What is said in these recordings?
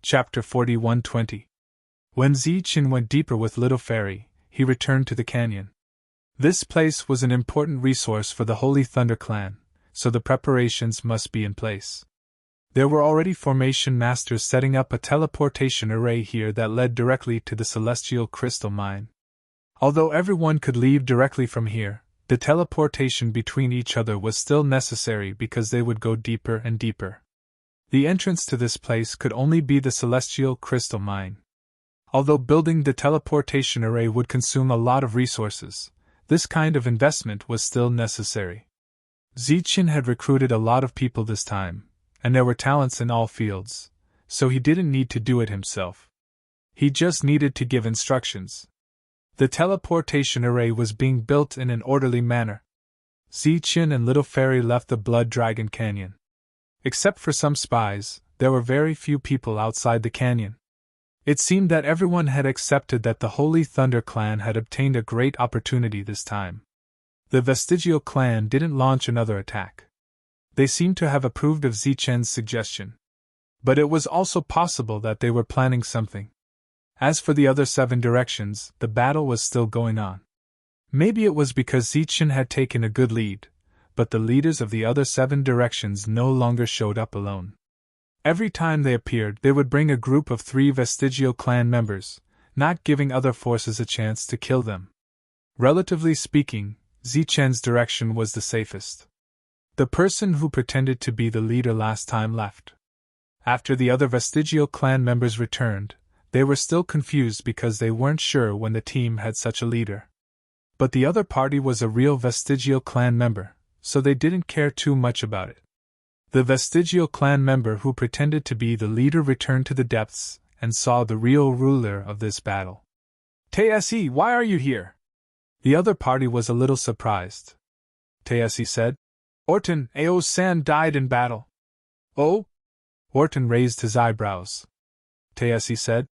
Chapter 41:20. When Zichen went deeper with Little Fairy, he returned to the canyon. This place was an important resource for the Holy Thunder clan, so the preparations must be in place. There were already formation masters setting up a teleportation array here that led directly to the celestial crystal mine. Although everyone could leave directly from here, the teleportation between each other was still necessary because they would go deeper and deeper. The entrance to this place could only be the celestial crystal mine. Although building the teleportation array would consume a lot of resources, this kind of investment was still necessary. Zichen had recruited a lot of people this time, and there were talents in all fields, so he didn't need to do it himself. He just needed to give instructions. The teleportation array was being built in an orderly manner. Zichen and Little Fairy left the Blood Dragon Canyon. Except for some spies, there were very few people outside the canyon. It seemed that everyone had accepted that the Holy Thunder clan had obtained a great opportunity this time. The Vestigial clan didn't launch another attack. They seemed to have approved of Zichen's suggestion. But it was also possible that they were planning something. As for the other 7 directions, the battle was still going on. Maybe it was because Zichen had taken a good lead, but the leaders of the other 7 directions no longer showed up alone. Every time they appeared, they would bring a group of 3 Vestigial clan members, not giving other forces a chance to kill them. Relatively speaking, Zichen's direction was the safest. The person who pretended to be the leader last time left. After the other Vestigial clan members returned, they were still confused because they weren't sure when the team had such a leader. But the other party was a real Vestigial clan member, so they didn't care too much about it. The Vestigial clan member who pretended to be the leader returned to the depths and saw the real ruler of this battle. "Tse, why are you here?" The other party was a little surprised. Tse said, "Orton, Ao-san died in battle." "Oh?" Orton raised his eyebrows. Tse said,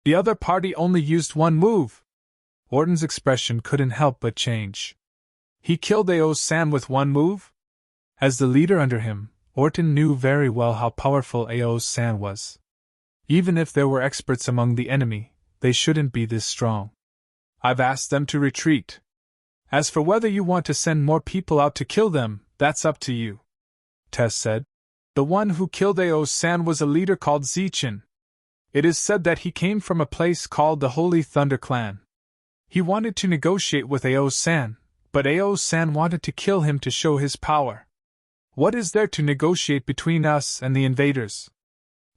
"The other party only used one move." Orton's expression couldn't help but change. "He killed Ao-san with one move?" As the leader under him, Orton knew very well how powerful Ao-san was. Even if there were experts among the enemy, they shouldn't be this strong. "I've asked them to retreat. As for whether you want to send more people out to kill them, that's up to you," Tess said. "The one who killed Ao-san was a leader called Zichen. It is said that he came from a place called the Holy Thunder Clan. He wanted to negotiate with Ao-san, but Ao-san wanted to kill him to show his power. What is there to negotiate between us and the invaders?"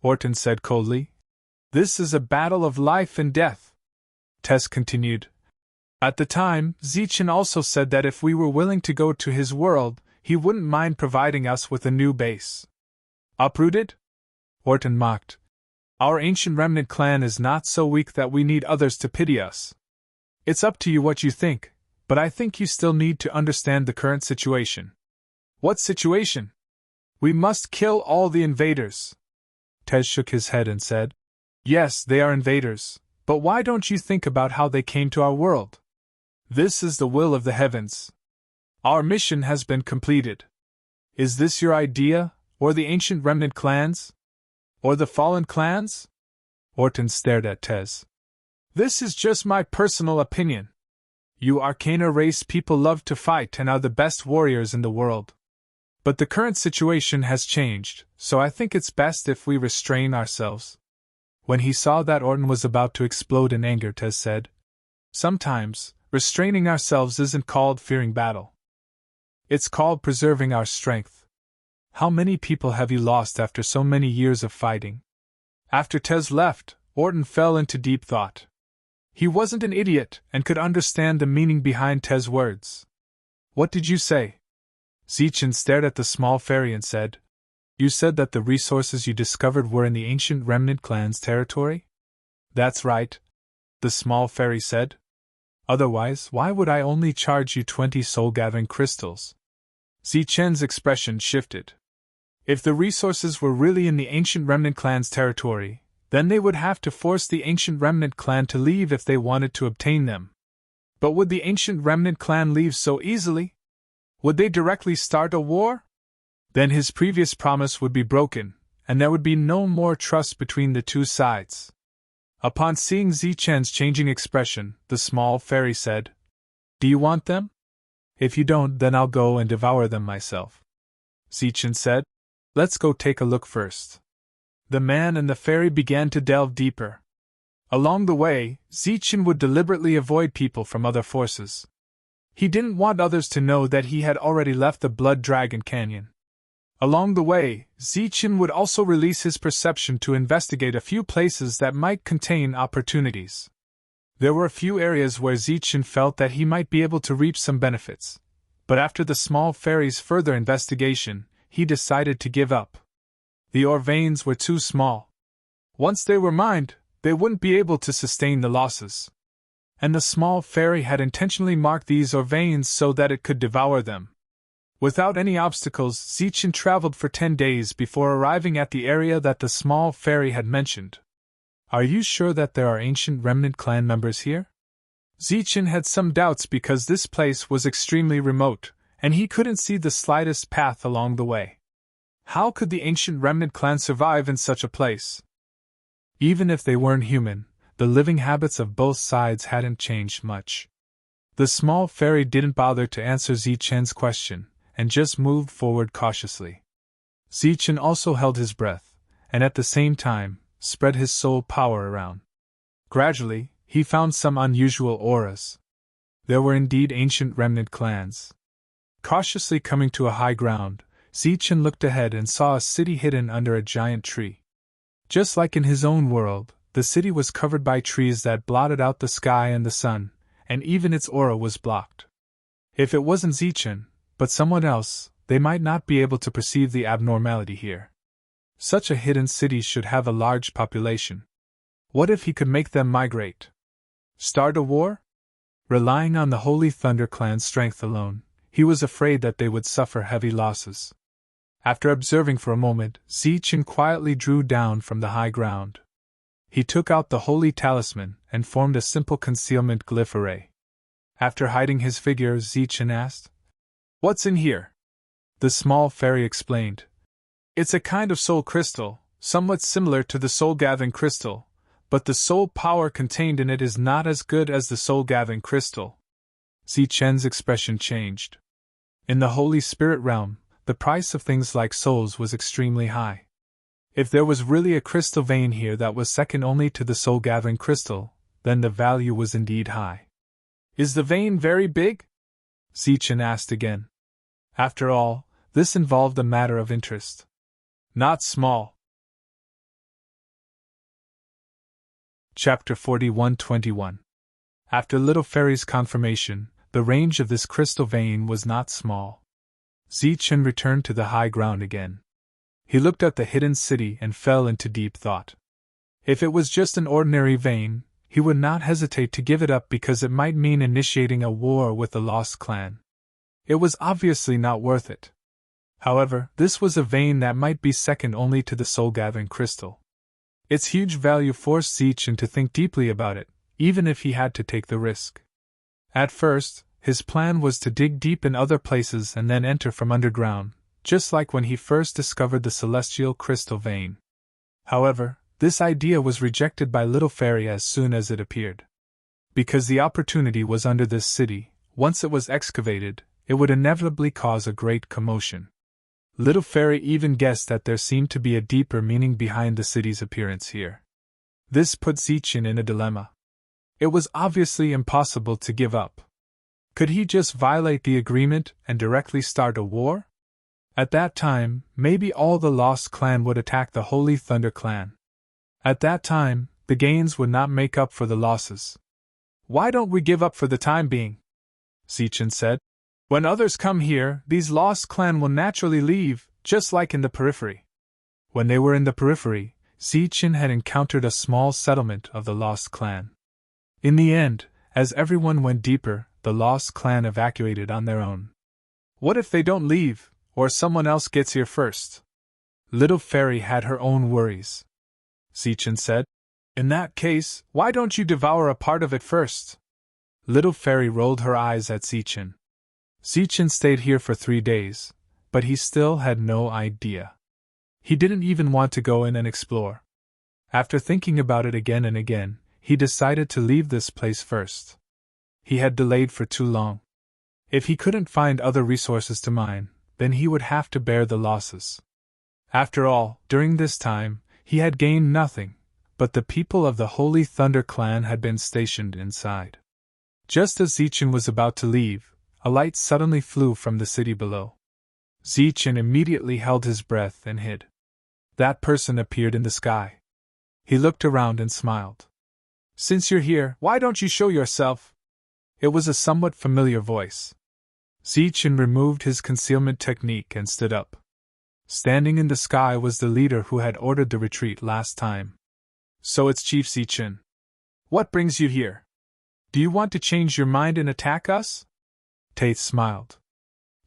Orton said coldly. "This is a battle of life and death." Tess continued. "At the time, Zichen also said that if we were willing to go to his world, he wouldn't mind providing us with a new base." "Uprooted?" Orton mocked. "Our ancient remnant clan is not so weak that we need others to pity us. It's up to you what you think, but I think you still need to understand the current situation." "What situation?" "We must kill all the invaders." Tez shook his head and said, "Yes, they are invaders, but why don't you think about how they came to our world? This is the will of the heavens. Our mission has been completed. Is this your idea, or the ancient remnant clans? Or the fallen clans?" Orton stared at Tez. "This is just my personal opinion. You Arcana race people love to fight and are the best warriors in the world. But the current situation has changed, so I think it's best if we restrain ourselves." When he saw that Orton was about to explode in anger, Tez said, "Sometimes, restraining ourselves isn't called fearing battle. It's called preserving our strength. How many people have you lost after so many years of fighting?" After Tez left, Orton fell into deep thought. He wasn't an idiot and could understand the meaning behind Tez's words. "What did you say?" Zichen stared at the small fairy and said, "You said that the resources you discovered were in the ancient remnant clan's territory?" "That's right," the small fairy said. "Otherwise, why would I only charge you 20 soul-gathering crystals?" Zichen's expression shifted. If the resources were really in the ancient remnant clan's territory, then they would have to force the ancient remnant clan to leave if they wanted to obtain them. But would the ancient remnant clan leave so easily? Would they directly start a war? Then his previous promise would be broken, and there would be no more trust between the two sides. Upon seeing Zichen's changing expression, the small fairy said, "Do you want them? If you don't, then I'll go and devour them myself." Zichen said, "Let's go take a look first." The man and the fairy began to delve deeper. Along the way, Zichen would deliberately avoid people from other forces. He didn't want others to know that he had already left the Blood Dragon Canyon. Along the way, Zichen would also release his perception to investigate a few places that might contain opportunities. There were a few areas where Zichen felt that he might be able to reap some benefits, but after the small fairy's further investigation, he decided to give up. The ore veins were too small. Once they were mined, they wouldn't be able to sustain the losses. And the small fairy had intentionally marked these ore veins so that it could devour them. Without any obstacles, Zichen traveled for 10 days before arriving at the area that the small fairy had mentioned. "Are you sure that there are ancient remnant clan members here?" Zichen had some doubts because this place was extremely remote, and he couldn't see the slightest path along the way. How could the ancient remnant clan survive in such a place? Even if they weren't human, the living habits of both sides hadn't changed much. The small fairy didn't bother to answer Zichen's question, and just moved forward cautiously. Zichen also held his breath, and at the same time, spread his soul power around. Gradually, he found some unusual auras. There were indeed ancient remnant clans. Cautiously coming to a high ground, Zichen looked ahead and saw a city hidden under a giant tree. Just like in his own world, the city was covered by trees that blotted out the sky and the sun, and even its aura was blocked. If it wasn't Zichen, but someone else, they might not be able to perceive the abnormality here. Such a hidden city should have a large population. What if he could make them migrate? Start a war? Relying on the Holy Thunder Clan's strength alone, he was afraid that they would suffer heavy losses. After observing for a moment, Zichen quietly drew down from the high ground. He took out the holy talisman and formed a simple concealment glyph array. After hiding his figure, Zichen asked, "What's in here?" The small fairy explained, "It's a kind of soul crystal, somewhat similar to the soul-gathering crystal, but the soul power contained in it is not as good as the soul-gathering crystal." Zichen's expression changed. In the Holy Spirit realm, the price of things like souls was extremely high. If there was really a crystal vein here that was second only to the soul-gathering crystal, then the value was indeed high. "Is the vein very big?" Zichen asked again. After all, this involved a matter of interest. "Not small." Chapter 41-21. After Little Fairy's confirmation, the range of this crystal vein was not small. Zichen returned to the high ground again. He looked at the hidden city and fell into deep thought. If it was just an ordinary vein, he would not hesitate to give it up because it might mean initiating a war with the Lost Clan. It was obviously not worth it. However, this was a vein that might be second only to the soul-gathering crystal. Its huge value forced Zichen to think deeply about it, even if he had to take the risk. At first, his plan was to dig deep in other places and then enter from underground, just like when he first discovered the celestial crystal vein. However, this idea was rejected by Little Fairy as soon as it appeared. Because the opportunity was under this city, once it was excavated, it would inevitably cause a great commotion. Little Fairy even guessed that there seemed to be a deeper meaning behind the city's appearance here. This put Zichen in a dilemma. It was obviously impossible to give up. Could he just violate the agreement and directly start a war? At that time, maybe all the Lost Clan would attack the Holy Thunder Clan. At that time, the gains would not make up for the losses. "Why don't we give up for the time being?" Zichen said. "When others come here, these Lost Clan will naturally leave, just like in the periphery." When they were in the periphery, Zichen had encountered a small settlement of the Lost Clan. In the end, as everyone went deeper, the Lost Clan evacuated on their own. "What if they don't leave, or someone else gets here first?" Little Fairy had her own worries. Zichen said, "In that case, why don't you devour a part of it first?" Little Fairy rolled her eyes at Zichen. Zichen stayed here for 3 days, but he still had no idea. He didn't even want to go in and explore. After thinking about it again and again, he decided to leave this place first. He had delayed for too long. If he couldn't find other resources to mine, then he would have to bear the losses. After all, during this time, he had gained nothing, but the people of the Holy Thunder clan had been stationed inside. Just as Zichen was about to leave, a light suddenly flew from the city below. Zichen immediately held his breath and hid. That person appeared in the sky. He looked around and smiled. "Since you're here, why don't you show yourself?" It was a somewhat familiar voice. Zichen removed his concealment technique and stood up. Standing in the sky was the leader who had ordered the retreat last time. "So it's Chief Zichen. What brings you here? Do you want to change your mind and attack us?" Taith smiled.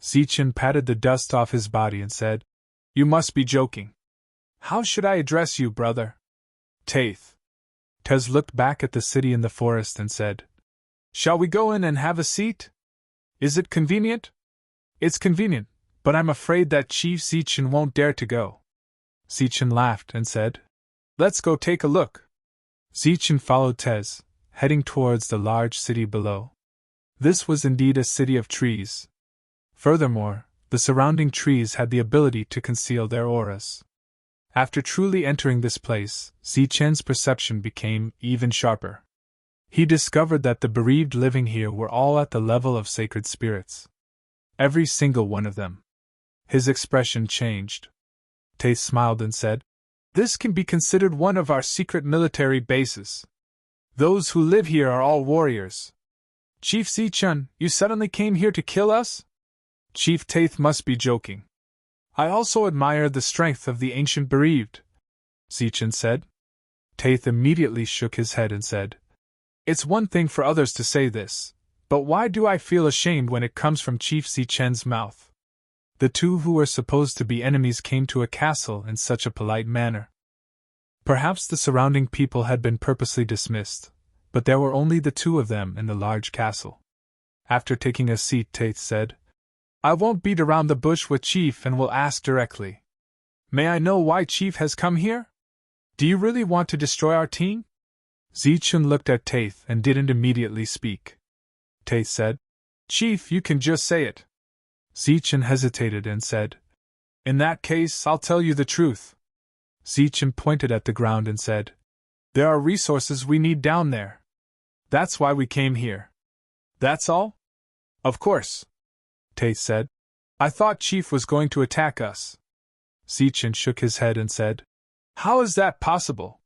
Zichen patted the dust off his body and said, "You must be joking. How should I address you, brother?" "Taith." Tez looked back at the city in the forest and said, "Shall we go in and have a seat? Is it convenient?" "It's convenient, but I'm afraid that Chief Zichen won't dare to go." Zichen laughed and said, "Let's go take a look." Zichen followed Tez, heading towards the large city below. This was indeed a city of trees. Furthermore, the surrounding trees had the ability to conceal their auras. After truly entering this place, Zichen's perception became even sharper. He discovered that the bereaved living here were all at the level of sacred spirits. Every single one of them. His expression changed. Taith smiled and said, "This can be considered one of our secret military bases. Those who live here are all warriors." "Chief Zichen, you suddenly came here to kill us?" Chief Taith must be joking. "I also admire the strength of the ancient bereaved," Zichen said. Taith immediately shook his head and said, "It's one thing for others to say this, but why do I feel ashamed when it comes from Chief Zichen's mouth?" The two who were supposed to be enemies came to a castle in such a polite manner. Perhaps the surrounding people had been purposely dismissed, but there were only the two of them in the large castle. After taking a seat, Taith said, "I won't beat around the bush with Chief and will ask directly. May I know why Chief has come here? Do you really want to destroy our team?" Zichen looked at Taith and didn't immediately speak. Taith said, "Chief, you can just say it." Zichen hesitated and said, "In that case, I'll tell you the truth." Zichen pointed at the ground and said, "There are resources we need down there. That's why we came here." "That's all?" "Of course," Taith said. "I thought Chief was going to attack us." Zichen shook his head and said, "How is that possible?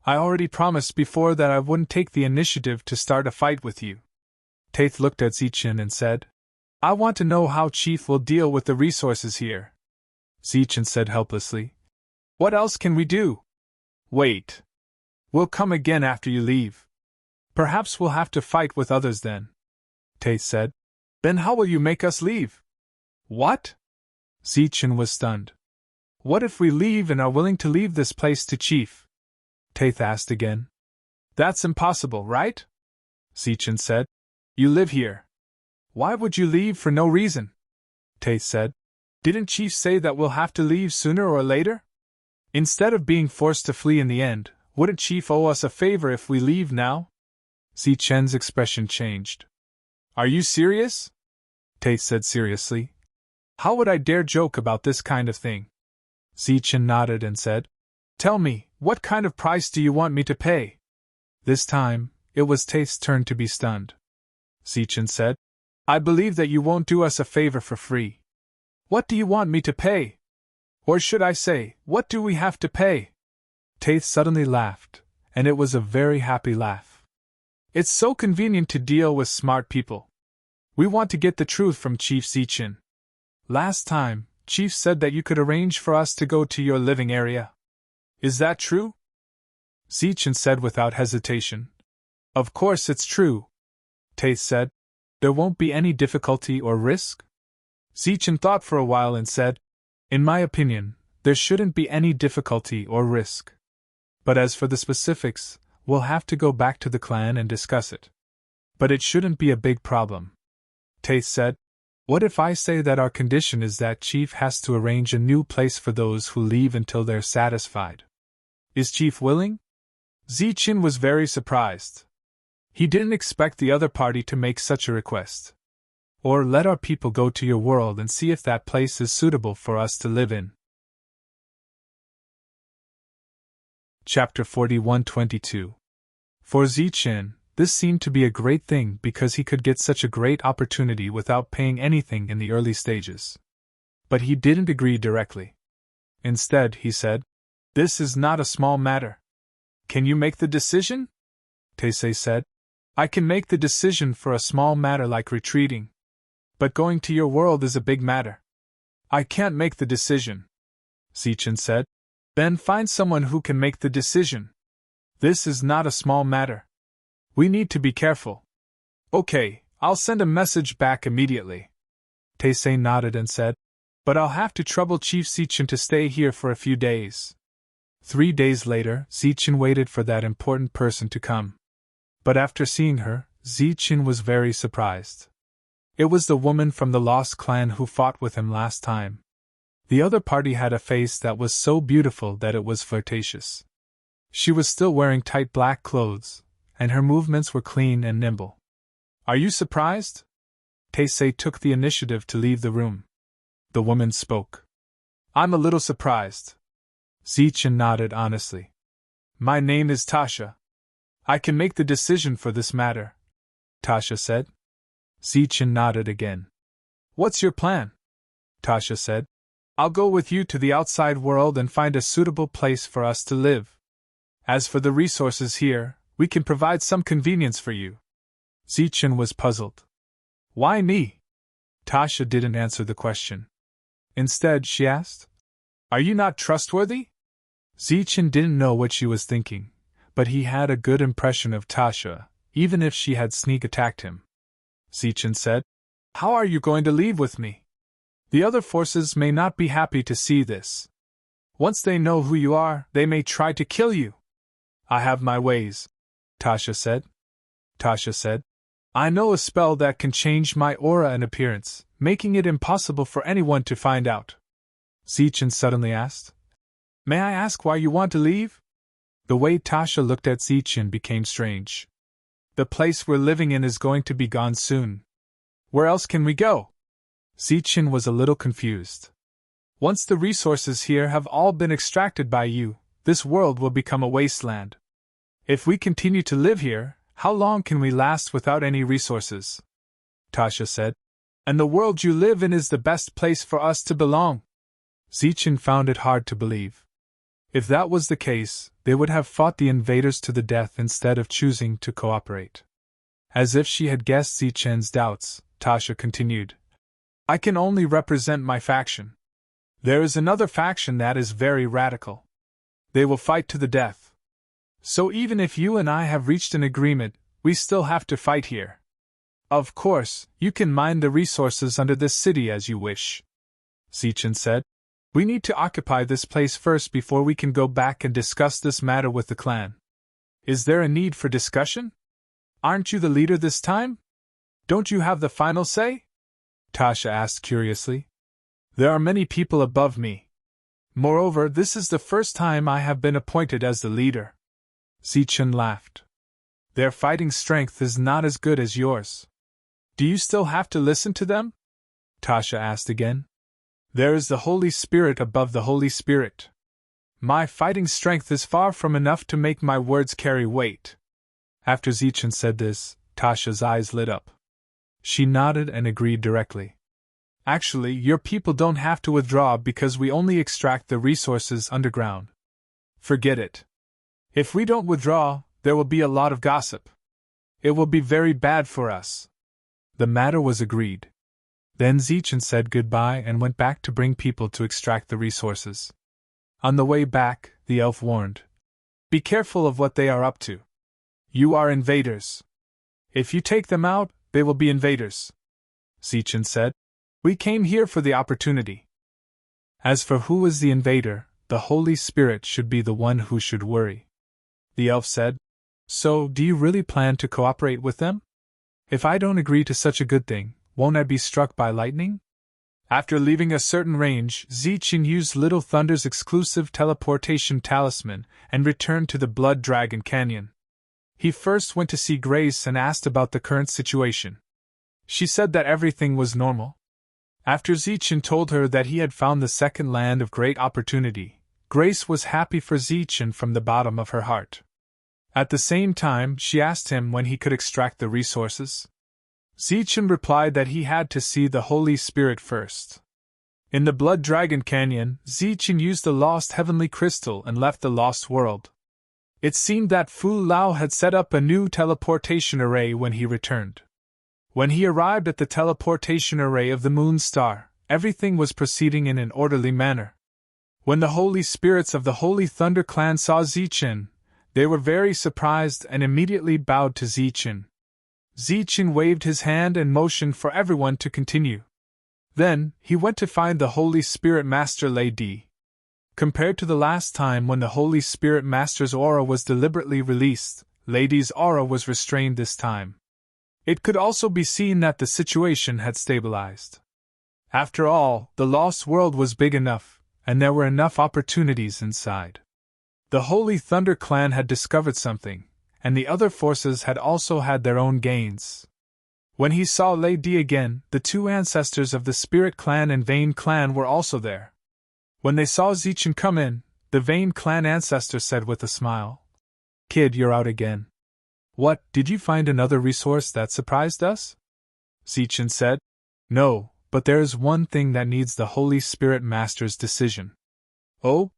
I already promised before that I wouldn't take the initiative to start a fight with you." Taith looked at Zichen and said, "I want to know how Chief will deal with the resources here." Zichen said helplessly, "What else can we do?" "Wait. We'll come again after you leave. Perhaps we'll have to fight with others then." Taith said, "Then how will you make us leave?" "What?" Zichen was stunned. "What if we leave and are willing to leave this place to Chief?" Taith asked again. "That's impossible, right?" Zichen said. "You live here. Why would you leave for no reason?" Taith said, "Didn't Chief say that we'll have to leave sooner or later? Instead of being forced to flee in the end, wouldn't Chief owe us a favor if we leave now?" Zichen's expression changed. "Are you serious?" Taith said seriously. "How would I dare joke about this kind of thing?" Zichen nodded and said, "Tell me, what kind of price do you want me to pay?" This time, it was Taith's turn to be stunned. Zichen said, "I believe that you won't do us a favor for free. What do you want me to pay? Or should I say, what do we have to pay?" Taith suddenly laughed, and it was a very happy laugh. "It's so convenient to deal with smart people. We want to get the truth from Chief Zichen. Last time, Chief said that you could arrange for us to go to your living area. Is that true?" Zichen said without hesitation. "Of course it's true." Taith said, "There won't be any difficulty or risk?" Zichen thought for a while and said, "In my opinion, there shouldn't be any difficulty or risk. But as for the specifics, we'll have to go back to the clan and discuss it. But it shouldn't be a big problem." Taith said, What if I say that our condition is that Chief has to arrange a new place for those who leave until they're satisfied? Is Chief willing? Ziqin was very surprised. He didn't expect the other party to make such a request. Or let our people go to your world and see if that place is suitable for us to live in. Chapter 41:22. For Ziqin, this seemed to be a great thing because he could get such a great opportunity without paying anything in the early stages. But he didn't agree directly. Instead, he said, "This is not a small matter." "Can you make the decision?" Taisei said. "I can make the decision for a small matter like retreating. But going to your world is a big matter." "I can't make the decision," Ziqin said. "Then find someone who can make the decision. This is not a small matter. We need to be careful." "Okay, I'll send a message back immediately." Taisei nodded and said, "But I'll have to trouble Chief Ziqin to stay here for a few days." 3 days later, Ziqin waited for that important person to come. But after seeing her, Ziqin was very surprised. It was the woman from the Lost Clan who fought with him last time. The other party had a face that was so beautiful that it was flirtatious. She was still wearing tight black clothes, and her movements were clean and nimble. "Are you surprised?" Taisei took the initiative to leave the room. The woman spoke. "I'm a little surprised." Ziqin nodded honestly. "My name is Tasha. I can make the decision for this matter," Tasha said. Ziqin nodded again. "What's your plan?" Tasha said. "I'll go with you to the outside world and find a suitable place for us to live. As for the resources here, we can provide some convenience for you." Ziqin was puzzled. "Why me?" Tasha didn't answer the question. Instead, she asked, "Are you not trustworthy?" Ziqin didn't know what she was thinking, but he had a good impression of Tasha, even if she had sneak attacked him. Ziqin said, "How are you going to leave with me? The other forces may not be happy to see this. Once they know who you are, they may try to kill you." "I have my ways," Tasha said. Tasha said, "I know a spell that can change my aura and appearance, making it impossible for anyone to find out." Ziqin suddenly asked, "May I ask why you want to leave?" The way Tasha looked at Ziqin became strange. "The place we're living in is going to be gone soon. Where else can we go?" Ziqin was a little confused. "Once the resources here have all been extracted by you, this world will become a wasteland. If we continue to live here, how long can we last without any resources?" Tasha said. "And the world you live in is the best place for us to belong." Ziqin found it hard to believe. If that was the case, they would have fought the invaders to the death instead of choosing to cooperate. As if she had guessed Ziqin's doubts, Tasha continued, "I can only represent my faction. There is another faction that is very radical. They will fight to the death. So even if you and I have reached an agreement, we still have to fight here. Of course, you can mine the resources under this city as you wish." Ziqin said, "We need to occupy this place first before we can go back and discuss this matter with the clan." "Is there a need for discussion? Aren't you the leader this time? Don't you have the final say?" Tasha asked curiously. "There are many people above me. Moreover, this is the first time I have been appointed as the leader." Ziqin laughed. "Their fighting strength is not as good as yours. Do you still have to listen to them?" Tasha asked again. "There is the Holy Spirit above the Holy Spirit. My fighting strength is far from enough to make my words carry weight." After Ziqin said this, Tasha's eyes lit up. She nodded and agreed directly. "Actually, your people don't have to withdraw because we only extract the resources underground. Forget it. If we don't withdraw, there will be a lot of gossip. It will be very bad for us." The matter was agreed. Then Ziqin said goodbye and went back to bring people to extract the resources. On the way back, the elf warned, "Be careful of what they are up to. You are invaders. If you take them out, they will be invaders." Ziqin said, "We came here for the opportunity." As for who is the invader, the Holy Spirit should be the one who should worry. The elf said, "So, do you really plan to cooperate with them? If I don't agree to such a good thing, won't I be struck by lightning? After leaving a certain range, Zichen used Little Thunder's exclusive teleportation talisman and returned to the Blood Dragon Canyon. He first went to see Grace and asked about the current situation. She said that everything was normal. After Zichen told her that he had found the second land of great opportunity, Grace was happy for Zichen from the bottom of her heart. At the same time, she asked him when he could extract the resources. Zichen replied that he had to see the Holy Spirit first. In the Blood Dragon Canyon, Zichen used the lost heavenly crystal and left the lost world. It seemed that Fu Lao had set up a new teleportation array when he returned. When he arrived at the teleportation array of the Moon Star, everything was proceeding in an orderly manner. When the Holy Spirits of the Holy Thunder Clan saw Zichen, they were very surprised and immediately bowed to Zichen. Zichen waved his hand and motioned for everyone to continue. Then, he went to find the Holy Spirit Master Lady. Compared to the last time when the Holy Spirit Master's aura was deliberately released, Lady's aura was restrained this time. It could also be seen that the situation had stabilized. After all, the Lost World was big enough, and there were enough opportunities inside. The Holy Thunder Clan had discovered something, and the other forces had also had their own gains. When he saw Lady again, the two ancestors of the Spirit Clan and Vane Clan were also there. When they saw Zichen come in, the Vane Clan ancestor said with a smile, "Kid, you're out again. What, did you find another resource that surprised us?" Zichen said, "No, but there is one thing that needs the Holy Spirit Master's decision." "Oh?"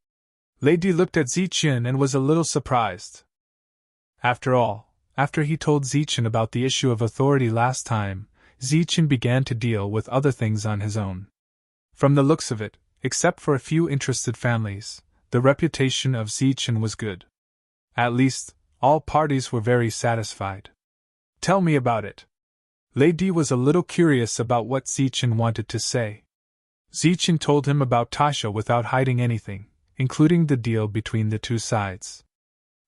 Lady looked at Zichen and was a little surprised. After all, after he told Zichen about the issue of authority last time, Zichen began to deal with other things on his own. From the looks of it, except for a few interested families, the reputation of Zichen was good. At least, all parties were very satisfied. "Tell me about it." Lady was a little curious about what Zichen wanted to say. Zichen told him about Tasha without hiding anything, including the deal between the two sides.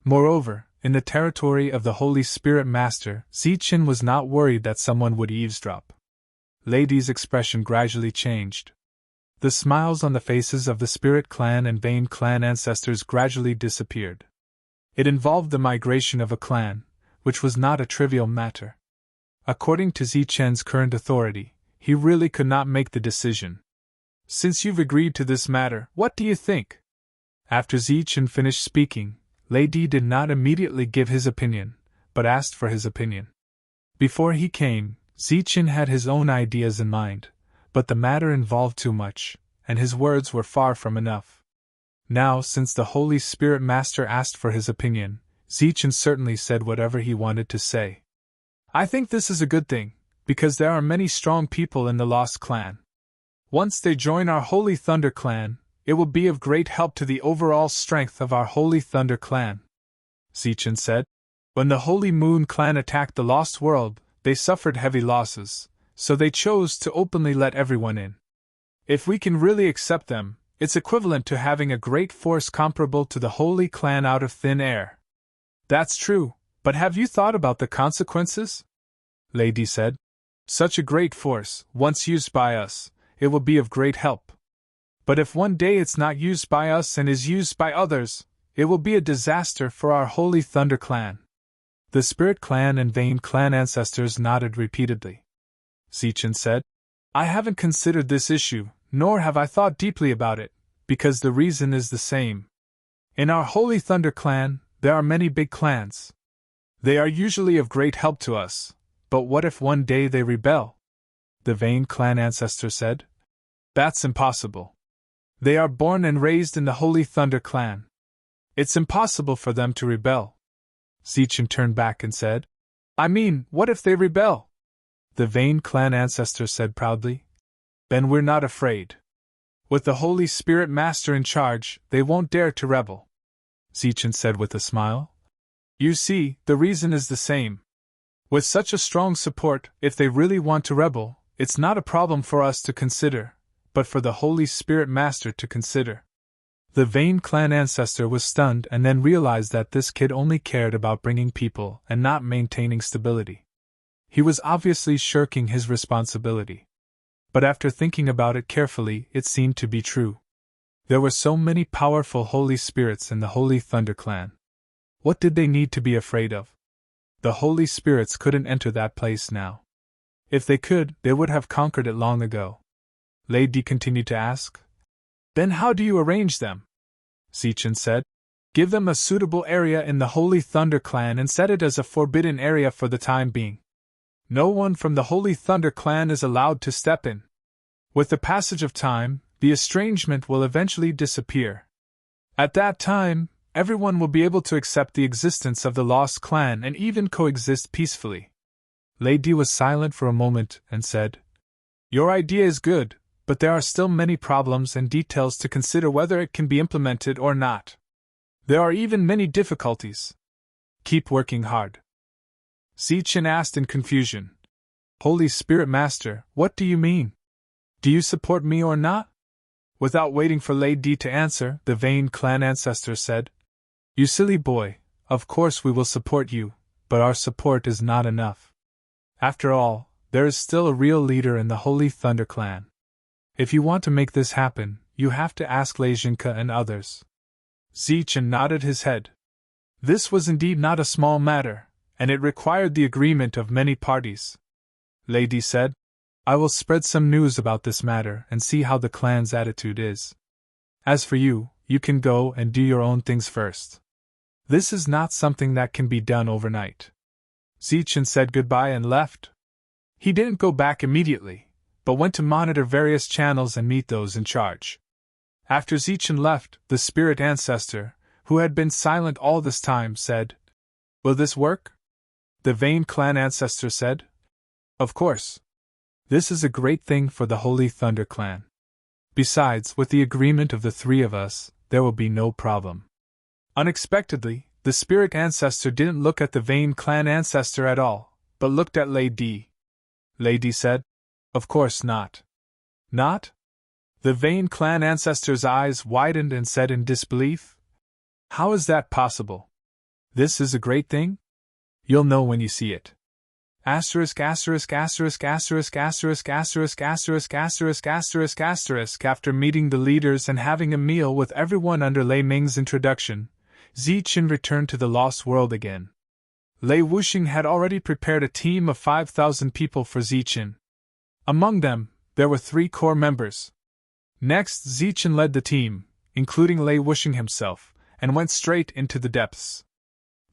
Moreover, in the territory of the Holy Spirit Master, Zichen was not worried that someone would eavesdrop. Lady's expression gradually changed. The smiles on the faces of the Spirit Clan and Vane Clan ancestors gradually disappeared. It involved the migration of a clan, which was not a trivial matter. According to Zichen's current authority, he really could not make the decision. "Since you've agreed to this matter, what do you think?" After Zichen finished speaking, Lady did not immediately give his opinion, but asked for his opinion. Before he came, Zichen had his own ideas in mind, but the matter involved too much, and his words were far from enough. Now, since the Holy Spirit Master asked for his opinion, Zichen certainly said whatever he wanted to say. "I think this is a good thing, because there are many strong people in the Lost Clan. Once they join our Holy Thunder Clan, it will be of great help to the overall strength of our Holy Thunder Clan," Zichen said. "When the Holy Moon Clan attacked the Lost World, they suffered heavy losses, so they chose to openly let everyone in. If we can really accept them, it's equivalent to having a great force comparable to the Holy Clan out of thin air." "That's true, but have you thought about the consequences?" Lady said. "Such a great force, once used by us, it will be of great help. But if one day it's not used by us and is used by others, it will be a disaster for our Holy Thunder Clan." The Spirit Clan and Vane Clan ancestors nodded repeatedly. Zichen said, "I haven't considered this issue, nor have I thought deeply about it, because the reason is the same. In our Holy Thunder Clan, there are many big clans. They are usually of great help to us, but what if one day they rebel?" The Vane Clan ancestor said. "That's impossible. They are born and raised in the Holy Thunder Clan. It's impossible for them to rebel." Zichen turned back and said, "I mean, what if they rebel?" The Vane Clan ancestor said proudly. "Then we're not afraid. With the Holy Spirit Master in charge, they won't dare to rebel," Zichen said with a smile. "You see, the reason is the same. With such a strong support, if they really want to rebel, it's not a problem for us to consider, but for the Holy Spirit Master to consider." The Vane Clan ancestor was stunned and then realized that this kid only cared about bringing people and not maintaining stability. He was obviously shirking his responsibility. But after thinking about it carefully, it seemed to be true. There were so many powerful holy spirits in the Holy Thunder Clan. What did they need to be afraid of? The holy spirits couldn't enter that place now. If they could, they would have conquered it long ago. Lady continued to ask. Then how do you arrange them? Zichen said. Give them a suitable area in the Holy Thunder Clan and set it as a forbidden area for the time being. No one from the Holy Thunder Clan is allowed to step in. With the passage of time, the estrangement will eventually disappear. At that time, everyone will be able to accept the existence of the Lost Clan and even coexist peacefully. Lady was silent for a moment and said, Your idea is good, but there are still many problems and details to consider whether it can be implemented or not. There are even many difficulties. Keep working hard. Zichen asked in confusion. Holy Spirit Master, what do you mean? Do you support me or not? Without waiting for Lady to answer, the Vane clan ancestor said, You silly boy, of course we will support you, but our support is not enough. After all, there is still a real leader in the Holy Thunder Clan. If you want to make this happen, you have to ask Lejinka and others. Zichen nodded his head. This was indeed not a small matter, and it required the agreement of many parties. Lady said, I will spread some news about this matter and see how the clan's attitude is. As for you, you can go and do your own things first. This is not something that can be done overnight. Zichen said goodbye and left. He didn't go back immediately, but went to monitor various channels and meet those in charge. After Zichen left, the spirit ancestor, who had been silent all this time, said, Will this work? The Vane clan ancestor said, Of course. This is a great thing for the Holy Thunder Clan. Besides, with the agreement of the three of us, there will be no problem. Unexpectedly, the spirit ancestor didn't look at the Vane clan ancestor at all, but looked at Lady. Lady said, Of course not. Not? The Vane clan ancestor's eyes widened and said in disbelief, How is that possible? This is a great thing? You'll know when you see it. Asterisk asterisk asterisk asterisk asterisk asterisk asterisk asterisk asterisk asterisk. After meeting the leaders and having a meal with everyone under Lei Ming's introduction, Zichen returned to the Lost World again. Lei Wuxing had already prepared a team of 5,000 people for Zichen. Among them, there were 3 core members. Next, Zichen led the team, including Lei Wuxing himself, and went straight into the depths.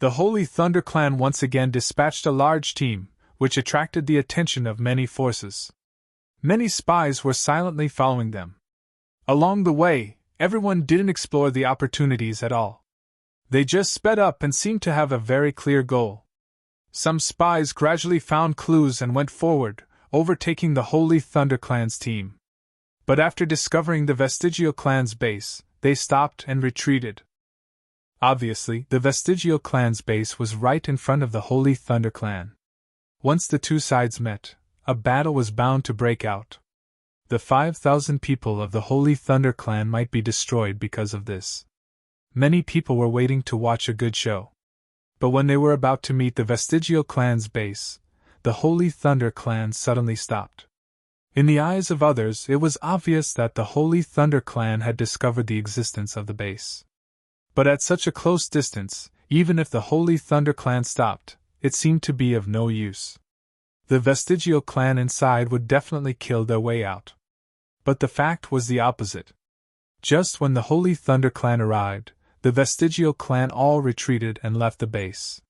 The Holy Thunder Clan once again dispatched a large team, which attracted the attention of many forces. Many spies were silently following them. Along the way, everyone didn't explore the opportunities at all. They just sped up and seemed to have a very clear goal. Some spies gradually found clues and went forward, overtaking the Holy Thunder Clan's team. But after discovering the Vestigial Clan's base, they stopped and retreated. Obviously, the Vestigial Clan's base was right in front of the Holy Thunder Clan. Once the two sides met, a battle was bound to break out. The 5,000 people of the Holy Thunder Clan might be destroyed because of this. Many people were waiting to watch a good show. But when they were about to meet the Vestigial Clan's base, the Holy Thunder Clan suddenly stopped. In the eyes of others, it was obvious that the Holy Thunder Clan had discovered the existence of the base. But at such a close distance, even if the Holy Thunder Clan stopped, it seemed to be of no use. The Vestigial Clan inside would definitely kill their way out. But the fact was the opposite. Just when the Holy Thunder Clan arrived, the Vestigial Clan all retreated and left the base.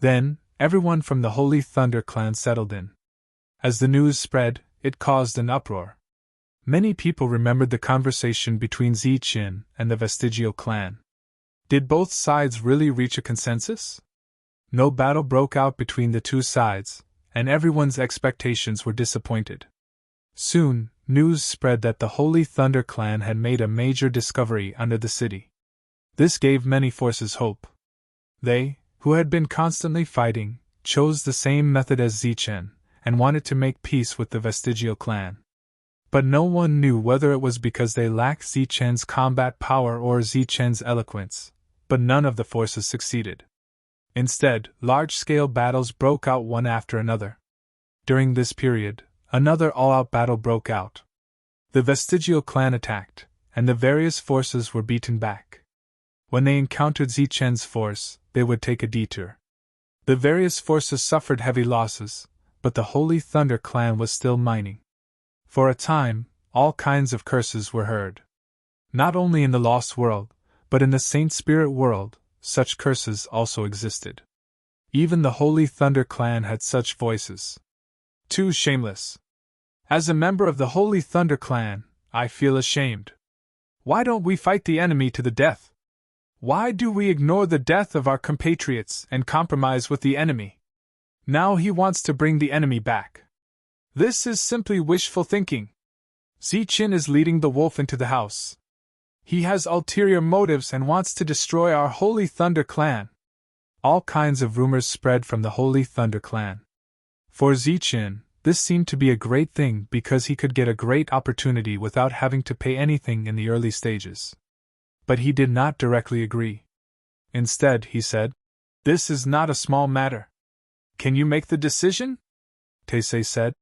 Then, everyone from the Holy Thunder Clan settled in. As the news spread, it caused an uproar. Many people remembered the conversation between Zichen and the Vestigial Clan. Did both sides really reach a consensus? No battle broke out between the two sides, and everyone's expectations were disappointed. Soon, news spread that the Holy Thunder Clan had made a major discovery under the city. This gave many forces hope. They, who had been constantly fighting, chose the same method as Zichen, and wanted to make peace with the Vestigial Clan. But no one knew whether it was because they lacked Zichen's combat power or Zichen's eloquence, but none of the forces succeeded. Instead, large-scale battles broke out one after another. During this period, another all-out battle broke out. The vestigial clan attacked, and the various forces were beaten back. When they encountered Zichen's force, they would take a detour. The various forces suffered heavy losses, but the Holy Thunder clan was still mining. For a time, all kinds of curses were heard. Not only in the Lost World, but in the Saint Spirit world, such curses also existed. Even the Holy Thunder clan had such voices. Too shameless. As a member of the Holy Thunder clan, I feel ashamed. Why don't we fight the enemy to the death? Why do we ignore the death of our compatriots and compromise with the enemy? Now he wants to bring the enemy back. This is simply wishful thinking. Zichin is leading the wolf into the house. He has ulterior motives and wants to destroy our Holy Thunder clan. All kinds of rumors spread from the Holy Thunder clan. For Zichin, this seemed to be a great thing because he could get a great opportunity without having to pay anything in the early stages. But he did not directly agree. Instead, he said, "This is not a small matter." "Can you make the decision?" Taisei said.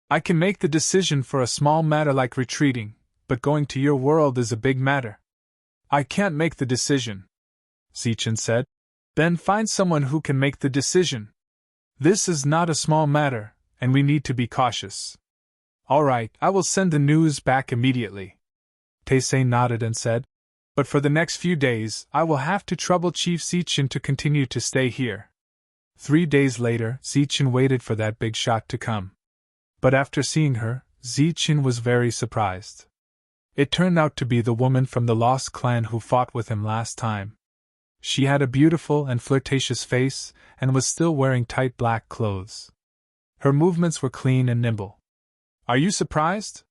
"I can make the decision for a small matter like retreating, but going to your world is a big matter." "I can't make the decision," Zichin said. "Then find someone who can make the decision. This is not a small matter, and we need to be cautious." "All right, I will send the news back immediately." Taisei nodded and said, "But for the next few days, I will have to trouble Chief Zichin to continue to stay here." 3 days later, Zichin waited for that big shot to come. But after seeing her, Zichin was very surprised. It turned out to be the woman from the Lost Clan who fought with him last time. She had a beautiful and flirtatious face, and was still wearing tight black clothes. Her movements were clean and nimble. "Are you surprised?"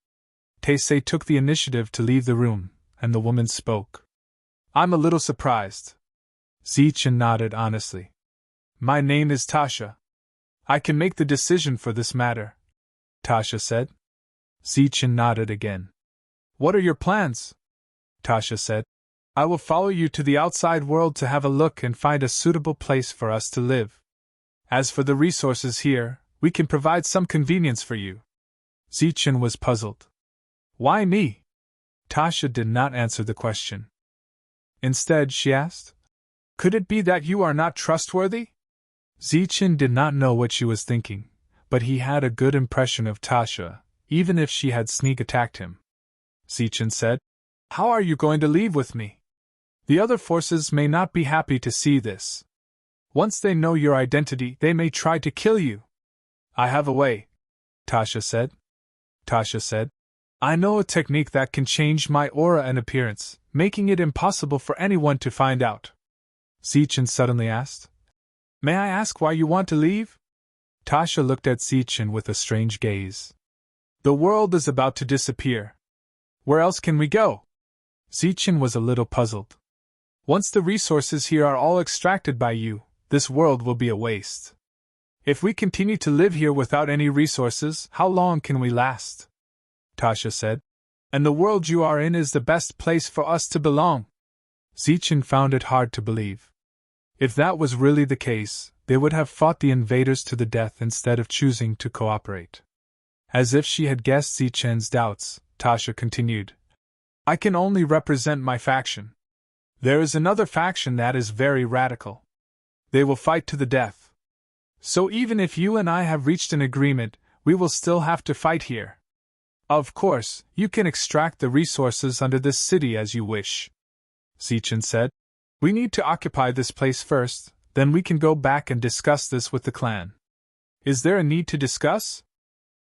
Taisei took the initiative to leave the room, and the woman spoke. "I'm a little surprised." Zichin nodded honestly. "My name is Tasha. I can make the decision for this matter," Tasha said. Zichin nodded again. "What are your plans?" Tasha said. "I will follow you to the outside world to have a look and find a suitable place for us to live. As for the resources here, we can provide some convenience for you." Zichin was puzzled. "Why me?" Tasha did not answer the question. Instead, she asked, "Could it be that you are not trustworthy?" Zichin did not know what she was thinking, but he had a good impression of Tasha, even if she had sneak attacked him. Zichin said, "How are you going to leave with me? The other forces may not be happy to see this. Once they know your identity, they may try to kill you." "I have a way," Tasha said. Tasha said, "I know a technique that can change my aura and appearance, making it impossible for anyone to find out." Zichin suddenly asked, "May I ask why you want to leave?" Tasha looked at Zichin with a strange gaze. "The world is about to disappear. Where else can we go?" Zichin was a little puzzled. "Once the resources here are all extracted by you, this world will be a waste. If we continue to live here without any resources, how long can we last?" Tasha said. "And the world you are in is the best place for us to belong." Zichin found it hard to believe. If that was really the case, they would have fought the invaders to the death instead of choosing to cooperate. As if she had guessed Zichin's doubts, Tasha continued, "I can only represent my faction. There is another faction that is very radical. They will fight to the death. So even if you and I have reached an agreement, we will still have to fight here. Of course, you can extract the resources under this city as you wish," Zichin said. "We need to occupy this place first, then we can go back and discuss this with the clan." "Is there a need to discuss?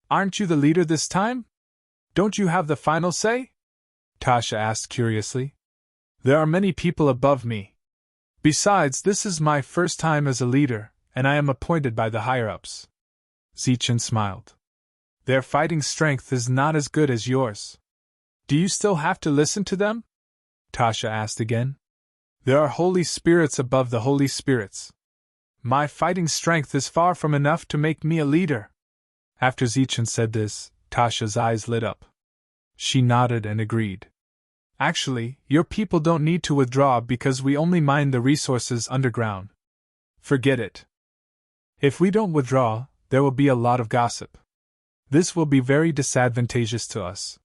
Aren't you the leader this time? Don't you have the final say?" Tasha asked curiously. "There are many people above me. Besides, this is my first time as a leader, and I am appointed by the higher-ups." Zichin smiled. "Their fighting strength is not as good as yours. Do you still have to listen to them?" Tasha asked again. "There are holy spirits above the holy spirits. My fighting strength is far from enough to make me a leader." After Zichin said this, Tasha's eyes lit up. She nodded and agreed. "Actually, your people don't need to withdraw because we only mine the resources underground. Forget it. If we don't withdraw, there will be a lot of gossip. This will be very disadvantageous to us.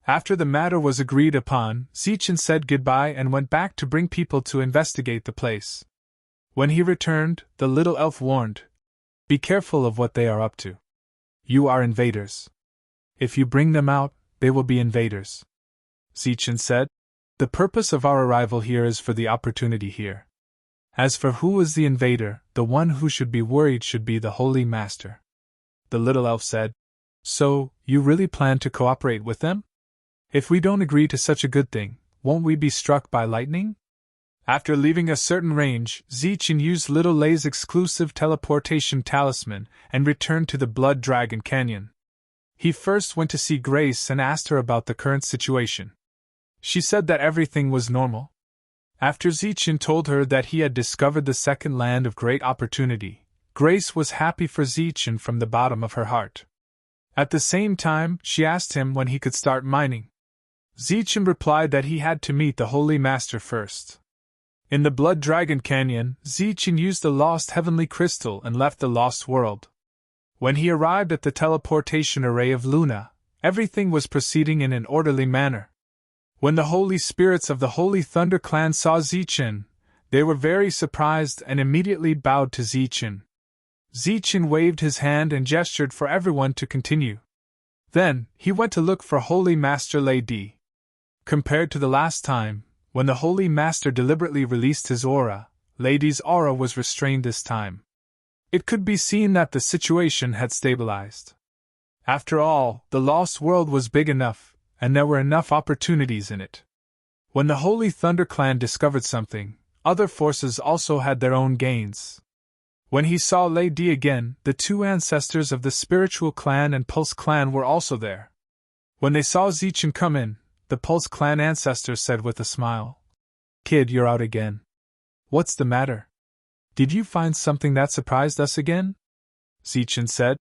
After the matter was agreed upon, Zichen said goodbye and went back to bring people to investigate the place. When he returned, the little elf warned, "Be careful of what they are up to. You are invaders. If you bring them out, they will be invaders." Zichen said, "The purpose of our arrival here is for the opportunity here. As for who is the invader, the one who should be worried should be the Holy Master." The little elf said, "So, you really plan to cooperate with them? If we don't agree to such a good thing, won't we be struck by lightning?" After leaving a certain range, Zichen used Little Lay's exclusive teleportation talisman and returned to the Blood Dragon Canyon. He first went to see Grace and asked her about the current situation. She said that everything was normal. After Zichen told her that he had discovered the second land of great opportunity, Grace was happy for Zichen from the bottom of her heart. At the same time, she asked him when he could start mining. Zichen replied that he had to meet the Holy Master first. In the Blood Dragon Canyon, Zichen used the lost heavenly crystal and left the lost world. When he arrived at the teleportation array of Luna, everything was proceeding in an orderly manner. When the holy spirits of the Holy Thunder Clan saw Zichen, they were very surprised and immediately bowed to Zichen. Zichen waved his hand and gestured for everyone to continue. Then, he went to look for Holy Master Lady. Compared to the last time, when the Holy Master deliberately released his aura, Lady's aura was restrained this time. It could be seen that the situation had stabilized. After all, the lost world was big enough, and there were enough opportunities in it. When the Holy Thunder Clan discovered something, other forces also had their own gains. When he saw Lady again, the two ancestors of the Spiritual Clan and Pulse Clan were also there. When they saw Zichen come in, the Pulse Clan ancestor said with a smile, "Kid, you're out again. What's the matter? Did you find something that surprised us again?" Zichen said,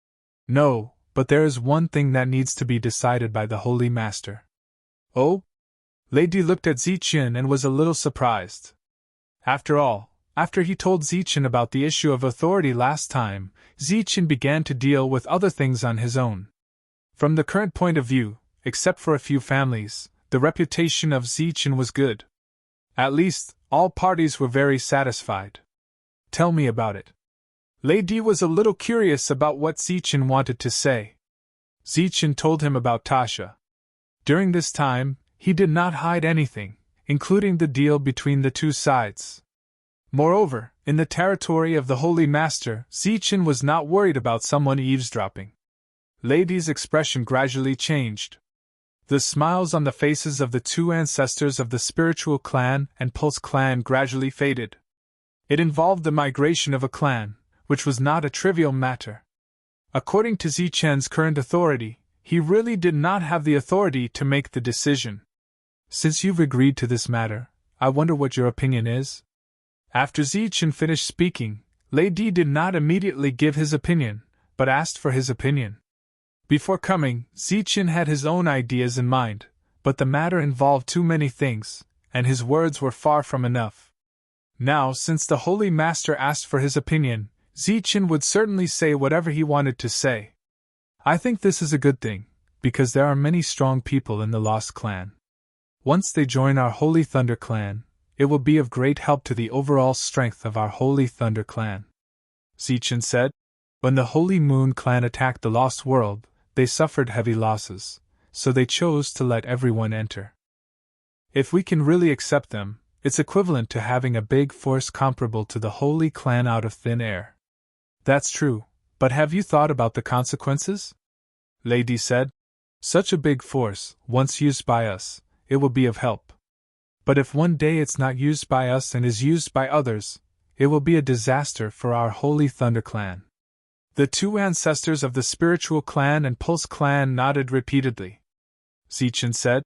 "No, but there is one thing that needs to be decided by the Holy Master." "Oh?" Lady looked at Zichen and was a little surprised. After all, after he told Zichen about the issue of authority last time, Zichen began to deal with other things on his own. From the current point of view, except for a few families, the reputation of Zichen was good. At least, all parties were very satisfied. "Tell me about it." Lady was a little curious about what Zichen wanted to say. Zichen told him about Tasha. During this time, he did not hide anything, including the deal between the two sides. Moreover, in the territory of the Holy Master, Zichen was not worried about someone eavesdropping. Lady's expression gradually changed. The smiles on the faces of the two ancestors of the Spiritual Clan and Pulse Clan gradually faded. It involved the migration of a clan, which was not a trivial matter. According to Zichen's current authority, he really did not have the authority to make the decision. "Since you've agreed to this matter, I wonder what your opinion is?" After Zichen finished speaking, Lady did not immediately give his opinion, but asked for his opinion. Before coming, Zichen had his own ideas in mind, but the matter involved too many things, and his words were far from enough. Now, since the Holy Master asked for his opinion, Zichen would certainly say whatever he wanted to say. "I think this is a good thing, because there are many strong people in the Lost Clan. Once they join our Holy Thunder Clan, it will be of great help to the overall strength of our Holy Thunder Clan." Zichen said, "When the Holy Moon Clan attacked the Lost World, they suffered heavy losses, so they chose to let everyone enter. If we can really accept them, it's equivalent to having a big force comparable to the Holy Clan out of thin air." "That's true, but have you thought about the consequences?" Lady said. "Such a big force, once used by us, it will be of help. But if one day it's not used by us and is used by others, it will be a disaster for our Holy Thunder Clan." The two ancestors of the Spiritual Clan and Pulse Clan nodded repeatedly. Zichen said,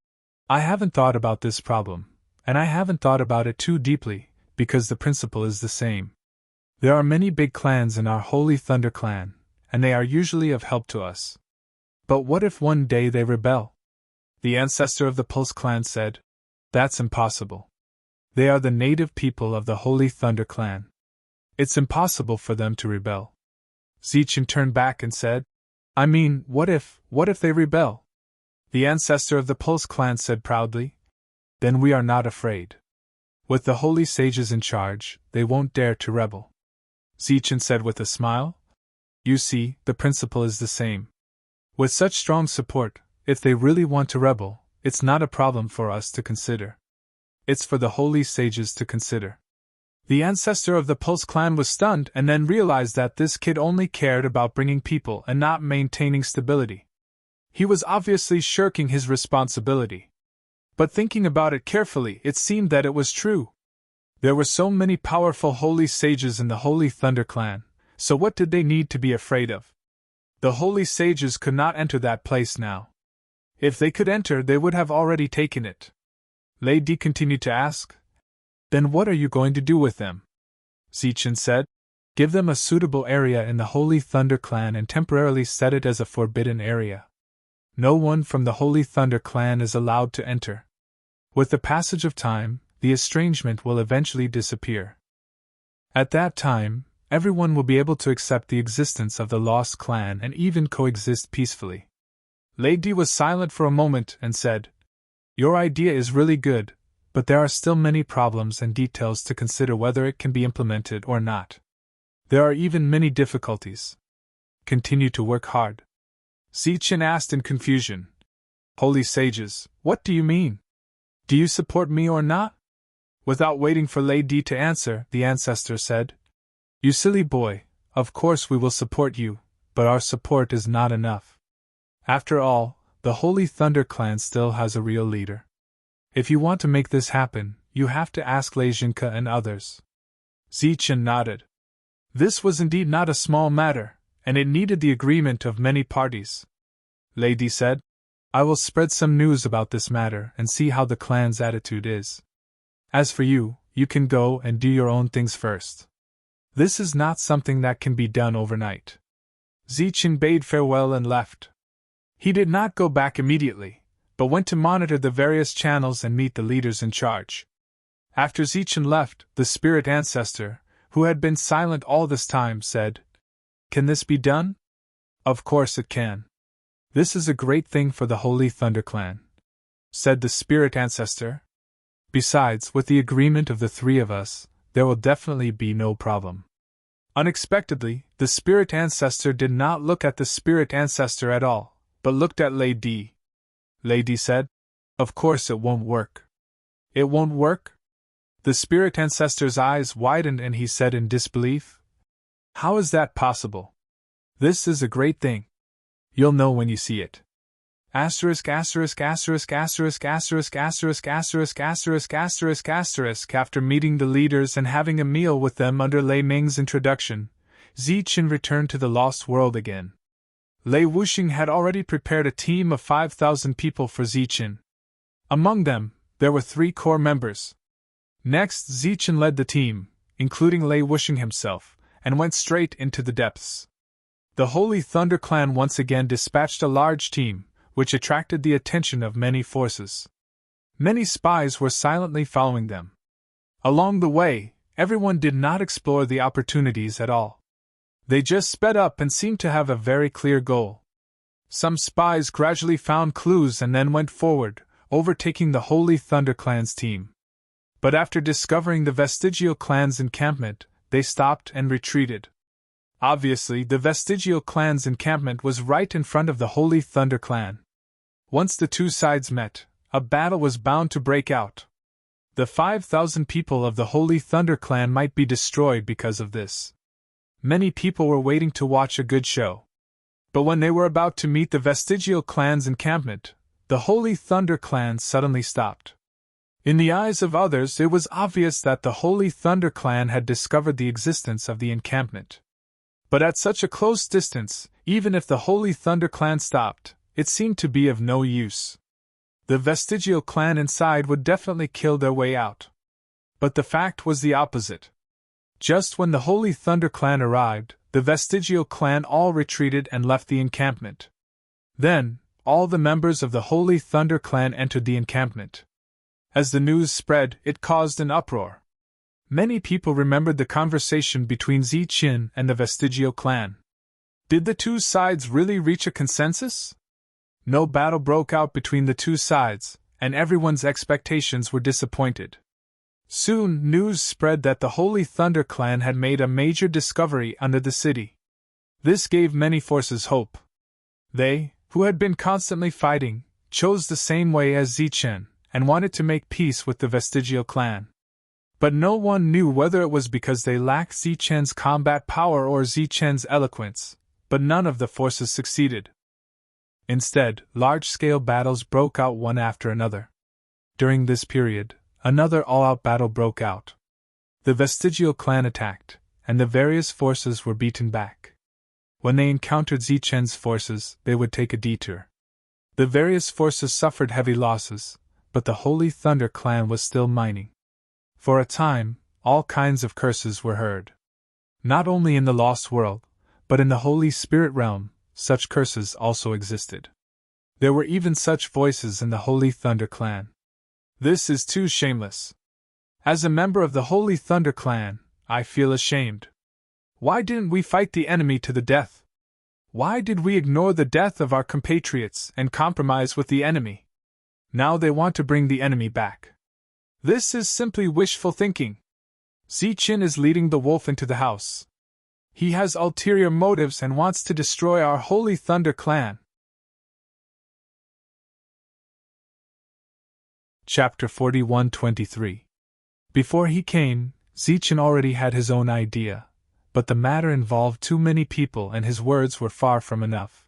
"I haven't thought about this problem, and I haven't thought about it too deeply, because the principle is the same. There are many big clans in our Holy Thunder Clan, and they are usually of help to us. But what if one day they rebel?" The ancestor of the Pulse Clan said, "That's impossible. They are the native people of the Holy Thunder Clan. It's impossible for them to rebel." Zichen turned back and said, I mean, what if they rebel? The ancestor of the Pulse clan said proudly. Then we are not afraid. With the holy sages in charge, they won't dare to rebel. Zichen said with a smile. You see, the principle is the same. With such strong support, if they really want to rebel, it's not a problem for us to consider. It's for the holy sages to consider. The ancestor of the Pulse clan was stunned and then realized that this kid only cared about bringing people and not maintaining stability. He was obviously shirking his responsibility. But thinking about it carefully, it seemed that it was true. There were so many powerful holy sages in the Holy Thunder clan, so what did they need to be afraid of? The holy sages could not enter that place now. If they could enter, they would have already taken it. Lady continued to ask. Then what are you going to do with them? Zichen said. Give them a suitable area in the Holy Thunder clan and temporarily set it as a forbidden area. No one from the Holy Thunder clan is allowed to enter. With the passage of time, the estrangement will eventually disappear. At that time, everyone will be able to accept the existence of the Lost Clan and even coexist peacefully. Lady was silent for a moment and said, Your idea is really good, but there are still many problems and details to consider whether it can be implemented or not. There are even many difficulties. Continue to work hard. Zichen asked in confusion. Holy sages, what do you mean? Do you support me or not? Without waiting for Lady to answer, the ancestor said, You silly boy, of course we will support you, but our support is not enough. After all, the Holy Thunder clan still has a real leader. If you want to make this happen, you have to ask Lejinka and others. Zichen nodded. This was indeed not a small matter, and it needed the agreement of many parties. Lady said, I will spread some news about this matter and see how the clan's attitude is. As for you, you can go and do your own things first. This is not something that can be done overnight. Zichen bade farewell and left. He did not go back immediately, but went to monitor the various channels and meet the leaders in charge. After Zichen left, the spirit ancestor, who had been silent all this time, said, Can this be done? Of course it can. This is a great thing for the Holy Thunder clan, said the spirit ancestor. Besides, with the agreement of the three of us, there will definitely be no problem. Unexpectedly, the spirit ancestor did not look at the spirit ancestor at all, but looked at Lady. Lady said, Of course it won't work. It won't work? The spirit ancestor's eyes widened and he said in disbelief, How is that possible? This is a great thing. You'll know when you see it. After meeting the leaders and having a meal with them under Lei Ming's introduction, Zichen returned to the Lost World again. Lei Wuxing had already prepared a team of 5,000 people for Zichen. Among them, there were 3 core members. Next, Zichen led the team, including Lei Wuxing himself, and went straight into the depths. The Holy Thunder clan once again dispatched a large team, which attracted the attention of many forces. Many spies were silently following them. Along the way, everyone did not explore the opportunities at all. They just sped up and seemed to have a very clear goal. Some spies gradually found clues and then went forward, overtaking the Holy Thunder clan's team. But after discovering the Vestigial clan's encampment, they stopped and retreated. Obviously, the Vestigial clan's encampment was right in front of the Holy Thunder clan. Once the two sides met, a battle was bound to break out. The 5,000 people of the Holy Thunder clan might be destroyed because of this. Many people were waiting to watch a good show. But when they were about to meet the Vestigial clan's encampment, the Holy Thunder clan suddenly stopped. In the eyes of others, it was obvious that the Holy Thunder clan had discovered the existence of the encampment. But at such a close distance, even if the Holy Thunder clan stopped, it seemed to be of no use. The Vestigial clan inside would definitely kill their way out. But the fact was the opposite. Just when the Holy Thunder clan arrived, the Vestigial clan all retreated and left the encampment. Then, all the members of the Holy Thunder clan entered the encampment. As the news spread, it caused an uproar. Many people remembered the conversation between Zichen and the Vestigial clan. Did the two sides really reach a consensus? No battle broke out between the two sides, and everyone's expectations were disappointed. Soon, news spread that the Holy Thunder Clan had made a major discovery under the city. This gave many forces hope. They, who had been constantly fighting, chose the same way as Zichen, and wanted to make peace with the Vestigial Clan. But no one knew whether it was because they lacked Zichen's combat power or Zichen's eloquence, but none of the forces succeeded. Instead, large-scale battles broke out one after another. During this period, another all-out battle broke out. The Vestigial Clan attacked, and the various forces were beaten back. When they encountered Zichen's forces, they would take a detour. The various forces suffered heavy losses, but the Holy Thunder Clan was still mining. For a time, all kinds of curses were heard. Not only in the Lost World, but in the Holy Spirit Realm, such curses also existed. There were even such voices in the Holy Thunder Clan. This is too shameless. As a member of the Holy Thunder Clan, I feel ashamed. Why didn't we fight the enemy to the death? Why did we ignore the death of our compatriots and compromise with the enemy? Now they want to bring the enemy back. This is simply wishful thinking. Zichen is leading the wolf into the house. He has ulterior motives and wants to destroy our Holy Thunder Clan. Chapter 41-23. Before he came, Zichen already had his own idea, but the matter involved too many people and his words were far from enough.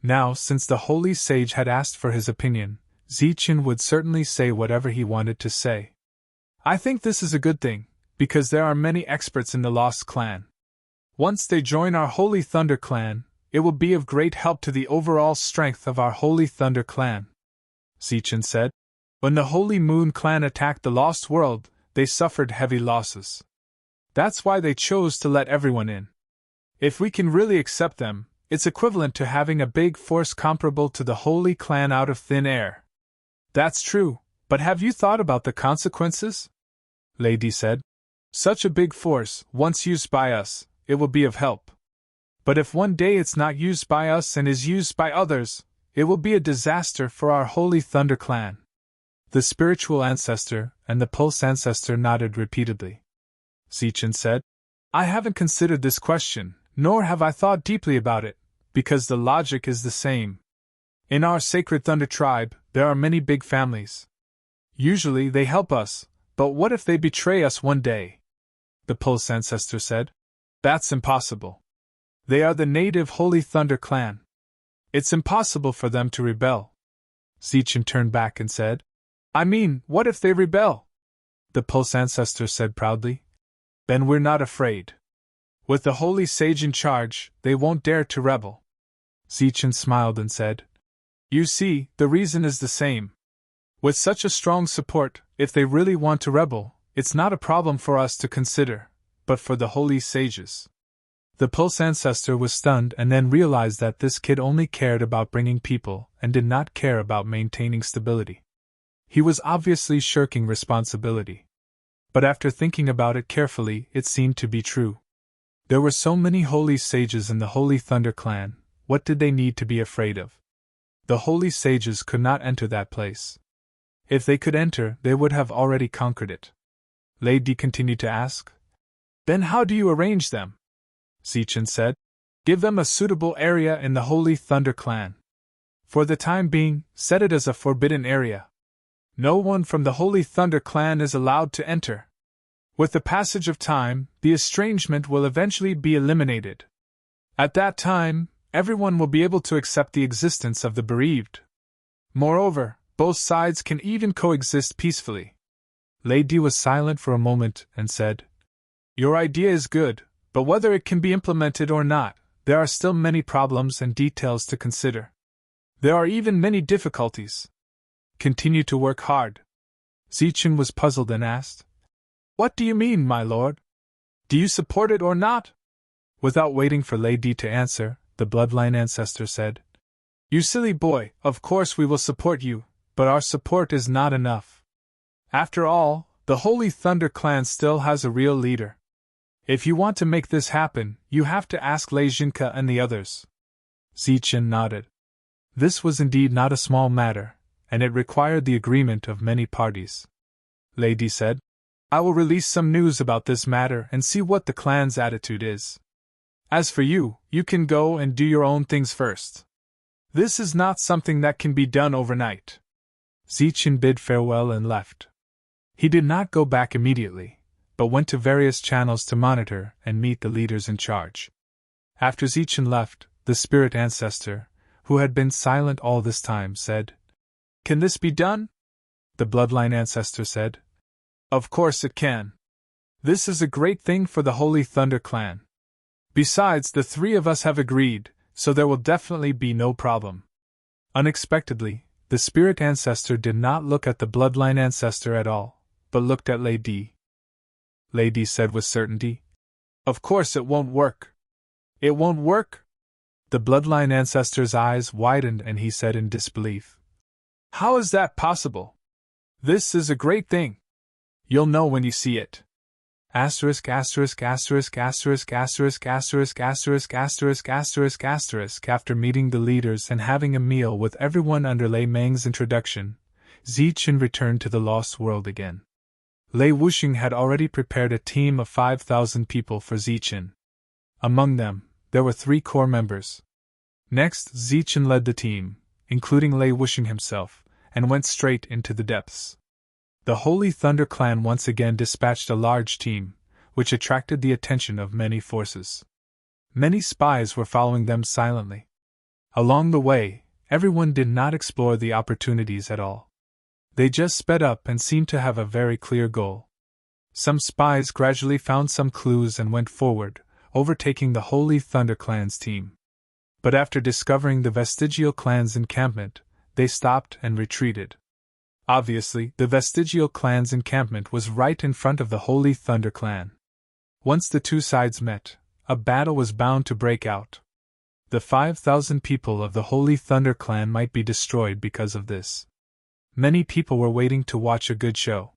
Now, since the Holy Sage had asked for his opinion, Zichen would certainly say whatever he wanted to say. I think this is a good thing, because there are many experts in the Lost Clan. Once they join our Holy Thunder Clan, it will be of great help to the overall strength of our Holy Thunder Clan. Zichen said. When the Holy Moon Clan attacked the Lost World, they suffered heavy losses. That's why they chose to let everyone in. If we can really accept them, it's equivalent to having a big force comparable to the Holy Clan out of thin air. That's true, but have you thought about the consequences? Lady said. Such a big force, once used by us, it will be of help. But if one day it's not used by us and is used by others, it will be a disaster for our Holy Thunder Clan. The spiritual ancestor and the pulse ancestor nodded repeatedly. Zichen said, I haven't considered this question, nor have I thought deeply about it, because the logic is the same. In our sacred Thunder tribe, there are many big families. Usually they help us, but what if they betray us one day? The pulse ancestor said. That's impossible. They are the native Holy Thunder Clan. It's impossible for them to rebel. Zichen turned back and said, I mean, what if they rebel? The pulse ancestor said proudly. Then we're not afraid. With the Holy Sage in charge, they won't dare to rebel. Zichen smiled and said, You see, the reason is the same. With such a strong support, if they really want to rebel, it's not a problem for us to consider, but for the Holy Sages. The pulse ancestor was stunned and then realized that this kid only cared about bringing people and did not care about maintaining stability. He was obviously shirking responsibility. But after thinking about it carefully, it seemed to be true. There were so many Holy Sages in the Holy Thunder Clan, what did they need to be afraid of? The Holy Sages could not enter that place. If they could enter, they would have already conquered it. Lady continued to ask. Then how do you arrange them? Zichen said. Give them a suitable area in the Holy Thunder Clan. For the time being, set it as a forbidden area. No one from the Holy Thunder Clan is allowed to enter. With the passage of time, the estrangement will eventually be eliminated. At that time, everyone will be able to accept the existence of the bereaved. Moreover, both sides can even coexist peacefully. Lady was silent for a moment and said, Your idea is good, but whether it can be implemented or not, there are still many problems and details to consider. There are even many difficulties. Continue to work hard. Zichen was puzzled and asked, What do you mean, my lord? Do you support it or not? Without waiting for Lady to answer, the bloodline ancestor said, You silly boy, of course we will support you, but our support is not enough. After all, the Holy Thunder Clan still has a real leader. If you want to make this happen, you have to ask Lei Jinka and the others. Zichen nodded. This was indeed not a small matter, and it required the agreement of many parties. Lady said, I will release some news about this matter and see what the clan's attitude is. As for you, you can go and do your own things first. This is not something that can be done overnight. Zichen bid farewell and left. He did not go back immediately, but went to various channels to monitor and meet the leaders in charge. After Zichen left, the spirit ancestor, who had been silent all this time, said, Can this be done? The bloodline ancestor said, Of course it can. This is a great thing for the Holy Thunder clan. Besides, the three of us have agreed, so there will definitely be no problem. Unexpectedly, the spirit ancestor did not look at the bloodline ancestor at all, but looked at Lady. Lady said with certainty, Of course it won't work. It won't work? The bloodline ancestor's eyes widened and he said in disbelief, How is that possible? This is a great thing. You'll know when you see it. Asterisk asterisk asterisk asterisk asterisk asterisk asterisk asterisk asterisk asterisk. After meeting the leaders and having a meal with everyone under Lei Meng's introduction, Zichen returned to the Lost World again. Lei Wuxing had already prepared a team of 5,000 people for Zichen. Among them, there were 3 core members. Next, Zichen led the team, including Lei Wuxing himself, and went straight into the depths. The Holy Thunder clan once again dispatched a large team, which attracted the attention of many forces. Many spies were following them silently. Along the way, everyone did not explore the opportunities at all. They just sped up and seemed to have a very clear goal. Some spies gradually found some clues and went forward, overtaking the Holy Thunder clan's team. But after discovering the Vestigial clan's encampment, they stopped and retreated. Obviously, the Vestigial clan's encampment was right in front of the Holy Thunder clan. Once the two sides met, a battle was bound to break out. The 5,000 people of the Holy Thunder clan might be destroyed because of this. Many people were waiting to watch a good show.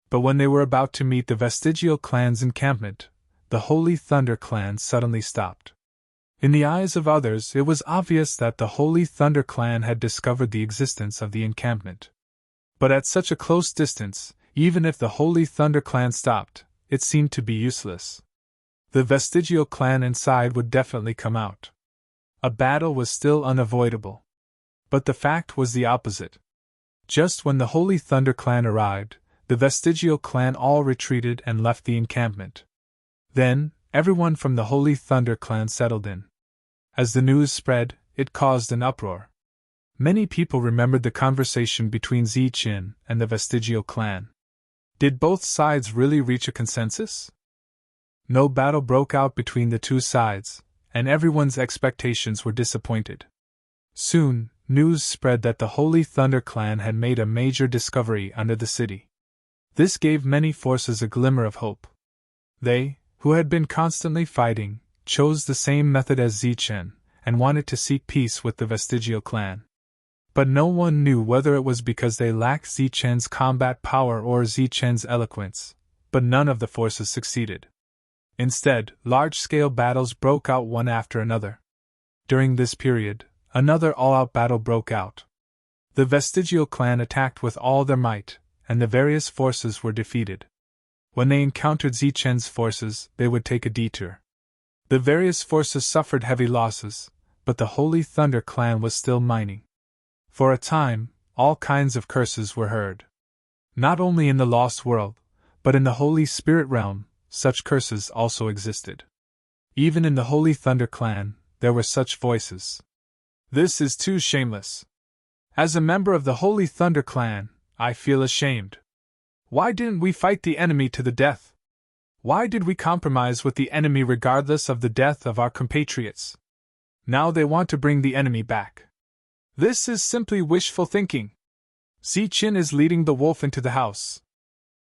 But when they were about to meet the Vestigial clan's encampment, the Holy Thunder clan suddenly stopped. In the eyes of others, it was obvious that the Holy Thunder clan had discovered the existence of the encampment. But at such a close distance, even if the Holy Thunder clan stopped, it seemed to be useless. The Vestigial clan inside would definitely come out. A battle was still unavoidable. But the fact was the opposite. Just when the Holy Thunder clan arrived, the Vestigial clan all retreated and left the encampment. Then, everyone from the Holy Thunder clan settled in. As the news spread, it caused an uproar. Many people remembered the conversation between Zichen and the Vestigial clan. Did both sides really reach a consensus? No battle broke out between the two sides, and everyone's expectations were disappointed. Soon, news spread that the Holy Thunder clan had made a major discovery under the city. This gave many forces a glimmer of hope. They, who had been constantly fighting, chose the same method as Zichen, and wanted to seek peace with the Vestigial clan. But no one knew whether it was because they lacked Zichen's combat power or Zichen's eloquence, but none of the forces succeeded. Instead, large-scale battles broke out one after another. During this period, another all-out battle broke out. The Vestigial clan attacked with all their might, and the various forces were defeated. When they encountered Zichen's forces, they would take a detour. The various forces suffered heavy losses, but the Holy Thunder clan was still mining. For a time, all kinds of curses were heard. Not only in the Lost World, but in the Holy Spirit realm, such curses also existed. Even in the Holy Thunder clan, there were such voices. This is too shameless. As a member of the Holy Thunder clan, I feel ashamed. Why didn't we fight the enemy to the death? Why did we compromise with the enemy regardless of the death of our compatriots? Now they want to bring the enemy back. This is simply wishful thinking. Zichen is leading the wolf into the house.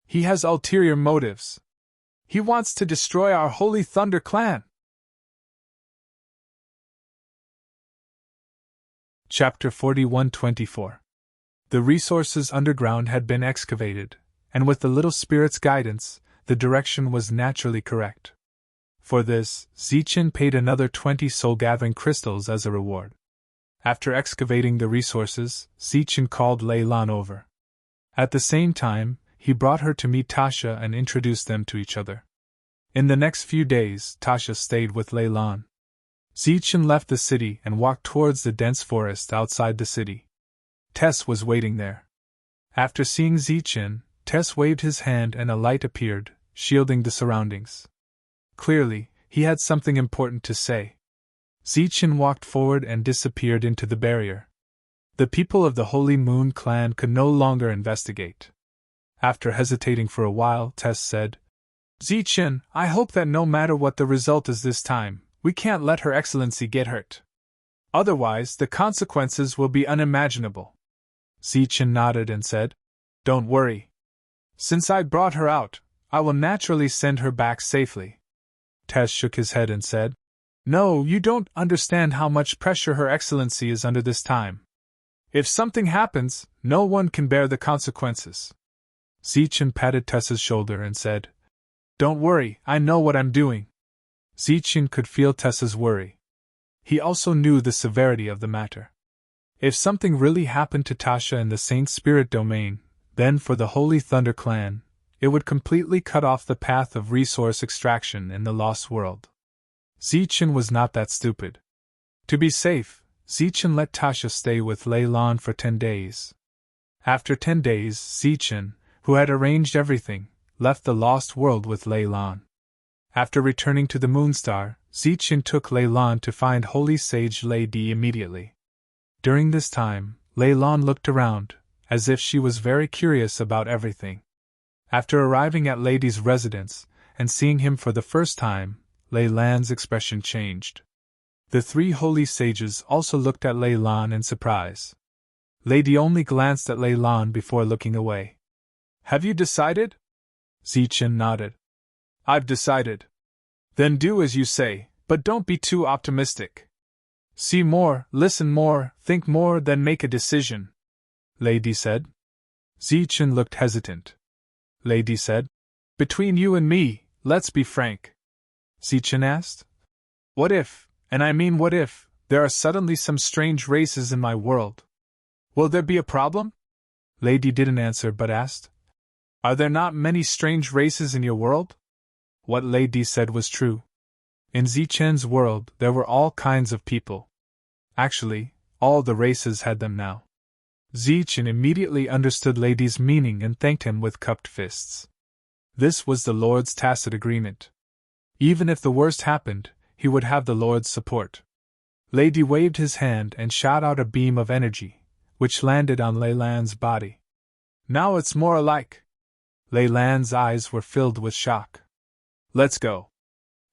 He has ulterior motives. He wants to destroy our Holy Thunder clan. Chapter 41-24. The resources underground had been excavated, and with the little spirit's guidance, the direction was naturally correct. For this, Zichen paid another 20 soul-gathering crystals as a reward. After excavating the resources, Zichen called Lei Lan over. At the same time, he brought her to meet Tasha and introduced them to each other. In the next few days, Tasha stayed with Lei Lan. Zichen left the city and walked towards the dense forest outside the city. Tess was waiting there. After seeing Zichen, Tess waved his hand and a light appeared, shielding the surroundings. Clearly, he had something important to say. Zichen walked forward and disappeared into the barrier. The people of the Holy Moon clan could no longer investigate. After hesitating for a while, Tess said, Zichen, I hope that no matter what the result is this time, we can't let Her Excellency get hurt. Otherwise, the consequences will be unimaginable. Zichen nodded and said, Don't worry. Since I brought her out, I will naturally send her back safely. Tess shook his head and said, No, you don't understand how much pressure Her Excellency is under this time. If something happens, no one can bear the consequences. Zichen patted Tess's shoulder and said, Don't worry, I know what I'm doing. Zichen could feel Tess's worry. He also knew the severity of the matter. If something really happened to Tasha in the Saint Spirit domain, then for the Holy Thunder clan, it would completely cut off the path of resource extraction in the Lost World. Zichen was not that stupid. To be safe, Zichen let Tasha stay with Lei Lan for 10 days. After 10 days, Zichen, who had arranged everything, left the Lost World with Lei Lan. After returning to the Moonstar, Zichen took Lei Lan to find Holy Sage Lei Di immediately. During this time, Lei Lan looked around, as if she was very curious about everything. After arriving at Lady's residence, and seeing him for the first time, Lei Lan's expression changed. The 3 holy sages also looked at Lei Lan in surprise. Lady only glanced at Lei Lan before looking away. Have you decided? Zichen nodded. I've decided. Then do as you say, but don't be too optimistic. See more, listen more, think more, then make a decision. Lady said. Zichen looked hesitant. Lady said, Between you and me, let's be frank. Zichen asked. What if, and I mean what if, there are suddenly some strange races in my world? Will there be a problem? Lady didn't answer but asked, Are there not many strange races in your world? What Lady said was true. In Zichen's world there were all kinds of people. Actually, all the races had them now. Zichen immediately understood Lady's meaning and thanked him with cupped fists. This was the Lord's tacit agreement. Even if the worst happened, he would have the Lord's support. Lady waved his hand and shot out a beam of energy, which landed on Lei Lan's body. Now it's more alike. Lei Lan's eyes were filled with shock. Let's go.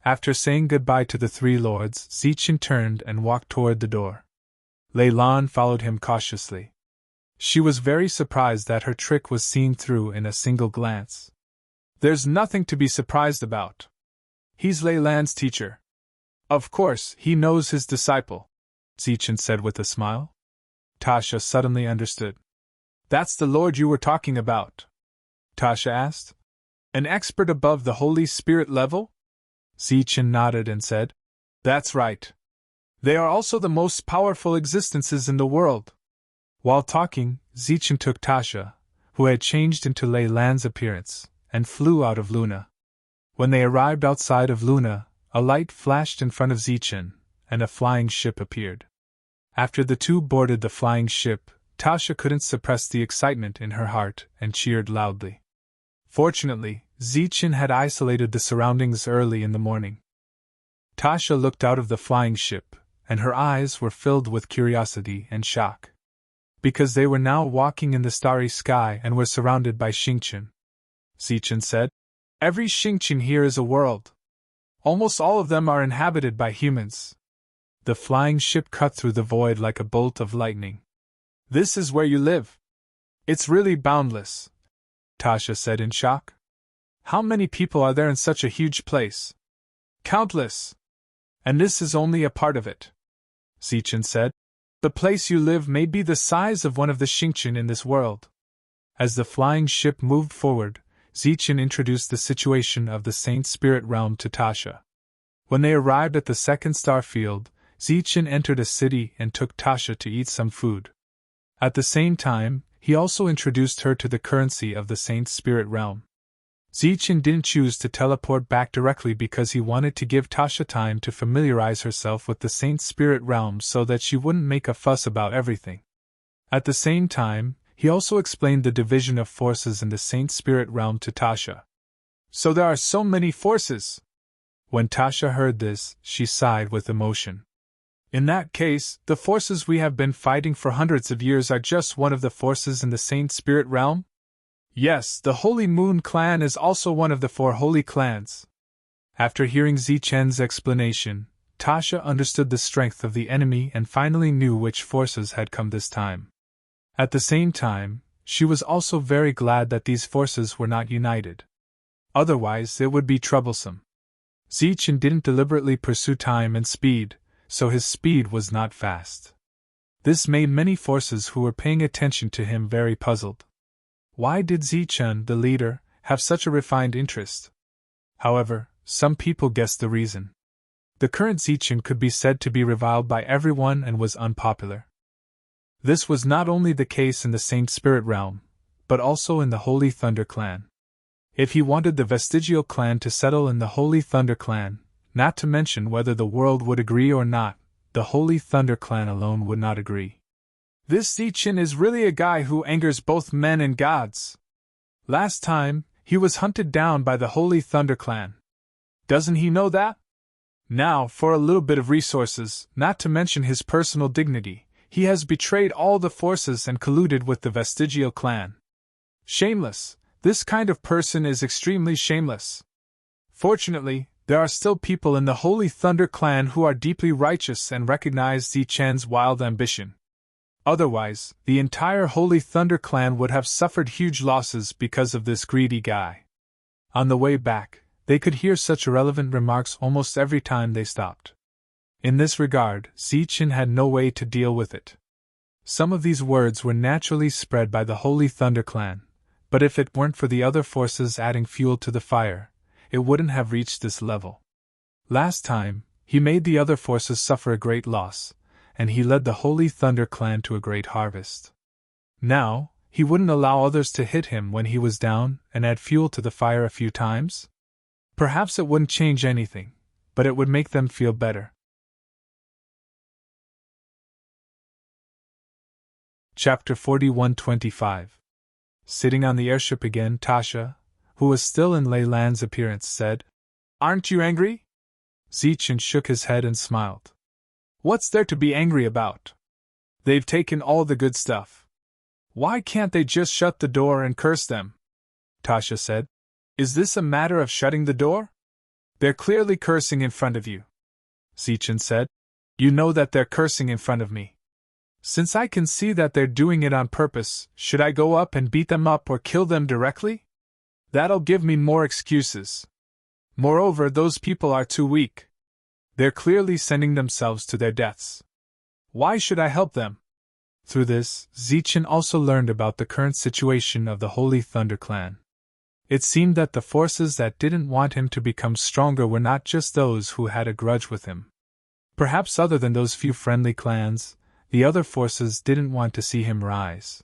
After saying goodbye to the 3 lords, Zichen turned and walked toward the door. Lei Lan followed him cautiously. She was very surprised that her trick was seen through in a single glance. There's nothing to be surprised about. He's Lei Lan's teacher. Of course, he knows his disciple, Zichen said with a smile. Tasha suddenly understood. That's the Lord you were talking about? Tasha asked. An expert above the Holy Spirit level? Zichen nodded and said, That's right. They are also the most powerful existences in the world. While talking, Zichen took Tasha, who had changed into Lei Lan's appearance, and flew out of Luna. When they arrived outside of Luna, a light flashed in front of Zichen, and a flying ship appeared. After the 2 boarded the flying ship, Tasha couldn't suppress the excitement in her heart and cheered loudly. Fortunately, Zichen had isolated the surroundings early in the morning. Tasha looked out of the flying ship, and her eyes were filled with curiosity and shock. Because they were now walking in the starry sky and were surrounded by Xingqian. Zichen said, Every Xingqian here is a world. Almost all of them are inhabited by humans. The flying ship cut through the void like a bolt of lightning. This is where you live. It's really boundless, Tasha said in shock. How many people are there in such a huge place? Countless. And this is only a part of it, Zichen said. The place you live may be the size of one of the Xingqian in this world. As the flying ship moved forward, Zichen introduced the situation of the Saint Spirit realm to Tasha. When they arrived at the second star field, Zichen entered a city and took Tasha to eat some food. At the same time, he also introduced her to the currency of the Saint's spirit realm. Zichen didn't choose to teleport back directly because he wanted to give Tasha time to familiarize herself with the Saint's spirit realm so that she wouldn't make a fuss about everything. At the same time, he also explained the division of forces in the Saint's spirit realm to Tasha. So there are so many forces! When Tasha heard this, she sighed with emotion. In that case, the forces we have been fighting for hundreds of years are just one of the forces in the Saint's spirit realm? Yes, the Holy Moon Clan is also one of the 4 holy clans. After hearing Zichen's explanation, Tasha understood the strength of the enemy and finally knew which forces had come this time. At the same time, she was also very glad that these forces were not united. Otherwise, it would be troublesome. Zichen didn't deliberately pursue time and speed, so his speed was not fast. This made many forces who were paying attention to him very puzzled. Why did Zichen, the leader, have such a refined interest? However, some people guessed the reason. The current Zichen could be said to be reviled by everyone and was unpopular. This was not only the case in the Saint Spirit realm, but also in the Holy Thunder clan. If he wanted the Vestigial clan to settle in the Holy Thunder clan, not to mention whether the world would agree or not, the Holy Thunder clan alone would not agree. This Zichen is really a guy who angers both men and gods. Last time, he was hunted down by the Holy Thunder clan. Doesn't he know that? Now, for a little bit of resources, not to mention his personal dignity, he has betrayed all the forces and colluded with the Vestigial clan. Shameless. This kind of person is extremely shameless. Fortunately, there are still people in the Holy Thunder clan who are deeply righteous and recognize Zichen's wild ambition. Otherwise, the entire Holy Thunder clan would have suffered huge losses because of this greedy guy. On the way back, they could hear such irrelevant remarks almost every time they stopped. In this regard, Zichen had no way to deal with it. Some of these words were naturally spread by the Holy Thunder clan, but if it weren't for the other forces adding fuel to the fire, it wouldn't have reached this level. Last time, he made the other forces suffer a great loss, and he led the Holy Thunder clan to a great harvest. Now, he wouldn't allow others to hit him when he was down and add fuel to the fire a few times? Perhaps it wouldn't change anything, but it would make them feel better. Chapter 41-25. Sitting on the airship again, Tasha, who was still in Leyland's appearance, said, "Aren't you angry?" Zichen shook his head and smiled. "What's there to be angry about? They've taken all the good stuff. Why can't they just shut the door and curse them?" Tasha said. "Is this a matter of shutting the door? They're clearly cursing in front of you." Zichen said. "You know that they're cursing in front of me. Since I can see that they're doing it on purpose, should I go up and beat them up or kill them directly? That'll give me more excuses. Moreover, those people are too weak. They're clearly sending themselves to their deaths. Why should I help them?" Through this, Zichen also learned about the current situation of the Holy Thunder clan. It seemed that the forces that didn't want him to become stronger were not just those who had a grudge with him. Perhaps other than those few friendly clans, the other forces didn't want to see him rise.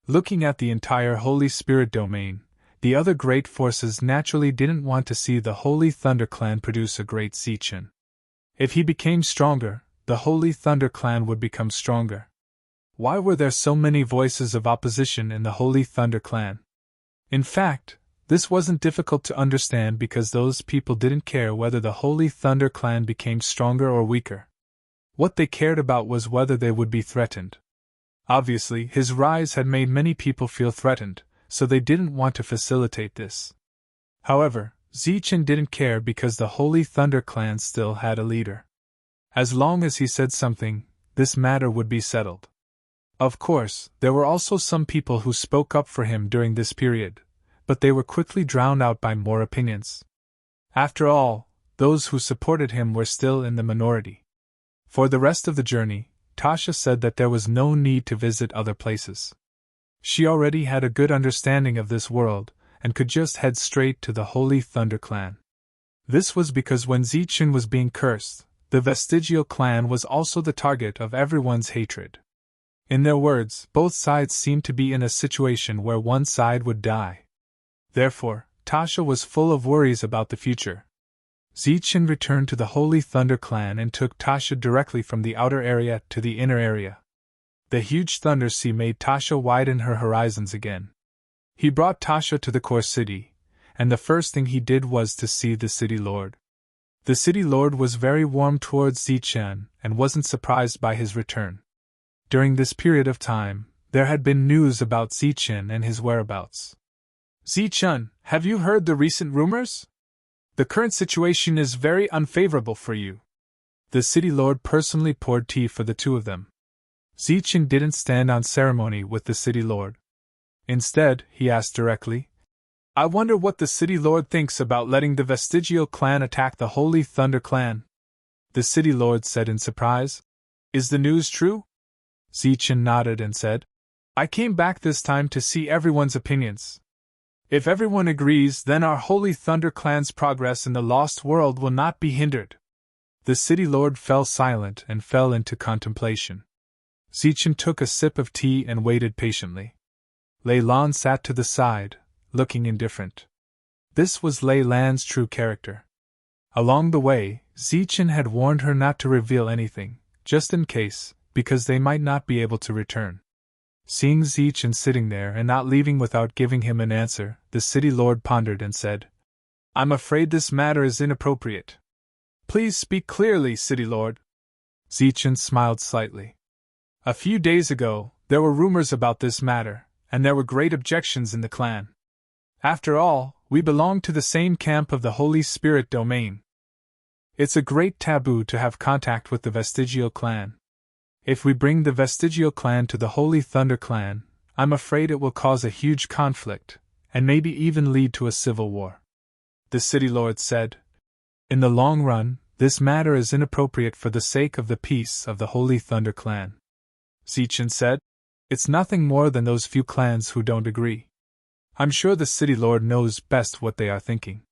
Looking at the entire Holy Spirit domain, the other great forces naturally didn't want to see the Holy Thunder clan produce a great Zichen. If he became stronger, the Holy Thunder clan would become stronger. Why were there so many voices of opposition in the Holy Thunder clan? In fact, this wasn't difficult to understand because those people didn't care whether the Holy Thunder clan became stronger or weaker. What they cared about was whether they would be threatened. Obviously, his rise had made many people feel threatened, so they didn't want to facilitate this. However, Zichen didn't care because the Holy Thunder clan still had a leader. As long as he said something, this matter would be settled. Of course, there were also some people who spoke up for him during this period, but they were quickly drowned out by more opinions. After all, those who supported him were still in the minority. For the rest of the journey, Tasha said that there was no need to visit other places. She already had a good understanding of this world, and could just head straight to the Holy Thunder clan. This was because when Zichen was being cursed, the Vestigial clan was also the target of everyone's hatred. In their words, both sides seemed to be in a situation where one side would die. Therefore, Tasha was full of worries about the future. Zichen returned to the Holy Thunder clan and took Tasha directly from the outer area to the inner area. The huge thunder sea made Tasha widen her horizons again. He brought Tasha to the core city, and the first thing he did was to see the city lord. The city lord was very warm towards Zichen and wasn't surprised by his return. During this period of time, there had been news about Zichen and his whereabouts. Zichen, have you heard the recent rumors? The current situation is very unfavorable for you. The city lord personally poured tea for the two of them. Zichen didn't stand on ceremony with the city lord. Instead, he asked directly, I wonder what the city lord thinks about letting the Vestigial clan attack the Holy Thunder clan. The city lord said in surprise, Is the news true? Zichen nodded and said, I came back this time to see everyone's opinions. If everyone agrees, then our Holy Thunder clan's progress in the Lost World will not be hindered. The city lord fell silent and fell into contemplation. Zichen took a sip of tea and waited patiently. Lei Lan sat to the side, looking indifferent. This was Lei Lan's true character. Along the way, Zichen had warned her not to reveal anything, just in case, because they might not be able to return. Seeing Zichen sitting there and not leaving without giving him an answer, the city lord pondered and said, I'm afraid this matter is inappropriate. Please speak clearly, city lord. Zichen smiled slightly. A few days ago, there were rumors about this matter, and there were great objections in the clan. After all, we belong to the same camp of the Holy Spirit domain. It's a great taboo to have contact with the Vestigial clan. If we bring the Vestigial clan to the Holy Thunder clan, I'm afraid it will cause a huge conflict, and maybe even lead to a civil war. The city lord said, In the long run, this matter is inappropriate for the sake of the peace of the Holy Thunder clan. Zichen said, It's nothing more than those few clans who don't agree. I'm sure the city lord knows best what they are thinking.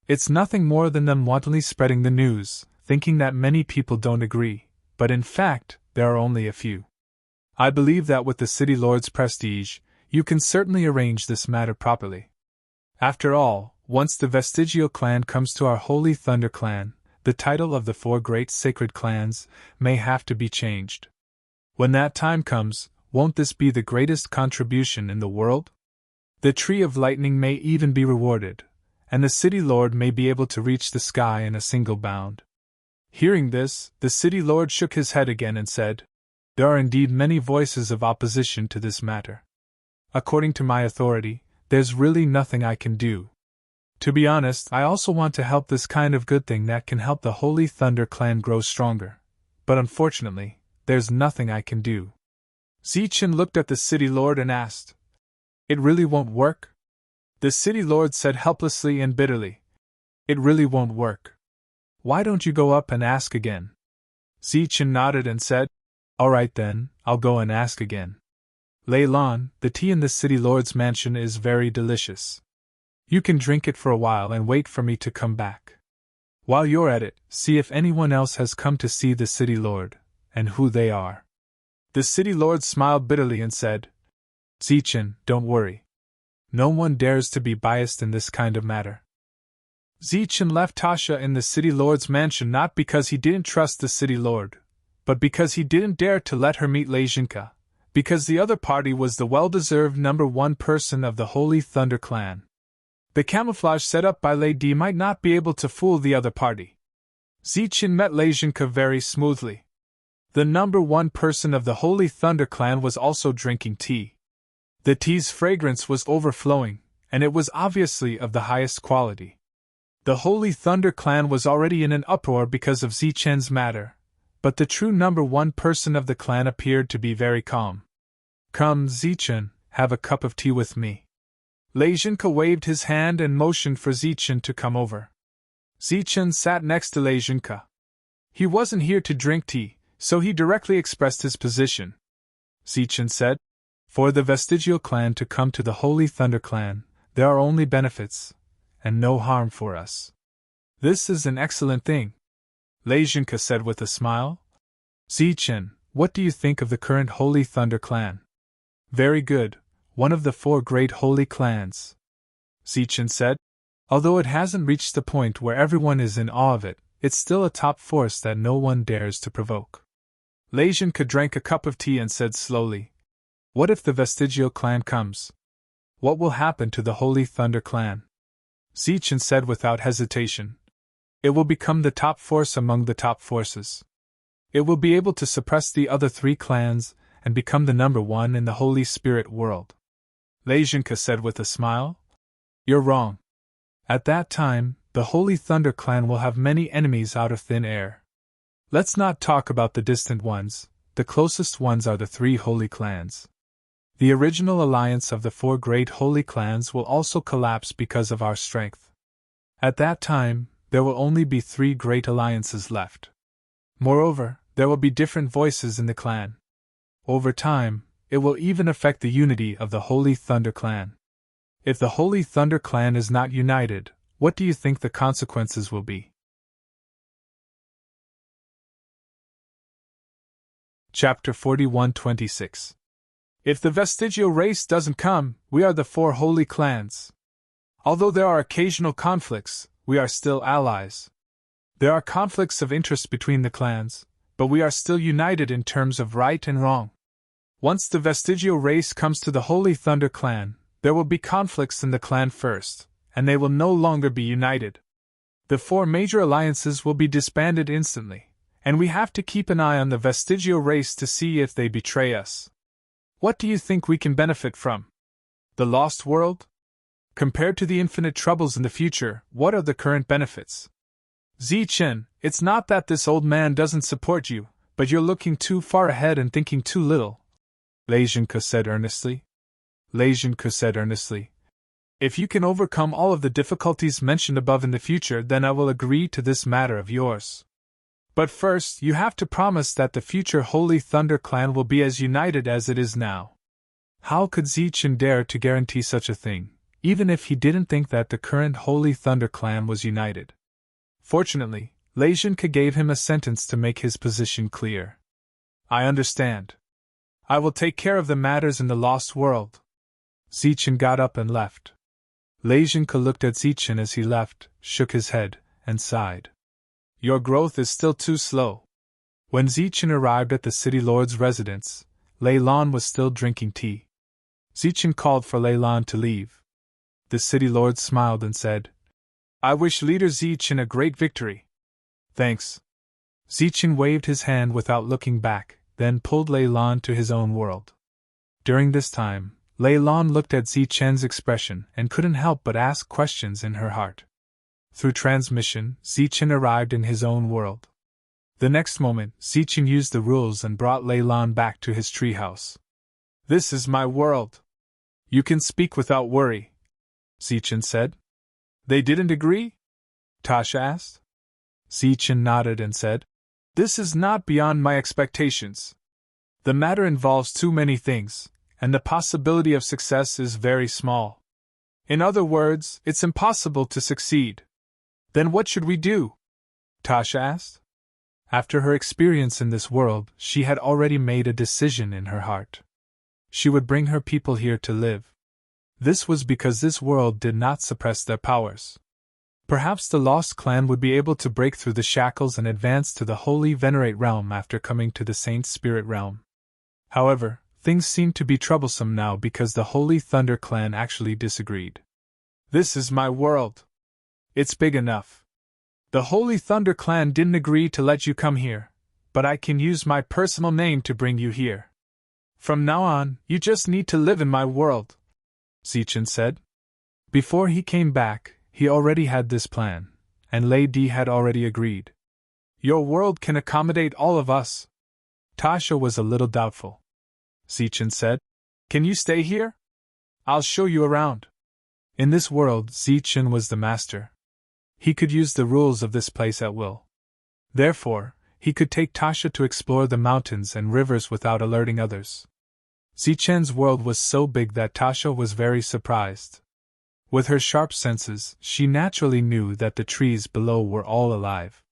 It's nothing more than them wantonly spreading the news, thinking that many people don't agree, but in fact, there are only a few. I believe that with the city lord's prestige, you can certainly arrange this matter properly. After all, once the Vestigial clan comes to our Holy Thunder clan, the title of the 4 great sacred clans may have to be changed. When that time comes, won't this be the greatest contribution in the world? The Tree of Lightning may even be rewarded, and the city lord may be able to reach the sky in a single bound. Hearing this, the city lord shook his head again and said, There are indeed many voices of opposition to this matter. According to my authority, there's really nothing I can do. To be honest, I also want to help this kind of good thing that can help the Holy Thunder clan grow stronger. But unfortunately, there's nothing I can do. Zichen looked at the city lord and asked, It really won't work? The city lord said helplessly and bitterly, It really won't work. Why don't you go up and ask again? Zichen nodded and said, All right then, I'll go and ask again. Lei Lan, the tea in the city lord's mansion is very delicious. You can drink it for a while and wait for me to come back. While you're at it, see if anyone else has come to see the city lord, and who they are. The city lord smiled bitterly and said, Zichen, don't worry. No one dares to be biased in this kind of matter. Zichen left Tasha in the city lord's mansion not because he didn't trust the city lord, but because he didn't dare to let her meet Lei Jinka, because the other party was the well-deserved number 1 person of the Holy Thunder clan. The camouflage set up by Lei Di might not be able to fool the other party. Zichen met Lei Jinka very smoothly. The number 1 person of the Holy Thunder clan was also drinking tea. The tea's fragrance was overflowing, and it was obviously of the highest quality. The Holy Thunder clan was already in an uproar because of Zichen's matter, but the true number 1 person of the clan appeared to be very calm. Come, Zichen, have a cup of tea with me. Lei Jinka waved his hand and motioned for Zichen to come over. Zichen sat next to Lei Jinka. He wasn't here to drink tea, so he directly expressed his position. Zichen said, For the Vestigial clan to come to the Holy Thunder clan, there are only benefits, and no harm for us. This is an excellent thing, Lei Jinka said with a smile. Zichen, what do you think of the current Holy Thunder clan? Very good, one of the 4 great holy clans, Zichen said. Although it hasn't reached the point where everyone is in awe of it, it's still a top force that no one dares to provoke. Lei Jinka drank a cup of tea and said slowly, what if the Vestigial clan comes? What will happen to the Holy Thunder clan? Zichen said without hesitation. It will become the top force among the top forces. It will be able to suppress the other 3 clans and become the number 1 in the Holy Spirit world. Lei Jinka said with a smile. You're wrong. At that time, the Holy Thunder clan will have many enemies out of thin air. Let's not talk about the distant ones, the closest ones are the 3 holy clans. The original alliance of the 4 great holy clans will also collapse because of our strength. At that time, there will only be 3 great alliances left. Moreover, there will be different voices in the clan. Over time, it will even affect the unity of the Holy Thunder clan. If the Holy Thunder clan is not united, what do you think the consequences will be? Chapter 41:26. If the vestigial race doesn't come, we are the 4 holy clans. Although there are occasional conflicts, we are still allies. There are conflicts of interest between the clans, but we are still united in terms of right and wrong. Once the vestigial race comes to the Holy Thunder clan, there will be conflicts in the clan first, and they will no longer be united. The 4 major alliances will be disbanded instantly, and we have to keep an eye on the vestigial race to see if they betray us. What do you think we can benefit from? The lost world? Compared to the infinite troubles in the future, what are the current benefits? Zichen, it's not that this old man doesn't support you, but you're looking too far ahead and thinking too little, Lei Jinka said earnestly. Lei Jinka said earnestly. If you can overcome all of the difficulties mentioned above in the future, then I will agree to this matter of yours. But first, you have to promise that the future Holy Thunder clan will be as united as it is now. How could Zichen dare to guarantee such a thing, even if he didn't think that the current Holy Thunder clan was united? Fortunately, Lei Jinka gave him a sentence to make his position clear. I understand. I will take care of the matters in the lost world. Zichen got up and left. Lei Jinka looked at Zichen as he left, shook his head, and sighed. Your growth is still too slow. When Zichen arrived at the city lord's residence, Lei Lan was still drinking tea. Zichen called for Lei Lan to leave. The city lord smiled and said, I wish leader Zichen a great victory. Thanks. Zichen waved his hand without looking back, then pulled Lei Lan to his own world. During this time, Lei Lan looked at Zichen's expression and couldn't help but ask questions in her heart. Through transmission, Zichen arrived in his own world. The next moment, Zichen used the rules and brought Lei Lan back to his treehouse. This is my world. You can speak without worry, Zichen said. They didn't agree? Tasha asked. Zichen nodded and said, This is not beyond my expectations. The matter involves too many things, and the possibility of success is very small. In other words, it's impossible to succeed. Then what should we do? Tasha asked. After her experience in this world, she had already made a decision in her heart. She would bring her people here to live. This was because this world did not suppress their powers. Perhaps the lost clan would be able to break through the shackles and advance to the Holy Venerate realm after coming to the Saint Spirit realm. However, things seemed to be troublesome now because the Holy Thunder clan actually disagreed. This is my world. It's big enough. The Holy Thunder clan didn't agree to let you come here, but I can use my personal name to bring you here. From now on, you just need to live in my world, Zichen said. Before he came back, he already had this plan, and Lei Di had already agreed. Your world can accommodate all of us. Tasha was a little doubtful. Zichen said, Can you stay here? I'll show you around. In this world, Zichen was the master. He could use the rules of this place at will. Therefore, he could take Tasha to explore the mountains and rivers without alerting others. Zichen's world was so big that Tasha was very surprised. With her sharp senses, she naturally knew that the trees below were all alive.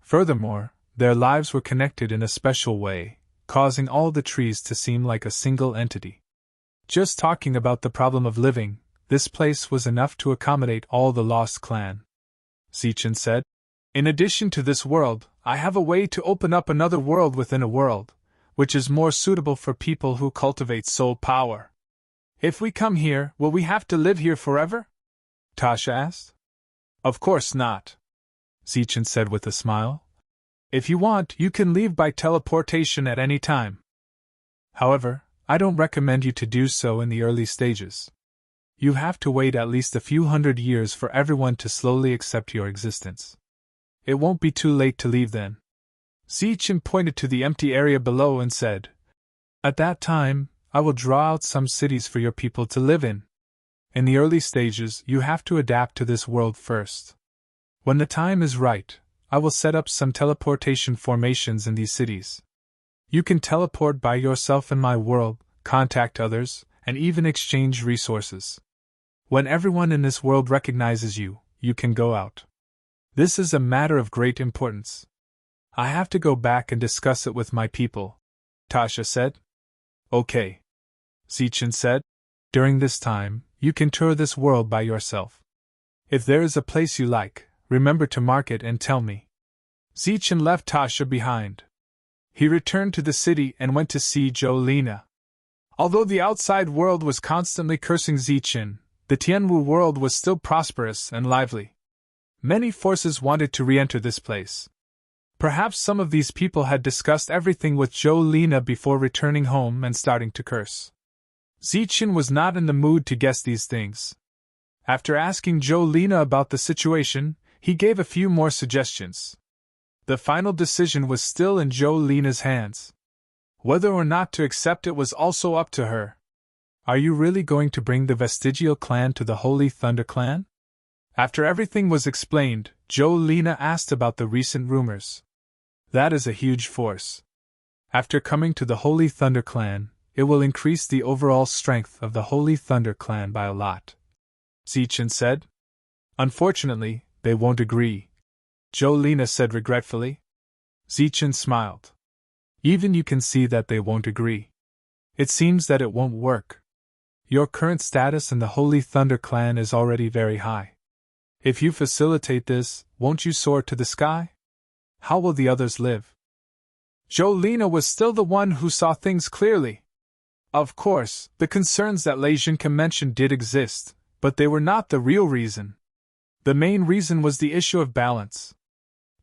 Furthermore, their lives were connected in a special way, causing all the trees to seem like a single entity. Just talking about the problem of living, this place was enough to accommodate all the lost clan. Zichen said, "In addition to this world, I have a way to open up another world within a world, which is more suitable for people who cultivate soul power. If we come here, will we have to live here forever?" Tasha asked. "Of course not," Zichen said with a smile. "If you want, you can leave by teleportation at any time. However, I don't recommend you to do so in the early stages. You have to wait at least a few hundred years for everyone to slowly accept your existence. It won't be too late to leave then." Zichen pointed to the empty area below and said, "At that time, I will draw out some cities for your people to live in. In the early stages, you have to adapt to this world first. When the time is right, I will set up some teleportation formations in these cities. You can teleport by yourself in my world, contact others, and even exchange resources. When everyone in this world recognizes you, you can go out. This is a matter of great importance. I have to go back and discuss it with my people," Tasha said. "Okay," Zichen said. "During this time, you can tour this world by yourself. If there is a place you like, remember to mark it and tell me." Zichen left Tasha behind. He returned to the city and went to see Jolina. Although the outside world was constantly cursing Zichen, the Tianwu world was still prosperous and lively. Many forces wanted to re-enter this place. Perhaps some of these people had discussed everything with Jolina before returning home and starting to curse. Zichen was not in the mood to guess these things. After asking Jolina about the situation, he gave a few more suggestions. The final decision was still in Jolina's hands. Whether or not to accept it was also up to her. "Are you really going to bring the Vestigial clan to the Holy Thunder clan?" After everything was explained, Jolina asked about the recent rumors. "That is a huge force. After coming to the Holy Thunder clan, it will increase the overall strength of the Holy Thunder clan by a lot," Zichen said. "Unfortunately, they won't agree," Jolina said regretfully. Zichen smiled. "Even you can see that they won't agree. It seems that it won't work. Your current status in the Holy Thunder clan is already very high. If you facilitate this, won't you soar to the sky? How will the others live?" Jolina was still the one who saw things clearly. Of course, the concerns that Lei Jinke mentioned did exist, but they were not the real reason. The main reason was the issue of balance.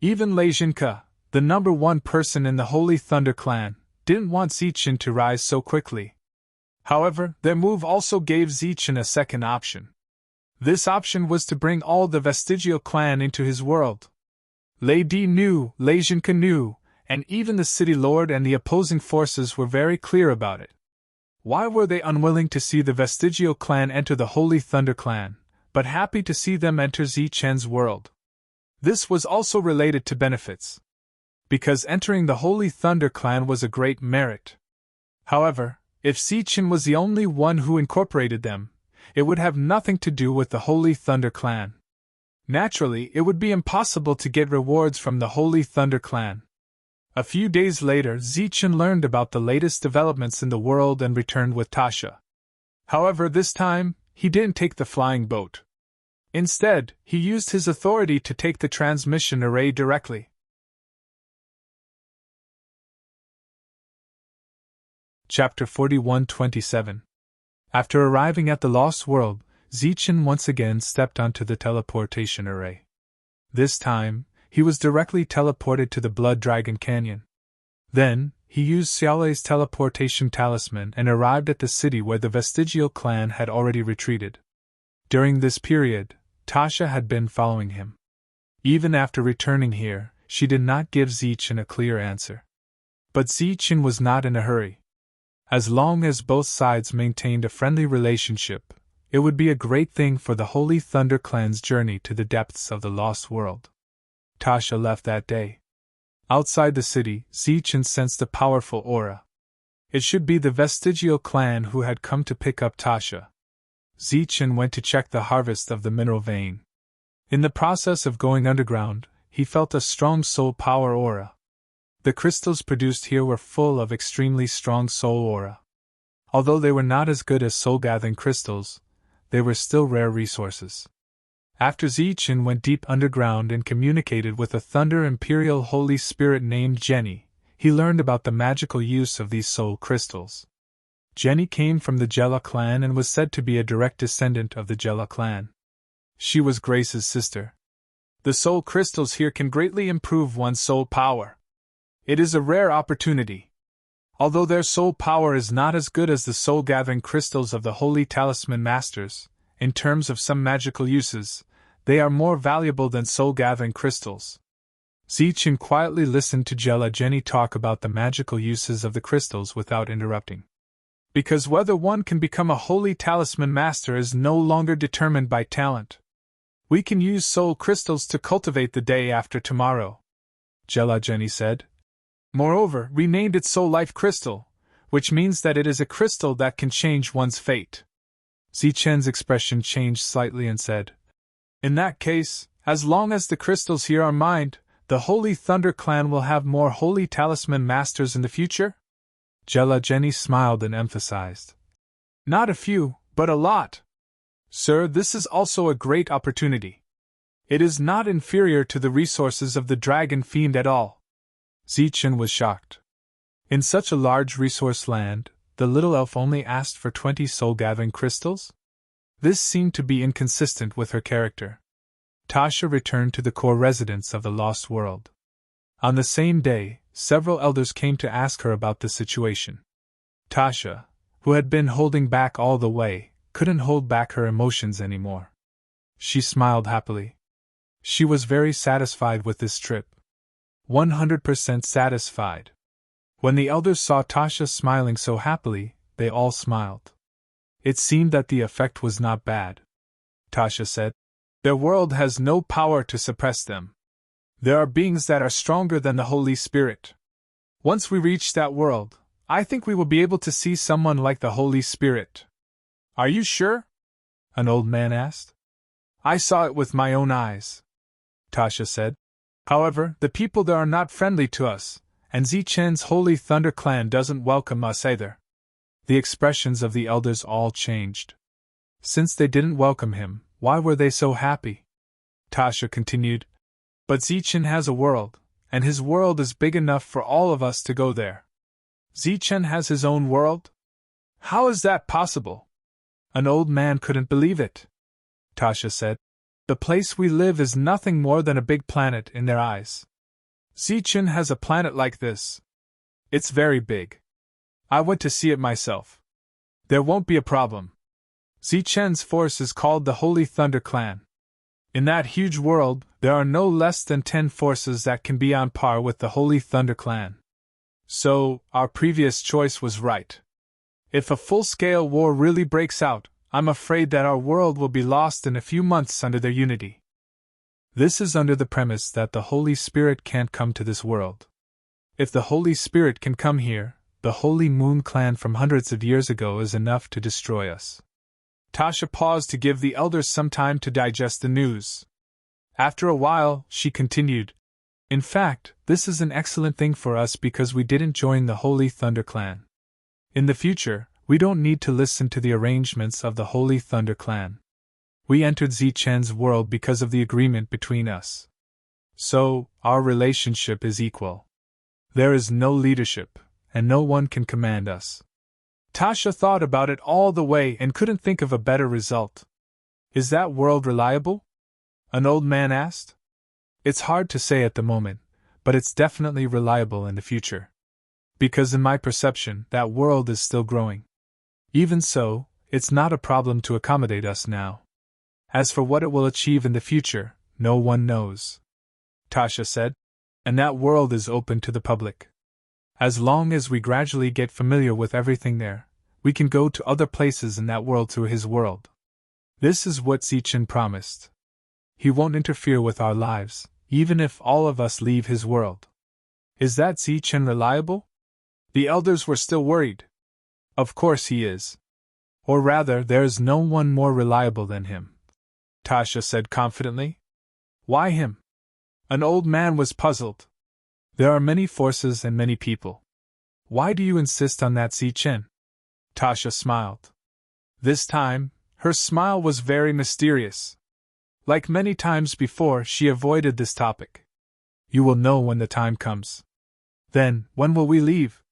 Even Lei Jinke, the number one person in the Holy Thunder clan, didn't want Zichen to rise so quickly. However, their move also gave Zichen a second option. This option was to bring all the Vestigial clan into his world. Lei Di knew, Lei Jinke knew, and even the city lord and the opposing forces were very clear about it. Why were they unwilling to see the Vestigial clan enter the Holy Thunder clan, but happy to see them enter Zichen's world? This was also related to benefits. Because entering the Holy Thunder clan was a great merit. However, if Zichen was the only one who incorporated them, it would have nothing to do with the Holy Thunder clan. Naturally, it would be impossible to get rewards from the Holy Thunder clan. A few days later, Zichen learned about the latest developments in the world and returned with Tasha. However, this time, he didn't take the flying boat. Instead, he used his authority to take the transmission array directly. Chapter 41-27. After arriving at the Lost World, Zichen once again stepped onto the teleportation array. This time, he was directly teleported to the Blood Dragon Canyon. Then, he used Xiaolei's teleportation talisman and arrived at the city where the Vestigial clan had already retreated. During this period, Tasha had been following him. Even after returning here, she did not give Zichen a clear answer. But Zichen was not in a hurry. As long as both sides maintained a friendly relationship, it would be a great thing for the Holy Thunder clan's journey to the depths of the Lost World. Tasha left that day. Outside the city, Zichen sensed a powerful aura. It should be the Vestigial clan who had come to pick up Tasha. Zichen went to check the harvest of the mineral vein. In the process of going underground, he felt a strong soul power aura. The crystals produced here were full of extremely strong soul aura. Although they were not as good as soul-gathering crystals, they were still rare resources. After Zichen went deep underground and communicated with a Thunder Imperial Holy Spirit named Jenny, he learned about the magical use of these soul crystals. Jenny came from the Jella clan and was said to be a direct descendant of the Jella clan. She was Grace's sister. The soul crystals here can greatly improve one's soul power. It is a rare opportunity. Although their soul power is not as good as the soul-gathering crystals of the Holy Talisman Masters, in terms of some magical uses, they are more valuable than soul-gathering crystals. Zichen quietly listened to Jella Jenny talk about the magical uses of the crystals without interrupting. Because whether one can become a Holy Talisman Master is no longer determined by talent. We can use soul crystals to cultivate the day after tomorrow, Jella Jenny said. Moreover, we named it Soul Life Crystal, which means that it is a crystal that can change one's fate. Zichen's expression changed slightly and said, In that case, as long as the crystals here are mined, the Holy Thunder Clan will have more Holy Talisman Masters in the future? Jella Jenny smiled and emphasized. Not a few, but a lot. Sir, this is also a great opportunity. It is not inferior to the resources of the Dragon Fiend at all. Zichen was shocked. In such a large resource land, the little elf only asked for 20 soul-gathering crystals? This seemed to be inconsistent with her character. Tasha returned to the core residence of the Lost World. On the same day, several elders came to ask her about the situation. Tasha, who had been holding back all the way, couldn't hold back her emotions anymore. She smiled happily. She was very satisfied with this trip. 100% satisfied. When the elders saw Tasha smiling so happily, they all smiled. It seemed that the effect was not bad. Tasha said, Their world has no power to suppress them. There are beings that are stronger than the Holy Spirit. Once we reach that world, I think we will be able to see someone like the Holy Spirit. Are you sure? An old man asked. I saw it with my own eyes, Tasha said. However, the people there are not friendly to us, and Zichen's Holy Thunder Clan doesn't welcome us either. The expressions of the elders all changed. Since they didn't welcome him, why were they so happy? Tasha continued. But Zichen has a world, and his world is big enough for all of us to go there. Zichen has his own world? How is that possible? An old man couldn't believe it. Tasha said. The place we live is nothing more than a big planet in their eyes. Zichen has a planet like this. It's very big. I went to see it myself. There won't be a problem. Zichen's force is called the Holy Thunder Clan. In that huge world, there are no less than 10 forces that can be on par with the Holy Thunder Clan. So, our previous choice was right. If a full-scale war really breaks out, I'm afraid that our world will be lost in a few months under their unity. This is under the premise that the Holy Spirit can't come to this world. If the Holy Spirit can come here, the Holy Moon Clan from hundreds of years ago is enough to destroy us. Tasha paused to give the elders some time to digest the news. After a while, she continued, In fact, this is an excellent thing for us because we didn't join the Holy Thunder Clan. In the future, we don't need to listen to the arrangements of the Holy Thunder Clan. We entered Zichen's world because of the agreement between us. So, our relationship is equal. There is no leadership, and no one can command us. Tasha thought about it all the way and couldn't think of a better result. Is that world reliable? An old man asked. It's hard to say at the moment, but it's definitely reliable in the future. Because in my perception, that world is still growing. Even so, it's not a problem to accommodate us now. As for what it will achieve in the future, no one knows. Tasha said. And that world is open to the public. As long as we gradually get familiar with everything there, we can go to other places in that world through his world. This is what Zichen promised. He won't interfere with our lives, even if all of us leave his world. Is that Zichen reliable? The elders were still worried. Of course he is. Or rather, there is no one more reliable than him, Tasha said confidently. Why him? An old man was puzzled. There are many forces and many people. Why do you insist on that, Zichen? Tasha smiled. This time, her smile was very mysterious. Like many times before, she avoided this topic. You will know when the time comes. Then, when will we leave?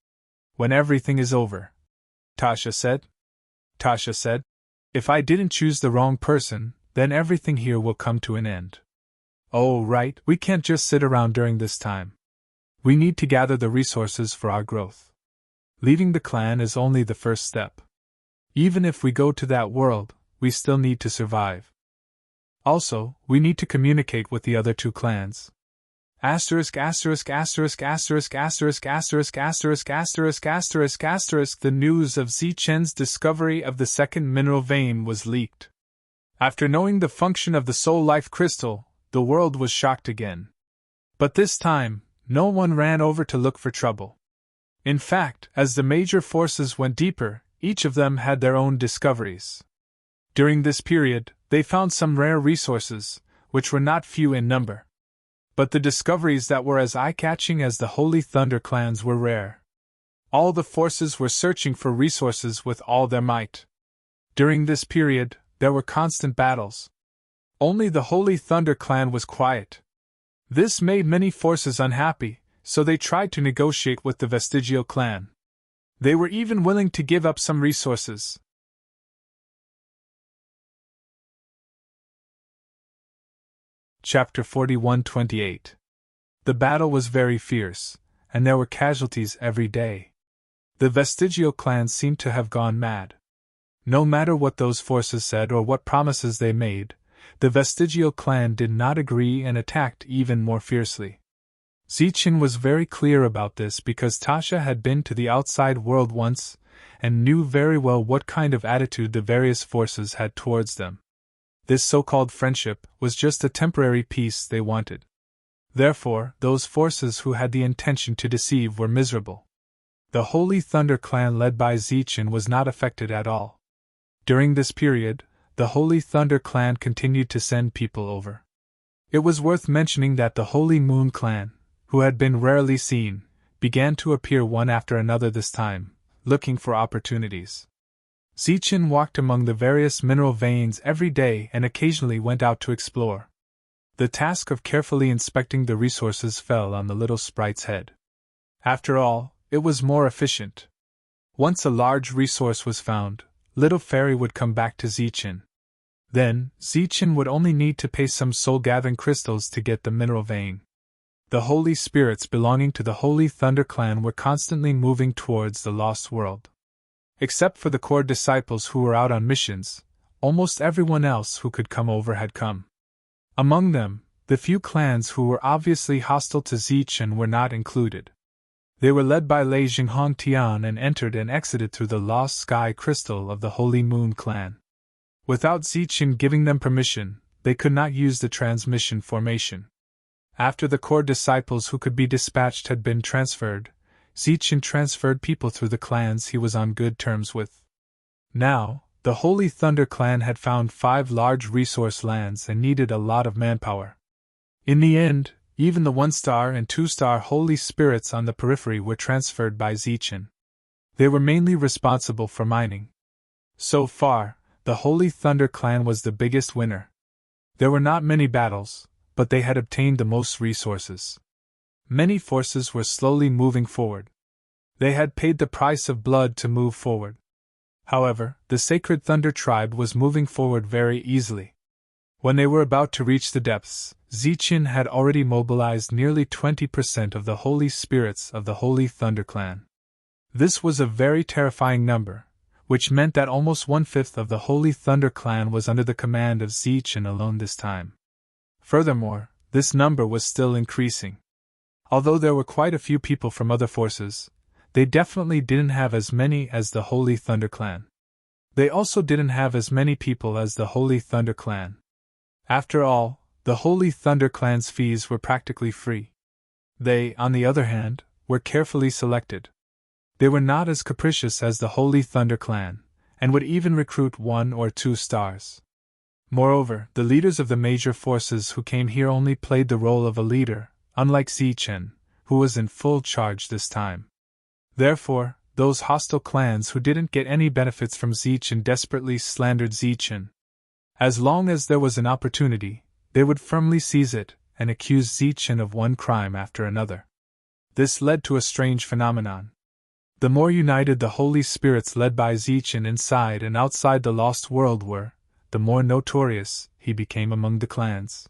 When everything is over, Tasha said. Tasha said, if I didn't choose the wrong person, then everything here will come to an end. Oh, right, we can't just sit around during this time. We need to gather the resources for our growth. Leaving the clan is only the first step. Even if we go to that world, we still need to survive. Also, we need to communicate with the other two clans. The news of Zichen's discovery of the second mineral vein was leaked. After knowing the function of the soul life crystal, the world was shocked again. But this time, no one ran over to look for trouble. In fact, as the major forces went deeper, each of them had their own discoveries. During this period, they found some rare resources, which were not few in number. But the discoveries that were as eye-catching as the Holy Thunder clans were rare. All the forces were searching for resources with all their might. During this period, there were constant battles. Only the Holy Thunder clan was quiet. This made many forces unhappy, so they tried to negotiate with the Vestigial clan. They were even willing to give up some resources. Chapter 41-28. The battle was very fierce, and there were casualties every day. The Vestigial clan seemed to have gone mad. No matter what those forces said or what promises they made, the Vestigial clan did not agree and attacked even more fiercely. Zichen was very clear about this because Tasha had been to the outside world once and knew very well what kind of attitude the various forces had towards them. This so-called friendship was just a temporary peace they wanted. Therefore, those forces who had the intention to deceive were miserable. The Holy Thunder clan led by Zichen was not affected at all. During this period, the Holy Thunder clan continued to send people over. It was worth mentioning that the Holy Moon clan, who had been rarely seen, began to appear one after another this time, looking for opportunities. Zichen walked among the various mineral veins every day and occasionally went out to explore. The task of carefully inspecting the resources fell on the little sprite's head. After all, it was more efficient. Once a large resource was found, little fairy would come back to Zichen. Then, Zichen would only need to pay some soul-gathering crystals to get the mineral vein. The holy spirits belonging to the Holy Thunder clan were constantly moving towards the lost world. Except for the core disciples who were out on missions, almost everyone else who could come over had come. Among them, the few clans who were obviously hostile to Zichen were not included. They were led by Lei Jinghong Tian and entered and exited through the lost sky crystal of the Holy Moon clan. Without Zichen giving them permission, they could not use the transmission formation. After the core disciples who could be dispatched had been transferred, Zichen transferred people through the clans he was on good terms with. Now, the Holy Thunder clan had found 5 large resource lands and needed a lot of manpower. In the end, even the 1-star and 2-star holy spirits on the periphery were transferred by Zichen. They were mainly responsible for mining. So far, the Holy Thunder clan was the biggest winner. There were not many battles, but they had obtained the most resources. Many forces were slowly moving forward. They had paid the price of blood to move forward. However, the Sacred Thunder tribe was moving forward very easily. When they were about to reach the depths, Zichen had already mobilized nearly 20% of the holy spirits of the Holy Thunder clan. This was a very terrifying number, which meant that almost 1/5 of the Holy Thunder clan was under the command of Zichen alone this time. Furthermore, this number was still increasing. Although there were quite a few people from other forces, they definitely didn't have as many as the Holy Thunder clan. They also didn't have as many people as the Holy Thunder clan. After all, the Holy Thunder clan's fees were practically free. They, on the other hand, were carefully selected. They were not as capricious as the Holy Thunder clan, and would even recruit 1 or 2 stars. Moreover, the leaders of the major forces who came here only played the role of a leader, unlike Zichen, who was in full charge this time. Therefore, those hostile clans who didn't get any benefits from Zichen desperately slandered Zichen. As long as there was an opportunity, they would firmly seize it and accuse Zichen of one crime after another. This led to a strange phenomenon. The more united the holy spirits led by Zichen inside and outside the lost world were, the more notorious he became among the clans.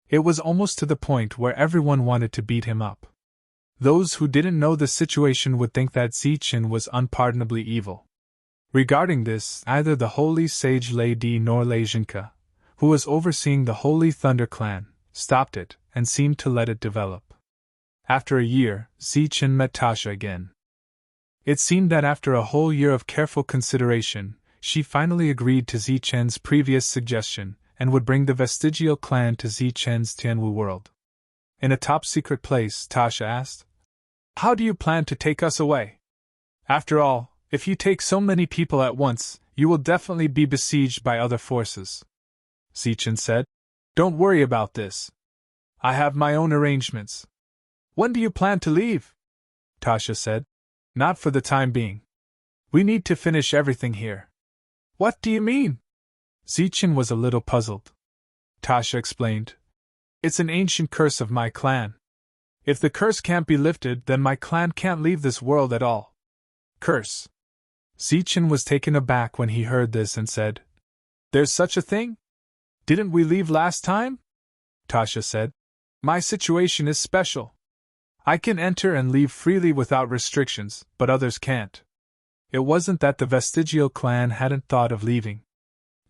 It was almost to the point where everyone wanted to beat him up. Those who didn't know the situation would think that Zichen was unpardonably evil. Regarding this, neither the holy sage Lady nor Leijinka, who was overseeing the Holy Thunder clan, stopped it and seemed to let it develop. After a year, Zichen met Tasha again. It seemed that after a whole year of careful consideration, she finally agreed to Zichen's previous suggestion and would bring the vestigial clan to Zichen's Tianwu world. In a top-secret place, Tasha asked, "How do you plan to take us away? After all, if you take so many people at once, you will definitely be besieged by other forces." Zichen said, "Don't worry about this. I have my own arrangements." "When do you plan to leave?" Tasha said. "Not for the time being. We need to finish everything here." "What do you mean?" Zichen was a little puzzled. Tasha explained, "It's an ancient curse of my clan. If the curse can't be lifted, then my clan can't leave this world at all." "Curse?" Zichen was taken aback when he heard this and said, "There's such a thing? Didn't we leave last time?" Tasha said, "My situation is special. I can enter and leave freely without restrictions, but others can't." It wasn't that the vestigial clan hadn't thought of leaving.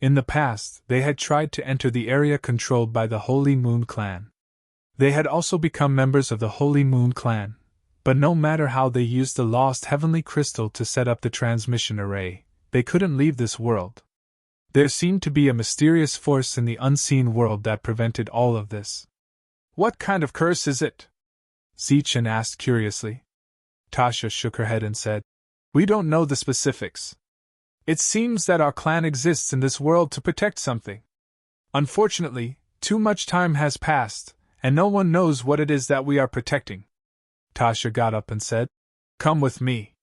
In the past, they had tried to enter the area controlled by the Holy Moon clan. They had also become members of the Holy Moon clan, but no matter how they used the lost heavenly crystal to set up the transmission array, they couldn't leave this world. There seemed to be a mysterious force in the unseen world that prevented all of this. "What kind of curse is it?" Zichen asked curiously. Tasha shook her head and said, "We don't know the specifics. It seems that our clan exists in this world to protect something. Unfortunately, too much time has passed, and no one knows what it is that we are protecting." Tasha got up and said, "Come with me."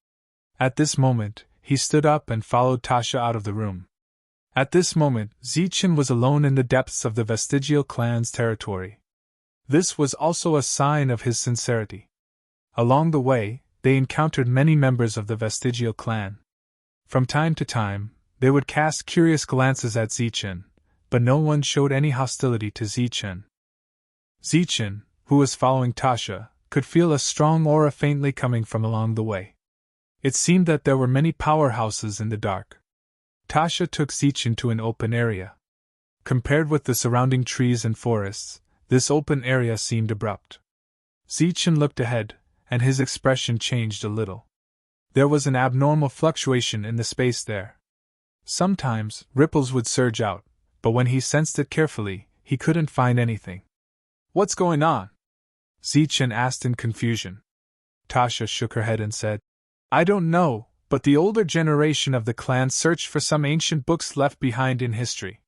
At this moment, he stood up and followed Tasha out of the room. At this moment, Zichen was alone in the depths of the vestigial clan's territory. This was also a sign of his sincerity. Along the way, they encountered many members of the vestigial clan. From time to time, they would cast curious glances at Zichen, but no one showed any hostility to Zichen. Zichen, who was following Tasha, could feel a strong aura faintly coming from along the way. It seemed that there were many powerhouses in the dark. Tasha took Zichen to an open area. Compared with the surrounding trees and forests, this open area seemed abrupt. Zichen looked ahead, and his expression changed a little. There was an abnormal fluctuation in the space there. Sometimes, ripples would surge out, but when he sensed it carefully, he couldn't find anything. "What's going on?" Zichen asked in confusion. Tasha shook her head and said, "I don't know, but the older generation of the clan searched for some ancient books left behind in history.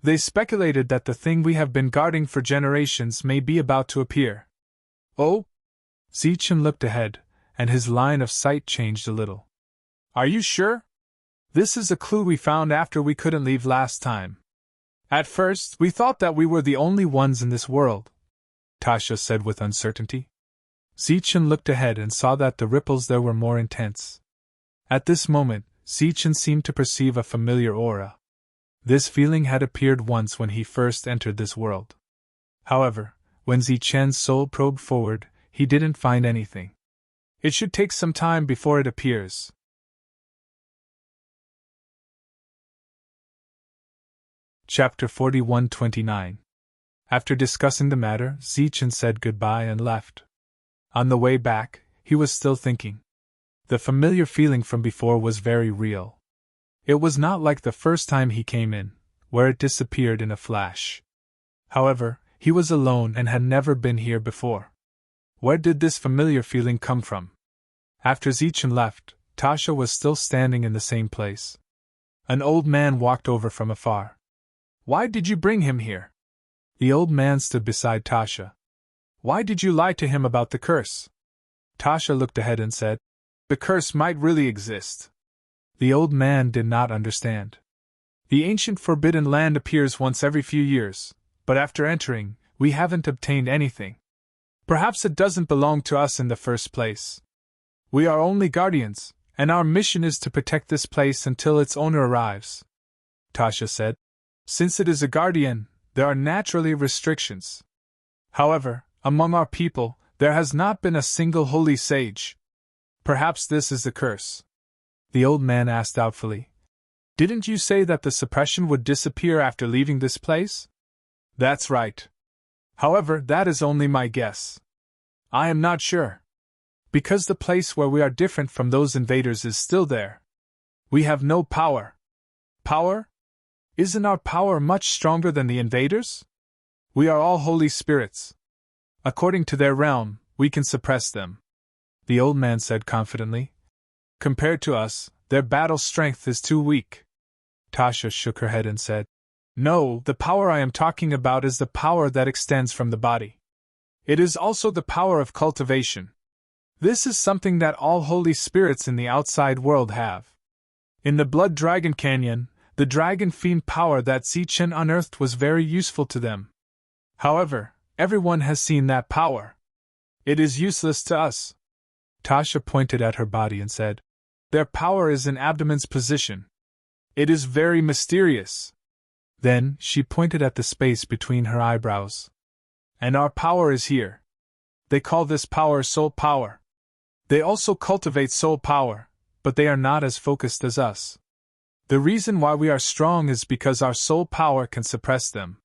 They speculated that the thing we have been guarding for generations may be about to appear." "Oh?" Zichen looked ahead, and his line of sight changed a little. "Are you sure? This is a clue we found after we couldn't leave last time. At first, we thought that we were the only ones in this world," Tasha said with uncertainty. Zichen looked ahead and saw that the ripples there were more intense. At this moment, Zichen seemed to perceive a familiar aura. This feeling had appeared once when he first entered this world. However, when Zichen's soul probed forward, he didn't find anything. It should take some time before it appears. Chapter 41-29. After discussing the matter, Zichen said goodbye and left. On the way back, he was still thinking. The familiar feeling from before was very real. It was not like the first time he came in, where it disappeared in a flash. However, he was alone and had never been here before. Where did this familiar feeling come from? After Zichen left, Tasha was still standing in the same place. An old man walked over from afar. Why did you bring him here? The old man stood beside Tasha. Why did you lie to him about the curse? Tasha looked ahead and said, the curse might really exist. The old man did not understand. The ancient forbidden land appears once every few years, but after entering, we haven't obtained anything. Perhaps it doesn't belong to us in the first place. We are only guardians, and our mission is to protect this place until its owner arrives. Tasha said, since it is a guardian, there are naturally restrictions. However, among our people, there has not been a single holy sage. Perhaps this is the curse. The old man asked doubtfully, didn't you say that the suppression would disappear after leaving this place? That's right. However, that is only my guess. I am not sure. Because the place where we are different from those invaders is still there. We have no power. Power? Isn't our power much stronger than the invaders? We are all holy spirits. According to their realm, we can suppress them. The old man said confidently. Compared to us, their battle strength is too weak. Tasha shook her head and said, no, the power I am talking about is the power that extends from the body. It is also the power of cultivation. This is something that all holy spirits in the outside world have. In the Blood Dragon Canyon, the dragon fiend power that Zichen unearthed was very useful to them. However, everyone has seen that power. It is useless to us. Tasha pointed at her body and said, their power is in abdomen's position. It is very mysterious. Then, she pointed at the space between her eyebrows. And our power is here. They call this power soul power. They also cultivate soul power, but they are not as focused as us. The reason why we are strong is because our soul power can suppress them.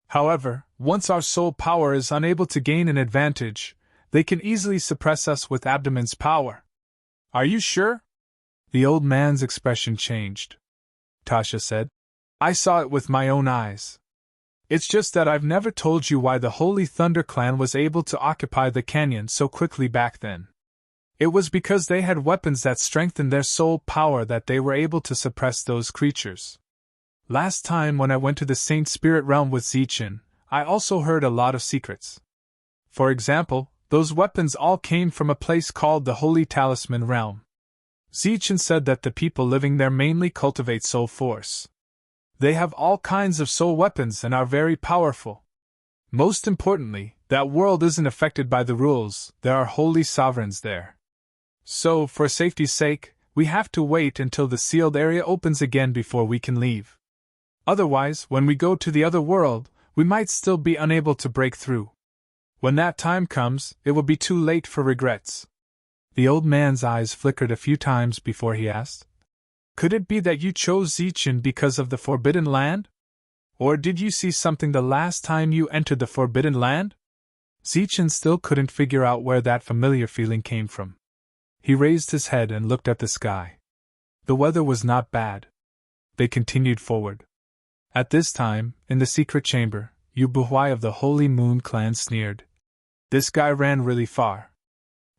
However, once our soul power is unable to gain an advantage, they can easily suppress us with abdomen's power. Are you sure? The old man's expression changed. Tasha said, I saw it with my own eyes. It's just that I've never told you why the Holy Thunder Clan was able to occupy the canyon so quickly back then. It was because they had weapons that strengthened their soul power that they were able to suppress those creatures. Last time when I went to the Saint Spirit realm with Zichen, I also heard a lot of secrets. For example, those weapons all came from a place called the Holy Talisman Realm. Zichen said that the people living there mainly cultivate soul force. They have all kinds of soul weapons and are very powerful. Most importantly, that world isn't affected by the rules, there are holy sovereigns there. So, for safety's sake, we have to wait until the sealed area opens again before we can leave. Otherwise, when we go to the other world, we might still be unable to break through. When that time comes, it will be too late for regrets. The old man's eyes flickered a few times before he asked, could it be that you chose Zichen because of the Forbidden Land? Or did you see something the last time you entered the Forbidden Land? Zichen still couldn't figure out where that familiar feeling came from. He raised his head and looked at the sky. The weather was not bad. They continued forward. At this time, in the secret chamber, Yu Buhuai of the Holy Moon Clan sneered. This guy ran really far.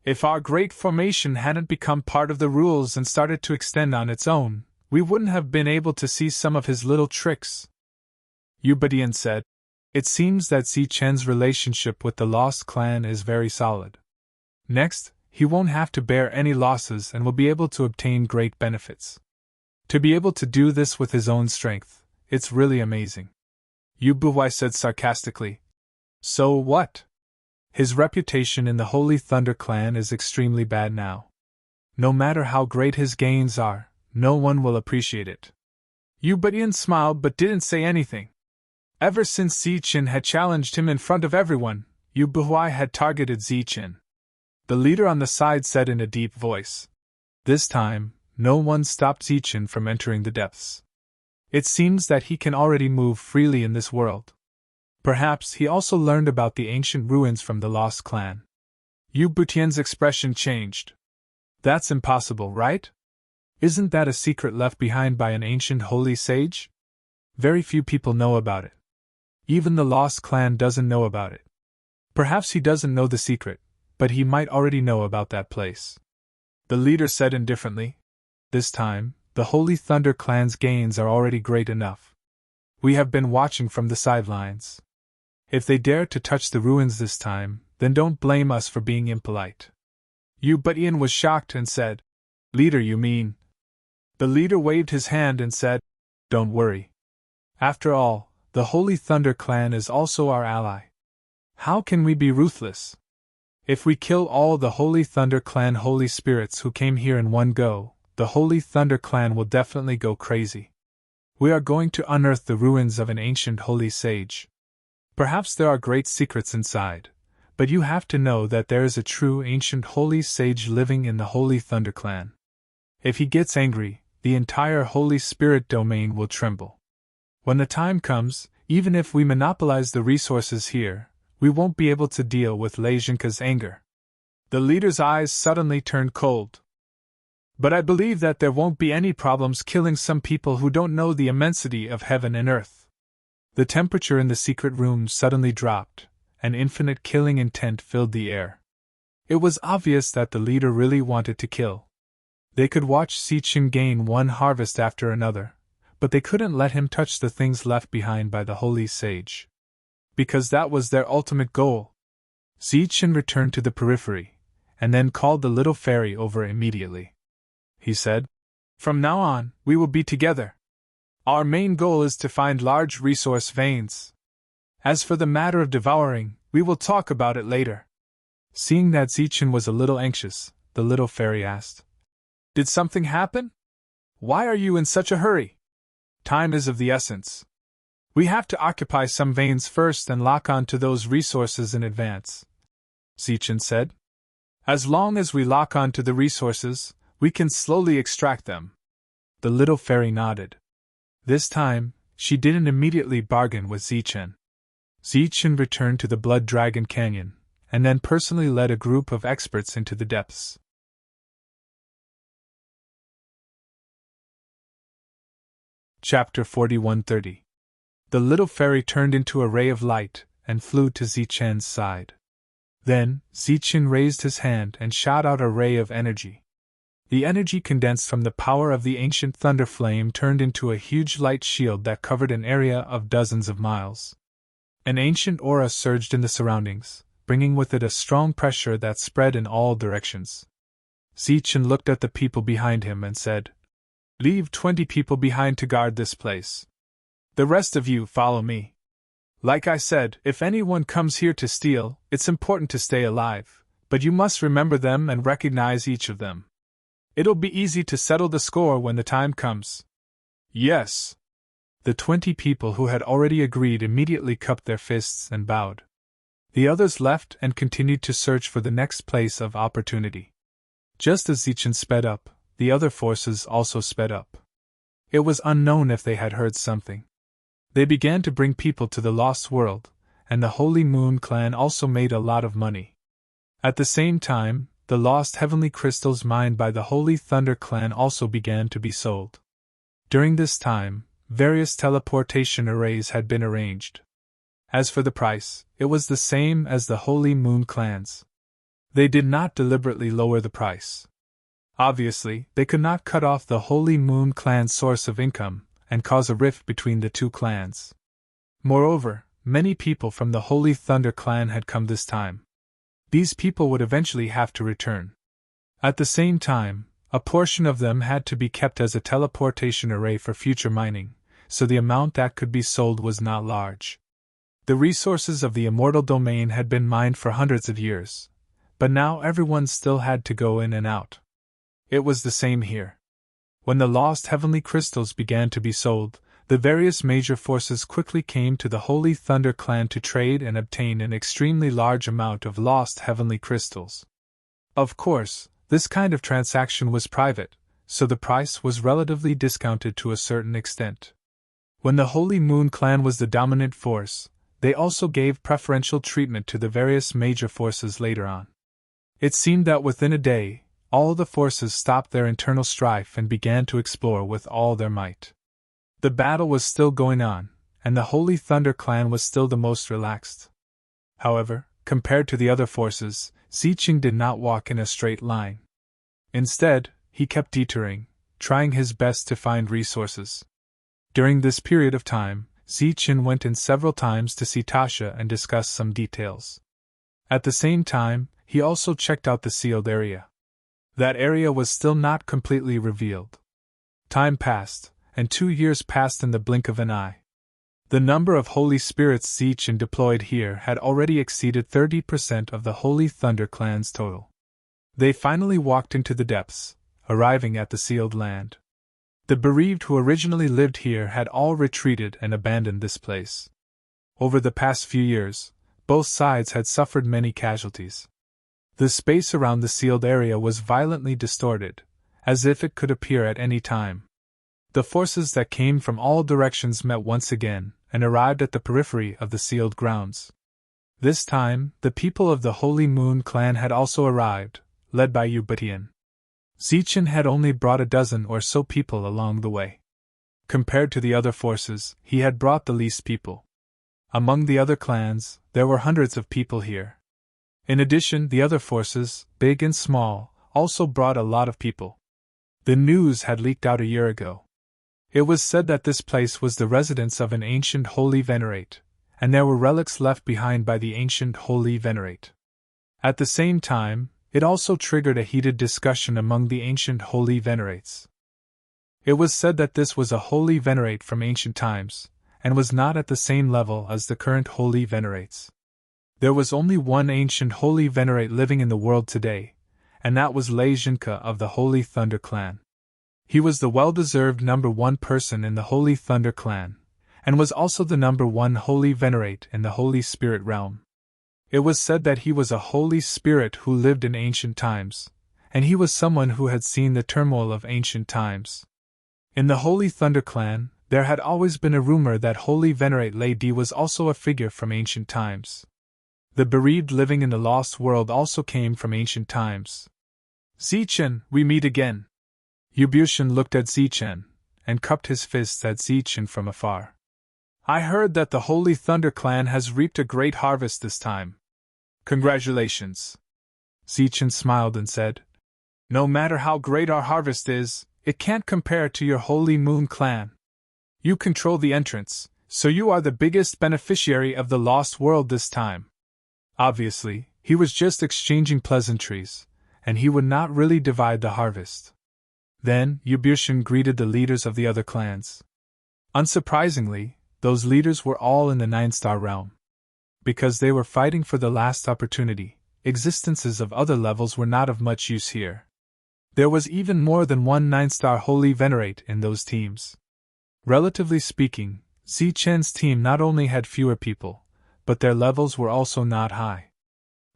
If our great formation hadn't become part of the rules and started to extend on its own, we wouldn't have been able to see some of his little tricks. Yu Badian said, it seems that Zichen's relationship with the Lost Clan is very solid. Next, he won't have to bear any losses and will be able to obtain great benefits. To be able to do this with his own strength, it's really amazing. Yu Buhuai said sarcastically. So what? His reputation in the Holy Thunder Clan is extremely bad now. No matter how great his gains are, no one will appreciate it. Yu Badian smiled but didn't say anything. Ever since Zichen had challenged him in front of everyone, Yu Buhuai had targeted Zichen. The leader on the side said in a deep voice. This time, no one stopped Zichen from entering the depths. It seems that he can already move freely in this world. Perhaps he also learned about the ancient ruins from the Lost Clan. Yu Butian's expression changed. That's impossible, right? Isn't that a secret left behind by an ancient holy sage? Very few people know about it. Even the Lost Clan doesn't know about it. Perhaps he doesn't know the secret, but he might already know about that place. The leader said indifferently. This time, the Holy Thunder clan's gains are already great enough. We have been watching from the sidelines. If they dare to touch the ruins this time, then don't blame us for being impolite. But Ian was shocked and said, "Leader, you mean?" The leader waved his hand and said, "Don't worry. After all, the Holy Thunder clan is also our ally. How can we be ruthless? If we kill all the Holy Thunder clan holy spirits who came here in one go, the Holy Thunder clan will definitely go crazy. We are going to unearth the ruins of an ancient holy sage. Perhaps there are great secrets inside, but you have to know that there is a true ancient holy sage living in the Holy Thunder clan. If he gets angry, the entire Holy Spirit domain will tremble. When the time comes, even if we monopolize the resources here, we won't be able to deal with Lejinka's anger." The leader's eyes suddenly turned cold. "But I believe that there won't be any problems killing some people who don't know the immensity of heaven and earth." The temperature in the secret room suddenly dropped, and infinite killing intent filled the air. It was obvious that the leader really wanted to kill. They could watch Sichin gain one harvest after another, but they couldn't let him touch the things left behind by the holy sage. Because that was their ultimate goal. Sichin returned to the periphery, and then called the little fairy over immediately. He said, "From now on, we will be together. Our main goal is to find large resource veins. As for the matter of devouring, we will talk about it later." Seeing that Sichin was a little anxious, the little fairy asked, "Did something happen? Why are you in such a hurry? Time is of the essence. We have to occupy some veins first and lock on to those resources in advance," Sichin said. "As long as we lock on to the resources, we can slowly extract them." The little fairy nodded. This time, she didn't immediately bargain with Sichin. Sichin returned to the Blood Dragon Canyon, and then personally led a group of experts into the depths. Chapter 4130. The little fairy turned into a ray of light and flew to Zichen's side. Then, Zichen raised his hand and shot out a ray of energy. The energy condensed from the power of the ancient thunder flame turned into a huge light shield that covered an area of dozens of miles. An ancient aura surged in the surroundings, bringing with it a strong pressure that spread in all directions. Zichen looked at the people behind him and said, "Leave 20 people behind to guard this place. The rest of you follow me. Like I said, if anyone comes here to steal, it's important to stay alive, but you must remember them and recognize each of them. It'll be easy to settle the score when the time comes." "Yes." The 20 people who had already agreed immediately cupped their fists and bowed. The others left and continued to search for the next place of opportunity. Just as Zichen sped up, the other forces also sped up. It was unknown if they had heard something. They began to bring people to the Lost World, and the Holy Moon clan also made a lot of money. At the same time, the lost heavenly crystals mined by the Holy Thunder clan also began to be sold. During this time, various teleportation arrays had been arranged. As for the price, it was the same as the Holy Moon clan's. They did not deliberately lower the price. Obviously, they could not cut off the Holy Moon clan's source of income and cause a rift between the two clans. Moreover, many people from the Holy Thunder clan had come this time. These people would eventually have to return. At the same time, a portion of them had to be kept as a teleportation array for future mining, so the amount that could be sold was not large. The resources of the immortal domain had been mined for hundreds of years, but now everyone still had to go in and out. It was the same here. When the lost heavenly crystals began to be sold, the various major forces quickly came to the Holy Thunder clan to trade and obtain an extremely large amount of lost heavenly crystals. Of course, this kind of transaction was private, so the price was relatively discounted to a certain extent. When the Holy Moon clan was the dominant force, they also gave preferential treatment to the various major forces later on. It seemed that within a day, all the forces stopped their internal strife and began to explore with all their might. The battle was still going on, and the Holy Thunder clan was still the most relaxed. However, compared to the other forces, Zicheng did not walk in a straight line. Instead, he kept detouring, trying his best to find resources. During this period of time, Zichen went in several times to see Tasha and discuss some details. At the same time, he also checked out the sealed area. That area was still not completely revealed. Time passed, and 2 years passed in the blink of an eye. The number of Holy Spirits Zichen deployed here had already exceeded 30% of the Holy Thunder clan's total. They finally walked into the depths, arriving at the sealed land. The bereaved who originally lived here had all retreated and abandoned this place. Over the past few years, both sides had suffered many casualties. The space around the sealed area was violently distorted, as if it could appear at any time. The forces that came from all directions met once again, and arrived at the periphery of the sealed grounds. This time, the people of the Holy Moon clan had also arrived, led by Ubitian. Zichen had only brought a dozen or so people along the way. Compared to the other forces, he had brought the least people. Among the other clans, there were hundreds of people here. In addition, the other forces, big and small, also brought a lot of people. The news had leaked out a year ago. It was said that this place was the residence of an ancient Holy Venerate, and there were relics left behind by the ancient Holy Venerate. At the same time, it also triggered a heated discussion among the ancient Holy Venerates. It was said that this was a Holy Venerate from ancient times, and was not at the same level as the current Holy Venerates. There was only one ancient Holy Venerate living in the world today, and that was Lei Jinka of the Holy Thunder clan. He was the well-deserved number 1 person in the Holy Thunder clan, and was also the number 1 Holy Venerate in the Holy Spirit realm. It was said that he was a Holy Spirit who lived in ancient times, and he was someone who had seen the turmoil of ancient times. In the Holy Thunder clan, there had always been a rumor that Holy Venerate Lei Di was also a figure from ancient times. The bereaved living in the lost world also came from ancient times. Zichen, we meet again. Ubitian looked at Zichen, and cupped his fists at Zichen from afar. I heard that the Holy Thunder clan has reaped a great harvest this time. Congratulations. Zichen smiled and said, No matter how great our harvest is, it can't compare to your Holy Moon clan. You control the entrance, so you are the biggest beneficiary of the lost world this time. Obviously, he was just exchanging pleasantries, and he would not really divide the harvest. Then, Ubitian greeted the leaders of the other clans. Unsurprisingly, those leaders were all in the 9-star realm. Because they were fighting for the last opportunity, existences of other levels were not of much use here. There was even more than one 9-star Holy Venerate in those teams. Relatively speaking, Zichen's team not only had fewer people, but their levels were also not high.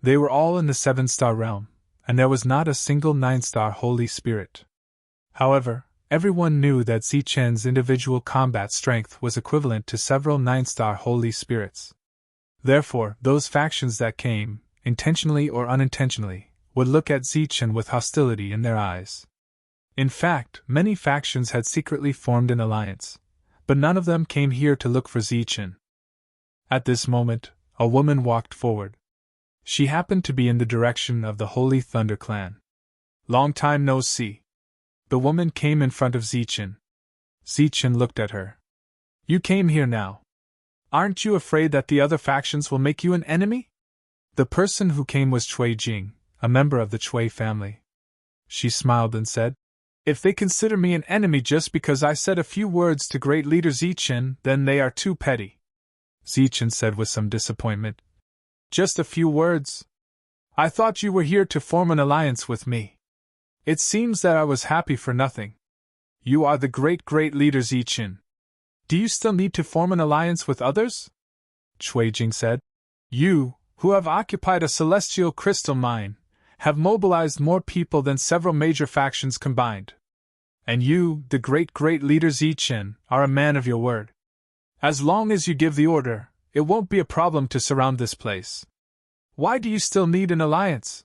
They were all in the 7-star realm, and there was not a single 9-star Holy Spirit. However, everyone knew that Zichen's individual combat strength was equivalent to several 9-star Holy Spirits. Therefore, those factions that came, intentionally or unintentionally, would look at Zichen with hostility in their eyes. In fact, many factions had secretly formed an alliance, but none of them came here to look for Zichen. At this moment, a woman walked forward. She happened to be in the direction of the Holy Thunder clan. Long time no see. The woman came in front of Zichen. Zichen looked at her. You came here now. Aren't you afraid that the other factions will make you an enemy? The person who came was Chui Jing, a member of the Chui family. She smiled and said, If they consider me an enemy just because I said a few words to great leader Zichen, then they are too petty. Zichen said with some disappointment. Just a few words? I thought you were here to form an alliance with me. It seems that I was happy for nothing. You are the great leader Zichen. Do you still need to form an alliance with others? Chui Jing said. You, who have occupied a celestial crystal mine, have mobilized more people than several major factions combined. And you, the great leader Zichen, are a man of your word. As long as you give the order, it won't be a problem to surround this place. Why do you still need an alliance?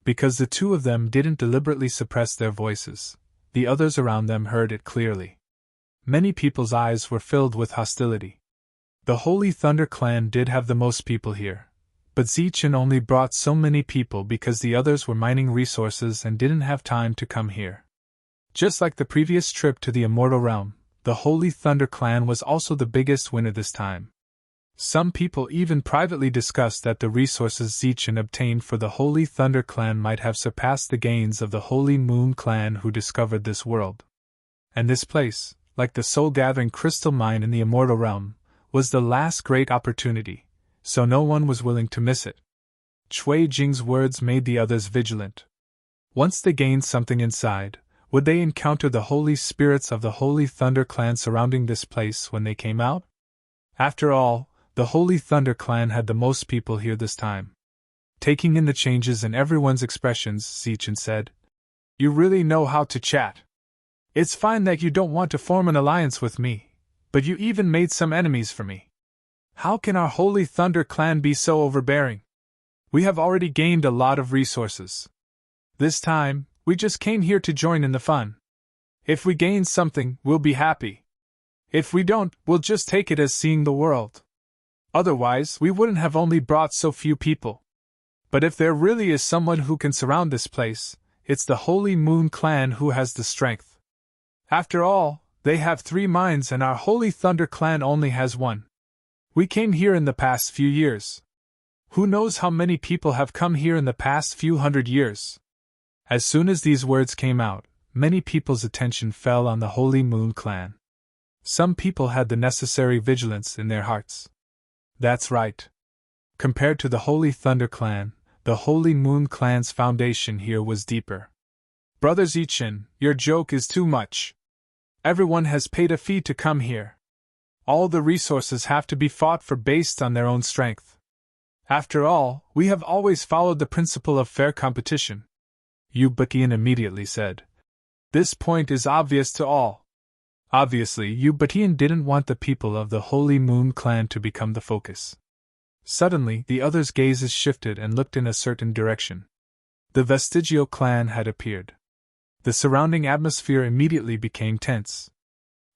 Because the two of them didn't deliberately suppress their voices. The others around them heard it clearly. Many people's eyes were filled with hostility. The Holy Thunder clan did have the most people here, but Zichen only brought so many people because the others were mining resources and didn't have time to come here. Just like the previous trip to the Immortal Realm, the Holy Thunder Clan was also the biggest winner this time. Some people even privately discussed that the resources Zichen obtained for the Holy Thunder Clan might have surpassed the gains of the Holy Moon Clan who discovered this world. And this place, like the soul-gathering crystal mine in the Immortal Realm, was the last great opportunity, so no one was willing to miss it. Cui Jing's words made the others vigilant. Once they gained something inside, would they encounter the holy spirits of the Holy Thunder Clan surrounding this place when they came out? After all, the Holy Thunder Clan had the most people here this time. Taking in the changes in everyone's expressions, Zichen said, "You really know how to chat. It's fine that you don't want to form an alliance with me, but you even made some enemies for me. How can our Holy Thunder Clan be so overbearing? We have already gained a lot of resources. This time, we just came here to join in the fun. If we gain something, we'll be happy. If we don't, we'll just take it as seeing the world. Otherwise, we wouldn't have only brought so few people. But if there really is someone who can surround this place, it's the Holy Moon Clan who has the strength. After all, they have 3 mines and our Holy Thunder Clan only has 1. We came here in the past few years. Who knows how many people have come here in the past few hundred years?" As soon as these words came out, many people's attention fell on the Holy Moon Clan. Some people had the necessary vigilance in their hearts. That's right. Compared to the Holy Thunder Clan, the Holy Moon Clan's foundation here was deeper. "Brother Zichen, your joke is too much. Everyone has paid a fee to come here. All the resources have to be fought for based on their own strength. After all, we have always followed the principle of fair competition," Yu Batian immediately said. "This point is obvious to all." Obviously, Yu Batian didn't want the people of the Holy Moon Clan to become the focus. Suddenly, the others' gazes shifted and looked in a certain direction. The Vestigial Clan had appeared. The surrounding atmosphere immediately became tense.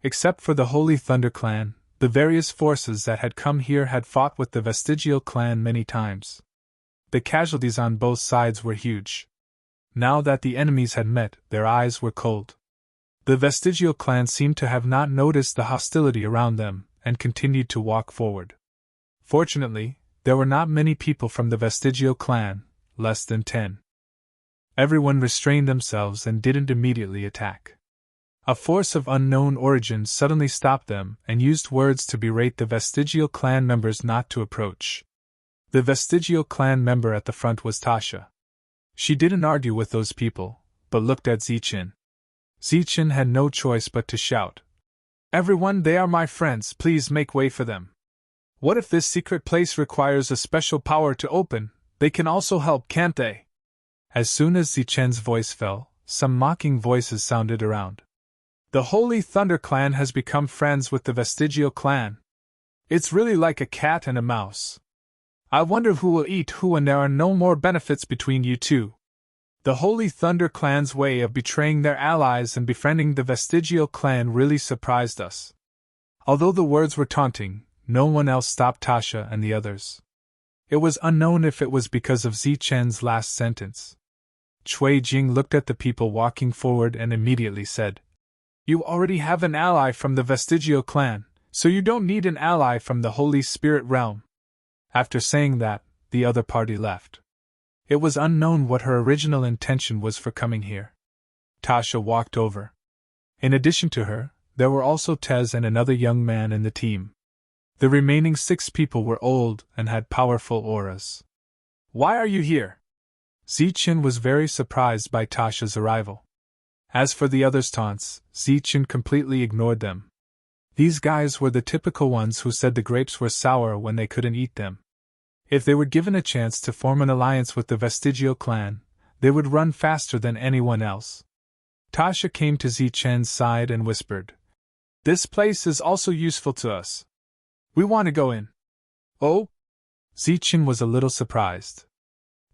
Except for the Holy Thunder Clan, the various forces that had come here had fought with the Vestigial Clan many times. The casualties on both sides were huge. Now that the enemies had met, their eyes were cold. The Vestigial Clan seemed to have not noticed the hostility around them, and continued to walk forward. Fortunately, there were not many people from the Vestigial Clan, less than 10. Everyone restrained themselves and didn't immediately attack. A force of unknown origin suddenly stopped them and used words to berate the Vestigial Clan members not to approach. The Vestigial Clan member at the front was Tasha. She didn't argue with those people, but looked at Zichen. Zichen had no choice but to shout, "Everyone, they are my friends, please make way for them. What if this secret place requires a special power to open? They can also help, can't they?" As soon as Zichen's voice fell, some mocking voices sounded around. "The Holy Thunder Clan has become friends with the Vestigial Clan. It's really like a cat and a mouse. I wonder who will eat who when there are no more benefits between you two. The Holy Thunder Clan's way of betraying their allies and befriending the Vestigial Clan really surprised us." Although the words were taunting, no one else stopped Tasha and the others. It was unknown if it was because of Zichen's last sentence. Cui Jing looked at the people walking forward and immediately said, "You already have an ally from the Vestigial Clan, so you don't need an ally from the Holy Spirit Realm." After saying that, the other party left. It was unknown what her original intention was for coming here. Tasha walked over. In addition to her, there were also Tez and another young man in the team. The remaining 6 people were old and had powerful auras. "Why are you here?" Zichen was very surprised by Tasha's arrival. As for the others' taunts, Zichen completely ignored them. These guys were the typical ones who said the grapes were sour when they couldn't eat them. If they were given a chance to form an alliance with the Vestigial Clan, they would run faster than anyone else. Tasha came to Zichen's side and whispered, "This place is also useful to us. We want to go in." "Oh?" Zichen was a little surprised.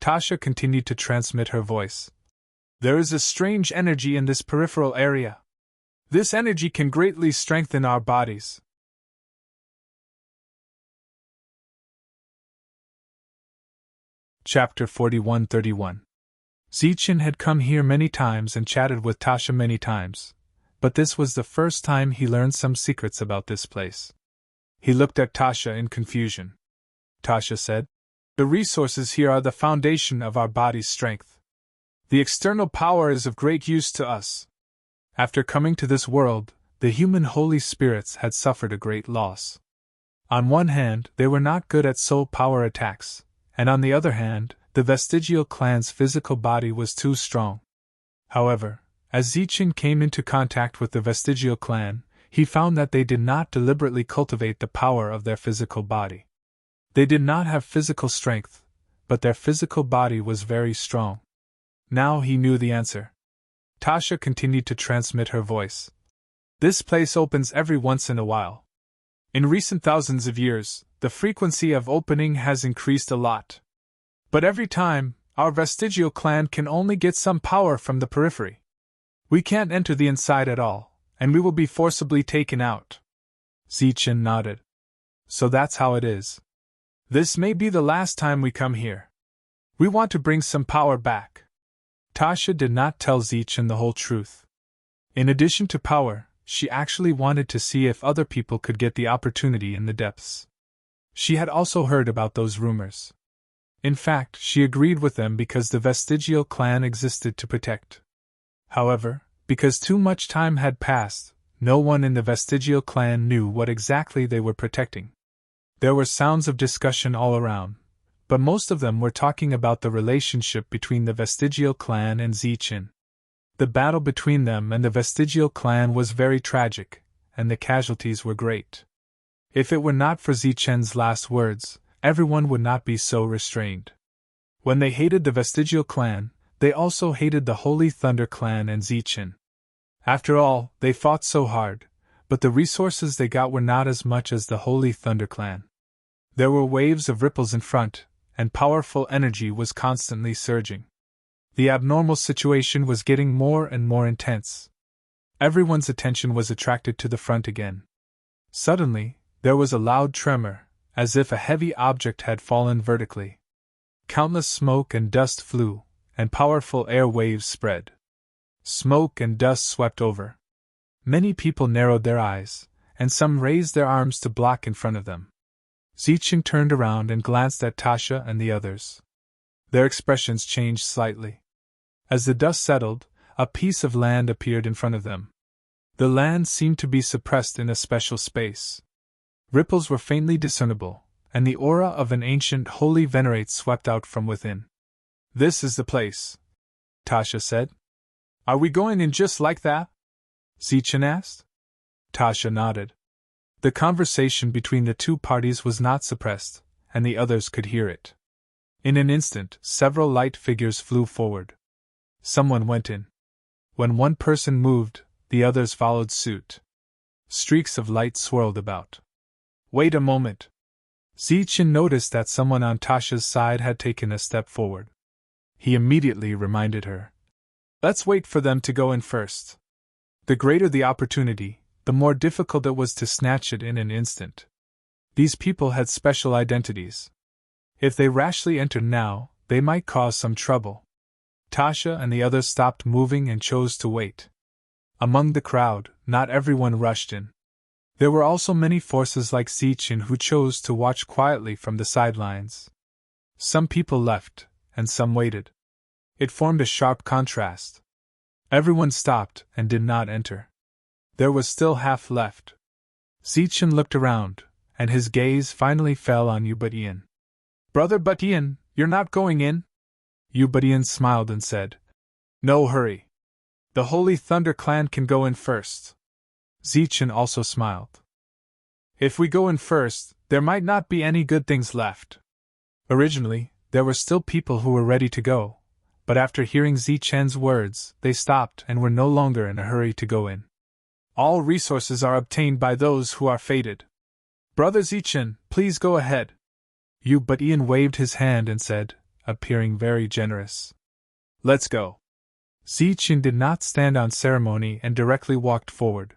Tasha continued to transmit her voice. "There is a strange energy in this peripheral area. This energy can greatly strengthen our bodies." Chapter 41-31. Zichen had come here many times and chatted with Tasha many times, but this was the first time he learned some secrets about this place. He looked at Tasha in confusion. Tasha said, "The resources here are the foundation of our body's strength. The external power is of great use to us. After coming to this world, the human holy spirits had suffered a great loss. On one hand, they were not good at soul power attacks, and on the other hand, the vestigial clan's physical body was too strong. However, as Zichen came into contact with the vestigial clan, he found that they did not deliberately cultivate the power of their physical body. They did not have physical strength, but their physical body was very strong. Now he knew the answer. Tasha continued to transmit her voice. This place opens every once in a while. In recent thousands of years, the frequency of opening has increased a lot. But every time, our vestigial clan can only get some power from the periphery. We can't enter the inside at all, and we will be forcibly taken out." Zichen nodded. "So that's how it is. This may be the last time we come here. We want to bring some power back." Tasha did not tell Zichen the whole truth. In addition to power, she actually wanted to see if other people could get the opportunity in the depths. She had also heard about those rumors. In fact, she agreed with them because the vestigial clan existed to protect. However, because too much time had passed, no one in the vestigial clan knew what exactly they were protecting. There were sounds of discussion all around, but most of them were talking about the relationship between the vestigial clan and Zichen. The battle between them and the vestigial clan was very tragic, and the casualties were great. If it were not for Zichen's last words, everyone would not be so restrained. When they hated the vestigial clan, they also hated the Holy Thunder clan and Zichen. After all, they fought so hard, but the resources they got were not as much as the Holy Thunder clan. There were waves of ripples in front, and powerful energy was constantly surging. The abnormal situation was getting more and more intense. Everyone's attention was attracted to the front again. Suddenly, there was a loud tremor, as if a heavy object had fallen vertically. Countless smoke and dust flew, and powerful air waves spread. Smoke and dust swept over. Many people narrowed their eyes, and some raised their arms to block in front of them. Zichen turned around and glanced at Tasha and the others. Their expressions changed slightly. As the dust settled, a piece of land appeared in front of them. The land seemed to be suppressed in a special space. Ripples were faintly discernible, and the aura of an ancient holy venerate swept out from within. "This is the place," Tasha said. "Are we going in just like that?" Zichen asked. Tasha nodded. The conversation between the two parties was not suppressed, and the others could hear it. In an instant, several light figures flew forward. Someone went in. When one person moved, the others followed suit. Streaks of light swirled about. "Wait a moment." Zichen noticed that someone on Tasha's side had taken a step forward. He immediately reminded her. "Let's wait for them to go in first. The greater the opportunity, the more difficult it was to snatch it in an instant. These people had special identities. If they rashly entered now, they might cause some trouble." Tasha and the others stopped moving and chose to wait. Among the crowd, not everyone rushed in. There were also many forces like Zichen who chose to watch quietly from the sidelines. Some people left, and some waited. It formed a sharp contrast. Everyone stopped and did not enter. There was still half left. Zichen looked around, and his gaze finally fell on Ubadian. "Brother Butian, you're not going in?" Ubadian smiled and said, "No hurry. The Holy Thunder clan can go in first." Zichen also smiled. "If we go in first, there might not be any good things left." Originally, there were still people who were ready to go, but after hearing Zichen's words, they stopped and were no longer in a hurry to go in. "All resources are obtained by those who are fated. Brother Zichen, please go ahead." Ubadian waved his hand and said, appearing very generous, "Let's go." Zichen did not stand on ceremony and directly walked forward.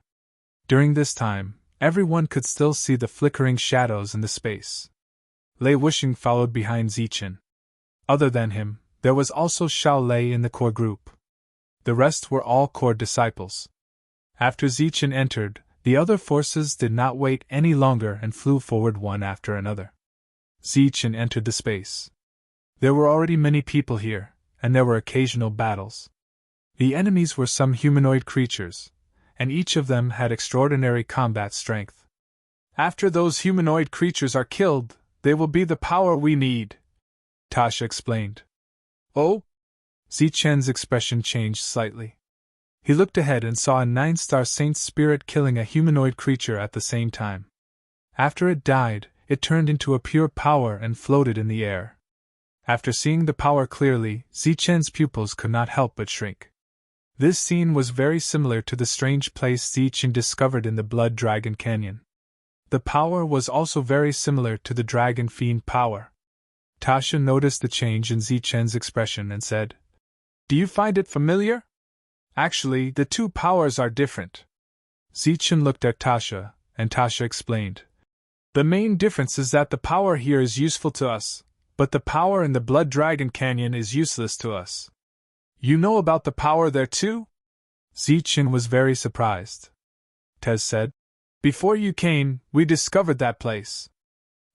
During this time, everyone could still see the flickering shadows in the space. Lei Wuxing followed behind Zichen. Other than him, There was also Xiao Lei in the core group. The rest were all core disciples. After Zichen entered, the other forces did not wait any longer and flew forward one after another. Zichen entered the space. There were already many people here, and there were occasional battles. The enemies were some humanoid creatures, and each of them had extraordinary combat strength. After those humanoid creatures are killed, they will be the power we need, Tasha explained. Oh? Zichen's expression changed slightly. He looked ahead and saw a 9-star saint spirit killing a humanoid creature at the same time. After it died, it turned into a pure power and floated in the air. After seeing the power clearly, Zichen's pupils could not help but shrink. This scene was very similar to the strange place Zichen discovered in the Blood Dragon Canyon. The power was also very similar to the Dragon Fiend power. Tasha noticed the change in Zichen's expression and said, "Do you find it familiar?" "Actually, the two powers are different." Zichen looked at Tasha, and Tasha explained. "The main difference is that the power here is useful to us, but the power in the Blood Dragon Canyon is useless to us." "You know about the power there too?" Zichen was very surprised. Tez said, "Before you came, we discovered that place.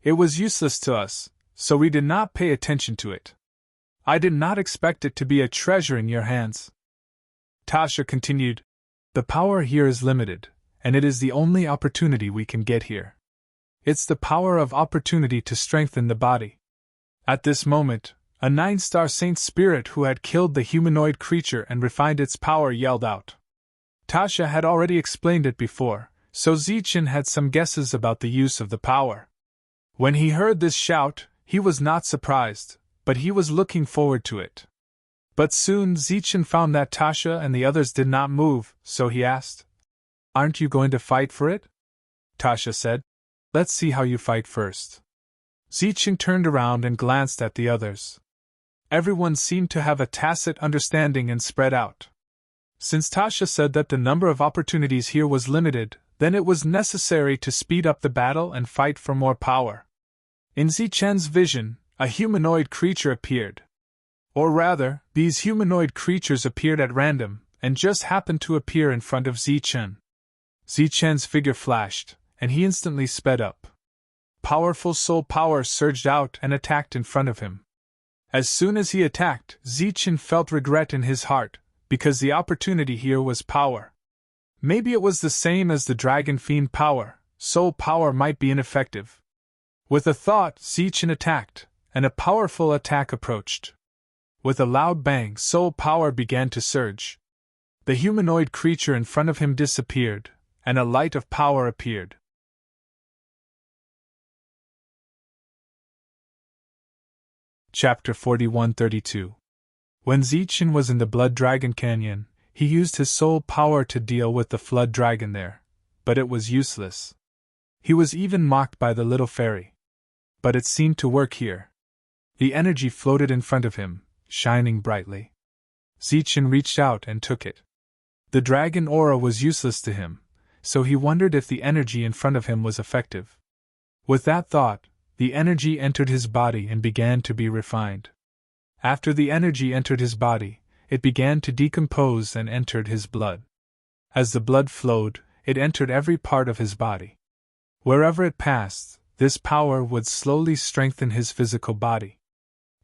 It was useless to us, so we did not pay attention to it. I did not expect it to be a treasure in your hands." Tasha continued, "The power here is limited, and it is the only opportunity we can get here. It's the power of opportunity to strengthen the body." At this moment, a 9-star saint spirit who had killed the humanoid creature and refined its power yelled out. Tasha had already explained it before, so Zichen had some guesses about the use of the power. When he heard this shout, he was not surprised, but he was looking forward to it. But soon Zichen found that Tasha and the others did not move, so he asked, "Aren't you going to fight for it?" Tasha said, "Let's see how you fight first." Zichen turned around and glanced at the others. Everyone seemed to have a tacit understanding and spread out. Since Tasha said that the number of opportunities here was limited, then it was necessary to speed up the battle and fight for more power. In Zichen's vision, a humanoid creature appeared. Or rather, these humanoid creatures appeared at random, and just happened to appear in front of Zichen. Zichen's figure flashed, and he instantly sped up. Powerful soul power surged out and attacked in front of him. As soon as he attacked, Zichen felt regret in his heart, because the opportunity here was power. Maybe it was the same as the Dragon Fiend power, soul power might be ineffective. With a thought, Zichen attacked, and a powerful attack approached. With a loud bang, soul power began to surge. The humanoid creature in front of him disappeared, and a light of power appeared. Chapter 41-32. When Zichen was in the Blood Dragon Canyon, he used his soul power to deal with the flood dragon there, but it was useless. He was even mocked by the little fairy. But it seemed to work here. The energy floated in front of him, shining brightly. Zichen reached out and took it. The dragon aura was useless to him, so he wondered if the energy in front of him was effective. With that thought, the energy entered his body and began to be refined. After the energy entered his body, it began to decompose and entered his blood. As the blood flowed, it entered every part of his body. Wherever it passed, this power would slowly strengthen his physical body.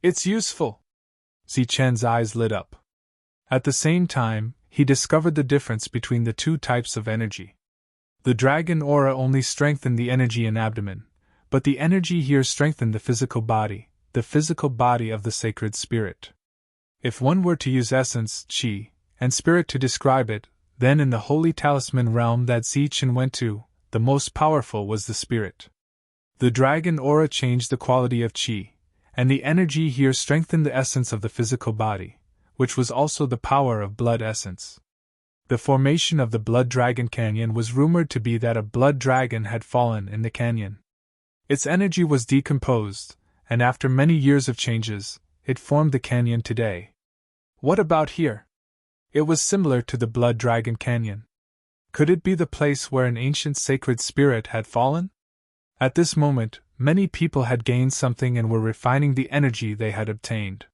"It's useful!" Zichen's eyes lit up. At the same time, he discovered the difference between the two types of energy. The dragon aura only strengthened the energy in abdomen, but the energy here strengthened the physical body of the sacred spirit. If one were to use essence, chi, and spirit to describe it, then in the holy talisman realm that Zichen went to, the most powerful was the spirit. The dragon aura changed the quality of chi, and the energy here strengthened the essence of the physical body, which was also the power of blood essence. The formation of the Blood Dragon Canyon was rumored to be that a blood dragon had fallen in the canyon. Its energy was decomposed, and after many years of changes, it formed the canyon today. What about here? It was similar to the Blood Dragon Canyon. Could it be the place where an ancient sacred spirit had fallen? At this moment, many people had gained something and were refining the energy they had obtained.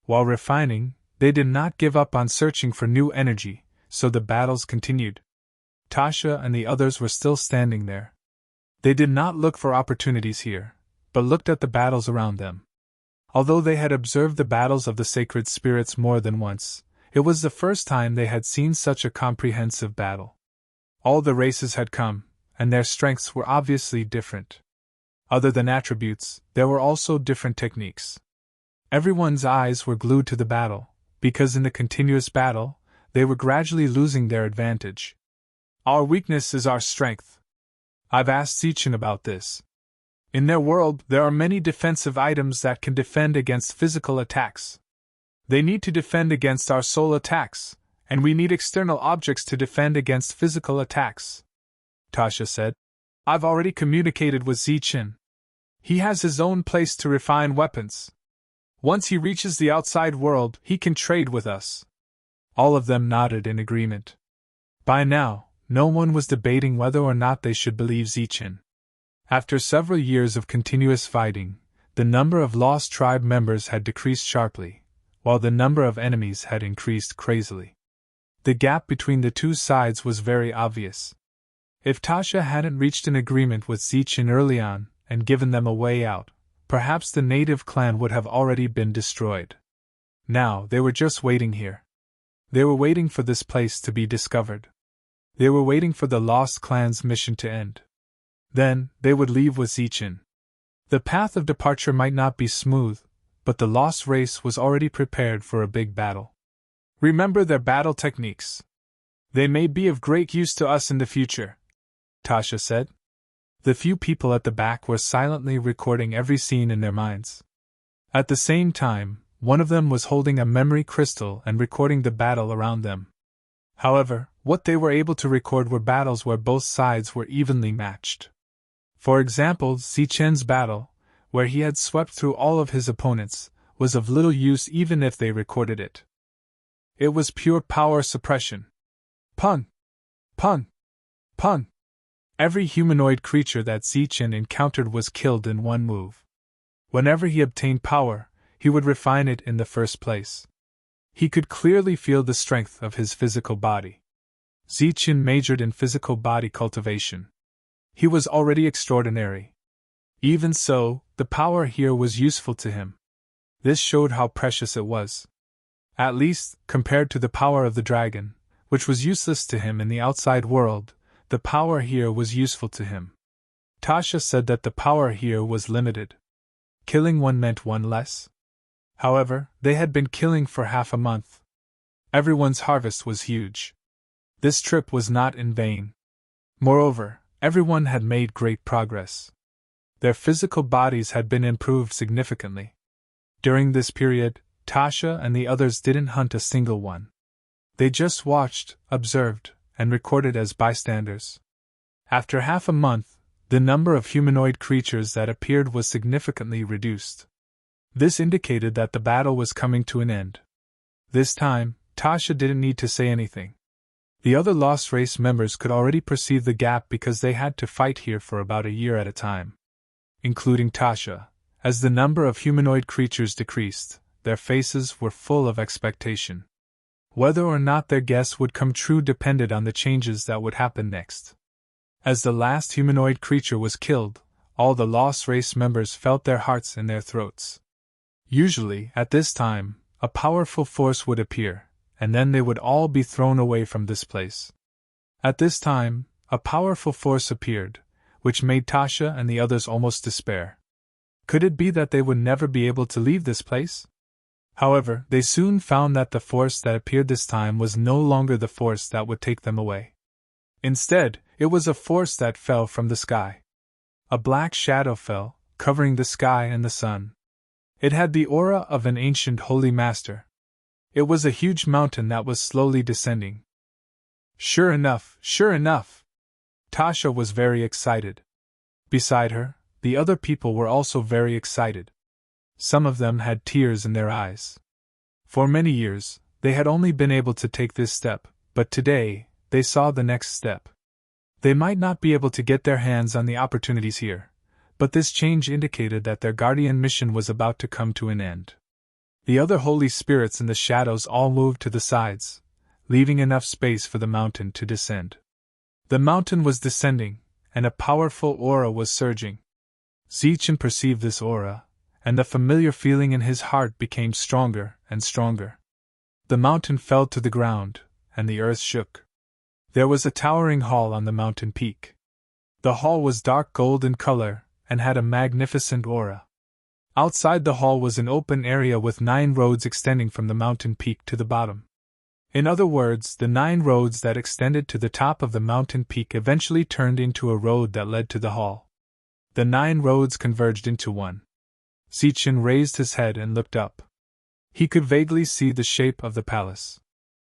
While refining, they did not give up on searching for new energy, so the battles continued. Tasha and the others were still standing there. They did not look for opportunities here, but looked at the battles around them. Although they had observed the battles of the sacred spirits more than once, it was the first time they had seen such a comprehensive battle. All the races had come, and their strengths were obviously different. Other than attributes, there were also different techniques. Everyone's eyes were glued to the battle, because in the continuous battle, they were gradually losing their advantage. Our weakness is our strength. I've asked Zichen about this. In their world, there are many defensive items that can defend against physical attacks. They need to defend against our soul attacks, and we need external objects to defend against physical attacks. Tasha said. I've already communicated with Zichen. He has his own place to refine weapons. Once he reaches the outside world, he can trade with us. All of them nodded in agreement. By now, no one was debating whether or not they should believe Zichen. After several years of continuous fighting, the number of lost tribe members had decreased sharply, while the number of enemies had increased crazily. The gap between the two sides was very obvious. If Tasha hadn't reached an agreement with Zichen early on and given them a way out, perhaps the native clan would have already been destroyed. Now they were just waiting here. They were waiting for this place to be discovered. They were waiting for the Lost Clan's mission to end. Then, they would leave with Zichen. The path of departure might not be smooth, but the Lost Race was already prepared for a big battle. Remember their battle techniques. They may be of great use to us in the future, Tasha said. The few people at the back were silently recording every scene in their minds. At the same time, one of them was holding a memory crystal and recording the battle around them. However, what they were able to record were battles where both sides were evenly matched. For example, Zichen's battle, where he had swept through all of his opponents, was of little use even if they recorded it. It was pure power suppression. Pun! Pun! Pun! Every humanoid creature that Zichen encountered was killed in one move. Whenever he obtained power, he would refine it in the first place. He could clearly feel the strength of his physical body. Zichen majored in physical body cultivation. He was already extraordinary. Even so, the power here was useful to him. This showed how precious it was. At least, compared to the power of the dragon, which was useless to him in the outside world, the power here was useful to him. Tasha said that the power here was limited. Killing one meant one less. However, they had been killing for half a month. Everyone's harvest was huge. This trip was not in vain. Moreover, everyone had made great progress. Their physical bodies had been improved significantly. During this period, Tasha and the others didn't hunt a single one. They just watched, observed, and recorded as bystanders. After half a month, the number of humanoid creatures that appeared was significantly reduced. This indicated that the battle was coming to an end. This time, Tasha didn't need to say anything. The other Lost Race members could already perceive the gap because they had to fight here for about a year at a time. Including Tasha, as the number of humanoid creatures decreased, their faces were full of expectation. Whether or not their guess would come true depended on the changes that would happen next. As the last humanoid creature was killed, all the Lost Race members felt their hearts in their throats. Usually, at this time, a powerful force would appear, and then they would all be thrown away from this place. At this time, a powerful force appeared, which made Tasha and the others almost despair. Could it be that they would never be able to leave this place? However, they soon found that the force that appeared this time was no longer the force that would take them away. Instead, it was a force that fell from the sky. A black shadow fell, covering the sky and the sun. It had the aura of an ancient holy master. It was a huge mountain that was slowly descending. Sure enough, sure enough! Tasha was very excited. Beside her, the other people were also very excited. Some of them had tears in their eyes. For many years, they had only been able to take this step, but today, they saw the next step. They might not be able to get their hands on the opportunities here, but this change indicated that their guardian mission was about to come to an end. The other holy spirits in the shadows all moved to the sides, leaving enough space for the mountain to descend. The mountain was descending, and a powerful aura was surging. Zichen perceived this aura, and the familiar feeling in his heart became stronger and stronger. The mountain fell to the ground, and the earth shook. There was a towering hall on the mountain peak. The hall was dark gold in color, and had a magnificent aura. Outside the hall was an open area with 9 roads extending from the mountain peak to the bottom. In other words, the 9 roads that extended to the top of the mountain peak eventually turned into a road that led to the hall. The 9 roads converged into one. Zichen raised his head and looked up. He could vaguely see the shape of the palace.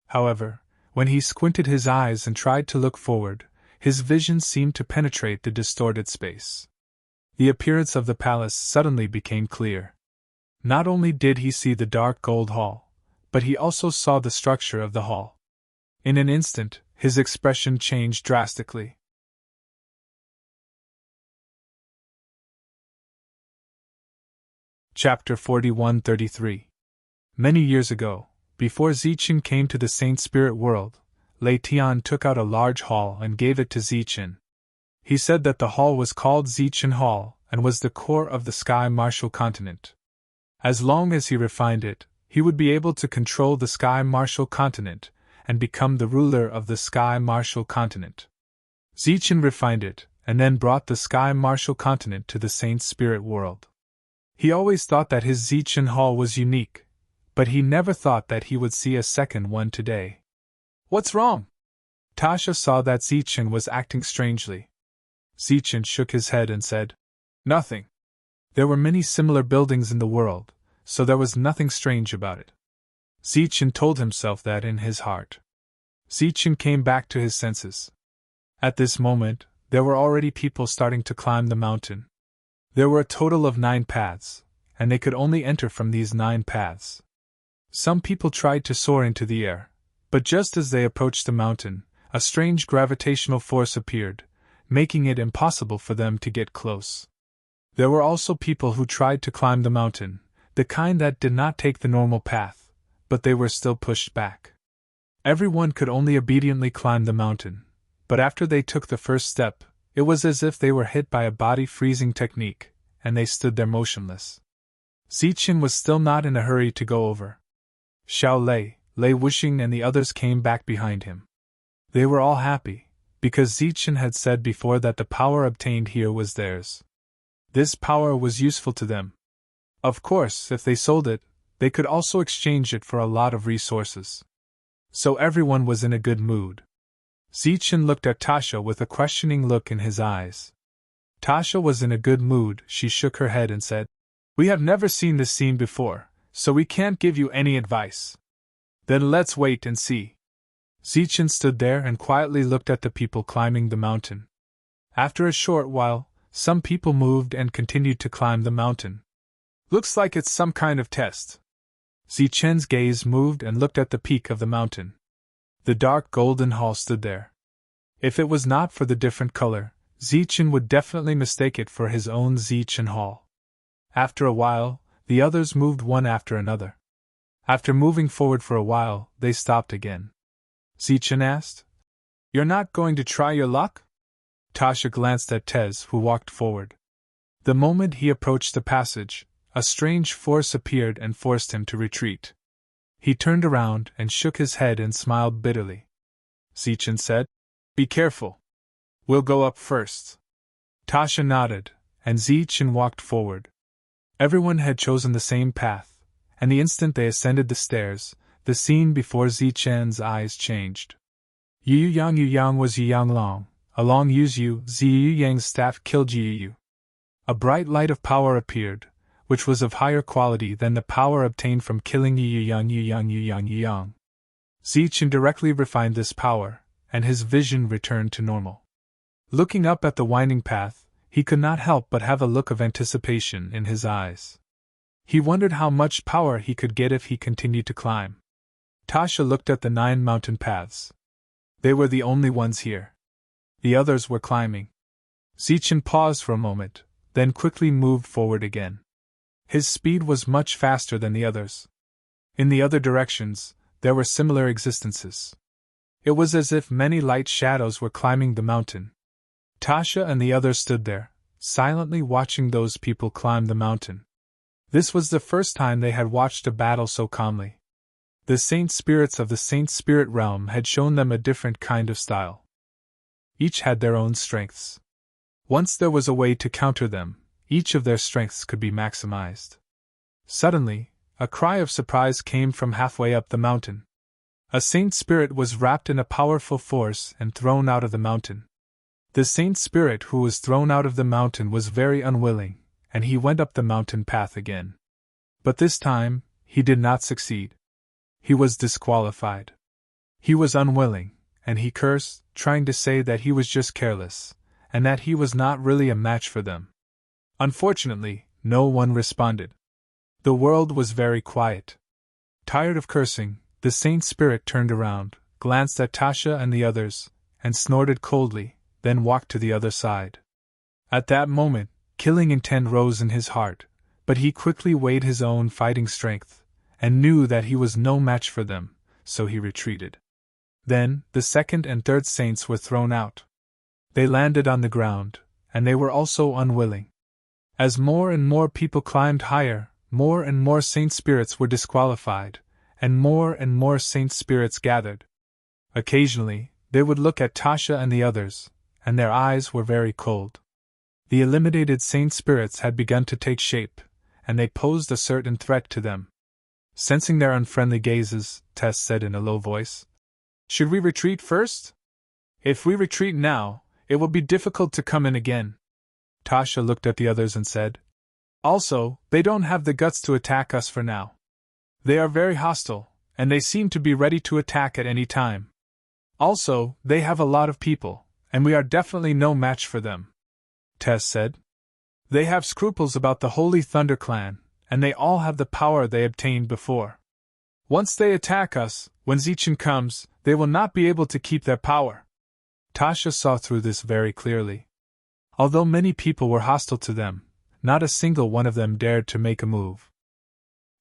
However, when he squinted his eyes and tried to look forward, his vision seemed to penetrate the distorted space. The appearance of the palace suddenly became clear. Not only did he see the dark gold hall, but he also saw the structure of the hall. In an instant, his expression changed drastically. Chapter 41-33. Many years ago, before Zichen came to the Saint Spirit world, Lei Tian took out a large hall and gave it to Zichen. He said that the hall was called Zichen Hall and was the core of the Sky Martial Continent. As long as he refined it, he would be able to control the Sky Martial Continent and become the ruler of the Sky Martial Continent. Zichen refined it and then brought the Sky Martial Continent to the Saint Spirit world. He always thought that his Zichen Hall was unique, but he never thought that he would see a second one today. "What's wrong?" Tasha saw that Zichen was acting strangely. Zichen shook his head and said, "Nothing." There were many similar buildings in the world, so there was nothing strange about it. Zichen told himself that in his heart. Zichen came back to his senses. At this moment, there were already people starting to climb the mountain. There were a total of 9 paths, and they could only enter from these 9 paths. Some people tried to soar into the air, but just as they approached the mountain, a strange gravitational force appeared, making it impossible for them to get close. There were also people who tried to climb the mountain, the kind that did not take the normal path, but they were still pushed back. Everyone could only obediently climb the mountain, but after they took the first step, it was as if they were hit by a body freezing technique, and they stood there motionless. Zichen was still not in a hurry to go over. Xiao Lei, Lei Wuxing and the others came back behind him. They were all happy, because Zichen had said before that the power obtained here was theirs. This power was useful to them. Of course, if they sold it, they could also exchange it for a lot of resources. So everyone was in a good mood. Zichen looked at Tasha with a questioning look in his eyes. Tasha was in a good mood. She shook her head and said, "We have never seen this scene before, so we can't give you any advice." "Then let's wait and see." Zichen stood there and quietly looked at the people climbing the mountain. After a short while, some people moved and continued to climb the mountain. "Looks like it's some kind of test." Zichen's gaze moved and looked at the peak of the mountain. The dark golden hall stood there. If it was not for the different color, Zichen would definitely mistake it for his own Zichen Hall. After a while, the others moved one after another. After moving forward for a while, they stopped again. Zichen asked, "You're not going to try your luck?" Tasha glanced at Tez, who walked forward. The moment he approached the passage, a strange force appeared and forced him to retreat. He turned around and shook his head and smiled bitterly. Zichen said, "Be careful. We'll go up first." Tasha nodded, and Zichen walked forward. Everyone had chosen the same path, and the instant they ascended the stairs, the scene before Zichen's eyes changed. Yu Yang was Yu Yang Long, along Yu's Yu, Zi Yu Yang's staff killed Yu Yu. A bright light of power appeared, which was of higher quality than the power obtained from killing Yu Yang. Zichen directly refined this power, and his vision returned to normal. Looking up at the winding path, he could not help but have a look of anticipation in his eyes. He wondered how much power he could get if he continued to climb. Tasha looked at the 9 mountain paths. They were the only ones here. The others were climbing. Zichen paused for a moment, then quickly moved forward again. His speed was much faster than the others. In the other directions, there were similar existences. It was as if many light shadows were climbing the mountain. Tasha and the others stood there, silently watching those people climb the mountain. This was the first time they had watched a battle so calmly. The saint spirits of the saint spirit realm had shown them a different kind of style. Each had their own strengths. Once there was a way to counter them, each of their strengths could be maximized. Suddenly, a cry of surprise came from halfway up the mountain. A saint spirit was wrapped in a powerful force and thrown out of the mountain. The saint spirit who was thrown out of the mountain was very unwilling, and he went up the mountain path again. But this time, he did not succeed. He was disqualified. He was unwilling, and he cursed, trying to say that he was just careless, and that he was not really a match for them. Unfortunately, no one responded. The world was very quiet. Tired of cursing, the saint spirit turned around, glanced at Tasha and the others, and snorted coldly, then walked to the other side. At that moment, killing intent rose in his heart, but he quickly weighed his own fighting strength, and knew that he was no match for them, so he retreated. Then, the second and third saints were thrown out. They landed on the ground, and they were also unwilling. As more and more people climbed higher, more and more saint spirits were disqualified, and more saint spirits gathered. Occasionally, they would look at Tasha and the others, and their eyes were very cold. The eliminated saint spirits had begun to take shape, and they posed a certain threat to them. Sensing their unfriendly gazes, Tess said in a low voice, "Should we retreat first? If we retreat now, it will be difficult to come in again." Tasha looked at the others and said, "Also, they don't have the guts to attack us for now. They are very hostile, and they seem to be ready to attack at any time. Also, they have a lot of people, and we are definitely no match for them." Tess said, "They have scruples about the Holy Thunder Clan, and they all have the power they obtained before. Once they attack us, when Zichin comes, they will not be able to keep their power." Tasha saw through this very clearly. Although many people were hostile to them, not a single one of them dared to make a move.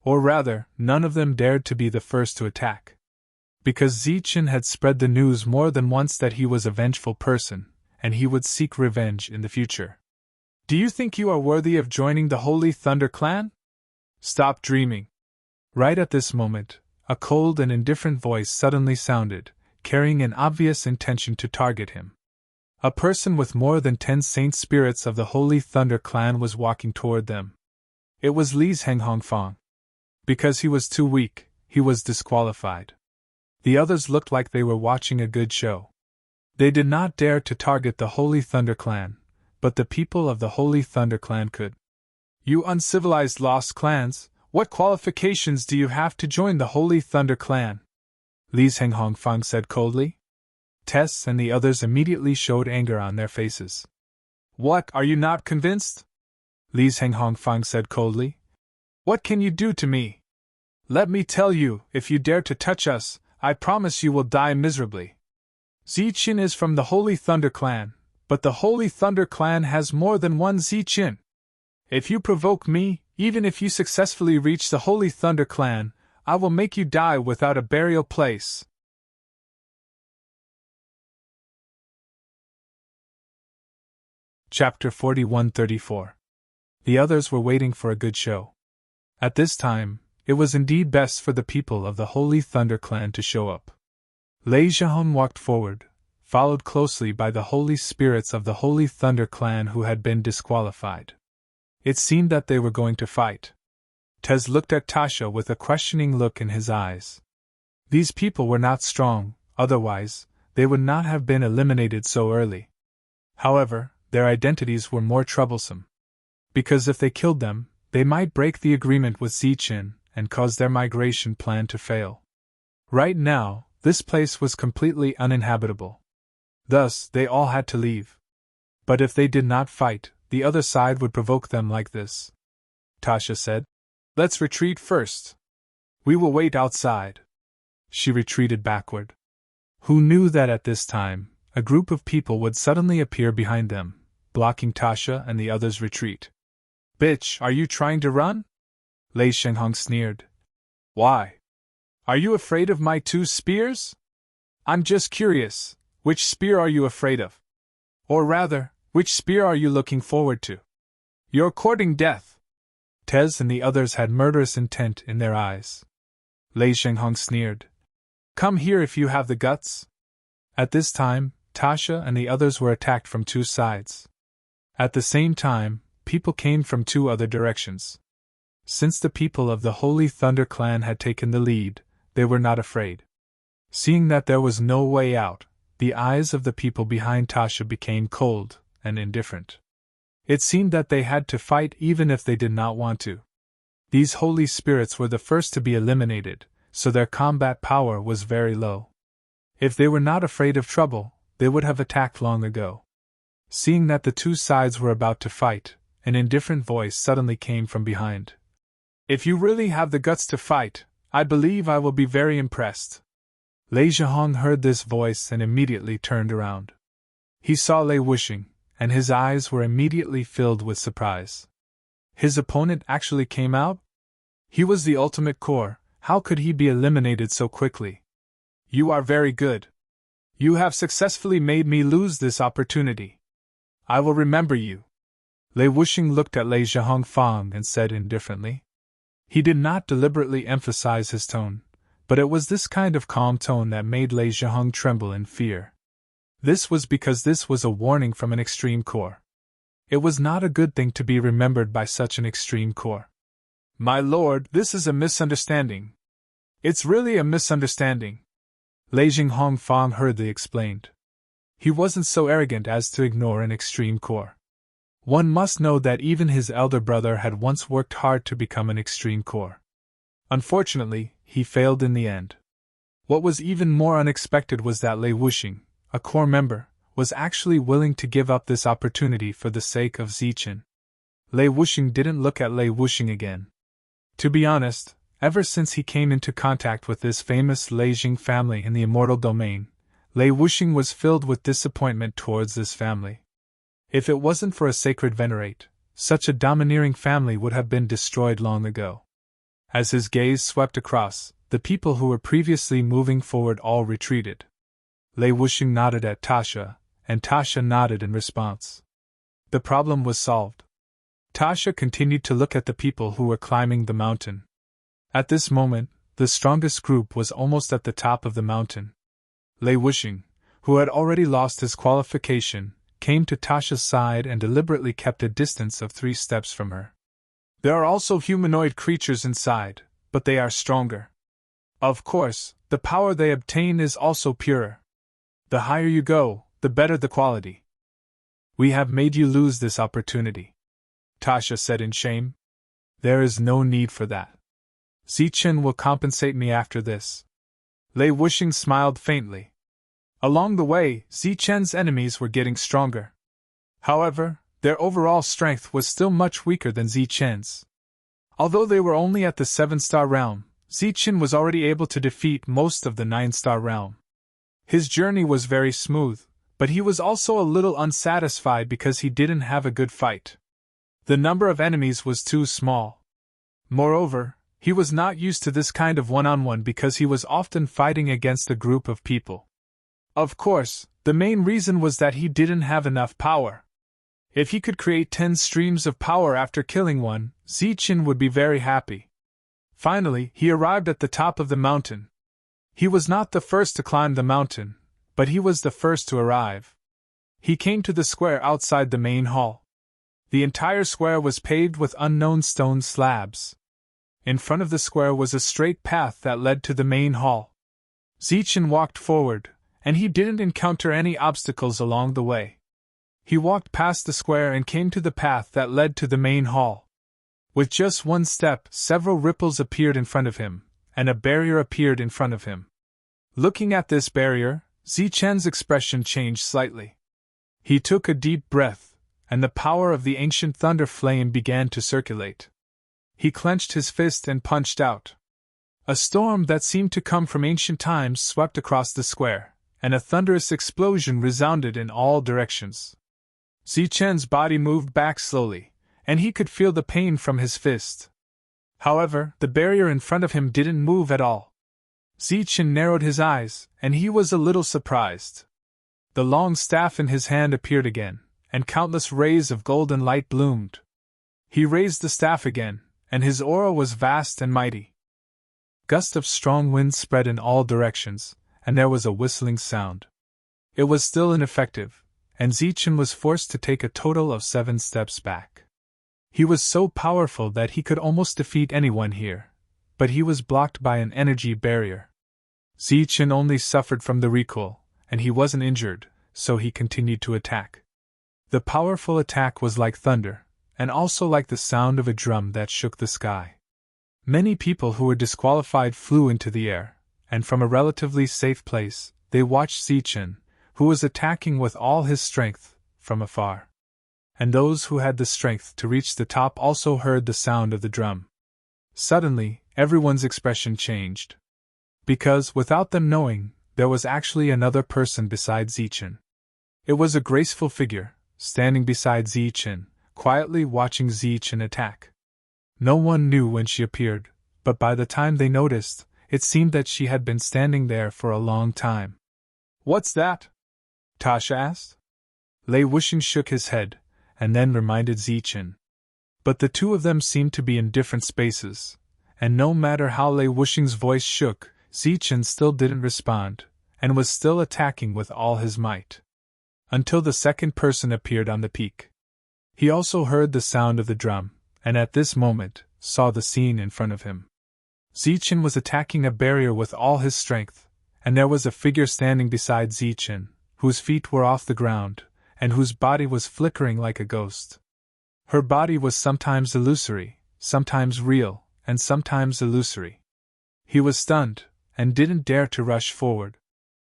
Or rather, none of them dared to be the first to attack. Because Zichin had spread the news more than once that he was a vengeful person, and he would seek revenge in the future. "Do you think you are worthy of joining the Holy Thunder Clan? Stop dreaming." Right at this moment, a cold and indifferent voice suddenly sounded, carrying an obvious intention to target him. A person with more than 10 saint spirits of the Holy Thunder Clan was walking toward them. It was Li's Henghongfang. Because he was too weak, he was disqualified. The others looked like they were watching a good show. They did not dare to target the Holy Thunder Clan, but the people of the Holy Thunder Clan could. "You uncivilized lost clans, what qualifications do you have to join the Holy Thunder Clan?" Li's Henghongfang said coldly. Tess and the others immediately showed anger on their faces. "What, are you not convinced?" Li's Henghongfang said coldly. "What can you do to me? Let me tell you, if you dare to touch us, I promise you will die miserably. Zichin is from the Holy Thunder Clan, but the Holy Thunder Clan has more than one Zichin. If you provoke me, even if you successfully reach the Holy Thunder Clan, I will make you die without a burial place." Chapter 41-34. The others were waiting for a good show. At this time, it was indeed best for the people of the Holy Thunder Clan to show up. Lei Zhahun walked forward, followed closely by the holy spirits of the Holy Thunder Clan who had been disqualified. It seemed that they were going to fight. Tez looked at Tasha with a questioning look in his eyes. These people were not strong, otherwise, they would not have been eliminated so early. However, their identities were more troublesome. Because if they killed them, they might break the agreement with Zichin and cause their migration plan to fail. Right now, this place was completely uninhabitable. Thus, they all had to leave. But if they did not fight, the other side would provoke them like this. Tasha said, "Let's retreat first. We will wait outside." She retreated backward. Who knew that at this time, a group of people would suddenly appear behind them, blocking Tasha and the others' retreat. "Bitch, are you trying to run?" Lei Shenghong sneered. "Why? Are you afraid of my 2 spears? I'm just curious, which spear are you afraid of? Or rather, which spear are you looking forward to? You're courting death. Tez and the others had murderous intent in their eyes. Lei Zhenghong sneered. Come here if you have the guts. At this time, Tasha and the others were attacked from 2 sides. At the same time, people came from 2 other directions. Since the people of the Holy Thunder clan had taken the lead, they were not afraid. Seeing that there was no way out, the eyes of the people behind Tasha became cold and indifferent. It seemed that they had to fight even if they did not want to. These holy spirits were the first to be eliminated, so their combat power was very low. If they were not afraid of trouble, they would have attacked long ago. Seeing that the 2 sides were about to fight, an indifferent voice suddenly came from behind. If you really have the guts to fight, I believe I will be very impressed. Lei Zhenghong heard this voice and immediately turned around. He saw Lei Wuxing, and his eyes were immediately filled with surprise. His opponent actually came out? He was the ultimate core, how could he be eliminated so quickly? You are very good. You have successfully made me lose this opportunity. I will remember you. Lei Wuxing looked at Lei Zhenghong and said indifferently. He did not deliberately emphasize his tone, but it was this kind of calm tone that made Lei Zhenghong tremble in fear. This was because this was a warning from an extreme core. It was not a good thing to be remembered by such an extreme core. My lord, this is a misunderstanding. It's really a misunderstanding. Lei Zhenghong hurriedly explained. He wasn't so arrogant as to ignore an extreme core. One must know that even his elder brother had once worked hard to become an extreme core. Unfortunately, he failed in the end. What was even more unexpected was that Lei Wuxing, a core member, was actually willing to give up this opportunity for the sake of Zichen. Lei Wuxing didn't look at Lei Wuxing again. To be honest, ever since he came into contact with this famous Lei Jing family in the immortal domain, Lei Wuxing was filled with disappointment towards this family. If it wasn't for a sacred venerate, such a domineering family would have been destroyed long ago. As his gaze swept across, the people who were previously moving forward all retreated. Lei Wuxing nodded at Tasha, and Tasha nodded in response. The problem was solved. Tasha continued to look at the people who were climbing the mountain. At this moment, the strongest group was almost at the top of the mountain. Lei Wuxing, who had already lost his qualification, came to Tasha's side and deliberately kept a distance of 3 steps from her. There are also humanoid creatures inside, but they are stronger. Of course, the power they obtain is also purer. The higher you go, the better the quality. We have made you lose this opportunity, Tasha said in shame. There is no need for that. Zichen will compensate me after this. Lei Wuxing smiled faintly. Along the way, Zichen's enemies were getting stronger. However, their overall strength was still much weaker than Zichen's. Although they were only at the 7-star realm, Zichen was already able to defeat most of the 9-star realm. His journey was very smooth, but he was also a little unsatisfied because he didn't have a good fight. The number of enemies was too small. Moreover, he was not used to this kind of one-on-one because he was often fighting against a group of people. Of course, the main reason was that he didn't have enough power. If he could create 10 streams of power after killing one, Zichen would be very happy. Finally, he arrived at the top of the mountain. He was not the first to climb the mountain, but he was the first to arrive. He came to the square outside the main hall. The entire square was paved with unknown stone slabs. In front of the square was a straight path that led to the main hall. Zichen walked forward, and he didn't encounter any obstacles along the way. He walked past the square and came to the path that led to the main hall. With just one step, several ripples appeared in front of him, and a barrier appeared in front of him. Looking at this barrier, Zichen's expression changed slightly. He took a deep breath, and the power of the ancient thunder flame began to circulate. He clenched his fist and punched out. A storm that seemed to come from ancient times swept across the square, and a thunderous explosion resounded in all directions. Zichen's body moved back slowly, and he could feel the pain from his fist. However, the barrier in front of him didn't move at all. Zichen narrowed his eyes, and he was a little surprised. The long staff in his hand appeared again, and countless rays of golden light bloomed. He raised the staff again, and his aura was vast and mighty. Gusts of strong wind spread in all directions, and there was a whistling sound. It was still ineffective, and Zichen was forced to take a total of 7 steps back. He was so powerful that he could almost defeat anyone here, but he was blocked by an energy barrier. Zichen only suffered from the recoil, and he wasn't injured, so he continued to attack. The powerful attack was like thunder, and also like the sound of a drum that shook the sky. Many people who were disqualified flew into the air, and from a relatively safe place, they watched Zichen, who was attacking with all his strength, from afar. And those who had the strength to reach the top also heard the sound of the drum. Suddenly, everyone's expression changed. Because, without them knowing, there was actually another person beside Zichen. It was a graceful figure, standing beside Zichen, quietly watching Zichen attack. No one knew when she appeared, but by the time they noticed, it seemed that she had been standing there for a long time. "What's that?" Tasha asked. Lei Wuxing shook his head, and then reminded Zichen. But the two of them seemed to be in different spaces, and no matter how Lei Wuxing's voice shook, Zichen still didn't respond, and was still attacking with all his might. Until the second person appeared on the peak. He also heard the sound of the drum, and at this moment, saw the scene in front of him. Zichen was attacking a barrier with all his strength, and there was a figure standing beside Zichen, whose feet were off the ground, and whose body was flickering like a ghost. Her body was sometimes illusory, sometimes real, and sometimes illusory. He was stunned, and didn't dare to rush forward.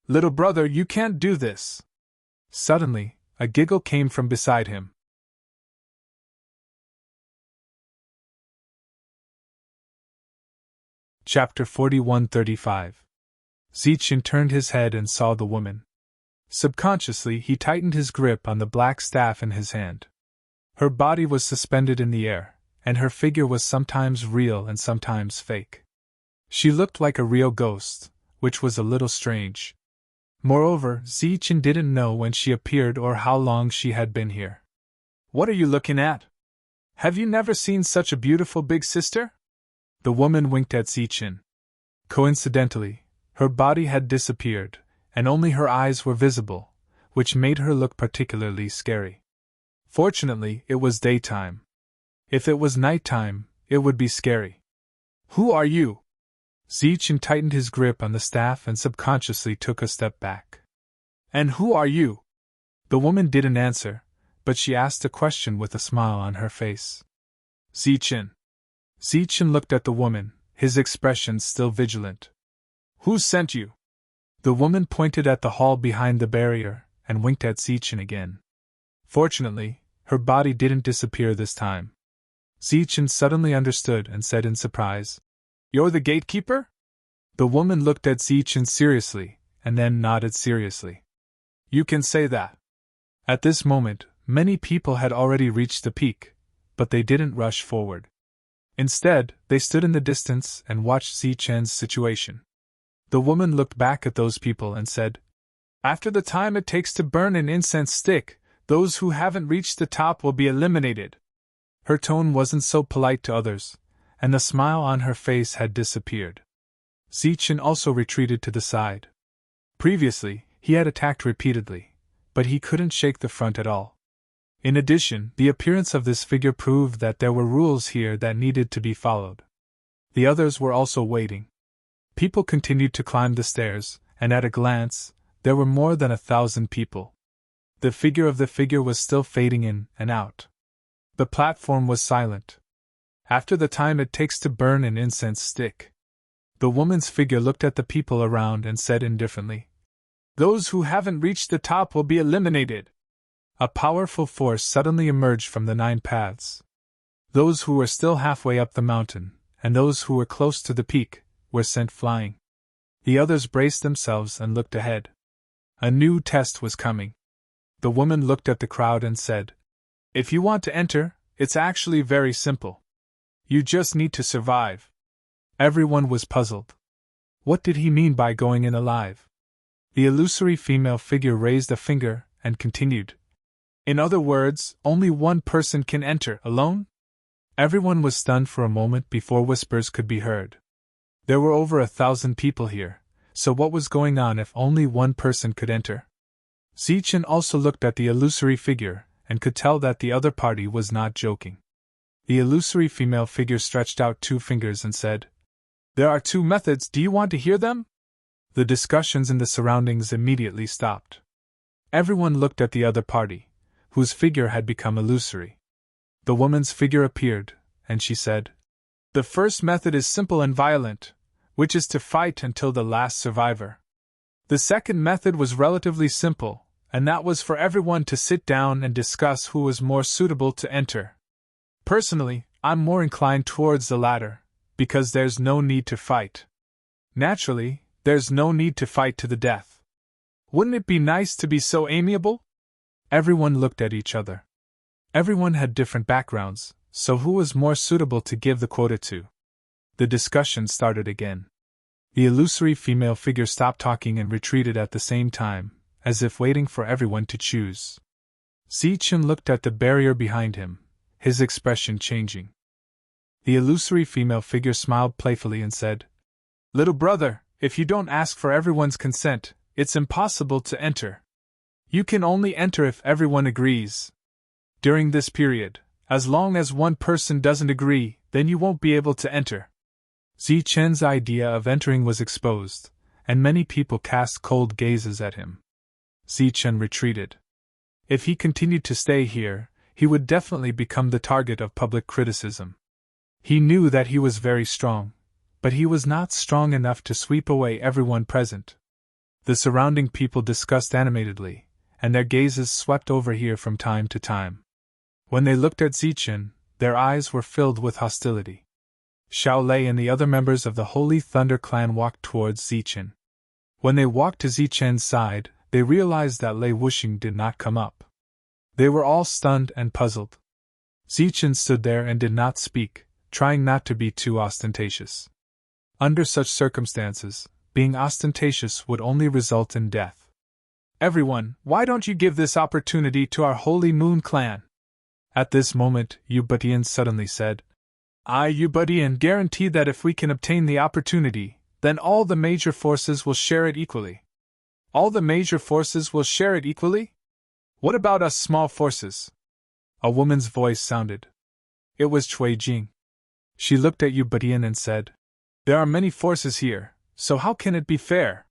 "Little brother, you can't do this!" Suddenly, a giggle came from beside him. Chapter 41-35. Zichen turned his head and saw the woman. Subconsciously, he tightened his grip on the black staff in his hand. Her body was suspended in the air, and her figure was sometimes real and sometimes fake. She looked like a real ghost, which was a little strange. Moreover, Zichen didn't know when she appeared or how long she had been here. "What are you looking at? Have you never seen such a beautiful big sister?" The woman winked at Zichen. Coincidentally, her body had disappeared, and only her eyes were visible, which made her look particularly scary. Fortunately, it was daytime. If it was nighttime, it would be scary. "Who are you?" Zichen tightened his grip on the staff and subconsciously took a step back. "And who are you?" The woman didn't answer, but she asked a question with a smile on her face. "Zichen." Zichen looked at the woman, his expression still vigilant. "Who sent you?" The woman pointed at the hall behind the barrier, and winked at Zichen again. Fortunately, her body didn't disappear this time. Zichen suddenly understood and said in surprise, "You're the gatekeeper?" The woman looked at Zichen seriously, and then nodded seriously. "You can say that." At this moment, many people had already reached the peak, but they didn't rush forward. Instead, they stood in the distance and watched Zichen's situation. The woman looked back at those people and said, "After the time it takes to burn an incense stick, those who haven't reached the top will be eliminated." Her tone wasn't so polite to others, and the smile on her face had disappeared. Zichen also retreated to the side. Previously, he had attacked repeatedly, but he couldn't shake the front at all. In addition, the appearance of this figure proved that there were rules here that needed to be followed. The others were also waiting. People continued to climb the stairs, and at a glance, there were more than 1,000 people. The figure of the figure was still fading in and out. The platform was silent. After the time it takes to burn an incense stick. The woman's figure looked at the people around and said indifferently, "Those who haven't reached the top will be eliminated." A powerful force suddenly emerged from the 9 paths. Those who were still halfway up the mountain, and those who were close to the peak, were sent flying. The others braced themselves and looked ahead. A new test was coming. The woman looked at the crowd and said, "If you want to enter, it's actually very simple. You just need to survive." Everyone was puzzled. What did he mean by going in alive? The illusory female figure raised a finger and continued. In other words, only one person can enter, alone? Everyone was stunned for a moment before whispers could be heard. There were over 1,000 people here, so what was going on if only one person could enter? Zichen also looked at the illusory figure and could tell that the other party was not joking. The illusory female figure stretched out 2 fingers and said, "There are 2 methods, do you want to hear them?" The discussions in the surroundings immediately stopped. Everyone looked at the other party, whose figure had become illusory. The woman's figure appeared, and she said, "The first method is simple and violent, which is to fight until the last survivor. The second method was relatively simple, and that was for everyone to sit down and discuss who was more suitable to enter. Personally, I'm more inclined towards the latter, because there's no need to fight. Naturally, there's no need to fight to the death. Wouldn't it be nice to be so amiable?" Everyone looked at each other. Everyone had different backgrounds, so who was more suitable to give the quota to? The discussion started again. The illusory female figure stopped talking and retreated at the same time, as if waiting for everyone to choose. Zichen looked at the barrier behind him, his expression changing. The illusory female figure smiled playfully and said, "Little brother, if you don't ask for everyone's consent, it's impossible to enter. You can only enter if everyone agrees. During this period, as long as one person doesn't agree, then you won't be able to enter." Zichen's idea of entering was exposed, and many people cast cold gazes at him. Zichen retreated. If he continued to stay here, he would definitely become the target of public criticism. He knew that he was very strong, but he was not strong enough to sweep away everyone present. The surrounding people discussed animatedly, and their gazes swept over here from time to time. When they looked at Zichen, their eyes were filled with hostility. Xiao Lei and the other members of the Holy Thunder clan walked towards Zichen. When they walked to Zichen's side, they realized that Lei Wuxing did not come up. They were all stunned and puzzled. Zichen stood there and did not speak, trying not to be too ostentatious. Under such circumstances, being ostentatious would only result in death. "Everyone, why don't you give this opportunity to our Holy Moon clan?" At this moment, Yu Butian suddenly said, "I, Yu Butian, guarantee that if we can obtain the opportunity, then all the major forces will share it equally." "All the major forces will share it equally? What about us small forces?" A woman's voice sounded. It was Cui Jing. She looked at Yu Butian and said, "There are many forces here, so how can it be fair?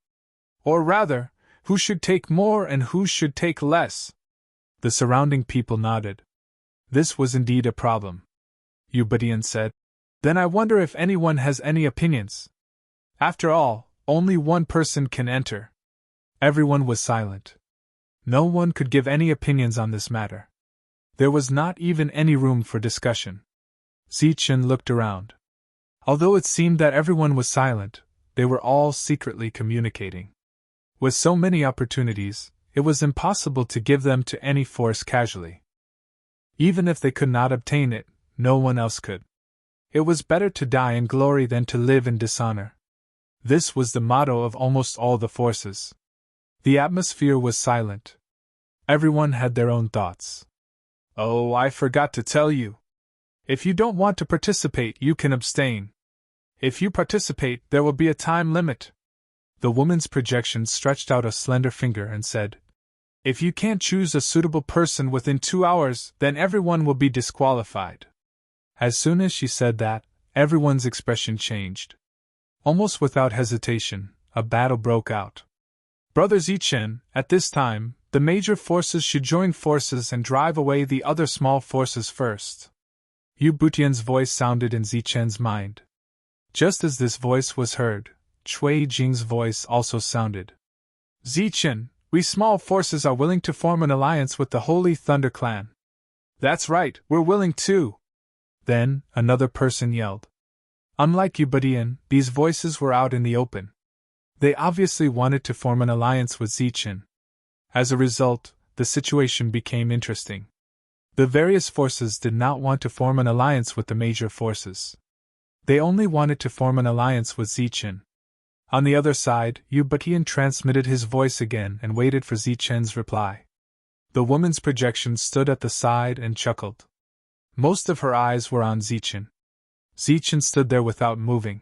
Or rather, who should take more and who should take less?" The surrounding people nodded. This was indeed a problem. Yu Butian said, "Then I wonder if anyone has any opinions. After all, only one person can enter." Everyone was silent. No one could give any opinions on this matter. There was not even any room for discussion. Zichen looked around. Although it seemed that everyone was silent, they were all secretly communicating. With so many opportunities, it was impossible to give them to any force casually. Even if they could not obtain it, no one else could. It was better to die in glory than to live in dishonor. This was the motto of almost all the forces. The atmosphere was silent. Everyone had their own thoughts. "Oh, I forgot to tell you. If you don't want to participate, you can abstain. If you participate, there will be a time limit." The woman's projection stretched out a slender finger and said, "If you can't choose a suitable person within 2 hours, then everyone will be disqualified." As soon as she said that, everyone's expression changed. Almost without hesitation, a battle broke out. "Brother Zichen, at this time, the major forces should join forces and drive away the other small forces first." Yu Butian's voice sounded in Zichen's mind. Just as this voice was heard, Cui Jing's voice also sounded. "Zichen, we small forces are willing to form an alliance with the Holy Thunder clan." "That's right, we're willing too." Then, another person yelled. Unlike Yu Butian, these voices were out in the open. They obviously wanted to form an alliance with Zichen. As a result, the situation became interesting. The various forces did not want to form an alliance with the major forces. They only wanted to form an alliance with Zichen. On the other side, Ubutian transmitted his voice again and waited for Zichen's reply. The woman's projection stood at the side and chuckled. Most of her eyes were on Zichen. Zichen stood there without moving.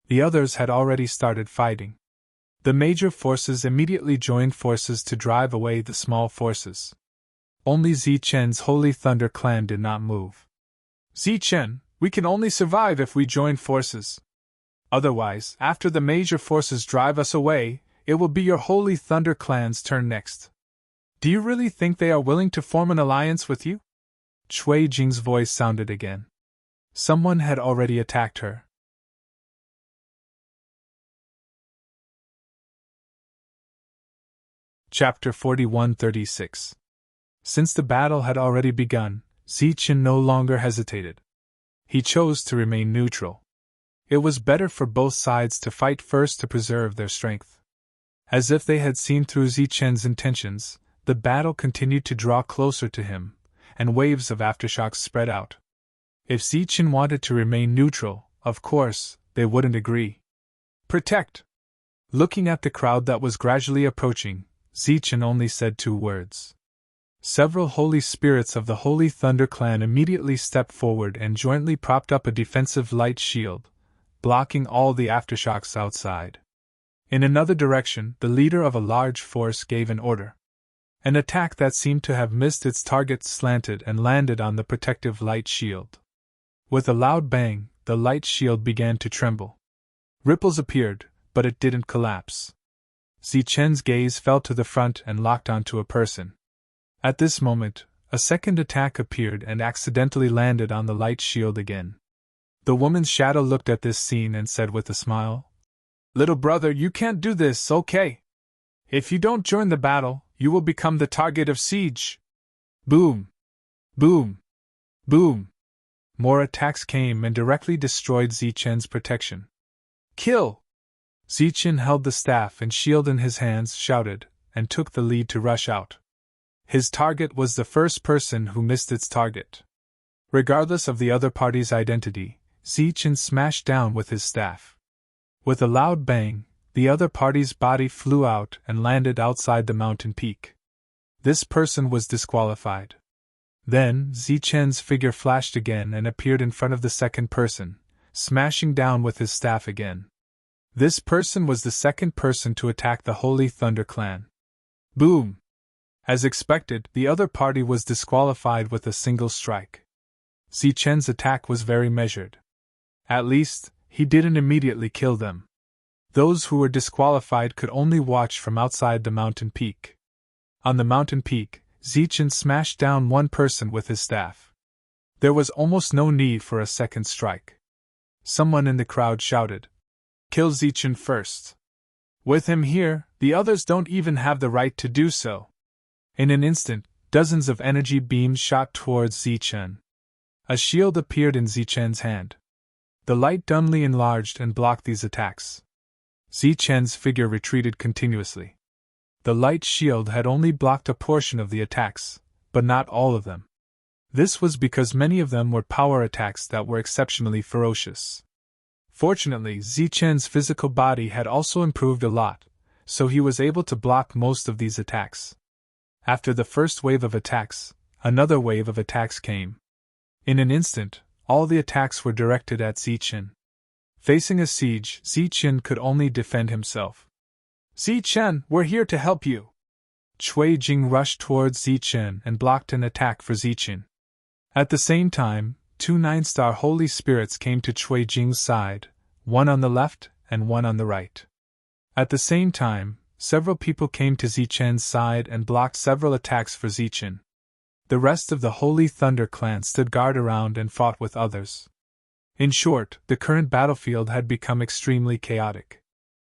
The others had already started fighting. The major forces immediately joined forces to drive away the small forces. Only Zichen's Holy Thunder clan did not move. Zichen, we can only survive if we join forces. Otherwise, after the major forces drive us away, it will be your Holy Thunder clan's turn next. Do you really think they are willing to form an alliance with you? Cui Jing's voice sounded again. Someone had already attacked her. Chapter 41-36. Since the battle had already begun, Zichen no longer hesitated. He chose to remain neutral. It was better for both sides to fight first to preserve their strength. As if they had seen through Zichen's intentions, the battle continued to draw closer to him, and waves of aftershocks spread out. If Zichen wanted to remain neutral, of course, they wouldn't agree. Protect! Looking at the crowd that was gradually approaching, Zichen only said 2 words. Several holy spirits of the Holy Thunder clan immediately stepped forward and jointly propped up a defensive light shield, blocking all the aftershocks outside. In another direction, the leader of a large force gave an order. An attack that seemed to have missed its target slanted and landed on the protective light shield. With a loud bang, the light shield began to tremble. Ripples appeared, but it didn't collapse. Zichen's gaze fell to the front and locked onto a person. At this moment, a second attack appeared and accidentally landed on the light shield again. The woman's shadow looked at this scene and said with a smile, "Little brother, you can't do this, okay? If you don't join the battle, you will become the target of siege." Boom! Boom! Boom! More attacks came and directly destroyed Zichen's protection. Kill! Zichen held the staff and shield in his hands, shouted, and took the lead to rush out. His target was the first person who missed its target. Regardless of the other party's identity, Zichen smashed down with his staff. With a loud bang, the other party's body flew out and landed outside the mountain peak. This person was disqualified. Then, Zichen's figure flashed again and appeared in front of the second person, smashing down with his staff again. This person was the second person to attack the Holy Thunder clan. Boom! As expected, the other party was disqualified with a single strike. Zichen's attack was very measured. At least, he didn't immediately kill them. Those who were disqualified could only watch from outside the mountain peak. On the mountain peak, Zichen smashed down one person with his staff. There was almost no need for a second strike. Someone in the crowd shouted, "Kill Zichen first. With him here, the others don't even have the right to do so." In an instant, dozens of energy beams shot towards Zichen. A shield appeared in Zichen's hand. The light dumbly enlarged and blocked these attacks. Zichen's figure retreated continuously. The light shield had only blocked a portion of the attacks, but not all of them. This was because many of them were power attacks that were exceptionally ferocious. Fortunately, Zichen's physical body had also improved a lot, so he was able to block most of these attacks. After the first wave of attacks, another wave of attacks came. In an instant, all the attacks were directed at Zichen. Facing a siege, Zichen could only defend himself. "Zichen, we're here to help you!" Cui Jing rushed towards Zichen and blocked an attack for Zichen. At the same time, 2 9-star holy spirits came to Cui Jing's side, one on the left and one on the right. At the same time, several people came to Zichen's side and blocked several attacks for Zichen. The rest of the Holy Thunder clan stood guard around and fought with others. In short, the current battlefield had become extremely chaotic.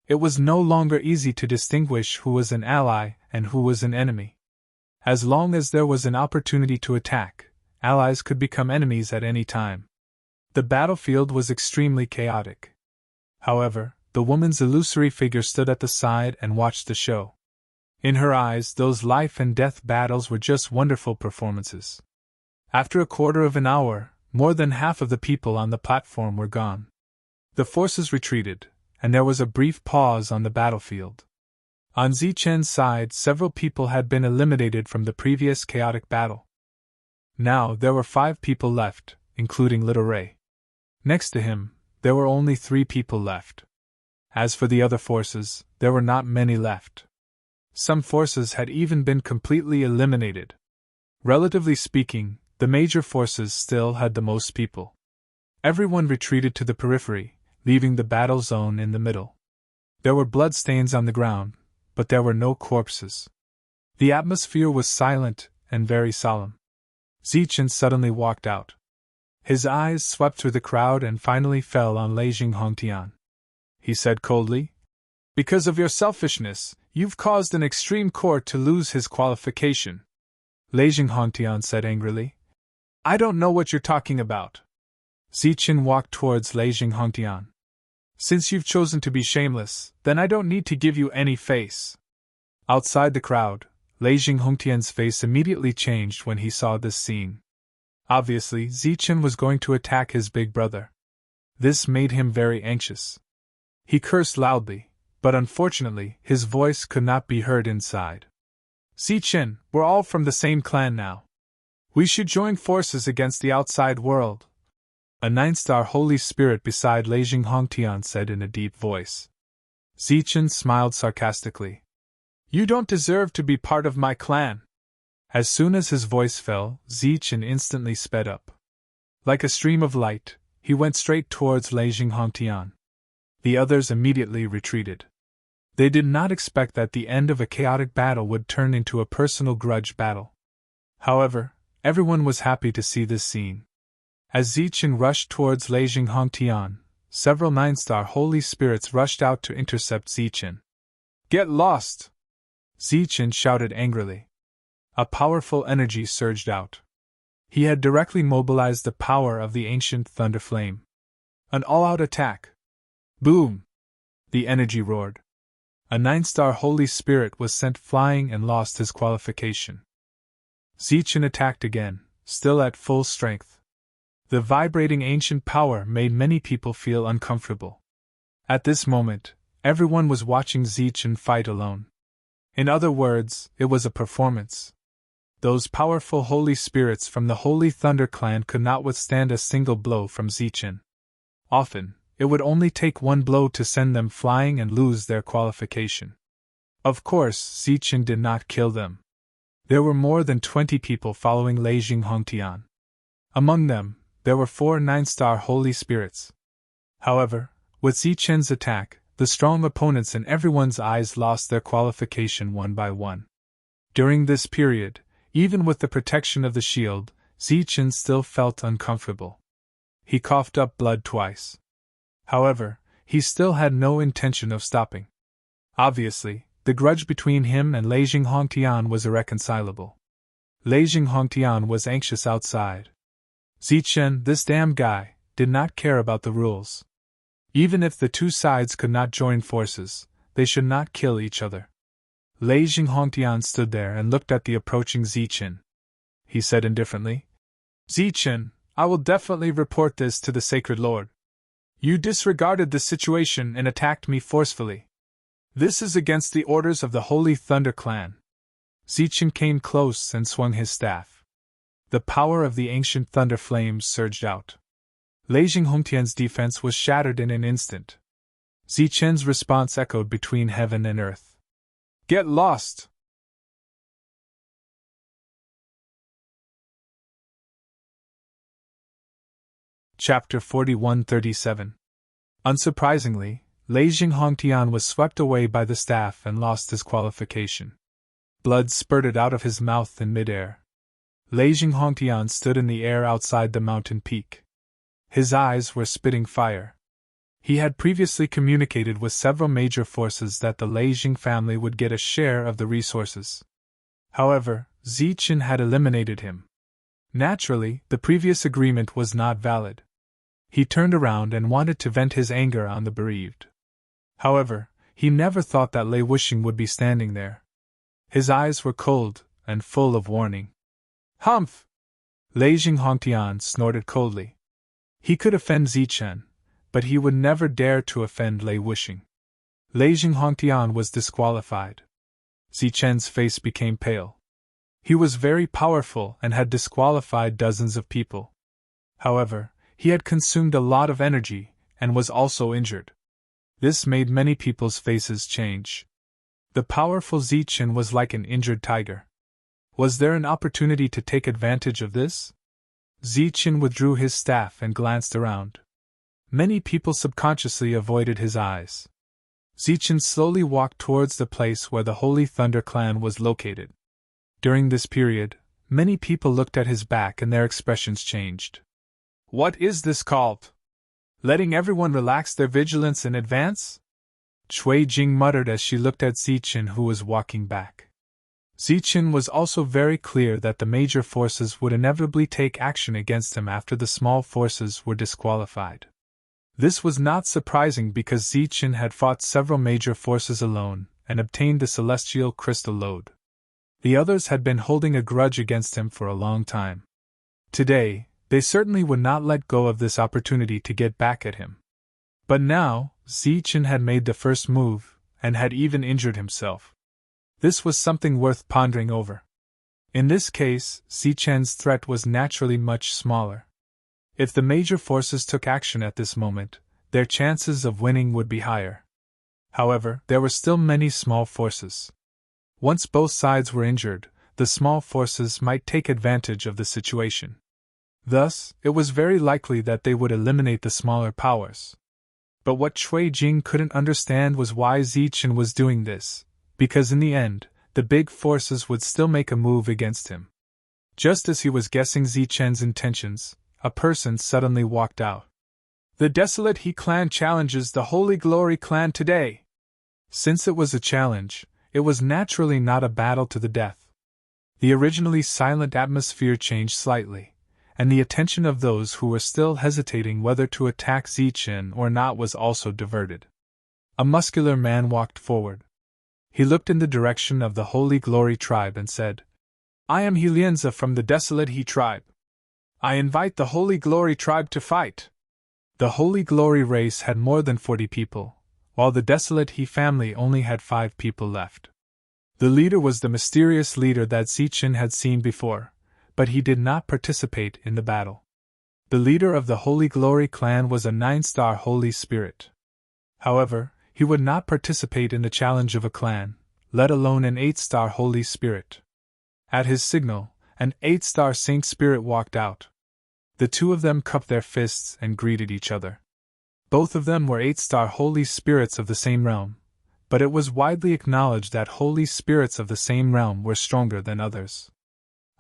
It was no longer easy to distinguish who was an ally and who was an enemy. As long as there was an opportunity to attack, allies could become enemies at any time. The battlefield was extremely chaotic. However, the woman's illusory figure stood at the side and watched the show. In her eyes, those life and death battles were just wonderful performances. After a quarter of an hour, more than half of the people on the platform were gone. The forces retreated, and there was a brief pause on the battlefield. On Zichen's side, several people had been eliminated from the previous chaotic battle. Now there were 5 people left, including Little Ray. Next to him, there were only 3 people left. As for the other forces, there were not many left. Some forces had even been completely eliminated. Relatively speaking, the major forces still had the most people. Everyone retreated to the periphery, leaving the battle zone in the middle. There were bloodstains on the ground, but there were no corpses. The atmosphere was silent and very solemn. Zichen suddenly walked out. His eyes swept through the crowd and finally fell on Lei Hongtian. He said coldly, "Because of your selfishness, you've caused an extreme court to lose his qualification." Lei Hongtian said angrily, "I don't know what you're talking about." Zichen walked towards Lei Hongtian. "Since you've chosen to be shameless, then I don't need to give you any face." Outside the crowd, Lei Hongtian's face immediately changed when he saw this scene. Obviously, Zichen was going to attack his big brother. This made him very anxious. He cursed loudly, but unfortunately, his voice could not be heard inside. "Zichen, we're all from the same clan now. We should join forces against the outside world," a 9-star holy spirit beside Lei Hongtian said in a deep voice. Zichen smiled sarcastically. "You don't deserve to be part of my clan." As soon as his voice fell, Zichen instantly sped up. Like a stream of light, he went straight towards Lei Hongtian. The others immediately retreated. They did not expect that the end of a chaotic battle would turn into a personal grudge battle. However, everyone was happy to see this scene. As Zichen rushed towards Lei Hongtian, several 9-star holy spirits rushed out to intercept Zichen. "Get lost!" Zichen shouted angrily. A powerful energy surged out. He had directly mobilized the power of the ancient thunder flame. An all-out attack. Boom! The energy roared. A 9-star holy spirit was sent flying and lost his qualification. Zichen attacked again, still at full strength. The vibrating ancient power made many people feel uncomfortable. At this moment, everyone was watching Zichen fight alone. In other words, it was a performance. Those powerful holy spirits from the Holy Thunder clan could not withstand a single blow from Zichen. Often, it would only take one blow to send them flying and lose their qualification. Of course, Zichen did not kill them. There were more than 20 people following Lei Hongtian. Among them, there were 4 9-star holy spirits. However, with Zichen's attack, the strong opponents in everyone's eyes lost their qualification one by one. During this period, even with the protection of the shield, Zichen still felt uncomfortable. He coughed up blood twice. However, he still had no intention of stopping. Obviously, the grudge between him and Lei Hongtian was irreconcilable. Lei Hongtian was anxious outside. Zichen, this damn guy, did not care about the rules. Even if the two sides could not join forces, they should not kill each other. Lei Hongtian stood there and looked at the approaching Zichen. He said indifferently, "Zichen, I will definitely report this to the Sacred Lord. You disregarded the situation and attacked me forcefully. This is against the orders of the Holy Thunder clan." Zichen came close and swung his staff. The power of the ancient thunder flames surged out. Lei Hongtian's defense was shattered in an instant. Zichen's response echoed between heaven and earth. "Get lost!" Chapter 4137. Unsurprisingly, Lei Hongtian was swept away by the staff and lost his qualification. Blood spurted out of his mouth in midair. Lei Hongtian stood in the air outside the mountain peak. His eyes were spitting fire. He had previously communicated with several major forces that the Lei family would get a share of the resources. However, Zichen had eliminated him. Naturally, the previous agreement was not valid. He turned around and wanted to vent his anger on the bereaved. However, he never thought that Lei Wuxing would be standing there. His eyes were cold and full of warning. "Humph!" Lei Hongtian snorted coldly. He could offend Zichen, but he would never dare to offend Lei Wuxing. Lei Jinghongtian was disqualified. Zichen's face became pale. He was very powerful and had disqualified dozens of people. However, he had consumed a lot of energy and was also injured. This made many people's faces change. The powerful Zichen was like an injured tiger. Was there an opportunity to take advantage of this? Zichen withdrew his staff and glanced around. Many people subconsciously avoided his eyes. Zichen slowly walked towards the place where the Holy Thunder clan was located. During this period, many people looked at his back and their expressions changed. What is this called? Letting everyone relax their vigilance in advance? Cui Jing muttered as she looked at Zichen, who was walking back. Zichen was also very clear that the major forces would inevitably take action against him after the small forces were disqualified. This was not surprising because Zichen had fought several major forces alone and obtained the celestial crystal lode. The others had been holding a grudge against him for a long time. Today, they certainly would not let go of this opportunity to get back at him. But now, Zichen had made the first move, and had even injured himself. This was something worth pondering over. In this case, Zichen's threat was naturally much smaller. If the major forces took action at this moment, their chances of winning would be higher. However, there were still many small forces. Once both sides were injured, the small forces might take advantage of the situation. Thus, it was very likely that they would eliminate the smaller powers. But what Cui Jing couldn't understand was why Zichen was doing this, because in the end, the big forces would still make a move against him. Just as he was guessing Zichen's intentions, a person suddenly walked out. The Desolate He clan challenges the Holy Glory clan today. Since it was a challenge, it was naturally not a battle to the death. The originally silent atmosphere changed slightly, and the attention of those who were still hesitating whether to attack Zichen or not was also diverted. A muscular man walked forward. He looked in the direction of the Holy Glory tribe and said, "I am Helienza from the Desolate He tribe. I invite the Holy Glory tribe to fight." The Holy Glory race had more than 40 people, while the Desolate He family only had 5 people left. The leader was the mysterious leader that Zichen had seen before, but he did not participate in the battle. The leader of the Holy Glory clan was a 9-star Holy Spirit. However, he would not participate in the challenge of a clan, let alone an 8-star Holy Spirit. At his signal, an 8-star Saint Spirit walked out. The two of them cupped their fists and greeted each other. Both of them were 8-star Holy Spirits of the same realm, but it was widely acknowledged that Holy Spirits of the same realm were stronger than others.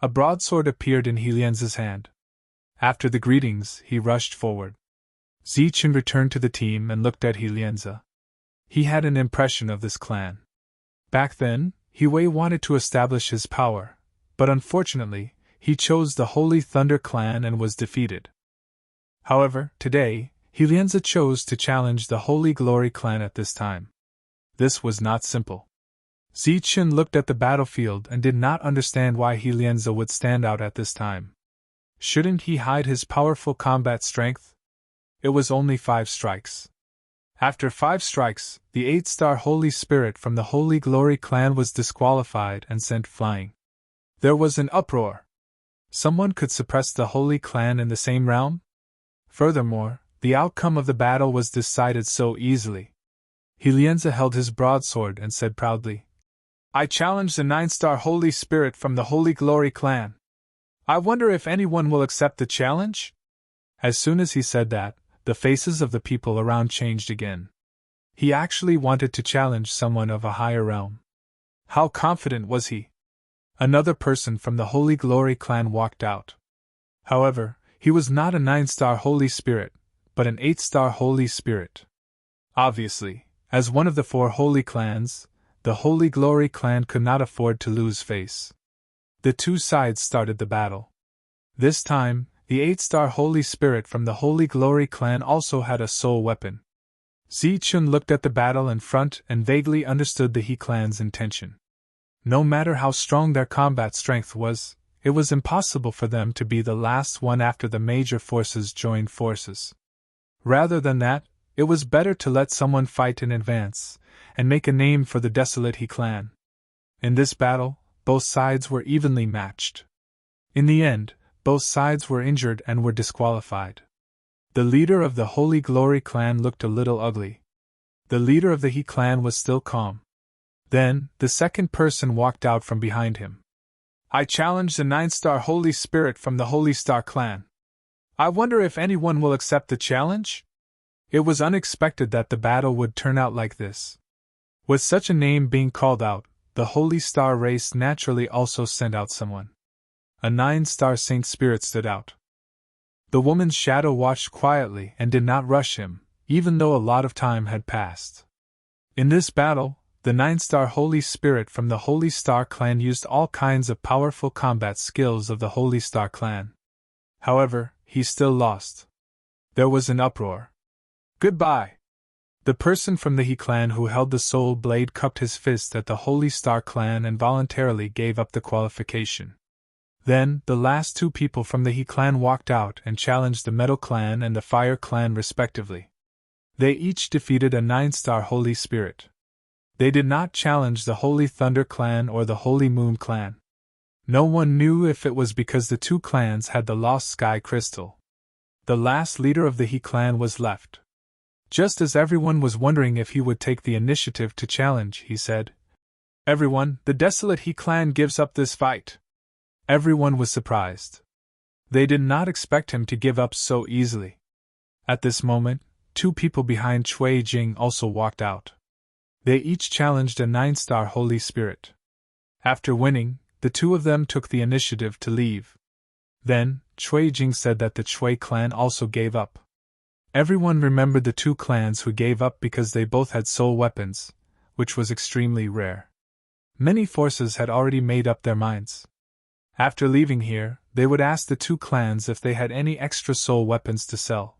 A broadsword appeared in Helienza's hand. After the greetings, he rushed forward. Zichen returned to the team and looked at Helienza. He had an impression of this clan. Back then, Wei wanted to establish his power, but unfortunately, he chose the Holy Thunder clan and was defeated. However, today, Helienza chose to challenge the Holy Glory clan at this time. This was not simple. Zichen looked at the battlefield and did not understand why Helienza would stand out at this time. Shouldn't he hide his powerful combat strength? It was only 5 strikes. After 5 strikes, the 8-star Holy Spirit from the Holy Glory clan was disqualified and sent flying. There was an uproar. Someone could suppress the Holy Clan in the same realm? Furthermore, the outcome of the battle was decided so easily. Helienza held his broadsword and said proudly, "I challenge the 9-star Holy Spirit from the Holy Glory clan. I wonder if anyone will accept the challenge?" As soon as he said that, the faces of the people around changed again. He actually wanted to challenge someone of a higher realm. How confident was he? Another person from the Holy Glory clan walked out. However, he was not a 9-star Holy Spirit, but an 8-star Holy Spirit. Obviously, as one of the 4 holy clans, the Holy Glory clan could not afford to lose face. The two sides started the battle. This time, the 8-star Holy Spirit from the Holy Glory clan also had a soul weapon. Zichen looked at the battle in front and vaguely understood the He clan's intention. No matter how strong their combat strength was, it was impossible for them to be the last one after the major forces joined forces. Rather than that, it was better to let someone fight in advance, and make a name for the desolate He clan. In this battle, both sides were evenly matched. In the end, both sides were injured and were disqualified. The leader of the Holy Glory clan looked a little ugly. The leader of the He clan was still calm. Then, the second person walked out from behind him. I challenge the 9-star Holy Spirit from the Holy Star clan. I wonder if anyone will accept the challenge? It was unexpected that the battle would turn out like this. With such a name being called out, the Holy Star race naturally also sent out someone. A 9-star Saint Spirit stood out. The woman's shadow watched quietly and did not rush him, even though a lot of time had passed. In this battle, the 9-star Holy Spirit from the Holy Star clan used all kinds of powerful combat skills of the Holy Star clan. However, he still lost. There was an uproar. Goodbye! The person from the He clan who held the soul blade cupped his fist at the Holy Star clan and voluntarily gave up the qualification. Then, the last two people from the He clan walked out and challenged the Metal clan and the Fire clan respectively. They each defeated a 9-star Holy Spirit. They did not challenge the Holy Thunder clan or the Holy Moon clan. No one knew if it was because the two clans had the lost sky crystal. The last leader of the He clan was left. Just as everyone was wondering if he would take the initiative to challenge, he said, Everyone, the desolate He clan gives up this fight. Everyone was surprised. They did not expect him to give up so easily. At this moment, two people behind Cui Jing also walked out. They each challenged a 9-star Holy Spirit. After winning, the two of them took the initiative to leave. Then, Cui Jing said that the Cui clan also gave up. Everyone remembered the two clans who gave up because they both had soul weapons, which was extremely rare. Many forces had already made up their minds. After leaving here, they would ask the two clans if they had any extra soul weapons to sell.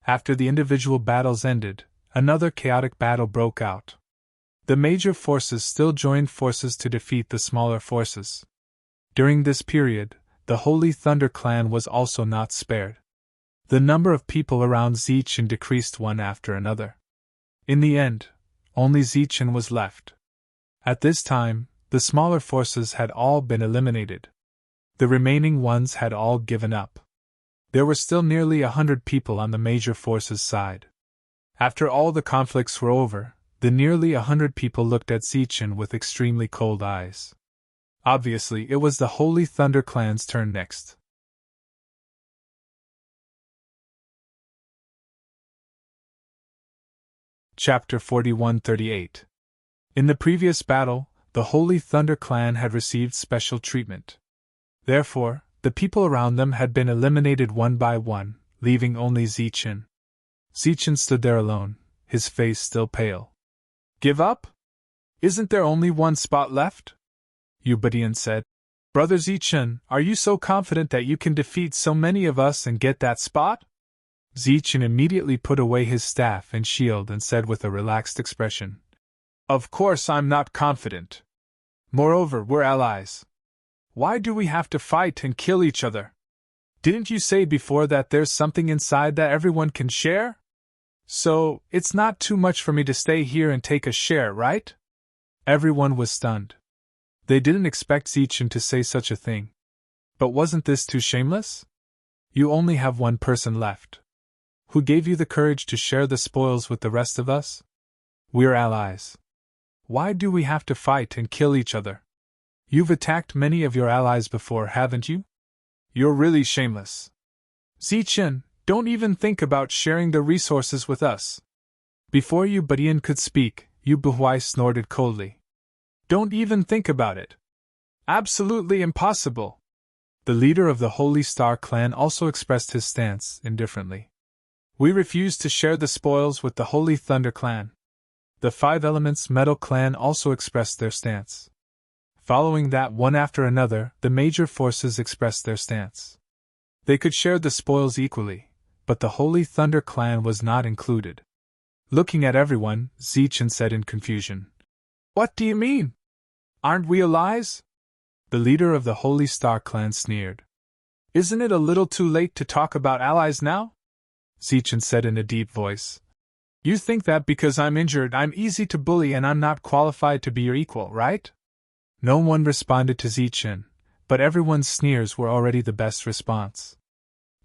After the individual battles ended, another chaotic battle broke out. The major forces still joined forces to defeat the smaller forces. During this period, the Holy Thunder clan was also not spared. The number of people around Zichen decreased one after another. In the end, only Zichen was left. At this time, the smaller forces had all been eliminated. The remaining ones had all given up. There were still nearly 100 people on the major forces' side. After all the conflicts were over, the nearly 100 people looked at Zichen with extremely cold eyes. Obviously, it was the Holy Thunder clan's turn next. Chapter 41-38. In the previous battle, the Holy Thunder clan had received special treatment. Therefore, the people around them had been eliminated one by one, leaving only Zichen. Zichen stood there alone, his face still pale. Give up? Isn't there only one spot left? Ubadian said. Brother Zichen, are you so confident that you can defeat so many of us and get that spot? Zichen immediately put away his staff and shield and said with a relaxed expression, Of course I'm not confident. Moreover, we're allies. Why do we have to fight and kill each other? Didn't you say before that there's something inside that everyone can share? So, it's not too much for me to stay here and take a share, right? Everyone was stunned. They didn't expect Zichen to say such a thing. But wasn't this too shameless? You only have one person left. Who gave you the courage to share the spoils with the rest of us? We're allies. Why do we have to fight and kill each other? You've attacked many of your allies before, haven't you? You're really shameless. Zichen, don't even think about sharing the resources with us. Before Ubadian could speak, Ubuhui snorted coldly. Don't even think about it. Absolutely impossible. The leader of the Holy Star clan also expressed his stance indifferently. We refuse to share the spoils with the Holy Thunder clan. The Five Elements Metal clan also expressed their stance. Following that, one after another, the major forces expressed their stance. They could share the spoils equally, but the Holy Thunder clan was not included. Looking at everyone, Zichen said in confusion, What do you mean? Aren't we allies? The leader of the Holy Star clan sneered. Isn't it a little too late to talk about allies now? Zichen said in a deep voice. You think that because I'm injured I'm easy to bully and I'm not qualified to be your equal, right? No one responded to Zichen, but everyone's sneers were already the best response.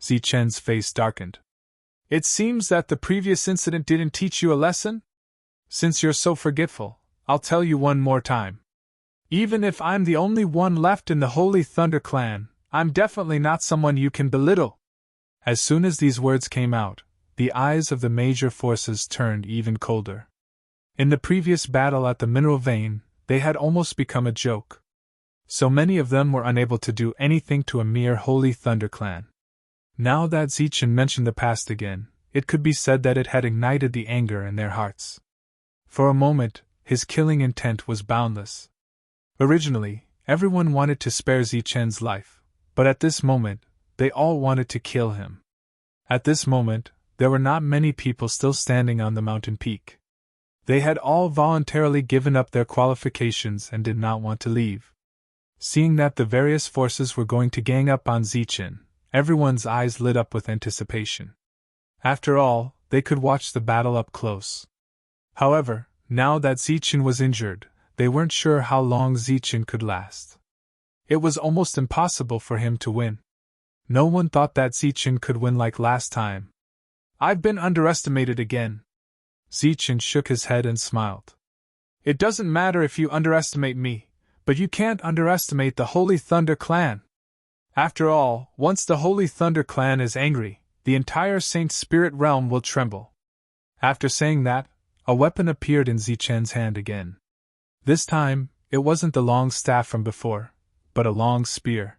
Zichen's face darkened. It seems that the previous incident didn't teach you a lesson? Since you're so forgetful, I'll tell you one more time. Even if I'm the only one left in the Holy Thunder Clan, I'm definitely not someone you can belittle. As soon as these words came out, the eyes of the major forces turned even colder. In the previous battle at the mineral vein, they had almost become a joke. So many of them were unable to do anything to a mere Holy Thunder Clan. Now that Zichen mentioned the past again, it could be said that it had ignited the anger in their hearts. For a moment, his killing intent was boundless. Originally, everyone wanted to spare Zichen's life, but at this moment, they all wanted to kill him. At this moment, there were not many people still standing on the mountain peak. They had all voluntarily given up their qualifications and did not want to leave. Seeing that the various forces were going to gang up on Zichen, everyone's eyes lit up with anticipation. After all, they could watch the battle up close. However, now that Zichen was injured, they weren't sure how long Zichen could last. It was almost impossible for him to win. No one thought that Zichen could win like last time. I've been underestimated again. Zichen shook his head and smiled. It doesn't matter if you underestimate me, but you can't underestimate the Holy Thunder Clan. After all, once the Holy Thunder Clan is angry, the entire Saint Spirit realm will tremble. After saying that, a weapon appeared in Zichen's hand again. This time, it wasn't the long staff from before, but a long spear.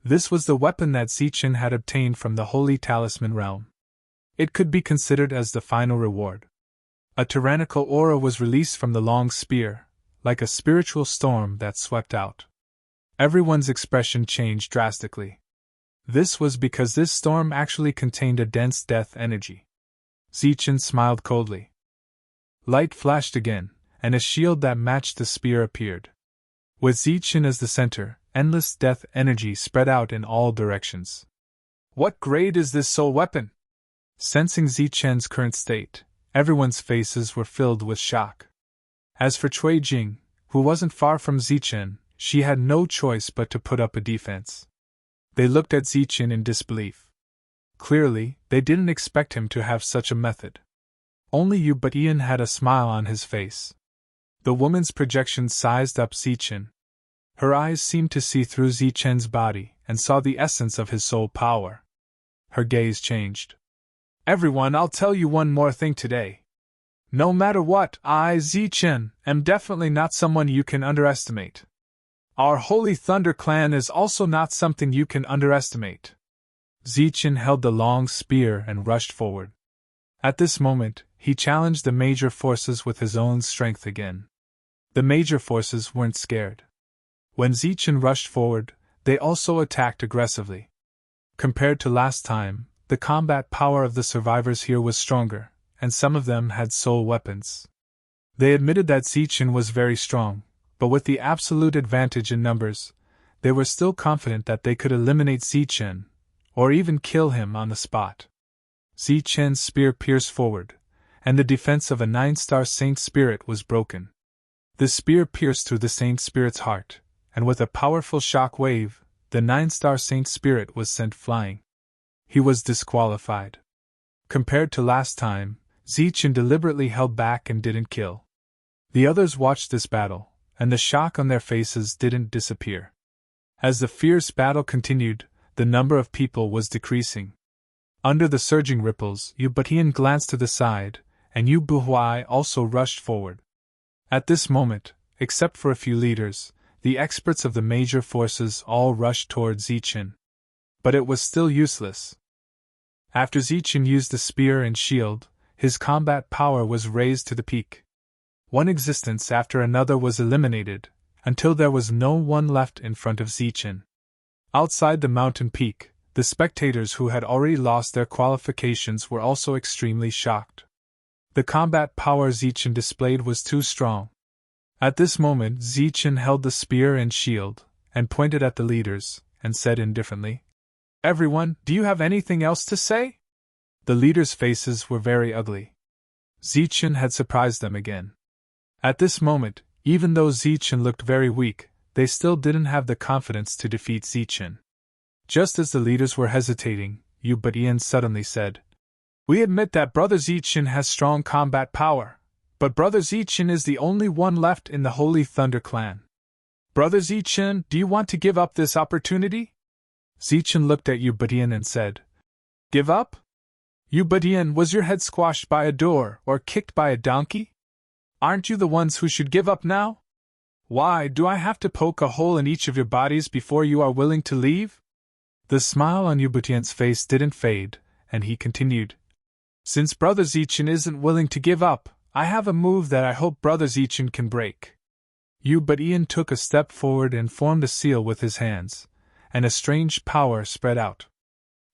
This was the weapon that Zichen had obtained from the Holy Talisman realm. It could be considered as the final reward. A tyrannical aura was released from the long spear, like a spiritual storm that swept out. Everyone's expression changed drastically. This was because this storm actually contained a dense death energy. Zichen smiled coldly. Light flashed again, and a shield that matched the spear appeared. With Zichen as the center, endless death energy spread out in all directions. What grade is this soul weapon? Sensing Zichen's current state, everyone's faces were filled with shock. As for Cui Jing, who wasn't far from Zichen, she had no choice but to put up a defense. They looked at Zichen in disbelief. Clearly, they didn't expect him to have such a method. Only Yu but Ian had a smile on his face. The woman's projection sized up Zichen. Her eyes seemed to see through Zichen's body and saw the essence of his soul power. Her gaze changed. Everyone, I'll tell you one more thing today. No matter what, I, Zichen, am definitely not someone you can underestimate. Our Holy Thunder Clan is also not something you can underestimate. Zichen held the long spear and rushed forward. At this moment, he challenged the major forces with his own strength again. The major forces weren't scared. When Zichen rushed forward, they also attacked aggressively. Compared to last time, the combat power of the survivors here was stronger, and some of them had soul weapons. They admitted that Zichen was very strong, but with the absolute advantage in numbers, they were still confident that they could eliminate Zichen, or even kill him on the spot. Zichen's spear pierced forward, and the defense of a 9-star Saint Spirit was broken. The spear pierced through the Saint Spirit's heart, and with a powerful shock wave, the 9-star Saint Spirit was sent flying. He was disqualified. Compared to last time, Zichen deliberately held back and didn't kill. The others watched this battle, and the shock on their faces didn't disappear. As the fierce battle continued, the number of people was decreasing. Under the surging ripples, Yu Butian glanced to the side, and Yu Buhuai also rushed forward. At this moment, except for a few leaders, the experts of the major forces all rushed toward Zichen. But it was still useless. After Zichen used the spear and shield, his combat power was raised to the peak. One existence after another was eliminated, until there was no one left in front of Zichen. Outside the mountain peak, the spectators who had already lost their qualifications were also extremely shocked. The combat power Zichen displayed was too strong. At this moment, Zichen held the spear and shield, and pointed at the leaders, and said indifferently, "Everyone, do you have anything else to say?" The leaders' faces were very ugly. Zichen had surprised them again. At this moment, even though Zichen looked very weak, they still didn't have the confidence to defeat Zichen. Just as the leaders were hesitating, Yu Batian suddenly said, "We admit that Brother Zichen has strong combat power, but Brother Zichen is the only one left in the Holy Thunder clan. Brother Zichen, do you want to give up this opportunity?" Zichen looked at Yu Batian and said, "Give up? Yu Batian, was your head squashed by a door or kicked by a donkey? Aren't you the ones who should give up now? Why, do I have to poke a hole in each of your bodies before you are willing to leave?" The smile on Yu Batian's face didn't fade, and he continued, "Since Brother Zichen isn't willing to give up, I have a move that I hope Brother Zichen can break." Yu Batian took a step forward and formed a seal with his hands, and a strange power spread out.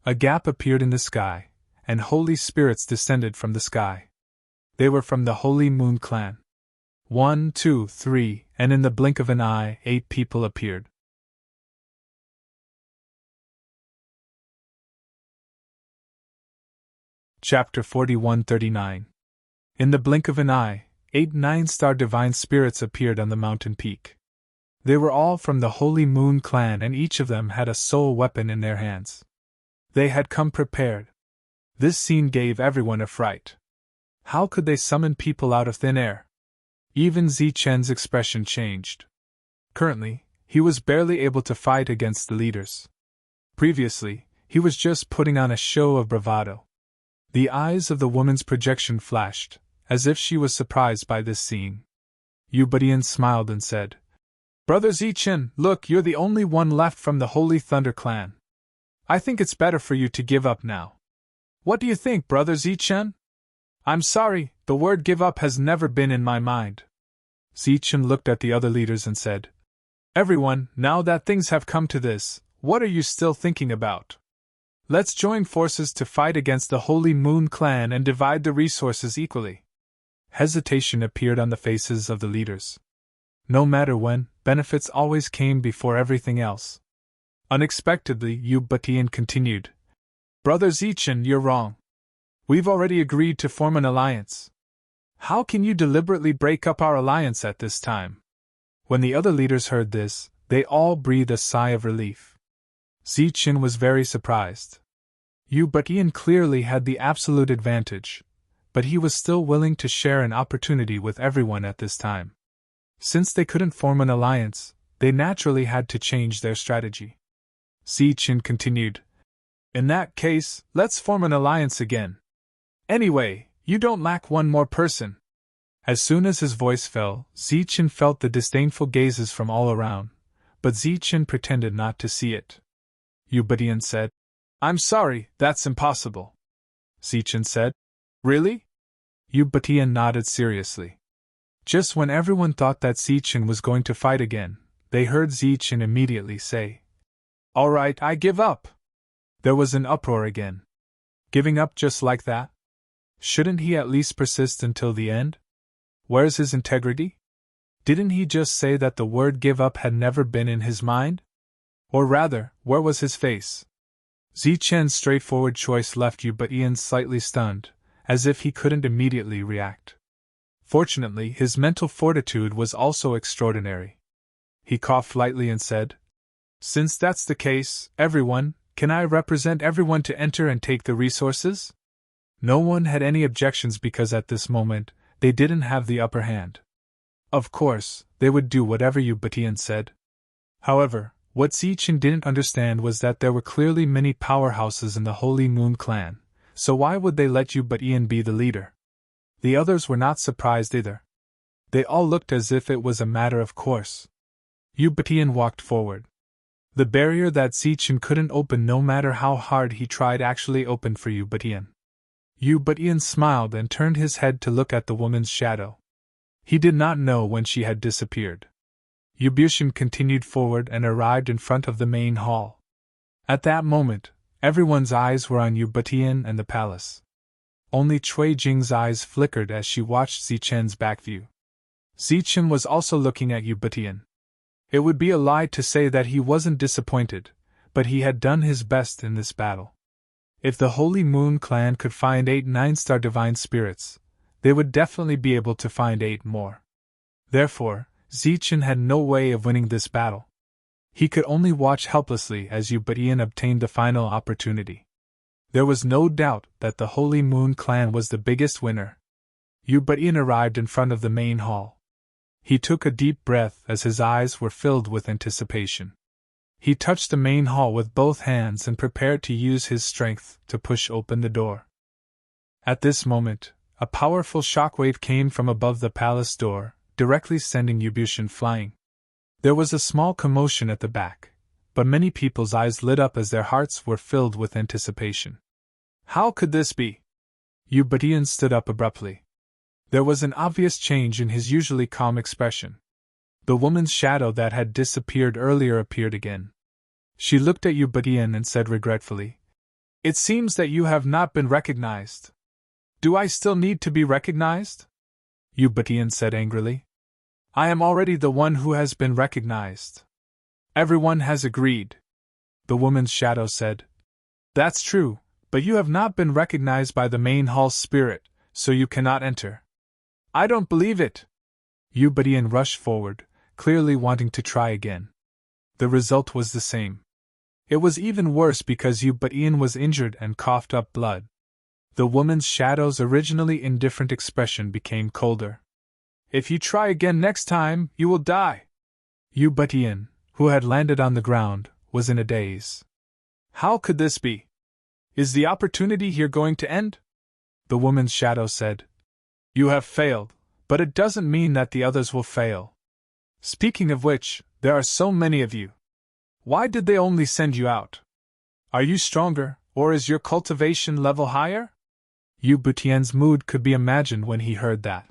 A gap appeared in the sky, and holy spirits descended from the sky. They were from the Holy Moon clan. 1, 2, 3, and in the blink of an eye, 8 people appeared. Chapter 41-39. In the blink of an eye, 8 nine-star divine spirits appeared on the mountain peak. They were all from the Holy Moon clan, and each of them had a soul weapon in their hands. They had come prepared. This scene gave everyone a fright. How could they summon people out of thin air? Even Zichen's expression changed. Currently, he was barely able to fight against the leaders. Previously, he was just putting on a show of bravado. The eyes of the woman's projection flashed, as if she was surprised by this scene. Yu Batian smiled and said, "Brother Zichen, look, you're the only one left from the Holy Thunder clan. I think it's better for you to give up now. What do you think, Brother Zichen?" "I'm sorry, the word give up has never been in my mind." Zichen looked at the other leaders and said, "Everyone, now that things have come to this, what are you still thinking about? Let's join forces to fight against the Holy Moon clan and divide the resources equally." Hesitation appeared on the faces of the leaders. No matter when, benefits always came before everything else. Unexpectedly, Yu Batian continued, "Brother Zichen, you're wrong. We've already agreed to form an alliance. How can you deliberately break up our alliance at this time?" When the other leaders heard this, they all breathed a sigh of relief. Zichen was very surprised. Yu Batian clearly had the absolute advantage, but he was still willing to share an opportunity with everyone at this time. Since they couldn't form an alliance, they naturally had to change their strategy. Zichen continued, "In that case, let's form an alliance again. Anyway, you don't lack one more person." As soon as his voice fell, Zichen felt the disdainful gazes from all around, but Zichen pretended not to see it. Yu Batian said, "I'm sorry, that's impossible." Zichen said, "Really?" Yu Batian nodded seriously. Just when everyone thought that Zichen was going to fight again, they heard Zichen immediately say, "All right, I give up." There was an uproar again. Giving up just like that? Shouldn't he at least persist until the end? Where's his integrity? Didn't he just say that the word give up had never been in his mind? Or rather, where was his face? Zichen's straightforward choice left Yu Batian slightly stunned, as if he couldn't immediately react. Fortunately, his mental fortitude was also extraordinary. He coughed lightly and said, "Since that's the case, everyone, can I represent everyone to enter and take the resources?" No one had any objections because at this moment, they didn't have the upper hand. Of course, they would do whatever Yu Batian said. However, what Zichen didn't understand was that there were clearly many powerhouses in the Holy Moon clan, so why would they let Yu Batian be the leader? The others were not surprised either. They all looked as if it was a matter of course. Yu Batian walked forward. The barrier that Zichen couldn't open no matter how hard he tried actually opened for Yu Batian. Yu Batian smiled and turned his head to look at the woman's shadow. He did not know when she had disappeared. Yu Batian continued forward and arrived in front of the main hall. At that moment, everyone's eyes were on Yu Batian and the palace. Only Cui Jing's eyes flickered as she watched Zichen's back view. Zichen was also looking at Yu Batian. It would be a lie to say that he wasn't disappointed, but he had done his best in this battle. If the Holy Moon clan could find 8 9-star divine spirits, they would definitely be able to find 8 more. Therefore, Zichen had no way of winning this battle. He could only watch helplessly as Ubadian obtained the final opportunity. There was no doubt that the Holy Moon clan was the biggest winner. Ubadian arrived in front of the main hall. He took a deep breath as his eyes were filled with anticipation. He touched the main hall with both hands and prepared to use his strength to push open the door. At this moment, a powerful shockwave came from above the palace door, directly sending Ubushin flying. There was a small commotion at the back, but many people's eyes lit up as their hearts were filled with anticipation. How could this be? Ubadian stood up abruptly. There was an obvious change in his usually calm expression. The woman's shadow that had disappeared earlier appeared again. She looked at Ubadian and said regretfully, "It seems that you have not been recognized." "Do I still need to be recognized?" Ubadian said angrily. "I am already the one who has been recognized." "Everyone has agreed," the woman's shadow said. "That's true, but you have not been recognized by the main hall's spirit, so you cannot enter." "I don't believe it." Ubadian rushed forward, clearly wanting to try again. The result was the same. It was even worse because Ubadian was injured and coughed up blood. The woman's shadow's originally indifferent expression became colder. "If you try again next time, you will die." Ubadian, who had landed on the ground, was in a daze. "How could this be? Is the opportunity here going to end?" The woman's shadow said. "You have failed, but it doesn't mean that the others will fail. Speaking of which, there are so many of you. Why did they only send you out? Are you stronger, or is your cultivation level higher?" Ubutian's mood could be imagined when he heard that.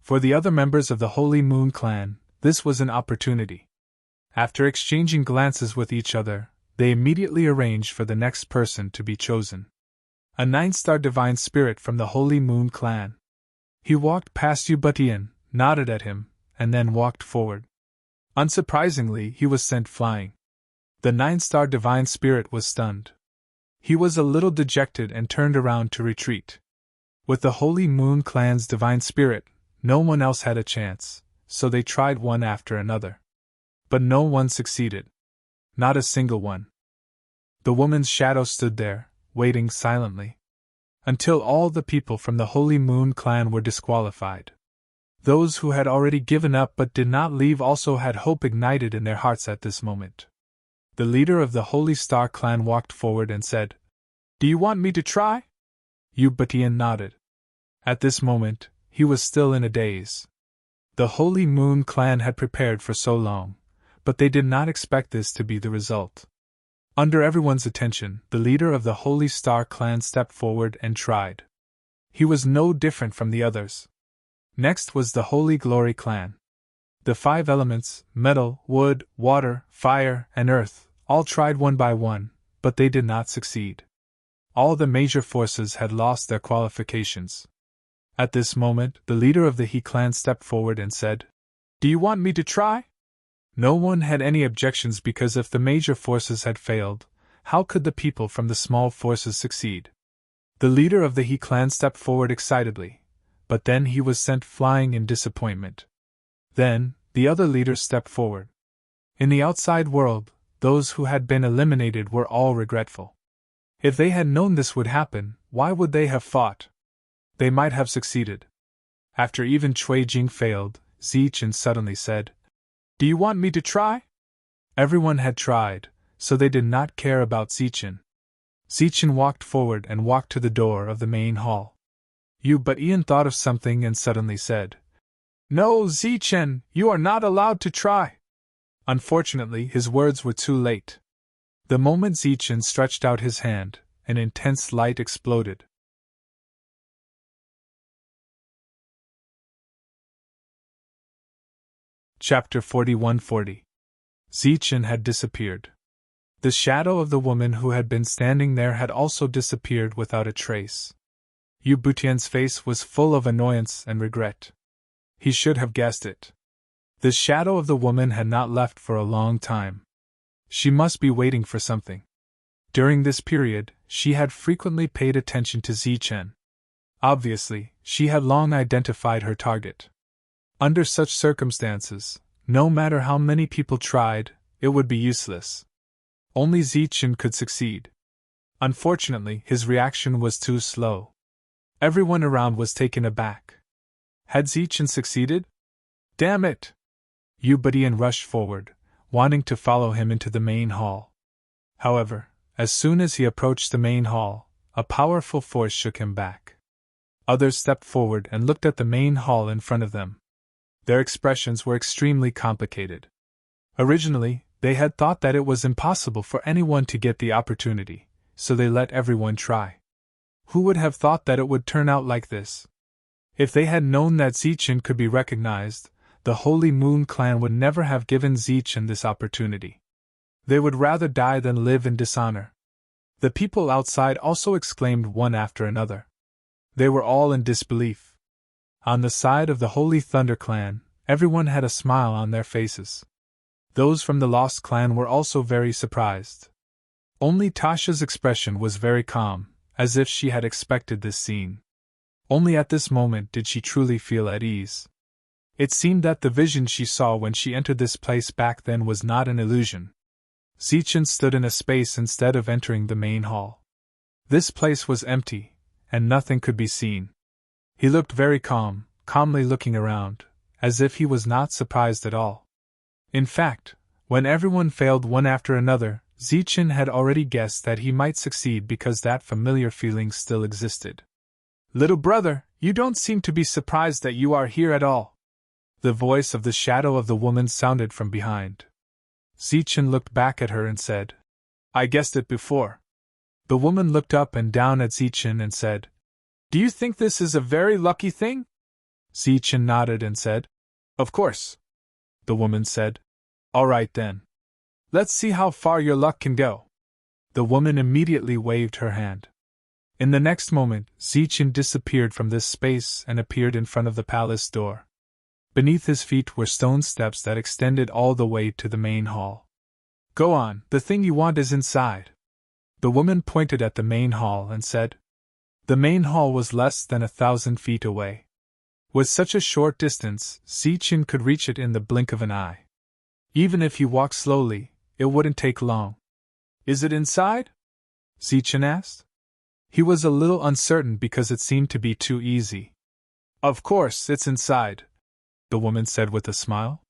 For the other members of the Holy Moon clan, this was an opportunity. After exchanging glances with each other, they immediately arranged for the next person to be chosen. A 9-star divine spirit from the Holy Moon clan. He walked past Ubutian, nodded at him, and then walked forward. Unsurprisingly, he was sent flying. The 9-star divine spirit was stunned. He was a little dejected and turned around to retreat. With the Holy Moon clan's divine spirit, no one else had a chance, so they tried one after another. But no one succeeded. Not a single one. The woman's shadow stood there, waiting silently. Until all the people from the Holy Moon clan were disqualified. Those who had already given up but did not leave also had hope ignited in their hearts at this moment. The leader of the Holy Star clan walked forward and said, "Do you want me to try?" Ubutian nodded. At this moment, he was still in a daze. The Holy Moon clan had prepared for so long, but they did not expect this to be the result. Under everyone's attention, the leader of the Holy Star clan stepped forward and tried. He was no different from the others. Next was the Holy Glory clan. The 5 elements, metal, wood, water, fire, and earth, all tried one by one, but they did not succeed. All the major forces had lost their qualifications. At this moment, the leader of the He clan stepped forward and said, "Do you want me to try?" No one had any objections because if the major forces had failed, how could the people from the small forces succeed? The leader of the He clan stepped forward excitedly, but then he was sent flying in disappointment. Then, the other leaders stepped forward. In the outside world, those who had been eliminated were all regretful. If they had known this would happen, why would they have fought? They might have succeeded. After even Cui Jing failed, Zichen suddenly said, "Do you want me to try?" Everyone had tried, so they did not care about Zichen. Zichen walked forward and walked to the door of the main hall. But Ian thought of something and suddenly said, "No, Zichen, you are not allowed to try." Unfortunately, his words were too late. The moment Zichen stretched out his hand, an intense light exploded. Chapter 4140. Zichen had disappeared. The shadow of the woman who had been standing there had also disappeared without a trace. Ubutian's face was full of annoyance and regret. He should have guessed it. The shadow of the woman had not left for a long time. She must be waiting for something. During this period, she had frequently paid attention to Zichen. Obviously, she had long identified her target. Under such circumstances, no matter how many people tried, it would be useless. Only Zichen could succeed. Unfortunately, his reaction was too slow. Everyone around was taken aback. Had Zichen succeeded? Damn it! Ubadian rushed forward, wanting to follow him into the main hall. However, as soon as he approached the main hall, a powerful force shook him back. Others stepped forward and looked at the main hall in front of them. Their expressions were extremely complicated. Originally, they had thought that it was impossible for anyone to get the opportunity, so they let everyone try. Who would have thought that it would turn out like this? If they had known that Zichen could be recognized, the Holy Moon clan would never have given Zichen this opportunity. They would rather die than live in dishonor. The people outside also exclaimed one after another. They were all in disbelief. On the side of the Holy Thunder clan, everyone had a smile on their faces. Those from the Lost clan were also very surprised. Only Tasha's expression was very calm, as if she had expected this scene. Only at this moment did she truly feel at ease. It seemed that the vision she saw when she entered this place back then was not an illusion. Zichen stood in a space instead of entering the main hall. This place was empty, and nothing could be seen. He looked very calm, calmly looking around, as if he was not surprised at all. In fact, when everyone failed one after another, Zichen had already guessed that he might succeed because that familiar feeling still existed. "Little brother, you don't seem to be surprised that you are here at all." The voice of the shadow of the woman sounded from behind. Zichen looked back at her and said, "I guessed it before." The woman looked up and down at Zichen and said, "Do you think this is a very lucky thing?" Zichen nodded and said, "Of course." The woman said, "All right then. Let's see how far your luck can go." The woman immediately waved her hand. In the next moment, Zichen disappeared from this space and appeared in front of the palace door. Beneath his feet were stone steps that extended all the way to the main hall. "Go on, the thing you want is inside." The woman pointed at the main hall and said. The main hall was less than 1,000 feet away. With such a short distance, Zichen could reach it in the blink of an eye. Even if he walked slowly, it wouldn't take long. "Is it inside?" Zichen asked. He was a little uncertain because it seemed to be too easy. "Of course, it's inside," the woman said with a smile.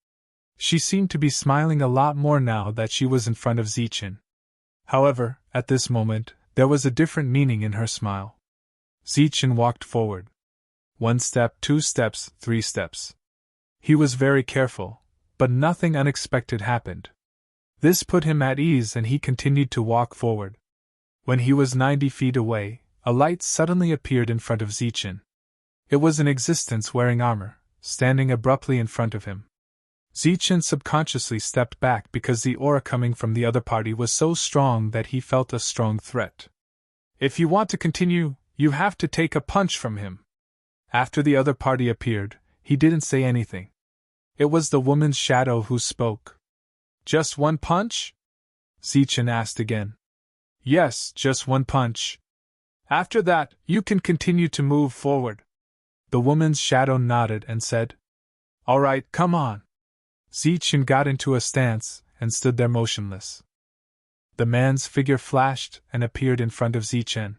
She seemed to be smiling a lot more now that she was in front of Zichen. However, at this moment, there was a different meaning in her smile. Zichen walked forward. 1 step, 2 steps, 3 steps. He was very careful, but nothing unexpected happened. This put him at ease and he continued to walk forward. When he was 90 feet away, a light suddenly appeared in front of Zichen. It was an existence wearing armor, standing abruptly in front of him. Zichen subconsciously stepped back because the aura coming from the other party was so strong that he felt a strong threat. "If you want to continue, you have to take a punch from him." After the other party appeared, he didn't say anything. It was the woman's shadow who spoke. "Just 1 punch?" Zichen asked again. "Yes, just 1 punch. After that, you can continue to move forward." The woman's shadow nodded and said, "All right, come on." Zichen got into a stance and stood there motionless. The man's figure flashed and appeared in front of Zichen.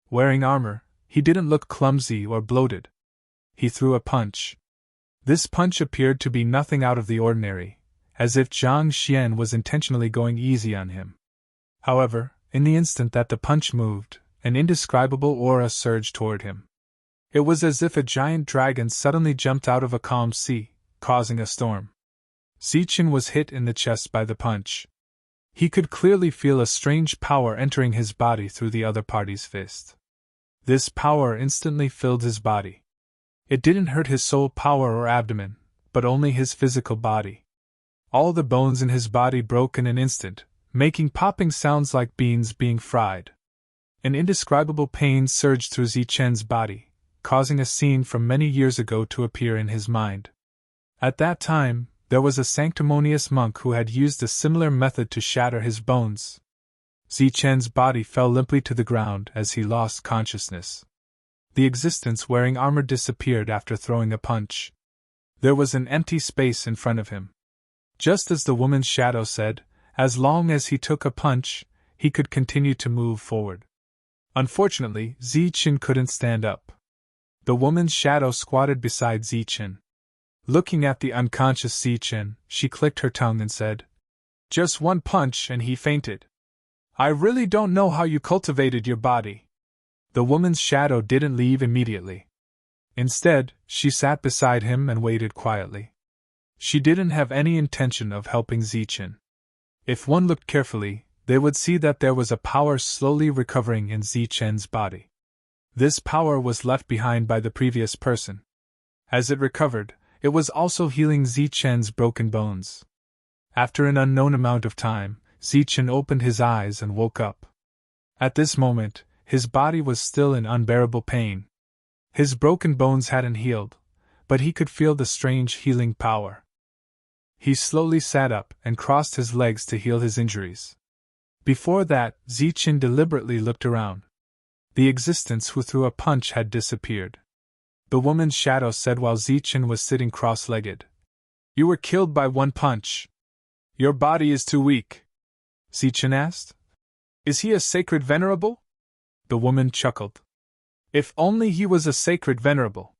Wearing armor, he didn't look clumsy or bloated. He threw a punch. This punch appeared to be nothing out of the ordinary, as if Zhang Xian was intentionally going easy on him. However, in the instant that the punch moved, an indescribable aura surged toward him. It was as if a giant dragon suddenly jumped out of a calm sea, causing a storm. Zichen was hit in the chest by the punch. He could clearly feel a strange power entering his body through the other party's fist. This power instantly filled his body. It didn't hurt his soul power or abdomen, but only his physical body. All the bones in his body broke in an instant, making popping sounds like beans being fried. An indescribable pain surged through Zichen's body, causing a scene from many years ago to appear in his mind. At that time, there was a sanctimonious monk who had used a similar method to shatter his bones. Zichen's body fell limply to the ground as he lost consciousness. The existence wearing armor disappeared after throwing a punch. There was an empty space in front of him. Just as the woman's shadow said, as long as he took a punch, he could continue to move forward. Unfortunately, Zichen couldn't stand up. The woman's shadow squatted beside Zichen. Looking at the unconscious Zichen, she clicked her tongue and said, "Just one punch and he fainted. I really don't know how you cultivated your body." The woman's shadow didn't leave immediately. Instead, she sat beside him and waited quietly. She didn't have any intention of helping Zichen. If one looked carefully, they would see that there was a power slowly recovering in Zichen's body. This power was left behind by the previous person. As it recovered, it was also healing Zichen's broken bones. After an unknown amount of time, Zichen opened his eyes and woke up. At this moment, his body was still in unbearable pain. His broken bones hadn't healed, but he could feel the strange healing power. He slowly sat up and crossed his legs to heal his injuries. Before that, Zichen deliberately looked around. The existence who threw a punch had disappeared. The woman's shadow said while Zichen was sitting cross-legged, "You were killed by one punch. Your body is too weak." Zichen asked, "Is he a sacred venerable?" The woman chuckled. "If only he was a sacred venerable.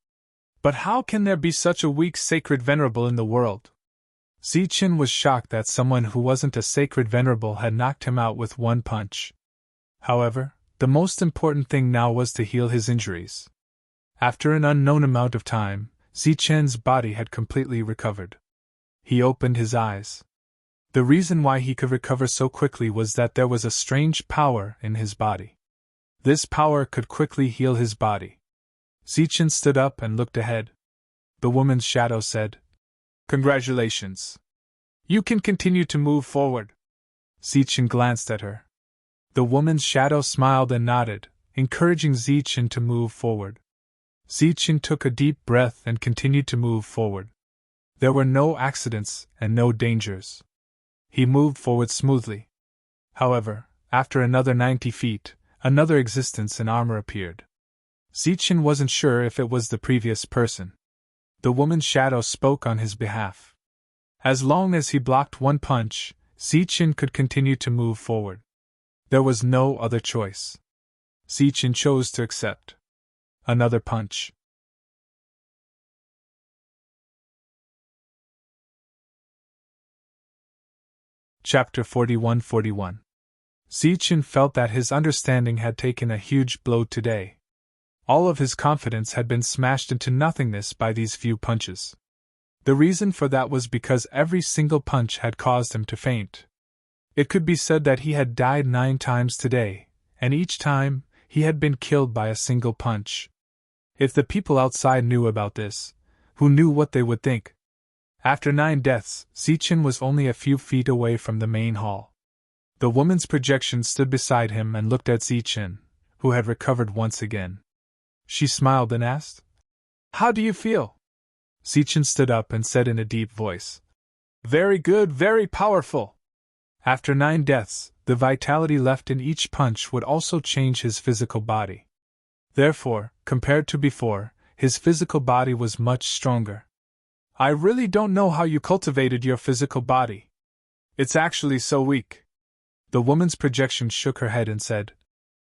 But how can there be such a weak sacred venerable in the world?" Zichen was shocked that someone who wasn't a sacred venerable had knocked him out with one punch. However, the most important thing now was to heal his injuries. After an unknown amount of time, Zichen's body had completely recovered. He opened his eyes. The reason why he could recover so quickly was that there was a strange power in his body. This power could quickly heal his body. Zichen stood up and looked ahead. The woman's shadow said, "Congratulations. You can continue to move forward." Zichen glanced at her. The woman's shadow smiled and nodded, encouraging Zichen to move forward. Zichen took a deep breath and continued to move forward. There were no accidents and no dangers. He moved forward smoothly. However, after another 90 feet, another existence in armor appeared. Zichen wasn't sure if it was the previous person. The woman's shadow spoke on his behalf. As long as he blocked one punch, Zichen could continue to move forward. There was no other choice. Zichen chose to accept. Another punch. Chapter 41-41. Zichen felt that his understanding had taken a huge blow today. All of his confidence had been smashed into nothingness by these few punches. The reason for that was because every single punch had caused him to faint. It could be said that he had died 9 times today, and each time, he had been killed by a single punch. If the people outside knew about this, who knew what they would think? After 9 deaths, Zichen was only a few feet away from the main hall. The woman's projection stood beside him and looked at Zichen, who had recovered once again. She smiled and asked, "How do you feel?" Zichen stood up and said in a deep voice, "Very good, very powerful." After 9 deaths, the vitality left in each punch would also change his physical body. Therefore, compared to before, his physical body was much stronger. "I really don't know how you cultivated your physical body. It's actually so weak." The woman's projection shook her head and said,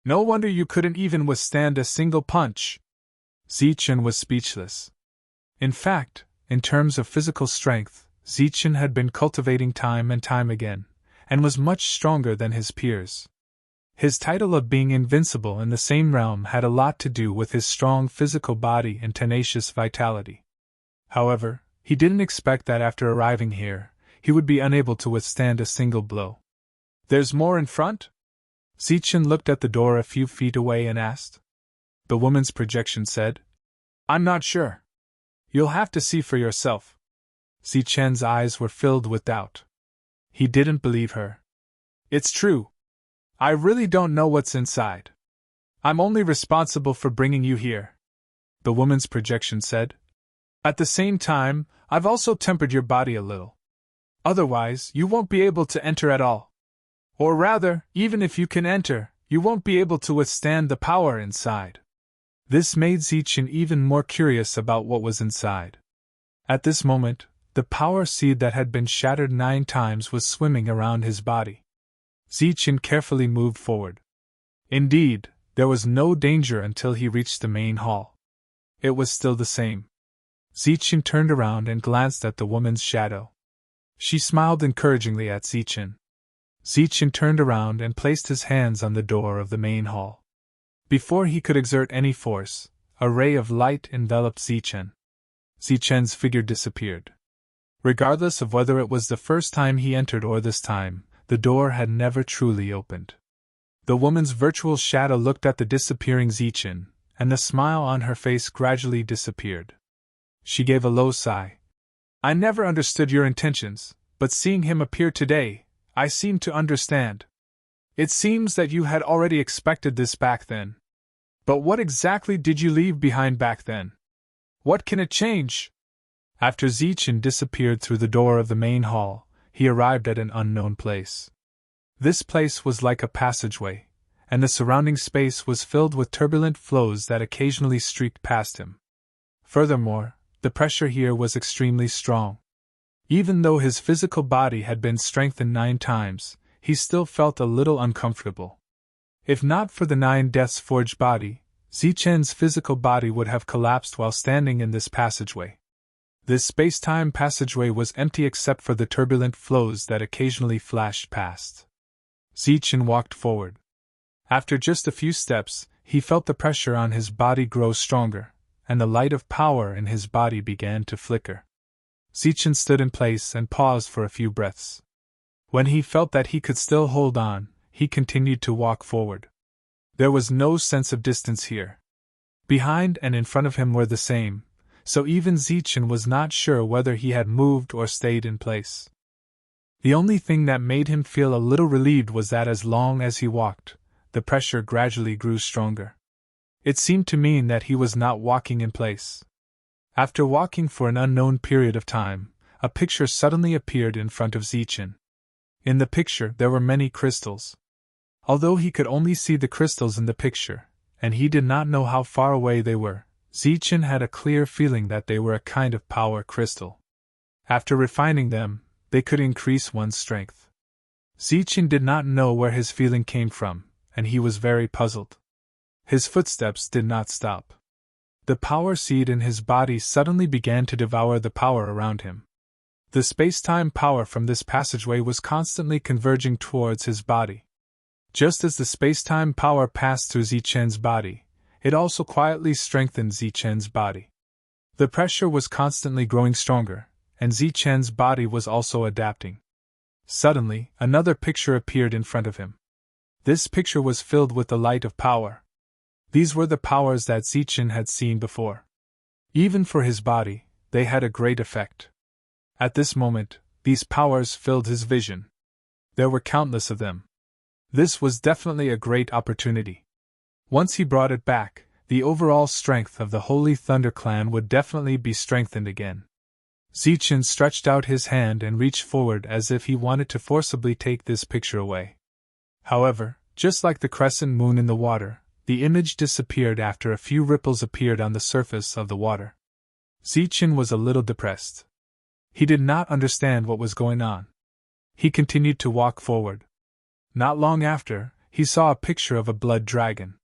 "No wonder you couldn't even withstand a single punch." Zichen was speechless. In fact, in terms of physical strength, Zichen had been cultivating time and time again, and was much stronger than his peers. His title of being invincible in the same realm had a lot to do with his strong physical body and tenacious vitality. However, he didn't expect that after arriving here, he would be unable to withstand a single blow. "There's more in front?" Zichen looked at the door a few feet away and asked. The woman's projection said, "I'm not sure. You'll have to see for yourself." Zichen's eyes were filled with doubt. He didn't believe her. "It's true. I really don't know what's inside. I'm only responsible for bringing you here," the woman's projection said. "At the same time, I've also tempered your body a little. Otherwise, you won't be able to enter at all. Or rather, even if you can enter, you won't be able to withstand the power inside. This made Zichen even more curious about what was inside. At this moment, the power seed that had been shattered 9 times was swimming around his body. Zichen carefully moved forward. Indeed, there was no danger until he reached the main hall. It was still the same. Zichen turned around and glanced at the woman's shadow. She smiled encouragingly at Zichen. Zichen turned around and placed his hands on the door of the main hall. Before he could exert any force, a ray of light enveloped Zichen. Zichen's figure disappeared. Regardless of whether it was the first time he entered or this time, the door had never truly opened. The woman's virtual shadow looked at the disappearing Zichen, and the smile on her face gradually disappeared. She gave a low sigh. I never understood your intentions, but seeing him appear today, I seem to understand. It seems that you had already expected this back then. But what exactly did you leave behind back then? What can it change? After Zichen disappeared through the door of the main hall, he arrived at an unknown place. This place was like a passageway, and the surrounding space was filled with turbulent flows that occasionally streaked past him. Furthermore, the pressure here was extremely strong. Even though his physical body had been strengthened 9 times, he still felt a little uncomfortable. If not for the 9 deaths forged body, Zichen's physical body would have collapsed while standing in this passageway. This space-time passageway was empty except for the turbulent flows that occasionally flashed past. Zichen walked forward. After just a few steps, he felt the pressure on his body grow stronger, and the light of power in his body began to flicker. Zichen stood in place and paused for a few breaths. When he felt that he could still hold on, he continued to walk forward. There was no sense of distance here. Behind and in front of him were the same, so even Zichen was not sure whether he had moved or stayed in place. The only thing that made him feel a little relieved was that as long as he walked, the pressure gradually grew stronger. It seemed to mean that he was not walking in place. After walking for an unknown period of time, a picture suddenly appeared in front of Zichen. In the picture there were many crystals. Although he could only see the crystals in the picture, and he did not know how far away they were, Zichen had a clear feeling that they were a kind of power crystal. After refining them, they could increase one's strength. Zichen did not know where his feeling came from, and he was very puzzled. His footsteps did not stop. The power seed in his body suddenly began to devour the power around him. The space-time power from this passageway was constantly converging towards his body. Just as the space-time power passed through Zichen's body, it also quietly strengthened Zichen's body. The pressure was constantly growing stronger, and Zichen's body was also adapting. Suddenly, another picture appeared in front of him. This picture was filled with the light of power. These were the powers that Zichen had seen before. Even for his body, they had a great effect. At this moment, these powers filled his vision. There were countless of them. This was definitely a great opportunity. Once he brought it back, the overall strength of the Holy Thunder Clan would definitely be strengthened again. Zichen stretched out his hand and reached forward as if he wanted to forcibly take this picture away. However, just like the crescent moon in the water, the image disappeared after a few ripples appeared on the surface of the water. Zichen was a little depressed. He did not understand what was going on. He continued to walk forward. Not long after, he saw a picture of a blood dragon.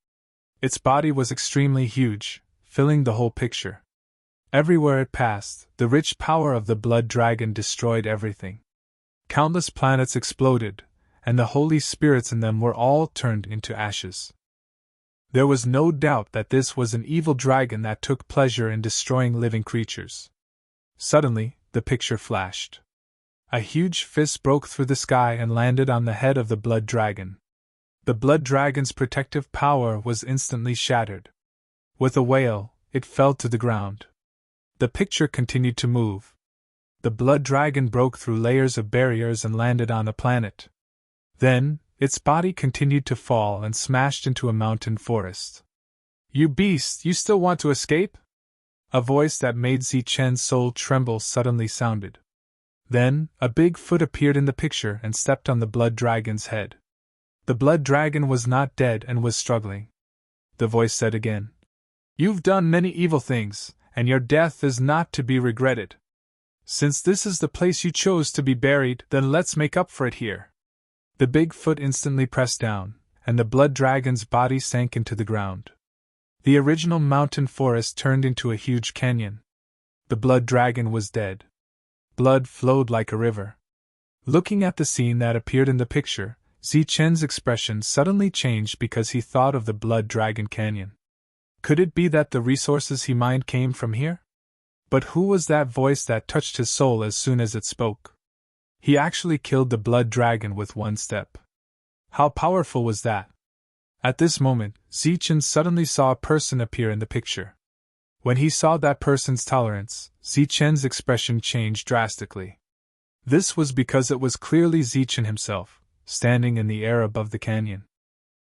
Its body was extremely huge, filling the whole picture. Everywhere it passed, the rich power of the blood dragon destroyed everything. Countless planets exploded, and the holy spirits in them were all turned into ashes. There was no doubt that this was an evil dragon that took pleasure in destroying living creatures. Suddenly, the picture flashed. A huge fist broke through the sky and landed on the head of the blood dragon. The blood dragon's protective power was instantly shattered. With a wail, it fell to the ground. The picture continued to move. The blood dragon broke through layers of barriers and landed on a planet. Then, its body continued to fall and smashed into a mountain forest. "You beast, you still want to escape?" A voice that made Zichen's soul tremble suddenly sounded. Then, a big foot appeared in the picture and stepped on the blood dragon's head. The blood dragon was not dead and was struggling. The voice said again, "You've done many evil things, and your death is not to be regretted. Since this is the place you chose to be buried, then let's make up for it here." The big foot instantly pressed down, and the blood dragon's body sank into the ground. The original mountain forest turned into a huge canyon. The blood dragon was dead. Blood flowed like a river. Looking at the scene that appeared in the picture, Zichen's expression suddenly changed because he thought of the Blood Dragon Canyon. Could it be that the resources he mined came from here? But who was that voice that touched his soul as soon as it spoke? He actually killed the Blood Dragon with one step. How powerful was that? At this moment, Zichen suddenly saw a person appear in the picture. When he saw that person's tolerance, Zichen's expression changed drastically. This was because it was clearly Zichen himself, standing in the air above the canyon.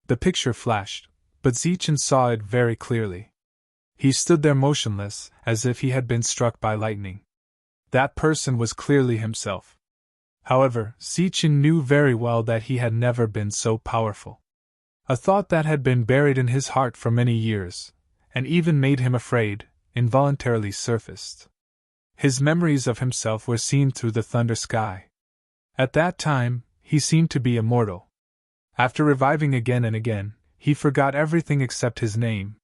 The picture flashed, but Zichen saw it very clearly. He stood there motionless, as if he had been struck by lightning. That person was clearly himself. However, Zichen knew very well that he had never been so powerful. A thought that had been buried in his heart for many years, and even made him afraid, involuntarily surfaced. His memories of himself were seen through the thunder sky. At that time, he seemed to be immortal. After reviving again and again, he forgot everything except his name.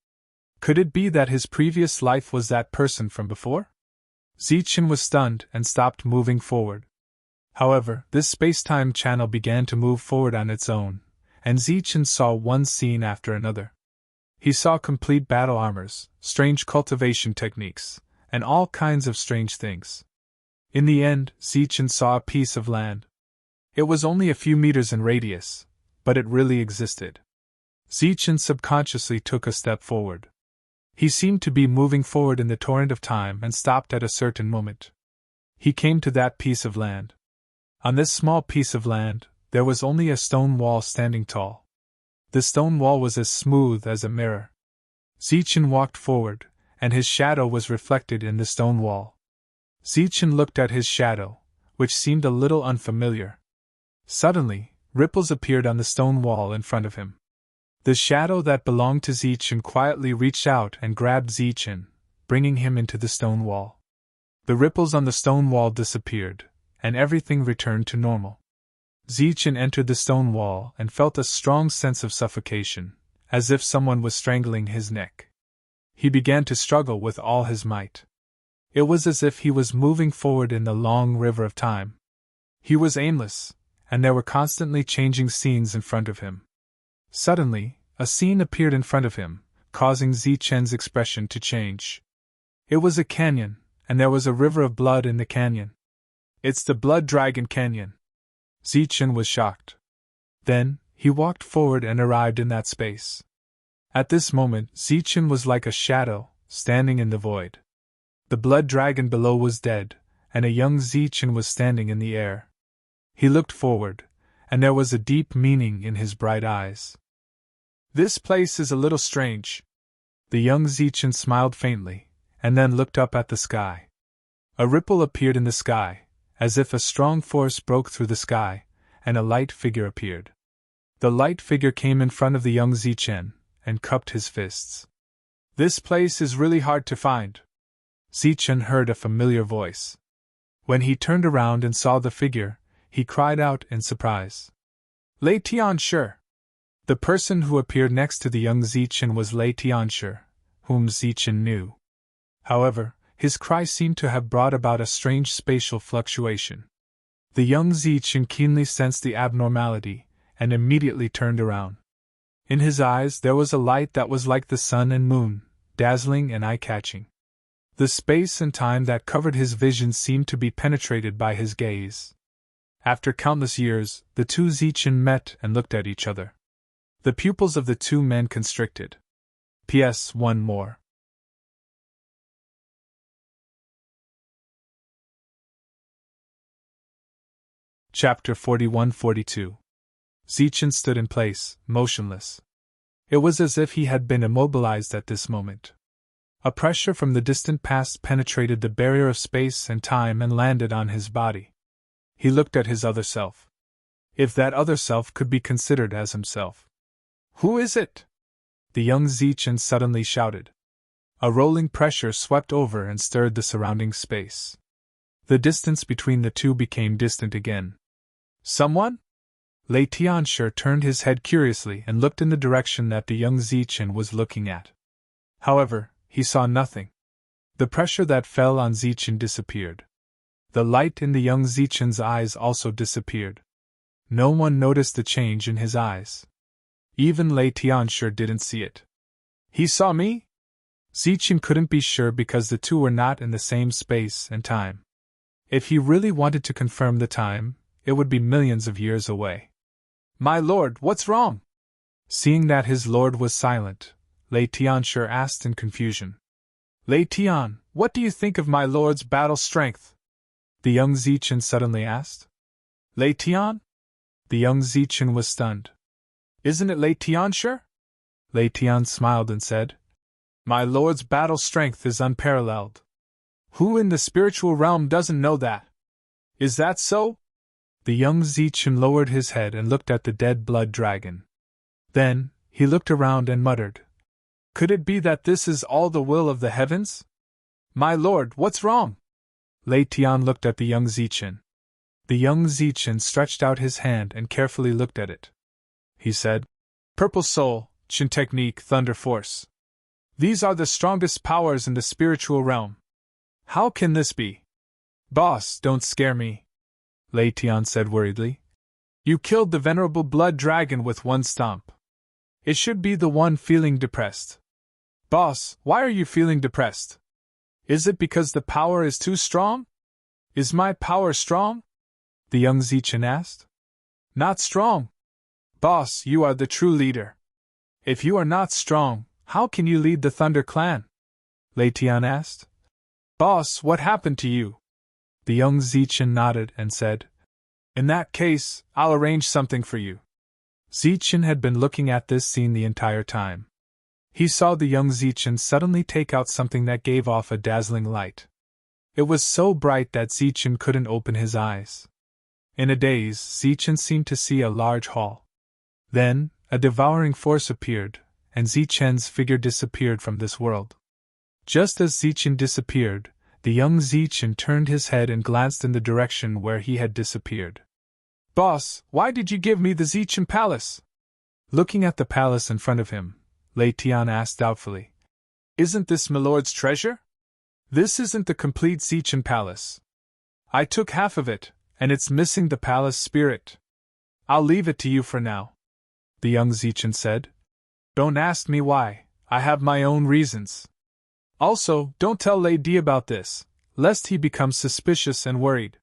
Could it be that his previous life was that person from before? Zichen was stunned and stopped moving forward. However, this space-time channel began to move forward on its own, and Zichen saw one scene after another. He saw complete battle armors, strange cultivation techniques, and all kinds of strange things. In the end, Zichen saw a piece of land. It was only a few meters in radius, but it really existed. Zichen subconsciously took a step forward. He seemed to be moving forward in the torrent of time and stopped at a certain moment. He came to that piece of land. On this small piece of land, there was only a stone wall standing tall. The stone wall was as smooth as a mirror. Zichen walked forward, and his shadow was reflected in the stone wall. Zichen looked at his shadow, which seemed a little unfamiliar. Suddenly, ripples appeared on the stone wall in front of him. The shadow that belonged to Zichen quietly reached out and grabbed Zichen, bringing him into the stone wall. The ripples on the stone wall disappeared, and everything returned to normal. Zichen entered the stone wall and felt a strong sense of suffocation, as if someone was strangling his neck. He began to struggle with all his might. It was as if he was moving forward in the long river of time. He was aimless, and there were constantly changing scenes in front of him. Suddenly, a scene appeared in front of him, causing Zichen's expression to change. It was a canyon, and there was a river of blood in the canyon. "It's the Blood Dragon Canyon." Zichen was shocked. Then, he walked forward and arrived in that space. At this moment, Zichen was like a shadow, standing in the void. The blood dragon below was dead, and a young Zichen was standing in the air. He looked forward, and there was a deep meaning in his bright eyes. "This place is a little strange." The young Zichen smiled faintly, and then looked up at the sky. A ripple appeared in the sky, as if a strong force broke through the sky, and a light figure appeared. The light figure came in front of the young Zichen, and cupped his fists. "This place is really hard to find." Zichen heard a familiar voice. When he turned around and saw the figure, he cried out in surprise. "Lei Tianshi!" The person who appeared next to the young Zichen was Lei Tianshi, whom Zichen knew. However, his cry seemed to have brought about a strange spatial fluctuation. The young Zichen keenly sensed the abnormality, and immediately turned around. In his eyes there was a light that was like the sun and moon, dazzling and eye-catching. The space and time that covered his vision seemed to be penetrated by his gaze. After countless years, the two Zichen met and looked at each other. The pupils of the two men constricted. P.S. One more. Chapter 41-42. Zichen stood in place, motionless. It was as if he had been immobilized at this moment. A pressure from the distant past penetrated the barrier of space and time and landed on his body. He looked at his other self. If that other self could be considered as himself. Who is it? The young Zichen suddenly shouted. A rolling pressure swept over and stirred the surrounding space. The distance between the two became distant again. Someone? Lei Tianshi turned his head curiously and looked in the direction that the young Zichen was looking at. However, he saw nothing. The pressure that fell on Zichen disappeared. The light in the young Zichen's eyes also disappeared. No one noticed the change in his eyes. Even Lei Tianshi didn't see it. He saw me? Zichen couldn't be sure because the two were not in the same space and time. If he really wanted to confirm the time, it would be millions of years away. My lord, what's wrong? Seeing that his lord was silent, Lei Tianshi asked in confusion. Lei Tian, what do you think of my lord's battle strength? The young Zichen suddenly asked. Lei Tian? The young Zichen was stunned. Isn't it Lei Tianshi? Lei Tian smiled and said, My lord's battle strength is unparalleled. Who in the spiritual realm doesn't know that? Is that so? The young Zichen lowered his head and looked at the dead blood dragon. Then, he looked around and muttered. Could it be that this is all the will of the heavens? My lord, what's wrong? Lei Tian looked at the young Zichen. The young Zichen stretched out his hand and carefully looked at it. He said, Purple Soul, Qin Technique, Thunder Force. These are the strongest powers in the spiritual realm. How can this be? Boss, don't scare me, Lei Tian said worriedly. You killed the venerable blood dragon with one stomp. It should be the one feeling depressed. Boss, why are you feeling depressed? Is it because the power is too strong? Is my power strong? The young Zichen asked. Not strong. Boss, you are the true leader. If you are not strong, how can you lead the Thunder Clan? Lei Tian asked. Boss, what happened to you? The young Zichen nodded and said, In that case, I'll arrange something for you. Zichen had been looking at this scene the entire time. He saw the young Zichen suddenly take out something that gave off a dazzling light. It was so bright that Zichen couldn't open his eyes. In a daze, Zichen seemed to see a large hall. Then, a devouring force appeared, and Zichen's figure disappeared from this world. Just as Zichen disappeared, the young Zichen turned his head and glanced in the direction where he had disappeared. Boss, why did you give me the Zichen Palace? Looking at the palace in front of him, Lei Tian asked doubtfully. Isn't this milord's treasure? This isn't the complete Zichen Palace. I took half of it, and it's missing the palace spirit. I'll leave it to you for now, the young Zichen said. Don't ask me why, I have my own reasons. Also, don't tell Lei Di about this, lest he become suspicious and worried.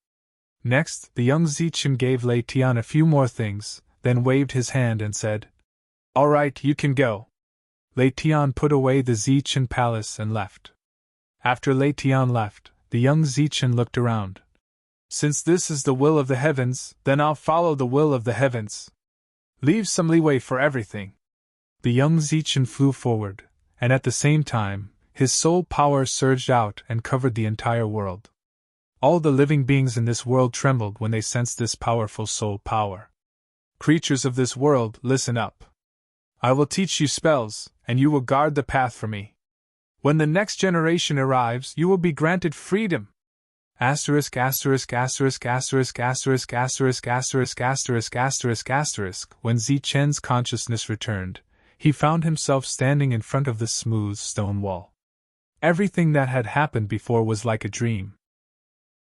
Next, the young Zichen gave Lei Tian a few more things, then waved his hand and said, All right, you can go. Lei Tian put away the Zichen Palace and left. After Lei Tian left, the young Zichen looked around. Since this is the will of the heavens, then I'll follow the will of the heavens. Leave some leeway for everything. The young Zichen flew forward, and at the same time, his soul power surged out and covered the entire world. All the living beings in this world trembled when they sensed this powerful soul power. Creatures of this world, listen up. I will teach you spells, and you will guard the path for me. When the next generation arrives, you will be granted freedom. Asterisk asterisk asterisk asterisk asterisk asterisk asterisk asterisk asterisk asterisk. When Zichen's consciousness returned, he found himself standing in front of the smooth stone wall. Everything that had happened before was like a dream.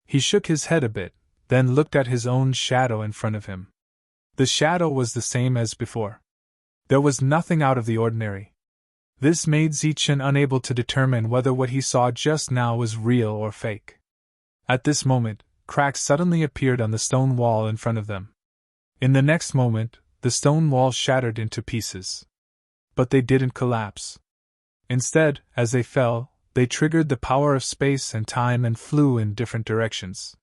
He shook his head a bit, then looked at his own shadow in front of him. The shadow was the same as before. There was nothing out of the ordinary. This made Zichen unable to determine whether what he saw just now was real or fake. At this moment, cracks suddenly appeared on the stone wall in front of them. In the next moment, the stone wall shattered into pieces. But they didn't collapse. Instead, as they fell, they triggered the power of space and time and flew in different directions.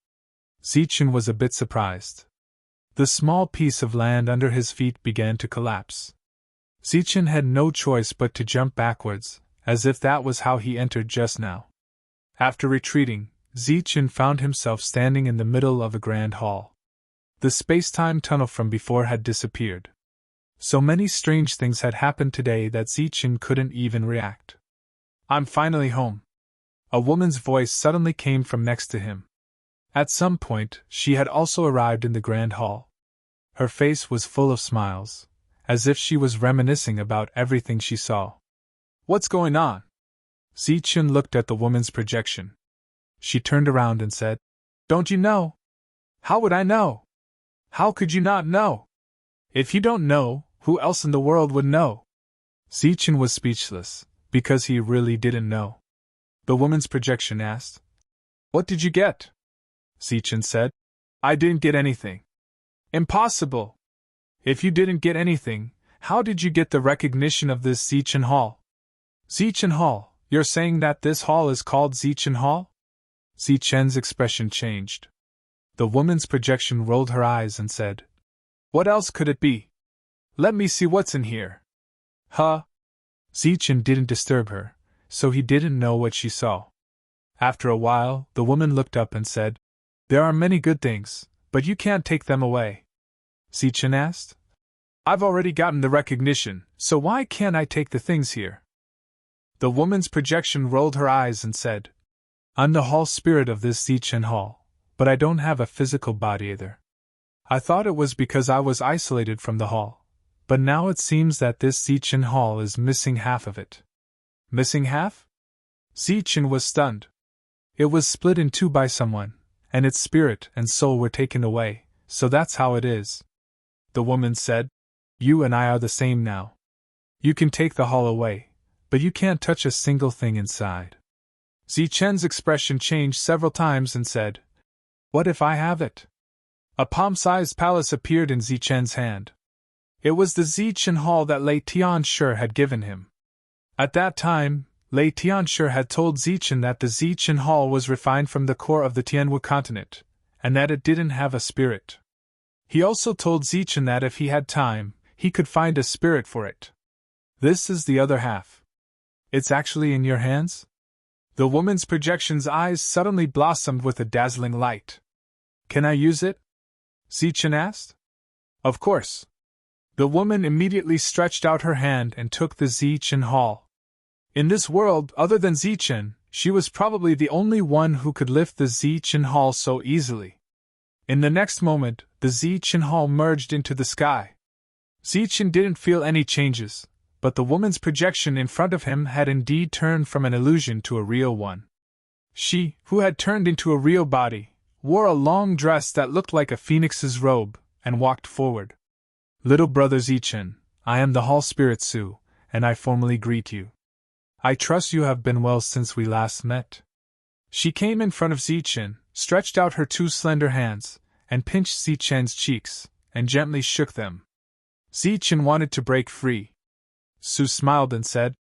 Zichen was a bit surprised. The small piece of land under his feet began to collapse. Zichen had no choice but to jump backwards, as if that was how he entered just now. After retreating, Zichen found himself standing in the middle of a grand hall. The space-time tunnel from before had disappeared. So many strange things had happened today that Zichen couldn't even react. I'm finally home. A woman's voice suddenly came from next to him. At some point, she had also arrived in the grand hall. Her face was full of smiles, as if she was reminiscing about everything she saw. What's going on? Zichen looked at the woman's projection. She turned around and said, Don't you know? How would I know? How could you not know? If you don't know, who else in the world would know? Zichen was speechless, because he really didn't know. The woman's projection asked, What did you get? Zichen said, I didn't get anything. Impossible! If you didn't get anything, how did you get the recognition of this Zichen Hall? Zichen Hall, you're saying that this hall is called Zichen Hall? Zichen's expression changed. The woman's projection rolled her eyes and said, What else could it be? Let me see what's in here. Huh? Zichen didn't disturb her, so he didn't know what she saw. After a while, the woman looked up and said, There are many good things, but you can't take them away. Zichen asked. I've already gotten the recognition, so why can't I take the things here? The woman's projection rolled her eyes and said, I'm the hall spirit of this Zichen Hall, but I don't have a physical body either. I thought it was because I was isolated from the hall, but now it seems that this Zichen Hall is missing half of it. Missing half? Zichen was stunned. It was split in two by someone, and its spirit and soul were taken away, so that's how it is. The woman said, You and I are the same now. You can take the hall away, but you can't touch a single thing inside. Zichen's expression changed several times and said, What if I have it? A palm-sized palace appeared in Zichen's hand. It was the Zichen Hall that Lei Tianshi had given him. At that time, Lei Tianshi had told Zichen that the Zichen Hall was refined from the core of the Tianwu continent, and that it didn't have a spirit. He also told Zichen that if he had time, he could find a spirit for it. This is the other half. It's actually in your hands? The woman's projection's eyes suddenly blossomed with a dazzling light. Can I use it? Zichen asked. Of course. The woman immediately stretched out her hand and took the Zichen Hall. In this world, other than Zichen, she was probably the only one who could lift the Zichen Hall so easily. In the next moment, the Zichen Hall merged into the sky. Zichen didn't feel any changes, but the woman's projection in front of him had indeed turned from an illusion to a real one. She, who had turned into a real body, wore a long dress that looked like a phoenix's robe, and walked forward. Little brother Zichen, I am the Hall Spirit Su, and I formally greet you. I trust you have been well since we last met. She came in front of Zichen, stretched out her two slender hands, and pinched Zichen's cheeks, and gently shook them. Zichen wanted to break free. Su smiled and said,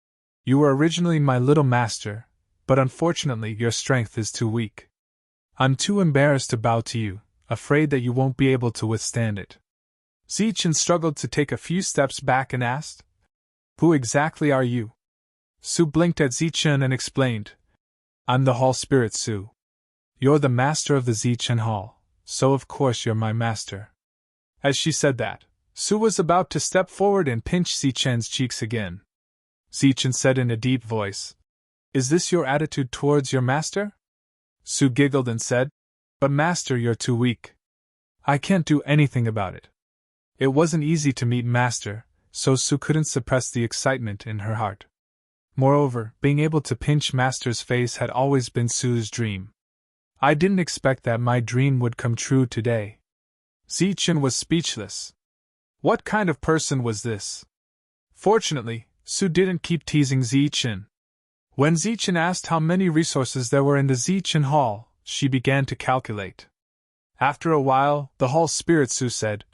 You were originally my little master, but unfortunately your strength is too weak. I'm too embarrassed to bow to you, afraid that you won't be able to withstand it. Zichen struggled to take a few steps back and asked, Who exactly are you? Su blinked at Zichen and explained, I'm the Hall Spirit Su. You're the master of the Zichen Hall, so of course you're my master. As she said that, Su was about to step forward and pinch Zichen's cheeks again. Zichen said in a deep voice, Is this your attitude towards your master? Su giggled and said, But master, you're too weak. I can't do anything about it. It wasn't easy to meet master, so Su couldn't suppress the excitement in her heart. Moreover, being able to pinch master's face had always been Su's dream. I didn't expect that my dream would come true today. Zichen was speechless. What kind of person was this? Fortunately, Su didn't keep teasing Zichen. When Zichen asked how many resources there were in the Zichen Hall, she began to calculate. After a while, the Hall Spirit Su said,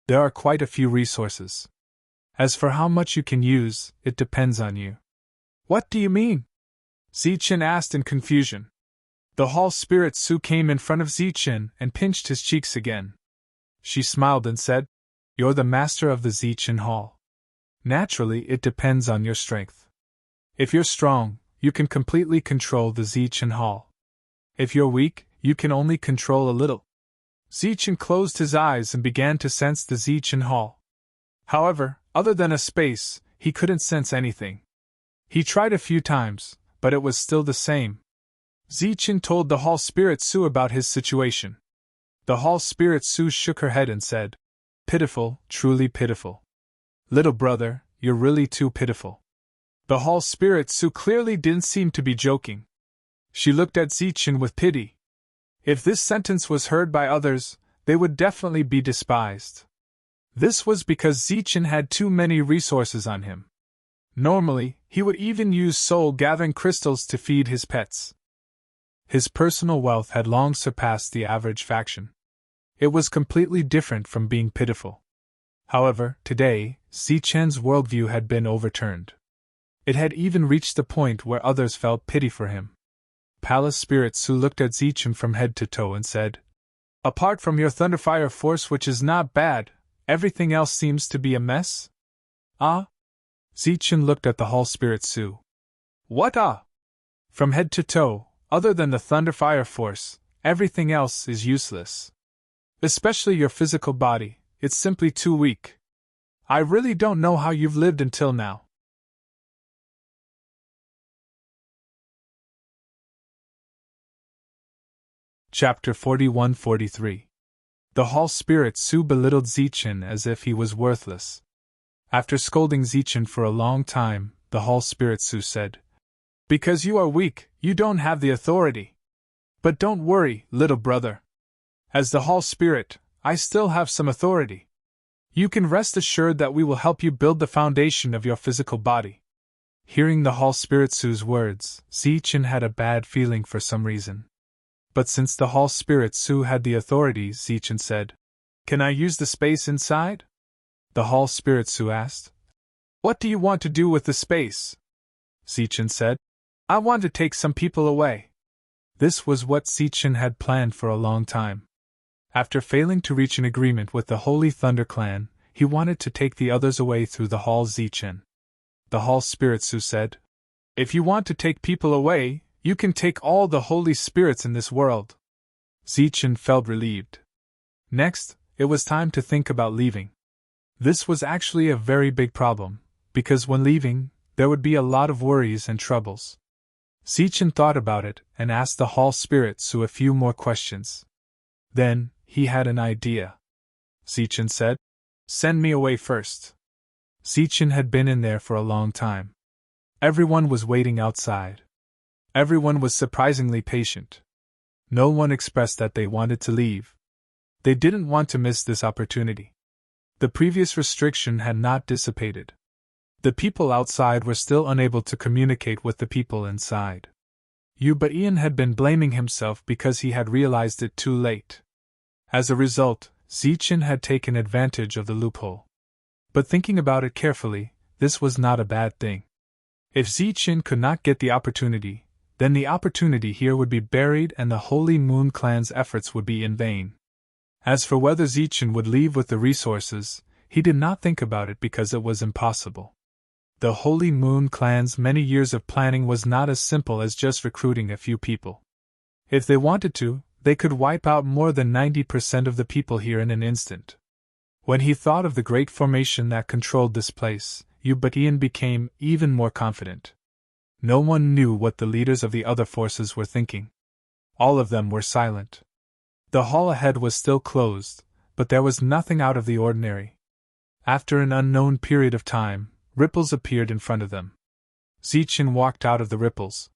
There are quite a few resources. As for how much you can use, it depends on you. What do you mean? Zichen asked in confusion. The Hall Spirit Su came in front of Zichen and pinched his cheeks again. She smiled and said, You're the master of the Zichen Hall. Naturally, it depends on your strength. If you're strong, you can completely control the Zichen Hall. If you're weak, you can only control a little. Zichen closed his eyes and began to sense the Zichen Hall. However, other than a space, he couldn't sense anything. He tried a few times, but it was still the same. Zichen told the Hall Spirit Su about his situation. The Hall Spirit Su shook her head and said, "Pitiful, truly pitiful. Little brother, you're really too pitiful." The Hall Spirit Su clearly didn't seem to be joking. She looked at Zichen with pity. If this sentence was heard by others, they would definitely be despised. This was because Zichen had too many resources on him. Normally, he would even use soul-gathering crystals to feed his pets. His personal wealth had long surpassed the average faction. It was completely different from being pitiful. However, today, Zichen's worldview had been overturned. It had even reached the point where others felt pity for him. Palace Spirit Su looked at Zichen from head to toe and said, "Apart from your Thunderfire force, which is not bad, everything else seems to be a mess?" "Ah?" Zichen looked at the Hall Spirit Su. "What ah?" "From head to toe, other than the Thunderfire force, everything else is useless. Especially your physical body, it's simply too weak. I really don't know how you've lived until now." Chapter 41-43. The Hall Spirit Su belittled Zichen as if he was worthless. After scolding Zichen for a long time, the Hall Spirit Su said, "Because you are weak, you don't have the authority. But don't worry, little brother. As the Hall Spirit, I still have some authority. You can rest assured that we will help you build the foundation of your physical body." Hearing the Hall Spirit Su's words, Zichen had a bad feeling for some reason. But since the Hall Spirit Su had the authority, Zichen said, "Can I use the space inside?" The Hall Spirit Su asked. "What do you want to do with the space?" Zichen said, "I want to take some people away." This was what Zichen had planned for a long time. After failing to reach an agreement with the Holy Thunder Clan, he wanted to take the others away through the Hall Zichen. The Hall Spirit Su said, "If you want to take people away, you can take all the holy spirits in this world." Zichen felt relieved. Next, it was time to think about leaving. This was actually a very big problem, because when leaving, there would be a lot of worries and troubles. Zichen thought about it and asked the Hall Spirit Su a few more questions. Then, he had an idea. Zichen said, "Send me away first." Zichen had been in there for a long time. Everyone was waiting outside. Everyone was surprisingly patient. No one expressed that they wanted to leave. They didn't want to miss this opportunity. The previous restriction had not dissipated. The people outside were still unable to communicate with the people inside. But Ian had been blaming himself because he had realized it too late. As a result, Zichen had taken advantage of the loophole. But thinking about it carefully, this was not a bad thing. If Zichen could not get the opportunity, then the opportunity here would be buried and the Holy Moon Clan's efforts would be in vain. As for whether Zichen would leave with the resources, he did not think about it because it was impossible. The Holy Moon Clan's many years of planning was not as simple as just recruiting a few people. If they wanted to, they could wipe out more than 90% of the people here in an instant. When he thought of the great formation that controlled this place, Ian became even more confident. No one knew what the leaders of the other forces were thinking. All of them were silent. The hall ahead was still closed, but there was nothing out of the ordinary. After an unknown period of time, ripples appeared in front of them. Zichen walked out of the ripples.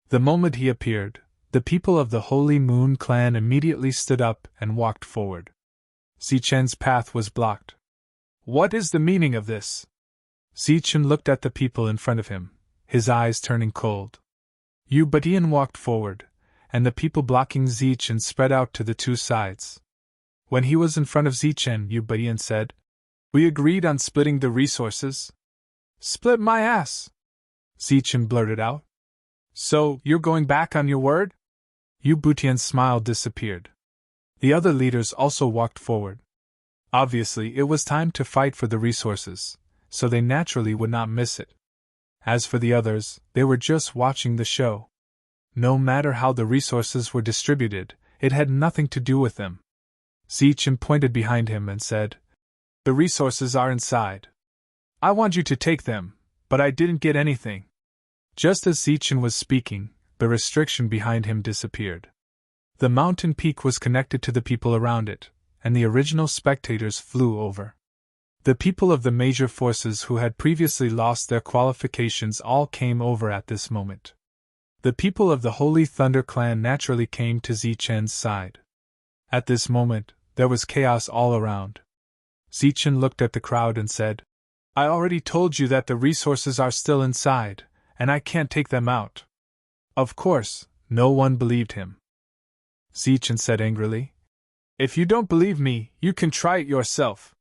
The moment he appeared, the people of the Holy Moon Clan immediately stood up and walked forward. Zichen's path was blocked. What is the meaning of this? Zichen looked at the people in front of him, his eyes turning cold. Ian walked forward, and the people blocking Zichen spread out to the two sides. When he was in front of Zichen, Ian said, "We agreed on splitting the resources." "Split my ass!" Zichen blurted out. "So, you're going back on your word?" Ian's smile disappeared. The other leaders also walked forward. Obviously, it was time to fight for the resources, so they naturally would not miss it. As for the others, they were just watching the show. No matter how the resources were distributed, it had nothing to do with them. Zichen pointed behind him and said, "The resources are inside. I want you to take them, but I didn't get anything." Just as Zichen was speaking, the restriction behind him disappeared. The mountain peak was connected to the people around it, and the original spectators flew over. The people of the major forces who had previously lost their qualifications all came over at this moment. The people of the Holy Thunder clan naturally came to Zichen's side. At this moment, there was chaos all around. Zichen looked at the crowd and said, "I already told you that the resources are still inside, and I can't take them out." Of course, no one believed him. Zichen said angrily, "If you don't believe me, you can try it yourself."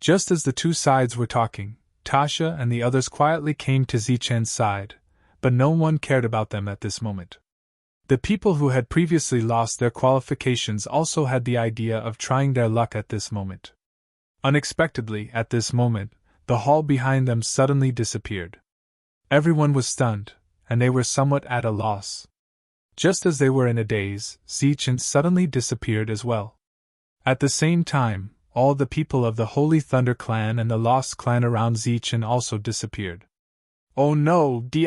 Just as the two sides were talking, Tasha and the others quietly came to Zichen's side, but no one cared about them at this moment. The people who had previously lost their qualifications also had the idea of trying their luck at this moment. Unexpectedly, at this moment, the hall behind them suddenly disappeared. Everyone was stunned, and they were somewhat at a loss. Just as they were in a daze, Zichen suddenly disappeared as well. At the same time, all the people of the Holy Thunder clan and the Lost clan around Zichen also disappeared. "Oh no, D****!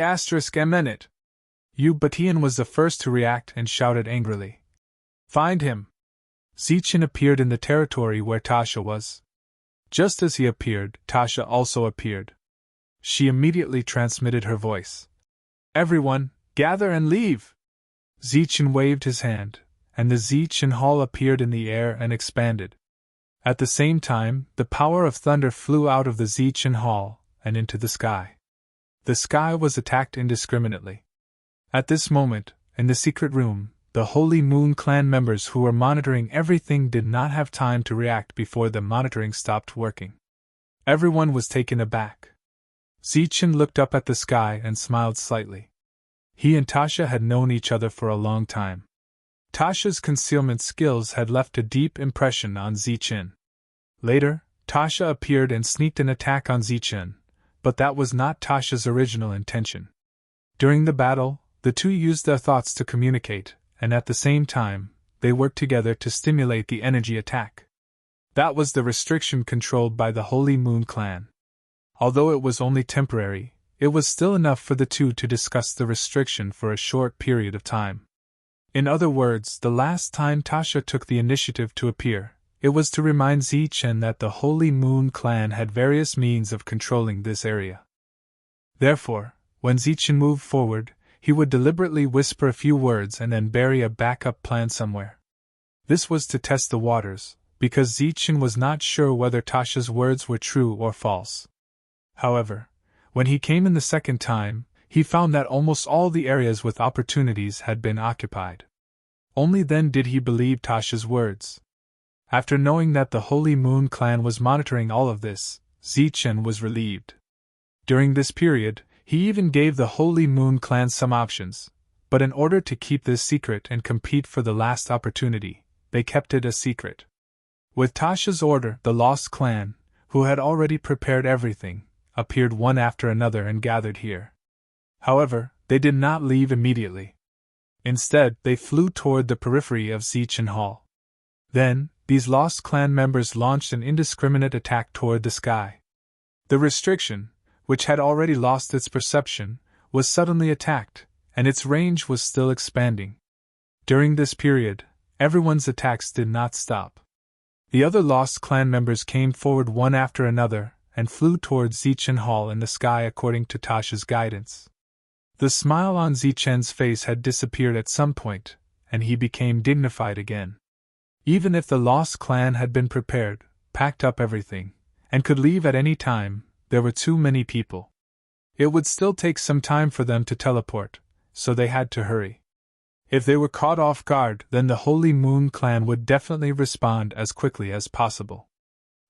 Batian was the first to react and shouted angrily. "Find him!" Zichen appeared in the territory where Tasha was. Just as he appeared, Tasha also appeared. She immediately transmitted her voice. "Everyone, gather and leave!" Zichen waved his hand, and the Zichen Hall appeared in the air and expanded. At the same time, the power of thunder flew out of the Zichen Hall and into the sky. The sky was attacked indiscriminately. At this moment, in the secret room, the Holy Moon clan members who were monitoring everything did not have time to react before the monitoring stopped working. Everyone was taken aback. Zichen looked up at the sky and smiled slightly. He and Tasha had known each other for a long time. Tasha's concealment skills had left a deep impression on Zichen. Later, Tasha appeared and sneaked an attack on Zichen, but that was not Tasha's original intention. During the battle, the two used their thoughts to communicate, and at the same time, they worked together to stimulate the energy attack. That was the restriction controlled by the Holy Moon clan. Although it was only temporary, it was still enough for the two to discuss the restriction for a short period of time. In other words, the last time Tasha took the initiative to appear, it was to remind Zichen that the Holy Moon clan had various means of controlling this area. Therefore, when Zichen moved forward, he would deliberately whisper a few words and then bury a backup plan somewhere. This was to test the waters, because Zichen was not sure whether Tasha's words were true or false. However, when he came in the second time, he found that almost all the areas with opportunities had been occupied. Only then did he believe Tasha's words. After knowing that the Holy Moon clan was monitoring all of this, Zichen was relieved. During this period, he even gave the Holy Moon clan some options, but in order to keep this secret and compete for the last opportunity, they kept it a secret. With Tasha's order, the Lost clan, who had already prepared everything, appeared one after another and gathered here. However, they did not leave immediately. Instead, they flew toward the periphery of Zichen Hall. Then, these Lost clan members launched an indiscriminate attack toward the sky. The restriction, which had already lost its perception, was suddenly attacked, and its range was still expanding. During this period, everyone's attacks did not stop. The other Lost clan members came forward one after another and flew toward Zichen Hall in the sky according to Tasha's guidance. The smile on Zichen's face had disappeared at some point, and he became dignified again. Even if the Lost clan had been prepared, packed up everything, and could leave at any time, there were too many people. It would still take some time for them to teleport, so they had to hurry. If they were caught off guard, then the Holy Moon clan would definitely respond as quickly as possible.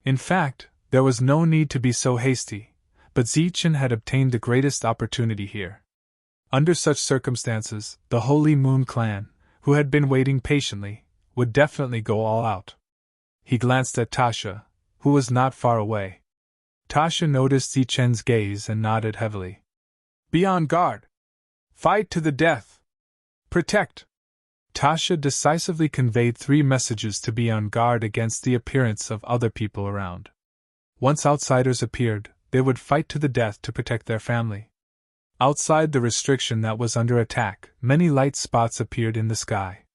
In fact, there was no need to be so hasty, but Zichen had obtained the greatest opportunity here. Under such circumstances, the Holy Moon clan, who had been waiting patiently, would definitely go all out. He glanced at Tasha, who was not far away. Tasha noticed Zichen's gaze and nodded heavily. "Be on guard! Fight to the death! Protect!" Tasha decisively conveyed 3 messages to be on guard against the appearance of other people around. Once outsiders appeared, they would fight to the death to protect their family. Outside the restriction that was under attack, many light spots appeared in the sky.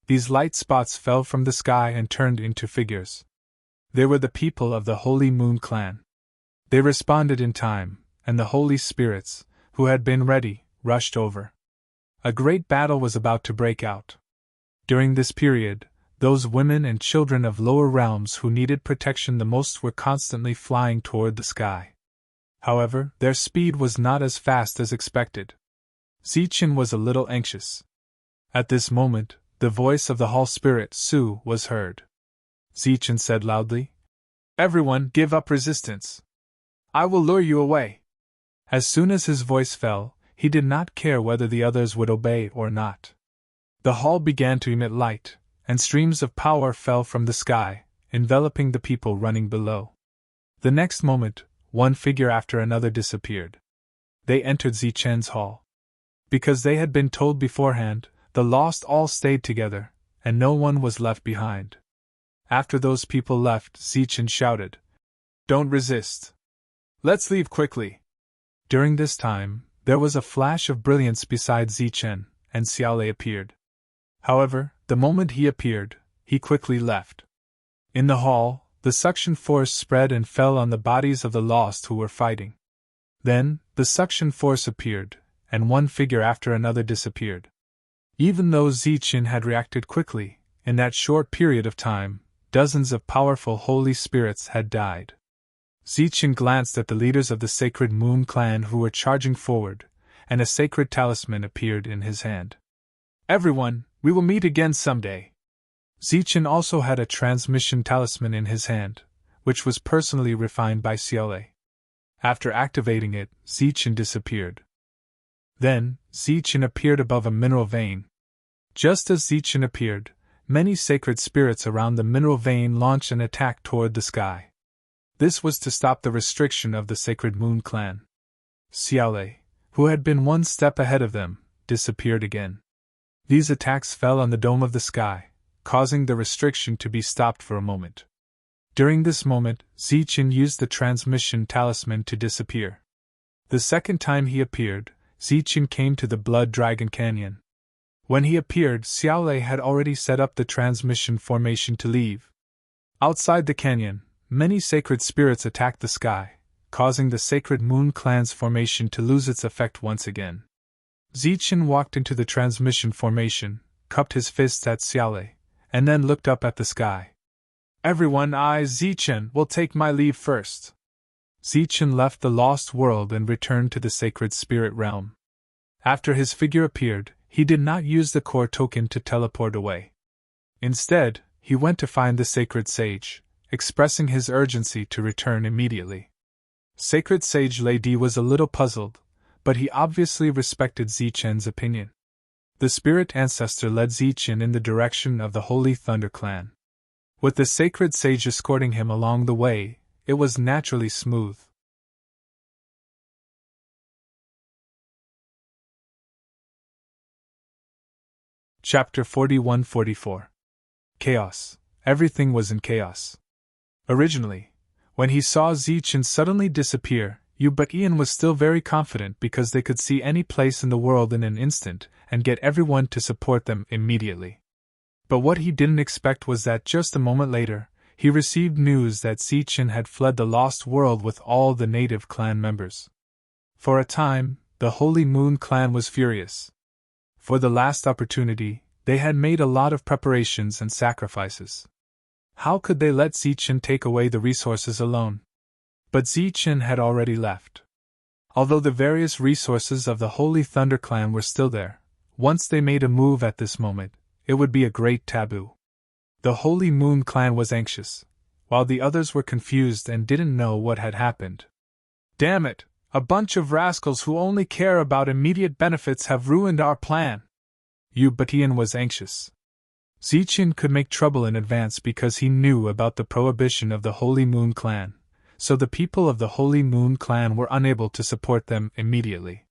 These light spots fell from the sky and turned into figures. They were the people of the Holy Moon clan. They responded in time, and the Holy Spirits, who had been ready, rushed over. A great battle was about to break out. During this period, those women and children of lower realms who needed protection the most were constantly flying toward the sky. However, their speed was not as fast as expected. Zichen was a little anxious. At this moment, the voice of the hall spirit, Su, was heard. Zichen said loudly, "Everyone, give up resistance. I will lure you away." As soon as his voice fell, he did not care whether the others would obey or not. The hall began to emit light, and streams of power fell from the sky, enveloping the people running below. The next moment, one figure after another disappeared. They entered Zichen's hall. Because they had been told beforehand, the lost all stayed together, and no one was left behind. After those people left, Zichen shouted, "Don't resist. Let's leave quickly." During this time, there was a flash of brilliance beside Zichen, and Xiaolei appeared. However, the moment he appeared, he quickly left. In the hall, the suction force spread and fell on the bodies of the lost who were fighting. Then, the suction force appeared, and one figure after another disappeared. Even though Zichen had reacted quickly, in that short period of time, dozens of powerful holy spirits had died. Zichen glanced at the leaders of the Sacred Moon clan who were charging forward, and a sacred talisman appeared in his hand. "Everyone, we will meet again someday." Zichen also had a transmission talisman in his hand, which was personally refined by Xiaolei. After activating it, Zichen disappeared. Then, Zichen appeared above a mineral vein. Just as Zichen appeared, many sacred spirits around the mineral vein launched an attack toward the sky. This was to stop the restriction of the Sacred Moon clan. Xiaolei, who had been one step ahead of them, disappeared again. These attacks fell on the dome of the sky, causing the restriction to be stopped for a moment. During this moment, Zichen used the transmission talisman to disappear. The second time he appeared, Zichen came to the Blood Dragon Canyon. When he appeared, Xiaolei had already set up the transmission formation to leave. Outside the canyon, many sacred spirits attacked the sky, causing the Sacred Moon clan's formation to lose its effect once again. Zichen walked into the transmission formation, cupped his fists at Xiaolei, and then looked up at the sky. "Everyone, I, Zichen, will take my leave first." Zichen left the lost world and returned to the sacred spirit realm. After his figure appeared, he did not use the core token to teleport away. Instead, he went to find the sacred sage, expressing his urgency to return immediately. Sacred Sage Lady was a little puzzled, but he obviously respected Zichen's opinion. The spirit ancestor led Zichen in the direction of the Holy Thunder clan. With the sacred sage escorting him along the way, it was naturally smooth. Chapter 41-44. Chaos. Everything was in chaos. Originally, when he saw Zichen suddenly disappear, Yu but Ian was still very confident because they could see any place in the world in an instant and get everyone to support them immediately. But what he didn't expect was that just a moment later, he received news that Zichen had fled the Lost World with all the native clan members. For a time, the Holy Moon clan was furious. For the last opportunity, they had made a lot of preparations and sacrifices. How could they let Zichen take away the resources alone? But Zichen had already left. Although the various resources of the Holy Thunder clan were still there, once they made a move at this moment, it would be a great taboo. The Holy Moon clan was anxious, while the others were confused and didn't know what had happened. "Damn it! A bunch of rascals who only care about immediate benefits have ruined our plan." Yu Batian was anxious. Zichen could make trouble in advance because he knew about the prohibition of the Holy Moon clan, so the people of the Holy Moon clan were unable to support them immediately.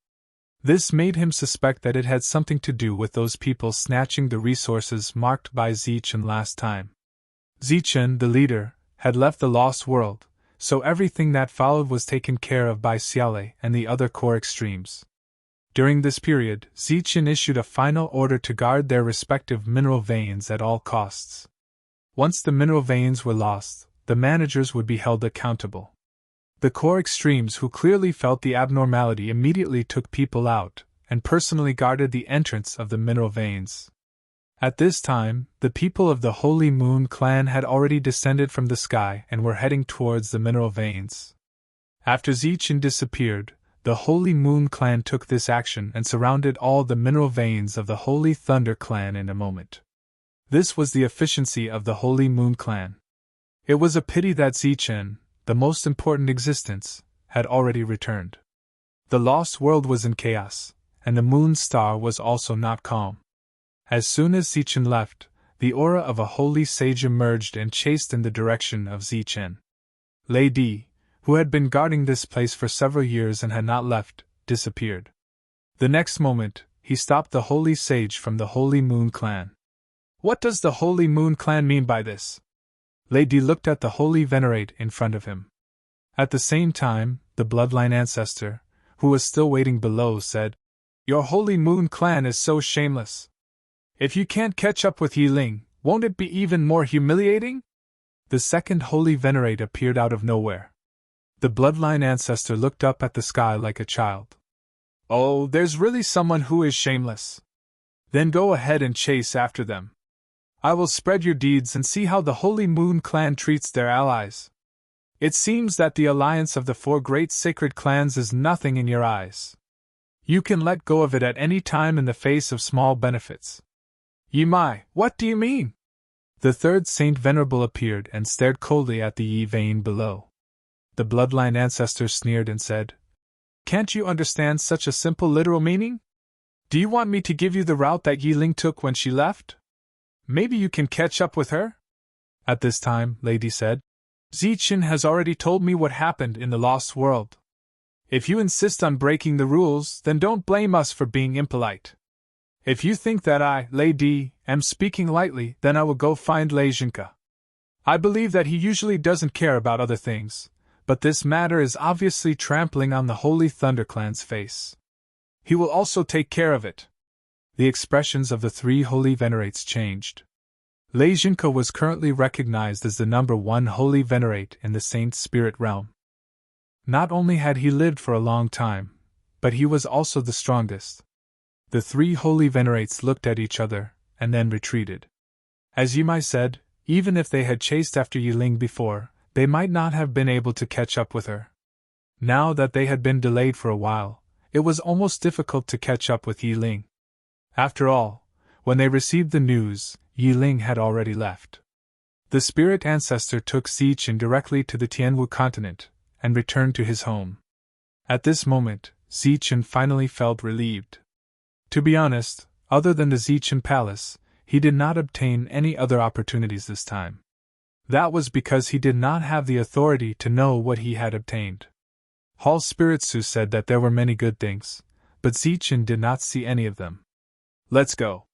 This made him suspect that it had something to do with those people snatching the resources marked by Zichen last time. Zichen, the leader, had left the Lost World, so everything that followed was taken care of by Xiale and the other core extremes. During this period, Zichen issued a final order to guard their respective mineral veins at all costs. Once the mineral veins were lost, the managers would be held accountable. The core extremes who clearly felt the abnormality immediately took people out and personally guarded the entrance of the mineral veins. At this time, the people of the Holy Moon clan had already descended from the sky and were heading towards the mineral veins. After Zichen disappeared, the Holy Moon clan took this action and surrounded all the mineral veins of the Holy Thunder clan in a moment. This was the efficiency of the Holy Moon clan. It was a pity that Zichen, the most important existence, had already returned. The Lost World was in chaos, and the Moon Star was also not calm. As soon as Zichen left, the aura of a holy sage emerged and chased in the direction of Zichen. Lady, who had been guarding this place for several years and had not left, disappeared. The next moment, he stopped the holy sage from the Holy Moon clan. What does the Holy Moon clan mean by this? Lady looked at the holy venerate in front of him. At the same time, the bloodline ancestor, who was still waiting below, said, "Your Holy Moon clan is so shameless. If you can't catch up with Yiling, won't it be even more humiliating?" The second holy venerate appeared out of nowhere. The bloodline ancestor looked up at the sky like a child. "Oh, there's really someone who is shameless. Then go ahead and chase after them. I will spread your deeds and see how the Holy Moon clan treats their allies. It seems that the alliance of the four great sacred clans is nothing in your eyes. You can let go of it at any time in the face of small benefits." "Yimai, what do you mean?" The third Saint Venerable appeared and stared coldly at the Yi vein below. The bloodline ancestor sneered and said, "Can't you understand such a simple literal meaning? Do you want me to give you the route that Yiling took when she left? Maybe you can catch up with her?" At this time, Lady said, "Zichen has already told me what happened in the Lost World. If you insist on breaking the rules, then don't blame us for being impolite. If you think that I, Lady, am speaking lightly, then I will go find Lei Jinka. I believe that he usually doesn't care about other things, but this matter is obviously trampling on the Holy Thunder clan's face. He will also take care of it." The expressions of the three holy venerates changed. Lei Jinka was currently recognized as the number one holy venerate in the Saint Spirit realm. Not only had he lived for a long time, but he was also the strongest. The three holy venerates looked at each other, and then retreated. As Yimai said, even if they had chased after Yiling before, they might not have been able to catch up with her. Now that they had been delayed for a while, it was almost difficult to catch up with Yiling. After all, when they received the news, Yiling had already left. The spirit ancestor took Zichen directly to the Tianwu continent, and returned to his home. At this moment, Zichen finally felt relieved. To be honest, other than the Zichen Palace, he did not obtain any other opportunities this time. That was because he did not have the authority to know what he had obtained. Hall Spiritsu said that there were many good things, but Zichen did not see any of them. "Let's go."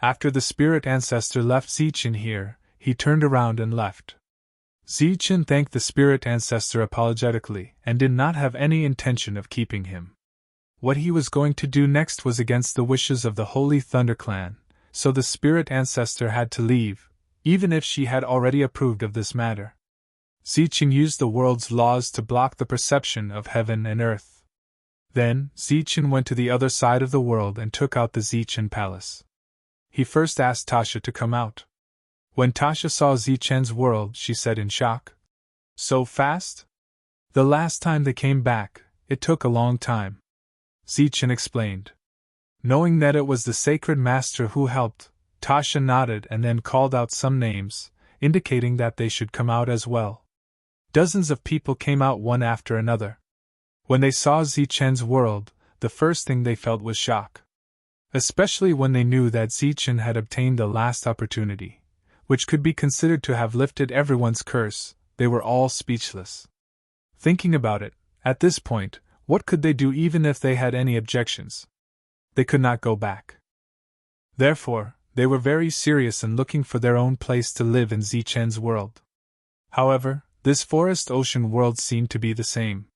After the spirit ancestor left Zichen here, he turned around and left. Zichen thanked the spirit ancestor apologetically and did not have any intention of keeping him. What he was going to do next was against the wishes of the Holy Thunder clan, so the spirit ancestor had to leave, even if she had already approved of this matter. Zichen used the world's laws to block the perception of heaven and earth. Then, Zichen went to the other side of the world and took out the Zichen Palace. He first asked Tasha to come out. When Tasha saw Zichen's world, she said in shock, "So fast?" "The last time they came back, it took a long time," Zichen explained. Knowing that it was the sacred master who helped, Tasha nodded and then called out some names, indicating that they should come out as well. Dozens of people came out one after another. When they saw Zichen's world, the first thing they felt was shock. Especially when they knew that Zichen had obtained the last opportunity, which could be considered to have lifted everyone's curse, they were all speechless. Thinking about it, at this point, what could they do even if they had any objections? They could not go back. Therefore, they were very serious in looking for their own place to live in Zichen's world. However, this forest-ocean world seemed to be the same.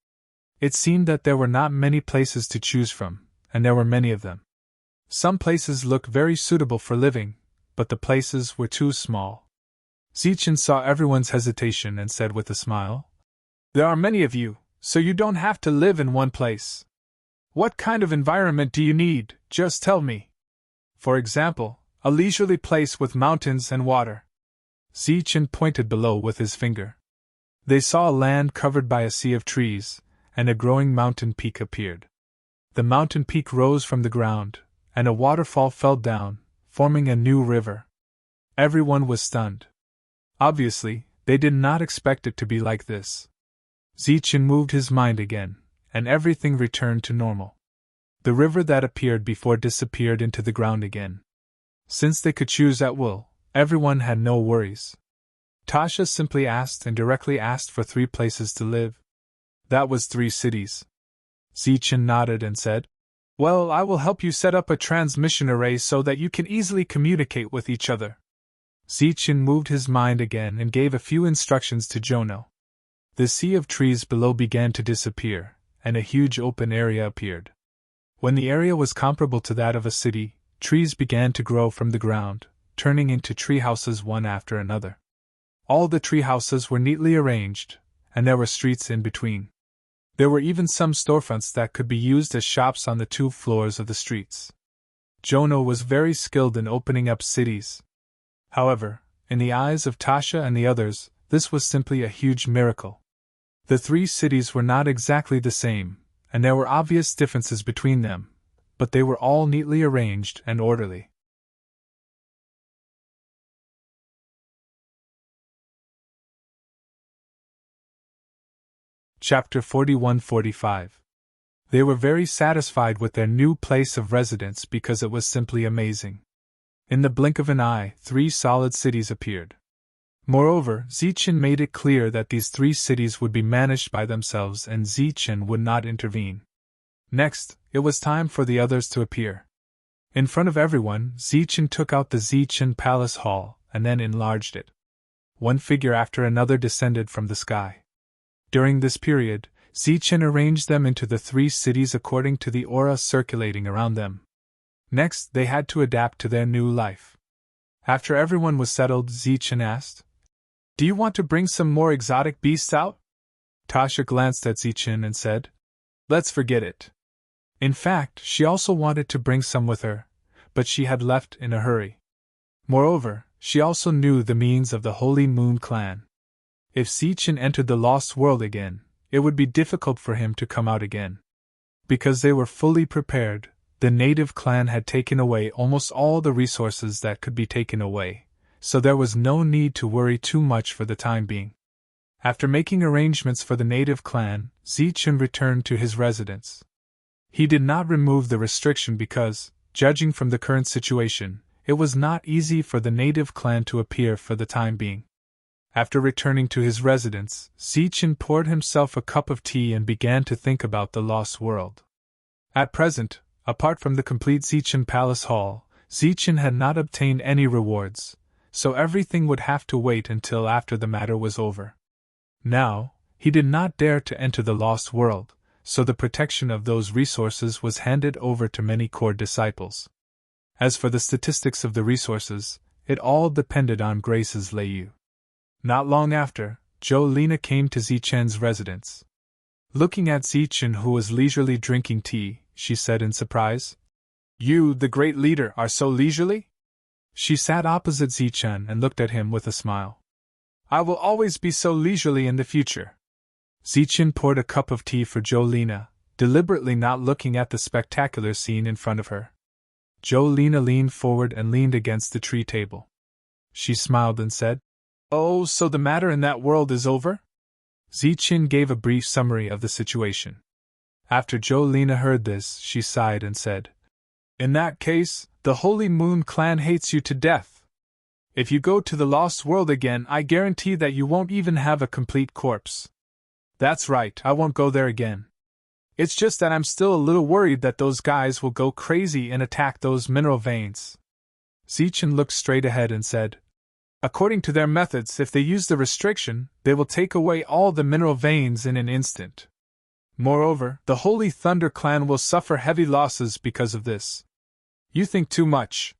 It seemed that there were not many places to choose from, and there were many of them. Some places looked very suitable for living, but the places were too small. Zichen saw everyone's hesitation and said with a smile, "There are many of you, so you don't have to live in one place. What kind of environment do you need? Just tell me. For example, a leisurely place with mountains and water." Zichen pointed below with his finger. They saw a land covered by a sea of trees, and a growing mountain peak appeared. The mountain peak rose from the ground, and a waterfall fell down, forming a new river. Everyone was stunned. Obviously, they did not expect it to be like this. Zichen moved his mind again, and everything returned to normal. The river that appeared before disappeared into the ground again. Since they could choose at will, everyone had no worries. Tasha simply asked and directly asked for 3 places to live. That was 3 cities. Zichen nodded and said, "Well, I will help you set up a transmission array so that you can easily communicate with each other." Zichen moved his mind again and gave a few instructions to Jono. The sea of trees below began to disappear, and a huge open area appeared. When the area was comparable to that of a city, trees began to grow from the ground, turning into tree houses one after another. All the tree houses were neatly arranged, and there were streets in between. There were even some storefronts that could be used as shops on the 2 floors of the streets. Jono was very skilled in opening up cities. However, in the eyes of Tasha and the others, this was simply a huge miracle. The 3 cities were not exactly the same, and there were obvious differences between them, but they were all neatly arranged and orderly. Chapter 41-45. They were very satisfied with their new place of residence because it was simply amazing. In the blink of an eye, 3 solid cities appeared. Moreover, Zichen made it clear that these 3 cities would be managed by themselves and Zichen would not intervene. Next, it was time for the others to appear. In front of everyone, Zichen took out the Zichen Palace Hall and then enlarged it. One figure after another descended from the sky. During this period, Zichen arranged them into the 3 cities according to the aura circulating around them. Next, they had to adapt to their new life. After everyone was settled, Zichen asked, "Do you want to bring some more exotic beasts out?" Tasha glanced at Zichen and said, "Let's forget it." In fact, she also wanted to bring some with her, but she had left in a hurry. Moreover, she also knew the means of the Holy Moon clan. If Zichen entered the Lost World again, it would be difficult for him to come out again. Because they were fully prepared, the native clan had taken away almost all the resources that could be taken away, so there was no need to worry too much for the time being. After making arrangements for the native clan, Zichen returned to his residence. He did not remove the restriction because, judging from the current situation, it was not easy for the native clan to appear for the time being. After returning to his residence, Zichen poured himself a cup of tea and began to think about the Lost World. At present, apart from the complete Zichen Palace Hall, Zichen had not obtained any rewards, so everything would have to wait until after the matter was over. Now, he did not dare to enter the Lost World, so the protection of those resources was handed over to many core disciples. As for the statistics of the resources, it all depended on Grace's Layu. Not long after, Jolina came to Zichen's residence. Looking at Zichen, who was leisurely drinking tea, she said in surprise, "You, the great leader, are so leisurely?" She sat opposite Zichen and looked at him with a smile. "I will always be so leisurely in the future." Zichen poured a cup of tea for Jolina, deliberately not looking at the spectacular scene in front of her. Jolina leaned forward and leaned against the tree table. She smiled and said, "Oh, so the matter in that world is over?" Zichen gave a brief summary of the situation. After Jolina heard this, she sighed and said, "In that case, the Holy Moon clan hates you to death. If you go to the Lost World again, I guarantee that you won't even have a complete corpse." "That's right, I won't go there again." It's just that I'm still a little worried that those guys will go crazy and attack those mineral veins. Zichen looked straight ahead and said, according to their methods, if they use the restriction, they will take away all the mineral veins in an instant. Moreover, the Holy Thunder Clan will suffer heavy losses because of this. You think too much.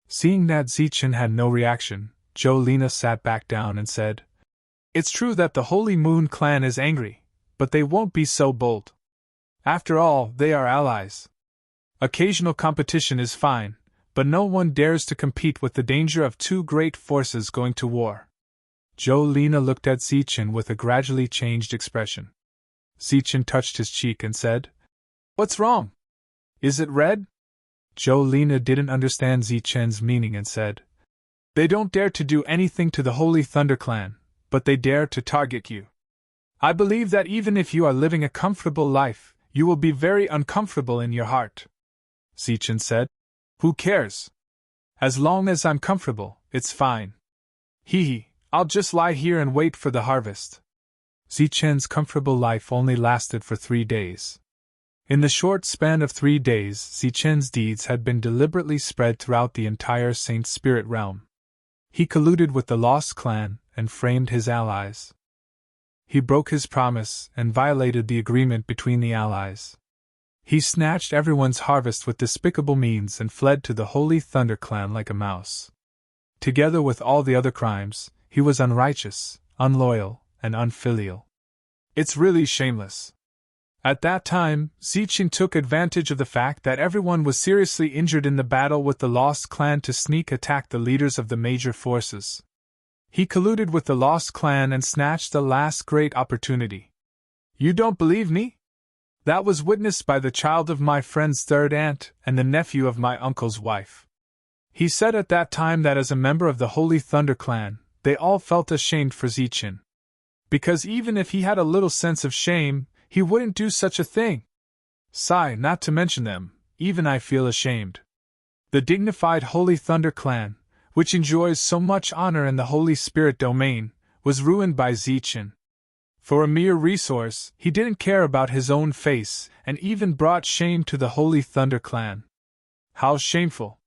Seeing that Zichen had no reaction, Jolene sat back down and said, it's true that the Holy Moon Clan is angry, but they won't be so bold. After all, they are allies. Occasional competition is fine, but no one dares to compete with the danger of two great forces going to war. Jolene looked at Zichen with a gradually changed expression. Zichen touched his cheek and said, what's wrong? Is it red? Jolene didn't understand Zichen's meaning and said, they don't dare to do anything to the Holy Thunder Clan, but they dare to target you. I believe that even if you are living a comfortable life, you will be very uncomfortable in your heart. Zichen said, who cares? As long as I'm comfortable, it's fine. Hee, I'll just lie here and wait for the harvest. Zichen's comfortable life only lasted for 3 days. In the short span of 3 days, Zichen's deeds had been deliberately spread throughout the entire Saint Spirit realm. He colluded with the Lost Clan and framed his allies. He broke his promise and violated the agreement between the allies. He snatched everyone's harvest with despicable means and fled to the Holy Thunder Clan like a mouse. Together with all the other crimes, he was unrighteous, unloyal, and unfilial. It's really shameless. At that time, Zichen took advantage of the fact that everyone was seriously injured in the battle with the Lost Clan to sneak attack the leaders of the major forces. He colluded with the Lost Clan and snatched the last great opportunity. You don't believe me? That was witnessed by the child of my friend's third aunt and the nephew of my uncle's wife. He said at that time that as a member of the Holy Thunder Clan, they all felt ashamed for Zichen. Because even if he had a little sense of shame, he wouldn't do such a thing. Sigh, not to mention them, even I feel ashamed. The dignified Holy Thunder Clan, which enjoys so much honor in the Holy Spirit domain, was ruined by Zichen. For a mere resource, he didn't care about his own face, and even brought shame to the Holy Thunder Clan. How shameful!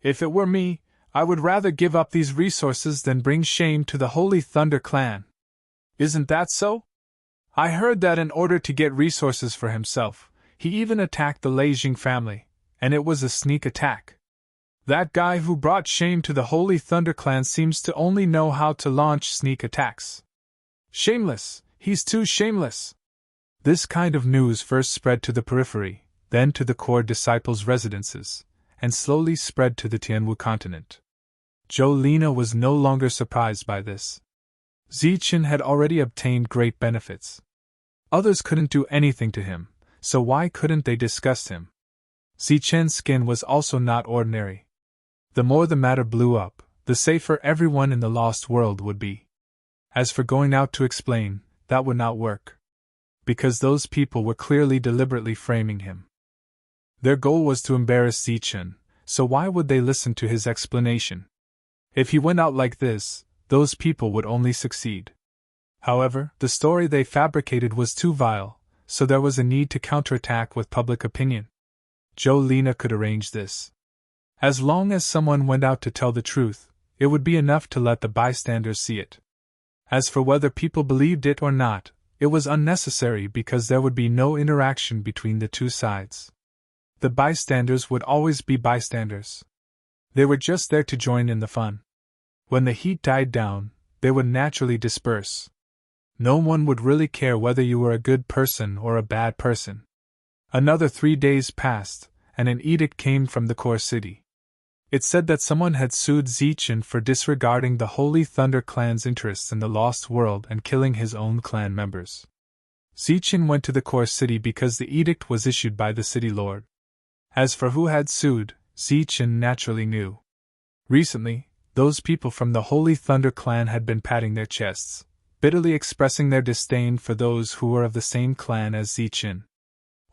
If it were me, I would rather give up these resources than bring shame to the Holy Thunder Clan. Isn't that so? I heard that in order to get resources for himself, he even attacked the Leijing family, and it was a sneak attack. That guy who brought shame to the Holy Thunder Clan seems to only know how to launch sneak attacks. Shameless! He's too shameless! This kind of news first spread to the periphery, then to the core disciples' residences, and slowly spread to the Tianwu continent. Jolene was no longer surprised by this. Zichen had already obtained great benefits. Others couldn't do anything to him, so why couldn't they disgust him? Zichen's skin was also not ordinary. The more the matter blew up, the safer everyone in the lost world would be. As for going out to explain, that would not work. Because those people were clearly deliberately framing him. Their goal was to embarrass Zichen, so why would they listen to his explanation? If he went out like this, those people would only succeed. However, the story they fabricated was too vile, so there was a need to counterattack with public opinion. Jolene could arrange this. As long as someone went out to tell the truth, it would be enough to let the bystanders see it. As for whether people believed it or not, it was unnecessary because there would be no interaction between the two sides. The bystanders would always be bystanders. They were just there to join in the fun. When the heat died down, they would naturally disperse. No one would really care whether you were a good person or a bad person. Another 3 days passed, and an edict came from the core city. It said that someone had sued Zichen for disregarding the Holy Thunder Clan's interests in the lost world and killing his own clan members. Zichen went to the core city because the edict was issued by the city lord. As for who had sued, Zichen naturally knew. Recently, those people from the Holy Thunder Clan had been patting their chests, bitterly expressing their disdain for those who were of the same clan as Zichen.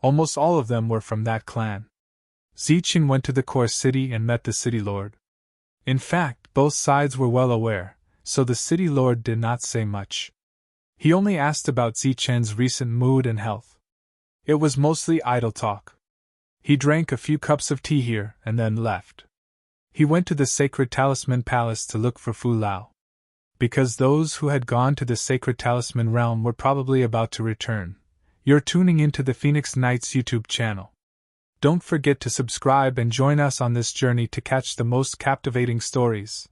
Almost all of them were from that clan. Zichen went to the core city and met the city lord. In fact, both sides were well aware, so the city lord did not say much. He only asked about Zichen's recent mood and health. It was mostly idle talk. He drank a few cups of tea here and then left. He went to the sacred Talisman Palace to look for Fu Lao. Because those who had gone to the sacred Talisman realm were probably about to return, you're tuning into the Phoenix Knights YouTube channel. Don't forget to subscribe and join us on this journey to catch the most captivating stories.